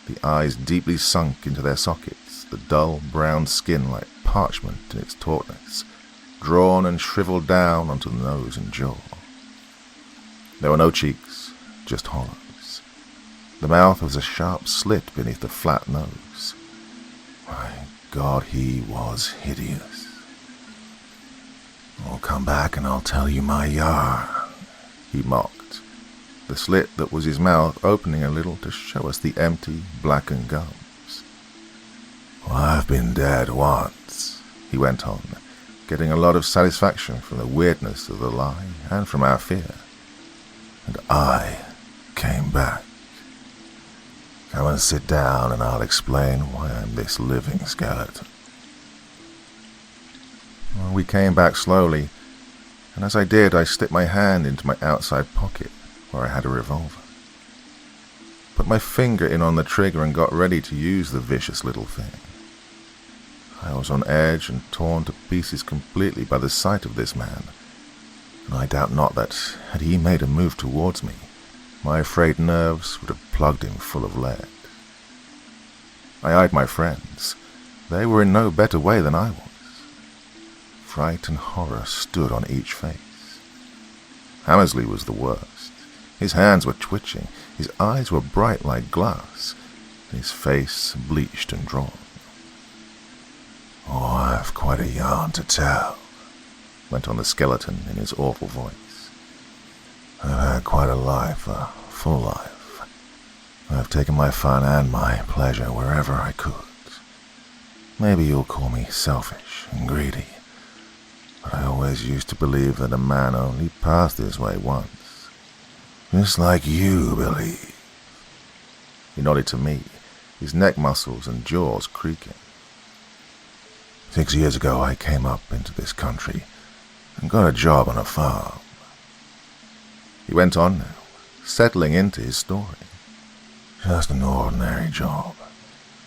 the eyes deeply sunk into their sockets, the dull brown skin like parchment in its tautness, drawn and shriveled down onto the nose and jaw. There were no cheeks, just hollows. The mouth was a sharp slit beneath the flat nose. My God, he was hideous. I'll come back and I'll tell you my yarn, he mocked, the slit that was his mouth opening a little to show us the empty, blackened gums. Well, I've been dead once, he went on, getting a lot of satisfaction from the weirdness of the lie and from our fear. And I came back. Come and sit down and I'll explain why I'm this living skeleton. Well, we came back slowly, and as I did, I slipped my hand into my outside pocket where I had a revolver. put my finger in on the trigger and got ready to use the vicious little thing. I was on edge and torn to pieces completely by the sight of this man, and I doubt not that, had he made a move towards me, my frayed nerves would have plugged him full of lead. I eyed my friends. They were in no better way than I was. Fright and horror stood on each face. Hammersley was the worst. His hands were twitching, his eyes were bright like glass, and his face bleached and drawn. "Oh, I've quite a yarn to tell," went on the skeleton in his awful voice. "I've had quite a life, a full life. I've taken my fun and my pleasure wherever I could. Maybe you'll call me selfish and greedy, but I always used to believe that a man only passed this way once. Just like you believe." He nodded to me, his neck muscles and jaws creaking. "6 years ago I came up into this country and got a job on a farm." He went on now, settling into his story. "Just an ordinary job,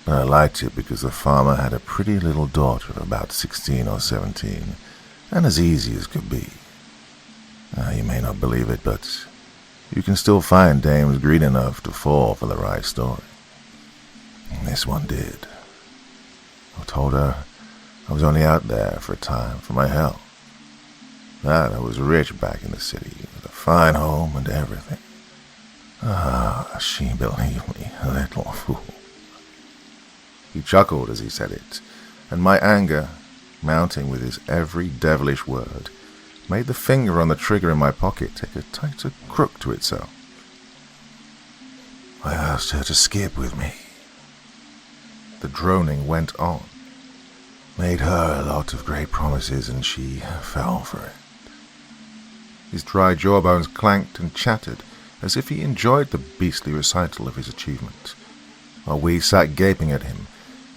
but I liked it because the farmer had a pretty little daughter of about 16 or 17, and as easy as could be. You may not believe it, but you can still find dames green enough to fall for the right story. And this one did. I told her I was only out there for a time for my health. That I was rich back in the city, with a fine home and everything. She believed me, a little fool." He chuckled as he said it, and my anger, mounting with his every devilish word, made the finger on the trigger in my pocket take a tighter crook to itself. "I asked her to skip with me." The droning went on. "Made her a lot of great promises, and she fell for it." His dry jawbones clanked and chattered, as if he enjoyed the beastly recital of his achievement, while we sat gaping at him,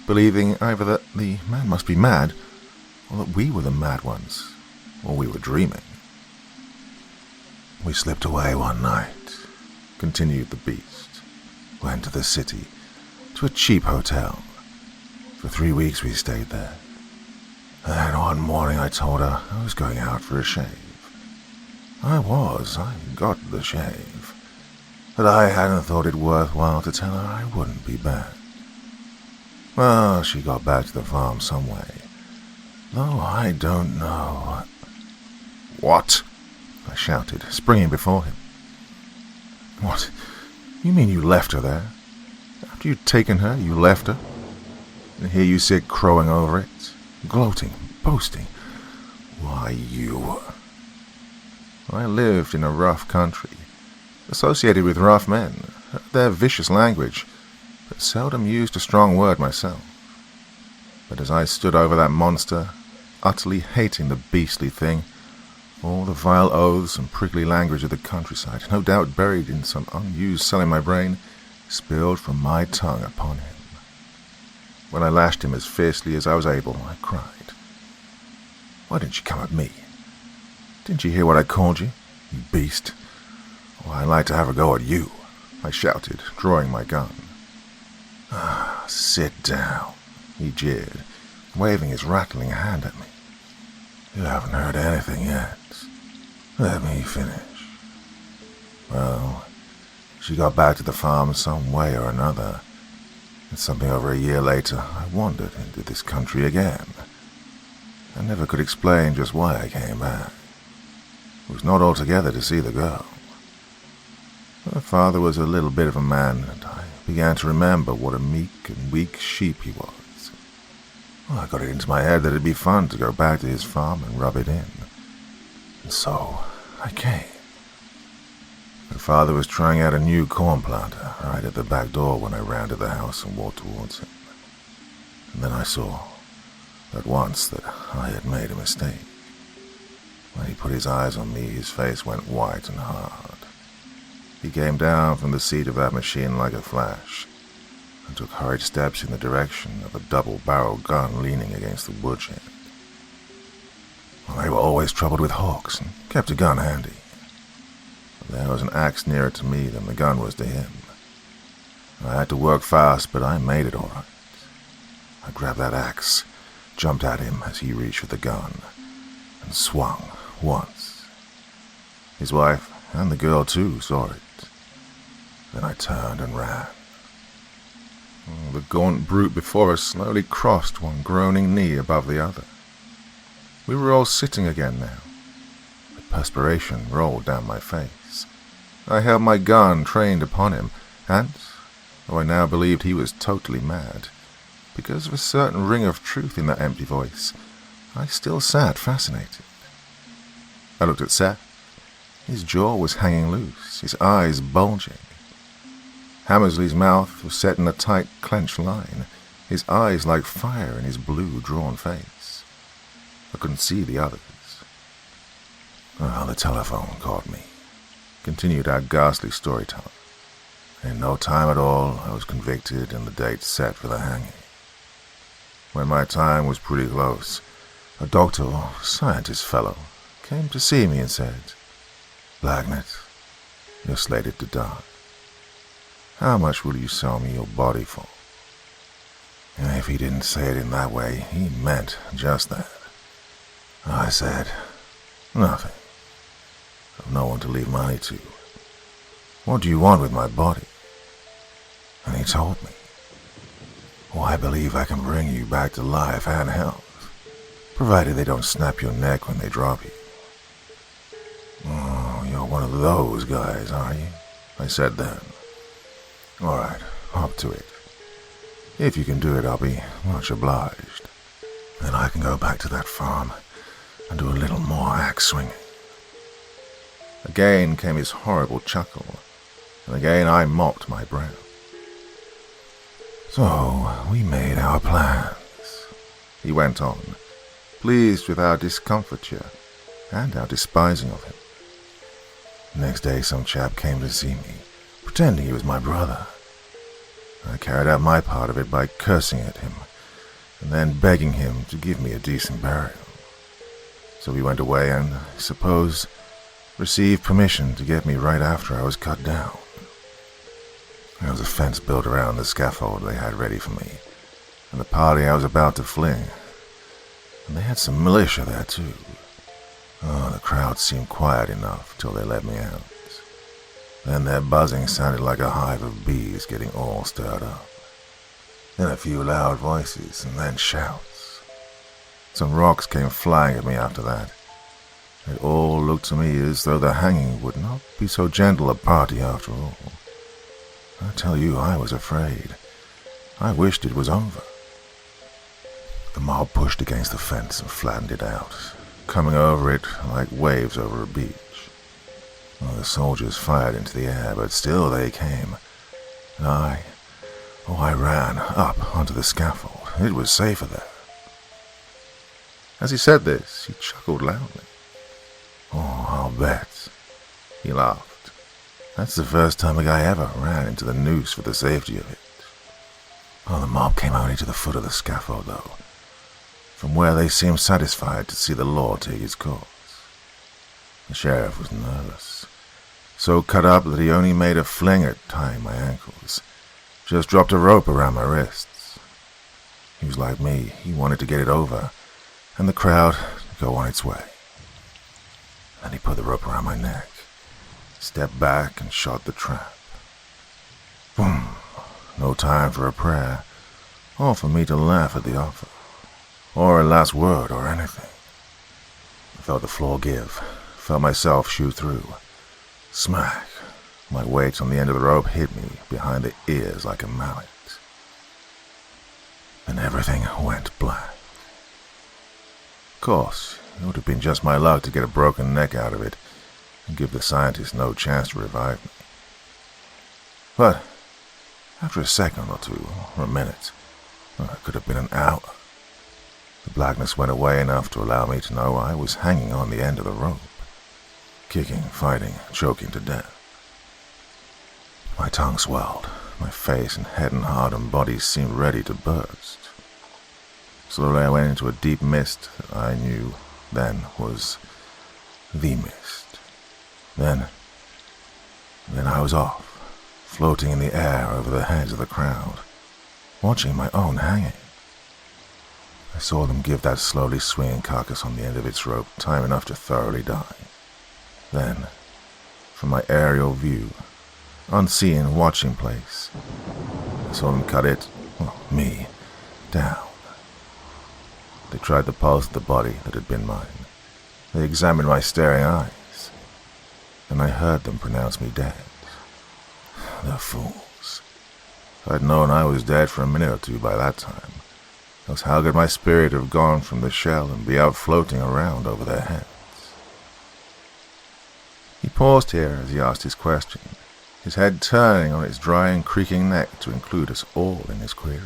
believing either that the man must be mad, or that we were the mad ones, or we were dreaming. "We slipped away one night," continued the beast. "Went to the city, to a cheap hotel. For 3 weeks we stayed there. And one morning I told her I was going out for a shave. I got the shave. But I hadn't thought it worthwhile to tell her I wouldn't be back. Well, she got back to the farm some way, though I don't know." "What?" I shouted, springing before him. "What? You mean you left her there? After you'd taken her, you left her? And here you sit crowing over it, gloating, boasting. Why, you..." I lived in a rough country, associated with rough men, heard their vicious language, but seldom used a strong word myself. But as I stood over that monster, utterly hating the beastly thing, all the vile oaths and prickly language of the countryside, no doubt buried in some unused cell in my brain, spilled from my tongue upon him. When I lashed him as fiercely as I was able, I cried, "Why didn't you come at me? Didn't you hear what I called you, you beast? Oh, I'd like to have a go at you," I shouted, drawing my gun. "Sit down," he jeered, waving his rattling hand at me. "You haven't heard anything yet. Let me finish. Well, she got back to the farm some way or another, and something over a year later I wandered into this country again. I never could explain just why I came back. It was not altogether to see the girl. Her father was a little bit of a man, and I began to remember what a meek and weak sheep he was. Well, I got it into my head that it'd be fun to go back to his farm and rub it in. And so I came. Her father was trying out a new corn planter right at the back door when I rounded the house and walked towards him. And then I saw at once that I had made a mistake. When he put his eyes on me, his face went white and hard. He came down from the seat of that machine like a flash, and took hurried steps in the direction of a double-barreled gun leaning against the woodshed. Well, they were always troubled with hawks, and kept a gun handy. But there was an axe nearer to me than the gun was to him. I had to work fast, but I made it all right. I grabbed that axe, jumped at him as he reached for the gun, and swung once. His wife, and the girl too, saw it. Then I turned and ran. The gaunt brute before us slowly crossed one groaning knee above the other. We were all sitting again now. The perspiration rolled down my face. I held my gun trained upon him, and, though I now believed he was totally mad, because of a certain ring of truth in that empty voice, I still sat fascinated. I looked at Seth. His jaw was hanging loose, his eyes bulging. Hammersley's mouth was set in a tight, clenched line, his eyes like fire in his blue, drawn face. I couldn't see the others. The telephone called me, continued our ghastly storyteller. In no time at all, I was convicted and the date set for the hanging. When my time was pretty close, a doctor or scientist fellow came to see me and said, "Blacknett, you're slated to die. How much will you sell me your body for?" And if he didn't say it in that way, he meant just that. I said, "Nothing. I've no one to leave money to. What do you want with my body?" And he told me, "Well, I believe I can bring you back to life and health, provided they don't snap your neck when they drop you." "Oh, you're one of those guys, are you?" I said then. "All right, up to it. If you can do it, I'll be much obliged. Then I can go back to that farm and do a little more axe swinging." Again came his horrible chuckle, and again I mopped my brow. "So we made our plans," he went on, pleased with our discomfiture and our despising of him. Next day some chap came to see me, pretending he was my brother. I carried out my part of it by cursing at him, and then begging him to give me a decent burial. So he went away and, I suppose, received permission to get me right after I was cut down. There was a fence built around the scaffold they had ready for me, and the party I was about to fling. And they had some militia there too. The crowd seemed quiet enough till they let me out. Then their buzzing sounded like a hive of bees getting all stirred up. Then a few loud voices, and then shouts. Some rocks came flying at me after that. It all looked to me as though the hanging would not be so gentle a party after all. I tell you, I was afraid. I wished it was over. The mob pushed against the fence and flattened it out, coming over it like waves over a beach. The soldiers fired into the air, but still they came. And I ran up onto the scaffold. It was safer there. As he said this, he chuckled loudly. "Oh, I'll bet." He laughed. "That's the first time a guy ever ran into the noose for the safety of it." The mob came only to the foot of the scaffold, though, from where they seemed satisfied to see the law take its course. The sheriff was nervous, so cut up that he only made a fling at tying my ankles, just dropped a rope around my wrists. He was like me, he wanted to get it over, and the crowd to go on its way. Then he put the rope around my neck, stepped back and shot the trap. Boom! No time for a prayer, or for me to laugh at the offer, or a last word or anything. I felt the floor give, felt myself shoot through. Smack! My weight on the end of the rope hit me behind the ears like a mallet. Then everything went black. Of course, it would have been just my luck to get a broken neck out of it and give the scientist no chance to revive me. But after a second or two, or a minute, it could have been an hour, the blackness went away enough to allow me to know I was hanging on the end of the rope, kicking, fighting, choking to death. My tongue swelled, my face and head and heart and body seemed ready to burst. Slowly I went into a deep mist that I knew then was the mist. Then I was off, floating in the air over the heads of the crowd, watching my own hanging. I saw them give that slowly swinging carcass on the end of its rope time enough to thoroughly die. Then, from my aerial view, unseen watching place, I saw them cut it, me, down. They tried the pulse of the body that had been mine. They examined my staring eyes, and I heard them pronounce me dead. The fools. If I'd known I was dead for a minute or two by that time, else how could my spirit have gone from the shell and be out floating around over their heads? He paused here as he asked his question, his head turning on its dry and creaking neck to include us all in his query.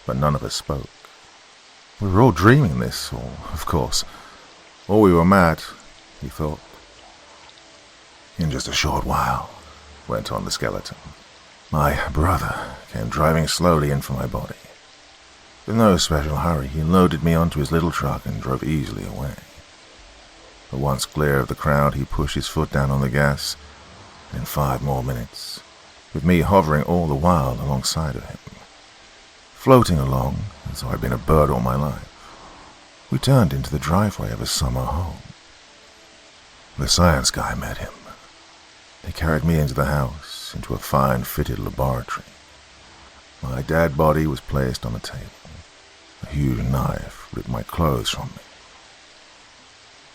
But none of us spoke. We were all dreaming this, or, of course, or we were mad, he thought. In just a short while, went on the skeleton, my brother came driving slowly in for my body. With no special hurry, he loaded me onto his little truck and drove easily away. But once clear of the crowd, he pushed his foot down on the gas, and in 5 more minutes, with me hovering all the while alongside of him, floating along as though I'd been a bird all my life, we turned into the driveway of a summer home. The science guy met him. They carried me into the house, into a fine-fitted laboratory. My dead body was placed on a table. A huge knife ripped my clothes from me.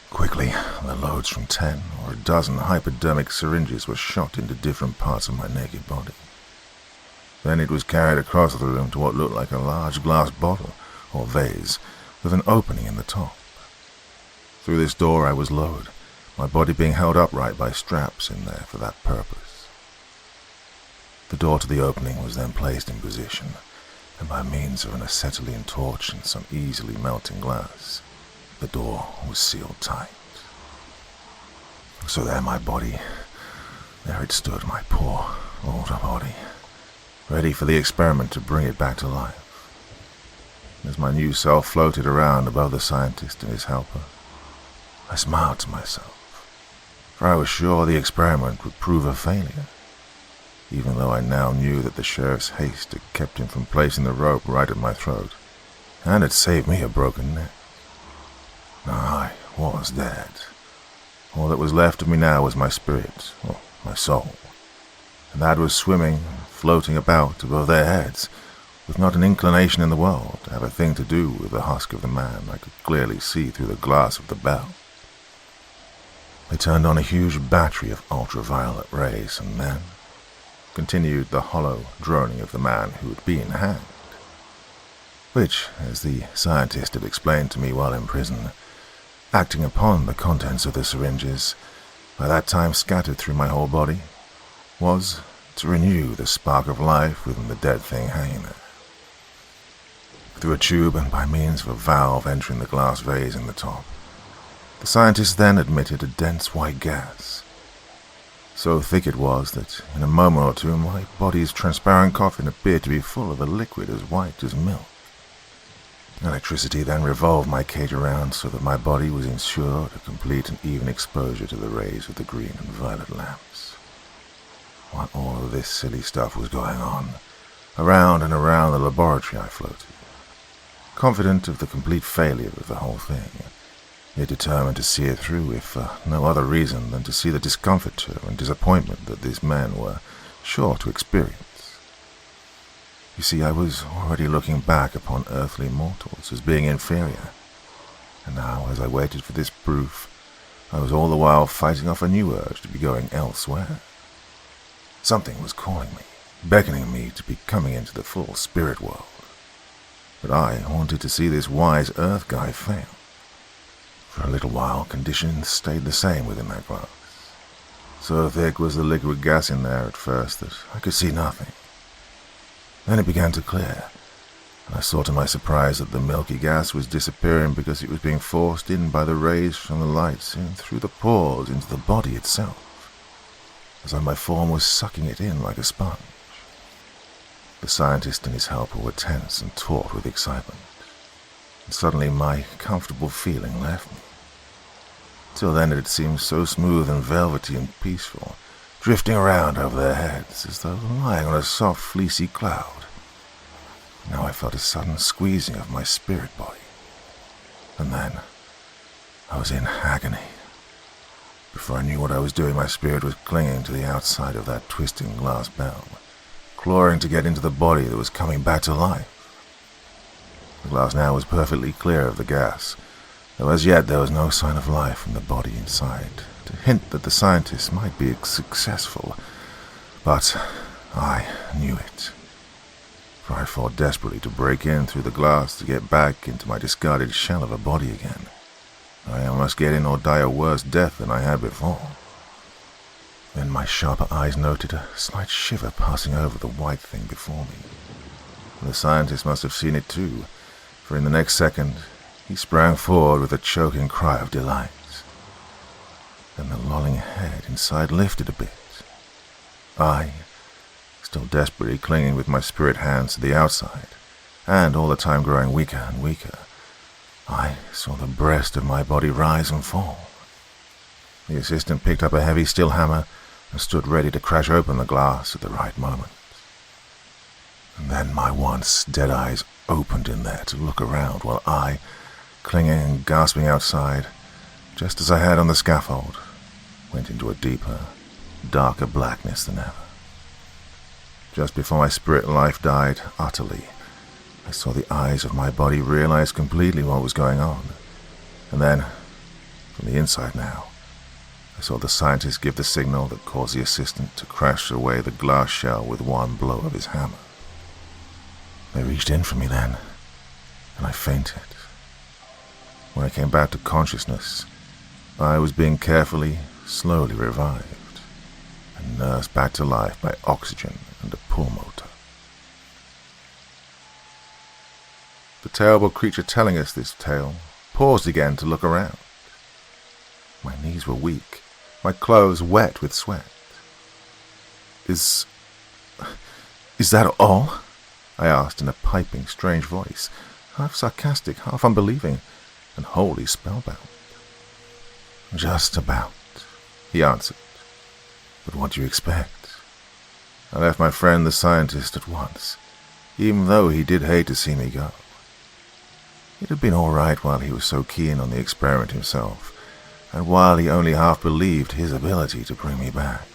Quickly, the loads from 10 or a dozen hypodermic syringes were shot into different parts of my naked body. Then it was carried across the room to what looked like a large glass bottle or vase with an opening in the top. Through this door I was lowered, my body being held upright by straps in there for that purpose. The door to the opening was then placed in position, and by means of an acetylene torch and some easily melting glass, the door was sealed tight. So there my body, there it stood, my poor older body, ready for the experiment to bring it back to life. As my new self floated around above the scientist and his helper, I smiled to myself, for I was sure the experiment would prove a failure, even though I now knew that the sheriff's haste had kept him from placing the rope right at my throat, and had saved me a broken neck. I was dead. All that was left of me now was my spirit, or my soul, and that was swimming, floating about above their heads, with not an inclination in the world to have a thing to do with the husk of the man I could clearly see through the glass of the bell. They turned on a huge battery of ultraviolet rays, and then continued the hollow droning of the man who had been hanged, which, as the scientist had explained to me while in prison, acting upon the contents of the syringes, by that time scattered through my whole body, was to renew the spark of life within the dead thing hanging there. Through a tube and by means of a valve entering the glass vase in the top, the scientist then admitted a dense white gas. So thick it was that, in a moment or two, my body's transparent coffin appeared to be full of a liquid as white as milk. Electricity then revolved my cage around so that my body was ensured a complete and even exposure to the rays of the green and violet lamps. While all of this silly stuff was going on, around and around the laboratory I floated, confident of the complete failure of the whole thing, yet determined to see it through if for no other reason than to see the discomfiture and disappointment that these men were sure to experience. You see, I was already looking back upon earthly mortals as being inferior, and now, as I waited for this proof, I was all the while fighting off a new urge to be going elsewhere. Something was calling me, beckoning me to be coming into the full spirit world. But I wanted to see this wise earth guy fail. For a little while, conditions stayed the same within that glass. So thick was the liquid gas in there at first that I could see nothing. Then it began to clear, and I saw to my surprise that the milky gas was disappearing because it was being forced in by the rays from the lights in through the pores into the body itself, as though my form was sucking it in like a sponge. The scientist and his helper were tense and taut with excitement, and suddenly my comfortable feeling left me. Till then it had seemed so smooth and velvety and peaceful, drifting around over their heads as though lying on a soft, fleecy cloud. Now I felt a sudden squeezing of my spirit body. And then I was in agony. Before I knew what I was doing, my spirit was clinging to the outside of that twisting glass bell, clawing to get into the body that was coming back to life. The glass now was perfectly clear of the gas, though as yet there was no sign of life from the body inside, to hint that the scientists might be successful. But I knew it, for I fought desperately to break in through the glass to get back into my discarded shell of a body again. I must get in or die a worse death than I had before. Then my sharper eyes noted a slight shiver passing over the white thing before me. The scientist must have seen it too, for in the next second he sprang forward with a choking cry of delight. Then the lolling head inside lifted a bit. I, still desperately clinging with my spirit hands to the outside, and all the time growing weaker and weaker, I saw the breast of my body rise and fall. The assistant picked up a heavy steel hammer and stood ready to crash open the glass at the right moment. And then my once dead eyes opened in there to look around while I, clinging and gasping outside, just as I had on the scaffold, went into a deeper, darker blackness than ever. Just before my spirit life died utterly, I saw the eyes of my body realize completely what was going on. And then, from the inside now, I saw the scientist give the signal that caused the assistant to crash away the glass shell with one blow of his hammer. They reached in for me then, and I fainted. When I came back to consciousness, I was being carefully, slowly revived, and nursed back to life by oxygen and a pull motor. The terrible creature telling us this tale paused again to look around. My knees were weak, my clothes wet with sweat. Is that all? I asked in a piping, strange voice, half sarcastic, half unbelieving, and wholly spellbound. Just about, he answered. But what do you expect? I left my friend the scientist at once, even though he did hate to see me go. It had been all right while he was so keen on the experiment himself, and while he only half believed his ability to bring me back.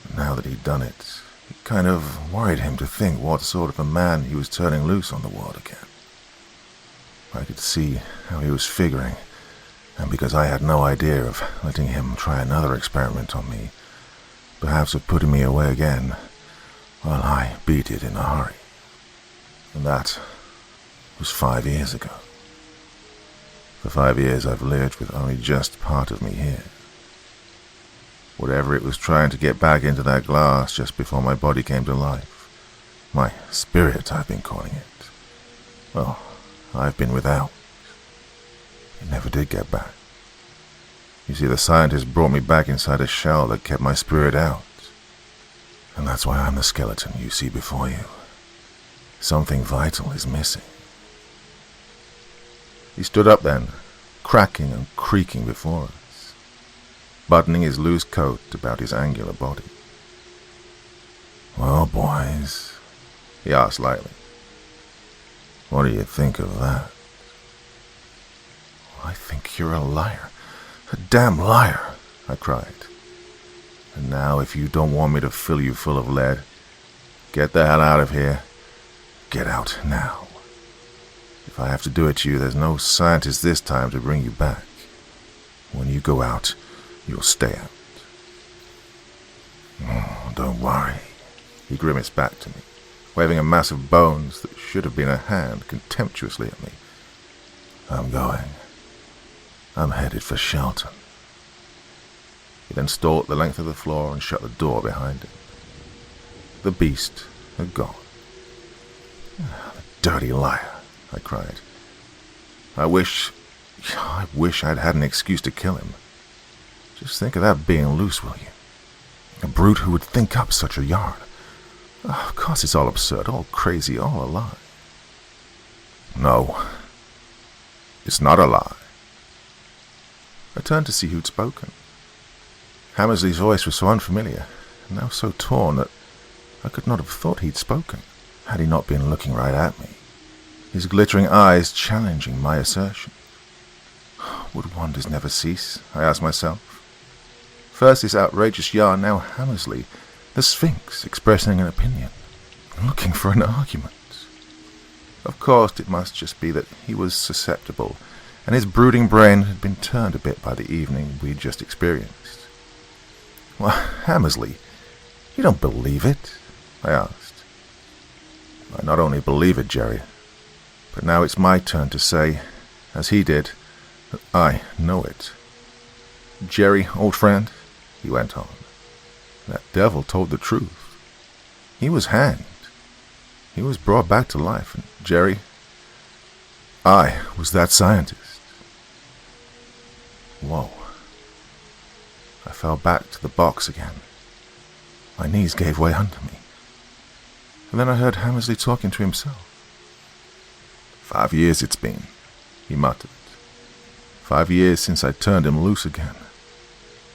But now that he'd done it, it kind of worried him to think what sort of a man he was turning loose on the world again. I could see how he was figuring, and because I had no idea of letting him try another experiment on me, perhaps of putting me away again, while I beat it in a hurry. And that was 5 years ago. For 5 years I've lived with only just part of me here. Whatever it was trying to get back into that glass just before my body came to life, my spirit I've been calling it, well, I've been without. It never did get back. You see, the scientist brought me back inside a shell that kept my spirit out. And that's why I'm the skeleton you see before you. Something vital is missing. He stood up then, cracking and creaking before us, buttoning his loose coat about his angular body. Well, boys, he asked lightly, what do you think of that? I think you're a liar. A damn liar, I cried. And now if you don't want me to fill you full of lead, get the hell out of here. Get out now. If I have to do it to you, there's no scientist this time to bring you back. When you go out, you'll stay out. Oh, don't worry, he grimaced back to me, waving a mass of bones that should have been a hand contemptuously at me. I'm going. I'm headed for Shelton. He then stalked the length of the floor and shut the door behind him. The beast had gone. The dirty liar, I cried. I wish I'd had an excuse to kill him. Just think of that being loose, will you? A brute who would think up such a yarn. Oh, of course it's all absurd, all crazy, all a lie. No, it's not a lie. I turned to see who'd spoken. Hammersley's voice was so unfamiliar, and now so torn that I could not have thought he'd spoken, had he not been looking right at me, his glittering eyes challenging my assertion. Would wonders never cease? I asked myself. First this outrageous yarn, now Hammersley, the Sphinx, expressing an opinion, looking for an argument. Of course, it must just be that he was susceptible, and his brooding brain had been turned a bit by the evening we'd just experienced. Why, Hammersley, you don't believe it? I asked. I not only believe it, Jerry, but now it's my turn to say, as he did, that I know it. Jerry, old friend, he went on, that devil told the truth. He was hanged. He was brought back to life, and Jerry, I was that scientist. Whoa. I fell back to the box again. My knees gave way under me. And then I heard Hammersley talking to himself. 5 years it's been, he muttered. 5 years since I turned him loose again.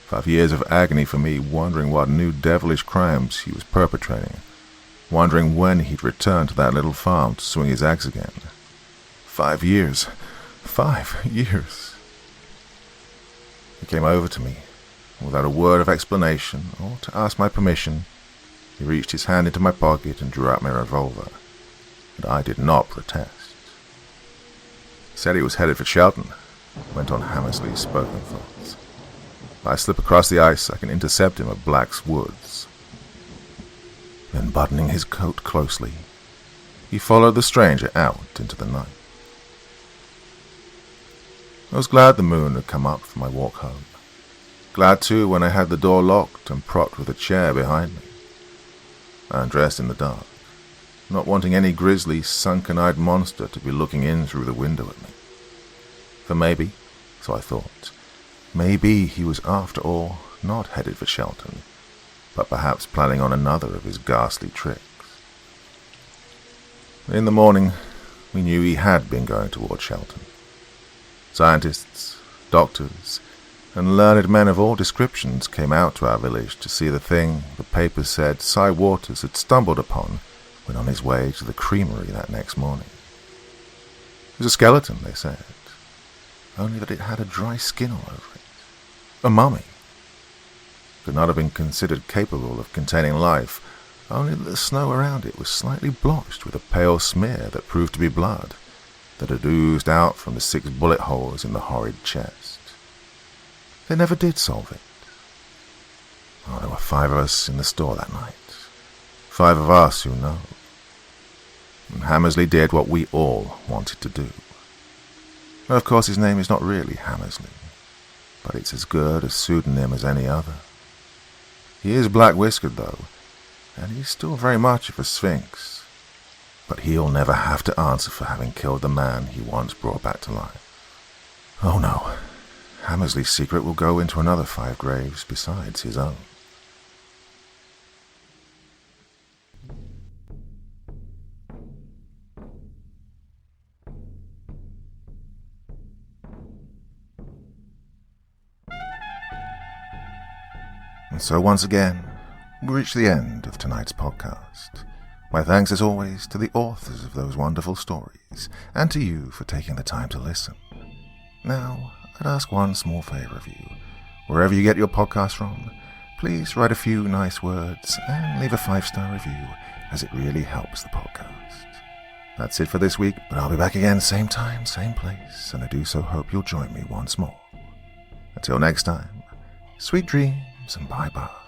5 years of agony for me, wondering what new devilish crimes he was perpetrating, wondering when he'd return to that little farm to swing his axe again. 5 years. 5 years. He came over to me. Without a word of explanation, or to ask my permission, he reached his hand into my pocket and drew out my revolver, and I did not protest. He said he was headed for Shelton, went on Hammersley's spoken thoughts. If I slip across the ice, I can intercept him at Black's Woods. Then, buttoning his coat closely, he followed the stranger out into the night. I was glad the moon had come up for my walk home. Glad, too, when I had the door locked and propped with a chair behind me. I undressed in the dark, not wanting any grisly, sunken-eyed monster to be looking in through the window at me. For maybe, so I thought, maybe he was after all not headed for Shelton, but perhaps planning on another of his ghastly tricks. In the morning, we knew he had been going toward Shelton. Scientists, doctors, and learned men of all descriptions came out to our village to see the thing the papers said Cy Waters had stumbled upon when on his way to the creamery that next morning. It was a skeleton, they said, only that it had a dry skin all over it. A mummy. Could not have been considered capable of containing life, only that the snow around it was slightly blotched with a pale smear that proved to be blood that had oozed out from the 6 bullet holes in the horrid chest. They never did solve it. Oh, there were 5 of us in the store that night. 5 of us who know. And Hammersley did what we all wanted to do. Of course, his name is not really Hammersley, but it's as good a pseudonym as any other. He is black-whiskered, though, and he's still very much of a sphinx. But he'll never have to answer for having killed the man he once brought back to life. Oh no, Hammersley's secret will go into another 5 graves besides his own. And so once again, we reach the end of tonight's podcast. My thanks as always to the authors of those wonderful stories, and to you for taking the time to listen. Now, I'd ask one small favor of you. Wherever you get your podcast from, please write a few nice words and leave a 5-star review, as it really helps the podcast. That's it for this week, but I'll be back again same time, same place, and I do so hope you'll join me once more. Until next time, sweet dreams and bye-bye.